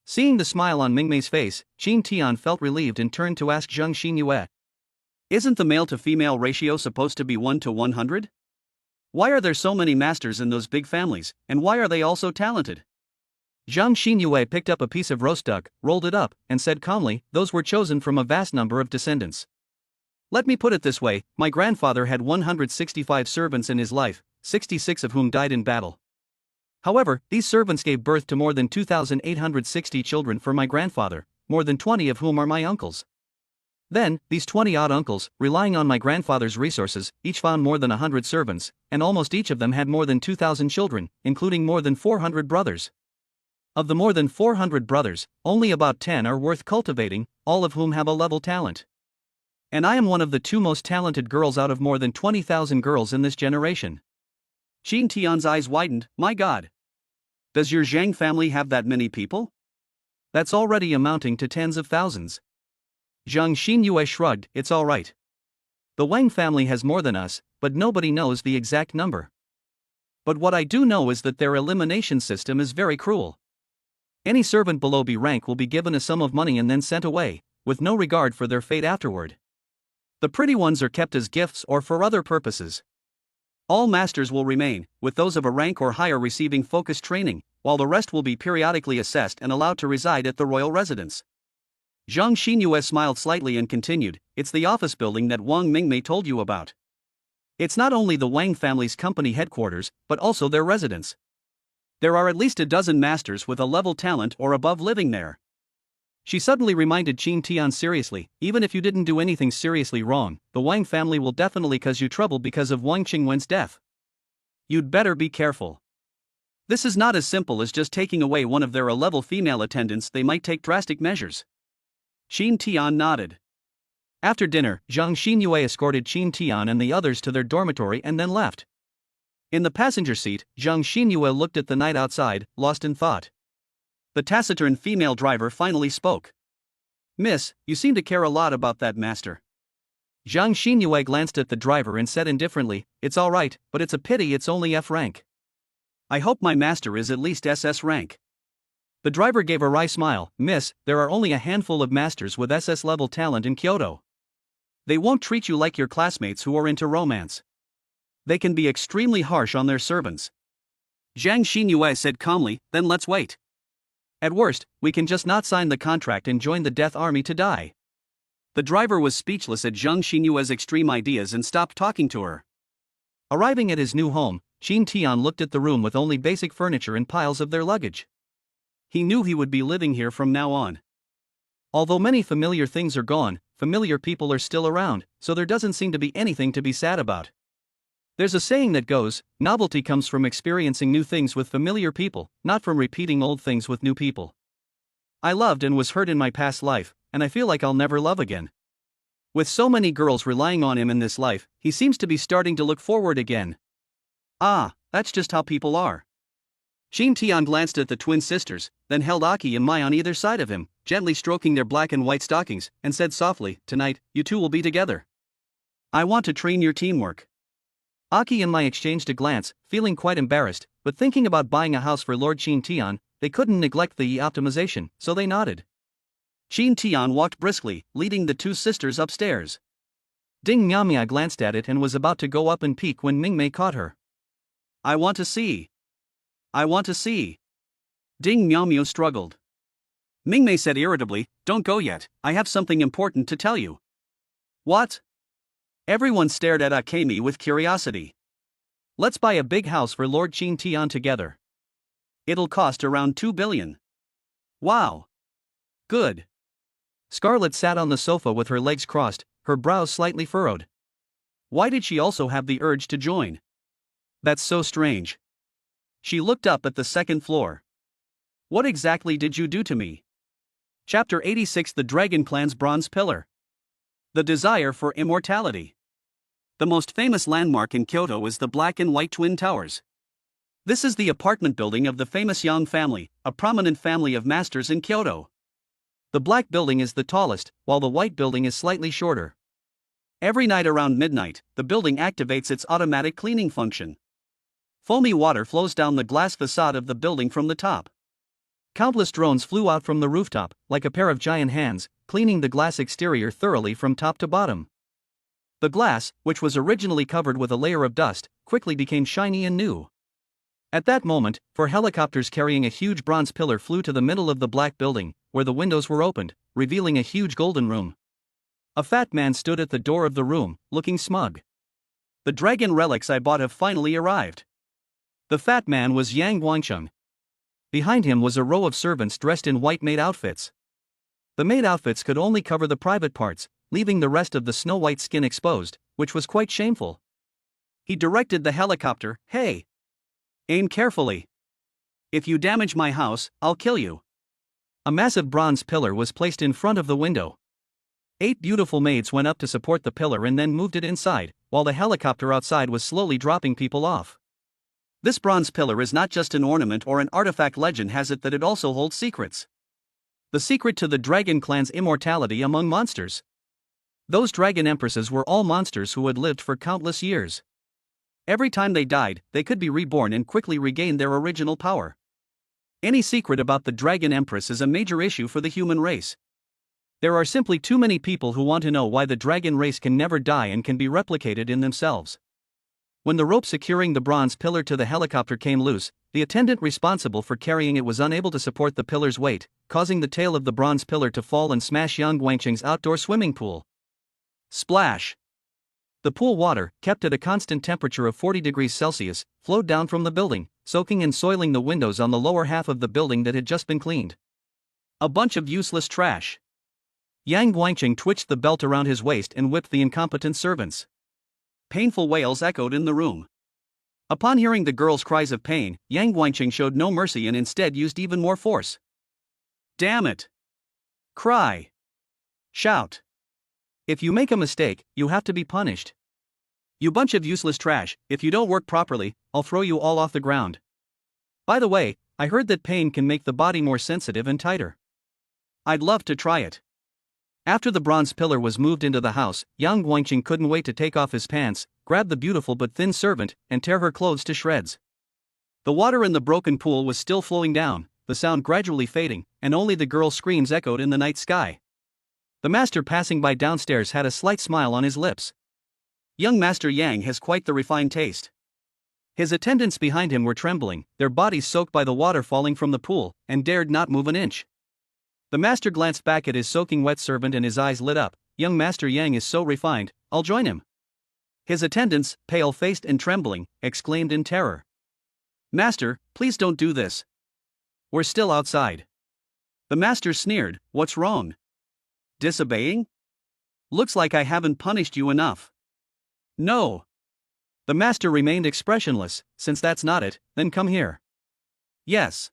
Seeing the smile on Mingmei's face, Chin Tian felt relieved and turned to ask Zhang Xinyue. "Isn't the male to female ratio supposed to be 1 to 100? Why are there so many masters in those big families, and why are they all so talented?" Zhang Xinyue picked up a piece of roast duck, rolled it up, and said calmly, "Those were chosen from a vast number of descendants. Let me put it this way, my grandfather had 165 servants in his life, 66 of whom died in battle. However, these servants gave birth to more than 2,860 children for my grandfather, more than 20 of whom are my uncles. Then, these 20-odd uncles, relying on my grandfather's resources, each found more than 100 servants, and almost each of them had more than 2,000 children, including more than 400 brothers. Of the more than 400 brothers, only about 10 are worth cultivating, all of whom have a level talent. And I am one of the 2 most talented girls out of more than 20,000 girls in this generation." Chin Tian's eyes widened. "My God. Does your Zhang family have that many people?" "That's already amounting to tens of thousands." Zhang Xinyue shrugged. "It's all right. The Wang family has more than us, but nobody knows the exact number. But what I do know is that their elimination system is very cruel. Any servant below B rank will be given a sum of money and then sent away, with no regard for their fate afterward. The pretty ones are kept as gifts or for other purposes. All masters will remain, with those of a rank or higher receiving focused training, while the rest will be periodically assessed and allowed to reside at the royal residence." Zhang Xinyue smiled slightly and continued, "It's the office building that Wang Mingmei told you about. It's not only the Wang family's company headquarters, but also their residence. There are at least a dozen masters with a level talent or above living there." She suddenly reminded Chin Tian seriously, "Even if you didn't do anything seriously wrong, the Wang family will definitely cause you trouble because of Wang Qingwen's death. You'd better be careful. This is not as simple as just taking away one of their A-level female attendants. They might take drastic measures." Chin Tian nodded. After dinner, Zhang Xinyue escorted Chin Tian and the others to their dormitory and then left. In the passenger seat, Zhang Xinyue looked at the night outside, lost in thought. The taciturn female driver finally spoke. "Miss, you seem to care a lot about that master." Zhang Xinyue glanced at the driver and said indifferently, "It's all right, but it's a pity it's only F rank. I hope my master is at least SS rank." The driver gave a wry smile. "Miss, there are only a handful of masters with SS level talent in Kyoto. They won't treat you like your classmates who are into romance. They can be extremely harsh on their servants." Zhang Xinyue said calmly, "Then let's wait. At worst, we can just not sign the contract and join the Death Army to die." The driver was speechless at Zhang Xinyue's extreme ideas and stopped talking to her. Arriving at his new home, Chin Tian looked at the room with only basic furniture and piles of their luggage. He knew he would be living here from now on. Although many familiar things are gone, familiar people are still around, so there doesn't seem to be anything to be sad about. There's a saying that goes, novelty comes from experiencing new things with familiar people, not from repeating old things with new people. I loved and was hurt in my past life, and I feel like I'll never love again. With so many girls relying on him in this life, he seems to be starting to look forward again. Ah, that's just how people are. Chin Tian glanced at the twin sisters, then held Aki and Mai on either side of him, gently stroking their black and white stockings, and said softly, "Tonight, you two will be together. I want to train your teamwork." Aki and Mai exchanged a glance, feeling quite embarrassed, but thinking about buying a house for Lord Chin Tian, they couldn't neglect the optimization, so they nodded. Chin Tian walked briskly, leading the two sisters upstairs. Ding Miamia glanced at it and was about to go up and peek when Mingmei caught her. I want to see. Ding Miao Miao struggled. Mingmei said irritably, "Don't go yet, I have something important to tell you." What? Everyone stared at Akemi with curiosity. "Let's buy a big house for Lord Qin Tian together. It'll cost around 2 billion. Wow. Good." Scarlett sat on the sofa with her legs crossed, her brows slightly furrowed. Why did she also have the urge to join? That's so strange. She looked up at the second floor. What exactly did you do to me? Chapter 86: The Dragon Clan's Bronze Pillar. The desire for immortality. The most famous landmark in Kyoto is the black and white Twin Towers. This is the apartment building of the famous Yang family, a prominent family of masters in Kyoto. The black building is the tallest, while the white building is slightly shorter. Every night around midnight, the building activates its automatic cleaning function. Foamy water flows down the glass facade of the building from the top. Countless drones flew out from the rooftop, like a pair of giant hands, cleaning the glass exterior thoroughly from top to bottom. The glass, which was originally covered with a layer of dust, quickly became shiny and new. At that moment, 4 helicopters carrying a huge bronze pillar flew to the middle of the black building, where the windows were opened, revealing a huge golden room. A fat man stood at the door of the room, looking smug. "The dragon relics I bought have finally arrived." The fat man was Yang Guangcheng. Behind him was a row of servants dressed in white maid outfits. The maid outfits could only cover the private parts, leaving the rest of the snow-white skin exposed, which was quite shameful. He directed the helicopter, "Hey! Aim carefully. If you damage my house, I'll kill you." A massive bronze pillar was placed in front of the window. 8 beautiful maids went up to support the pillar and then moved it inside, while the helicopter outside was slowly dropping people off. This bronze pillar is not just an ornament or an artifact. Legend has it that it also holds secrets. The secret to the Dragon Clan's immortality among monsters. Those dragon empresses were all monsters who had lived for countless years. Every time they died, they could be reborn and quickly regain their original power. Any secret about the Dragon Empress is a major issue for the human race. There are simply too many people who want to know why the dragon race can never die and can be replicated in themselves. When the rope securing the bronze pillar to the helicopter came loose, the attendant responsible for carrying it was unable to support the pillar's weight, causing the tail of the bronze pillar to fall and smash Yang Guangcheng's outdoor swimming pool. Splash! The pool water, kept at a constant temperature of 40 degrees Celsius, flowed down from the building, soaking and soiling the windows on the lower half of the building that had just been cleaned. A bunch of useless trash. Yang Guangcheng twitched the belt around his waist and whipped the incompetent servants. Painful wails echoed in the room. Upon hearing the girls' cries of pain, Yang Guangcheng showed no mercy and instead used even more force. "Damn it! Cry! Shout! If you make a mistake, you have to be punished. You bunch of useless trash, if you don't work properly, I'll throw you all off the ground. By the way, I heard that pain can make the body more sensitive and tighter. I'd love to try it." After the bronze pillar was moved into the house, Yang Guangcheng couldn't wait to take off his pants, grab the beautiful but thin servant, and tear her clothes to shreds. The water in the broken pool was still flowing down, the sound gradually fading, and only the girl's screams echoed in the night sky. The master passing by downstairs had a slight smile on his lips. Young Master Yang has quite the refined taste. His attendants behind him were trembling, their bodies soaked by the water falling from the pool, and dared not move an inch. The master glanced back at his soaking wet servant and his eyes lit up. Young Master Yang is so refined, I'll join him. His attendants, pale-faced and trembling, exclaimed in terror. "Master, please don't do this. We're still outside." The master sneered, "What's wrong? Disobeying? Looks like I haven't punished you enough." "No." The master remained expressionless. "Since that's not it, then come here." "Yes."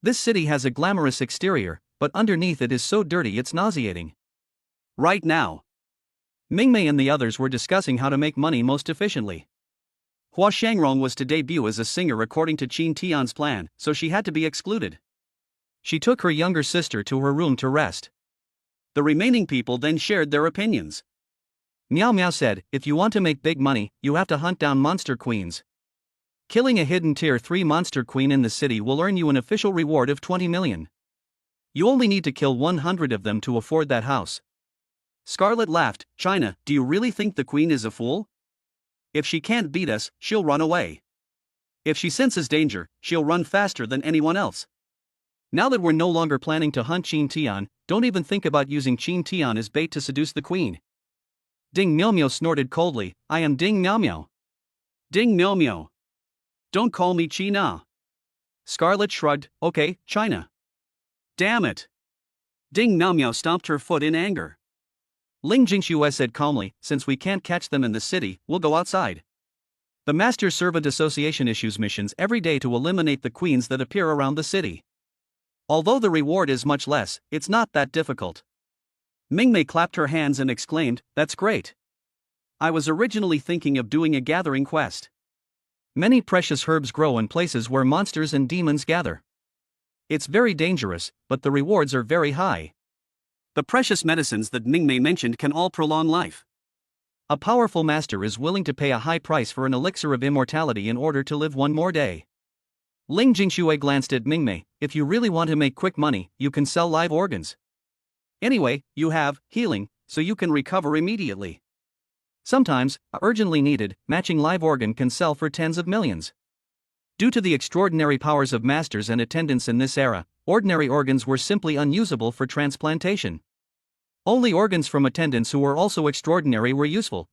This city has a glamorous exterior, but underneath it is so dirty it's nauseating. Right now. Mingmei and the others were discussing how to make money most efficiently. Hua Shangrong was to debut as a singer according to Qin Tian's plan, so she had to be excluded. She took her younger sister to her room to rest. The remaining people then shared their opinions. Miao Miao said, "If you want to make big money, you have to hunt down monster queens. Killing a hidden tier 3 monster queen in the city will earn you an official reward of 20 million. You only need to kill 100 of them to afford that house." Scarlett laughed. "China, do you really think the queen is a fool? If she can't beat us, she'll run away. If she senses danger, she'll run faster than anyone else. Now that we're no longer planning to hunt Qin Tian, don't even think about using Qin Tian as bait to seduce the queen. Ding Miao Miao snorted coldly, I am Ding Miao Miao. Ding Miao Miao. Don't call me China. Scarlet shrugged, okay, China. Damn it. Ding Miao Miao stomped her foot in anger. Ling Jingxue said calmly, since we can't catch them in the city, we'll go outside. The Master Servant Association issues missions every day to eliminate the queens that appear around the city. Although the reward is much less, it's not that difficult. Mingmei clapped her hands and exclaimed, that's great. I was originally thinking of doing a gathering quest. Many precious herbs grow in places where monsters and demons gather. It's very dangerous, but the rewards are very high. The precious medicines that Mingmei mentioned can all prolong life. A powerful master is willing to pay a high price for an elixir of immortality in order to live one more day. Ling Jingxue glanced at Mingmei, if you really want to make quick money, you can sell live organs. Anyway, you have healing, so you can recover immediately. Sometimes, a urgently needed, matching live organ can sell for tens of millions. Due to the extraordinary powers of masters and attendants in this era, ordinary organs were simply unusable for transplantation. Only organs from attendants who were also extraordinary were useful,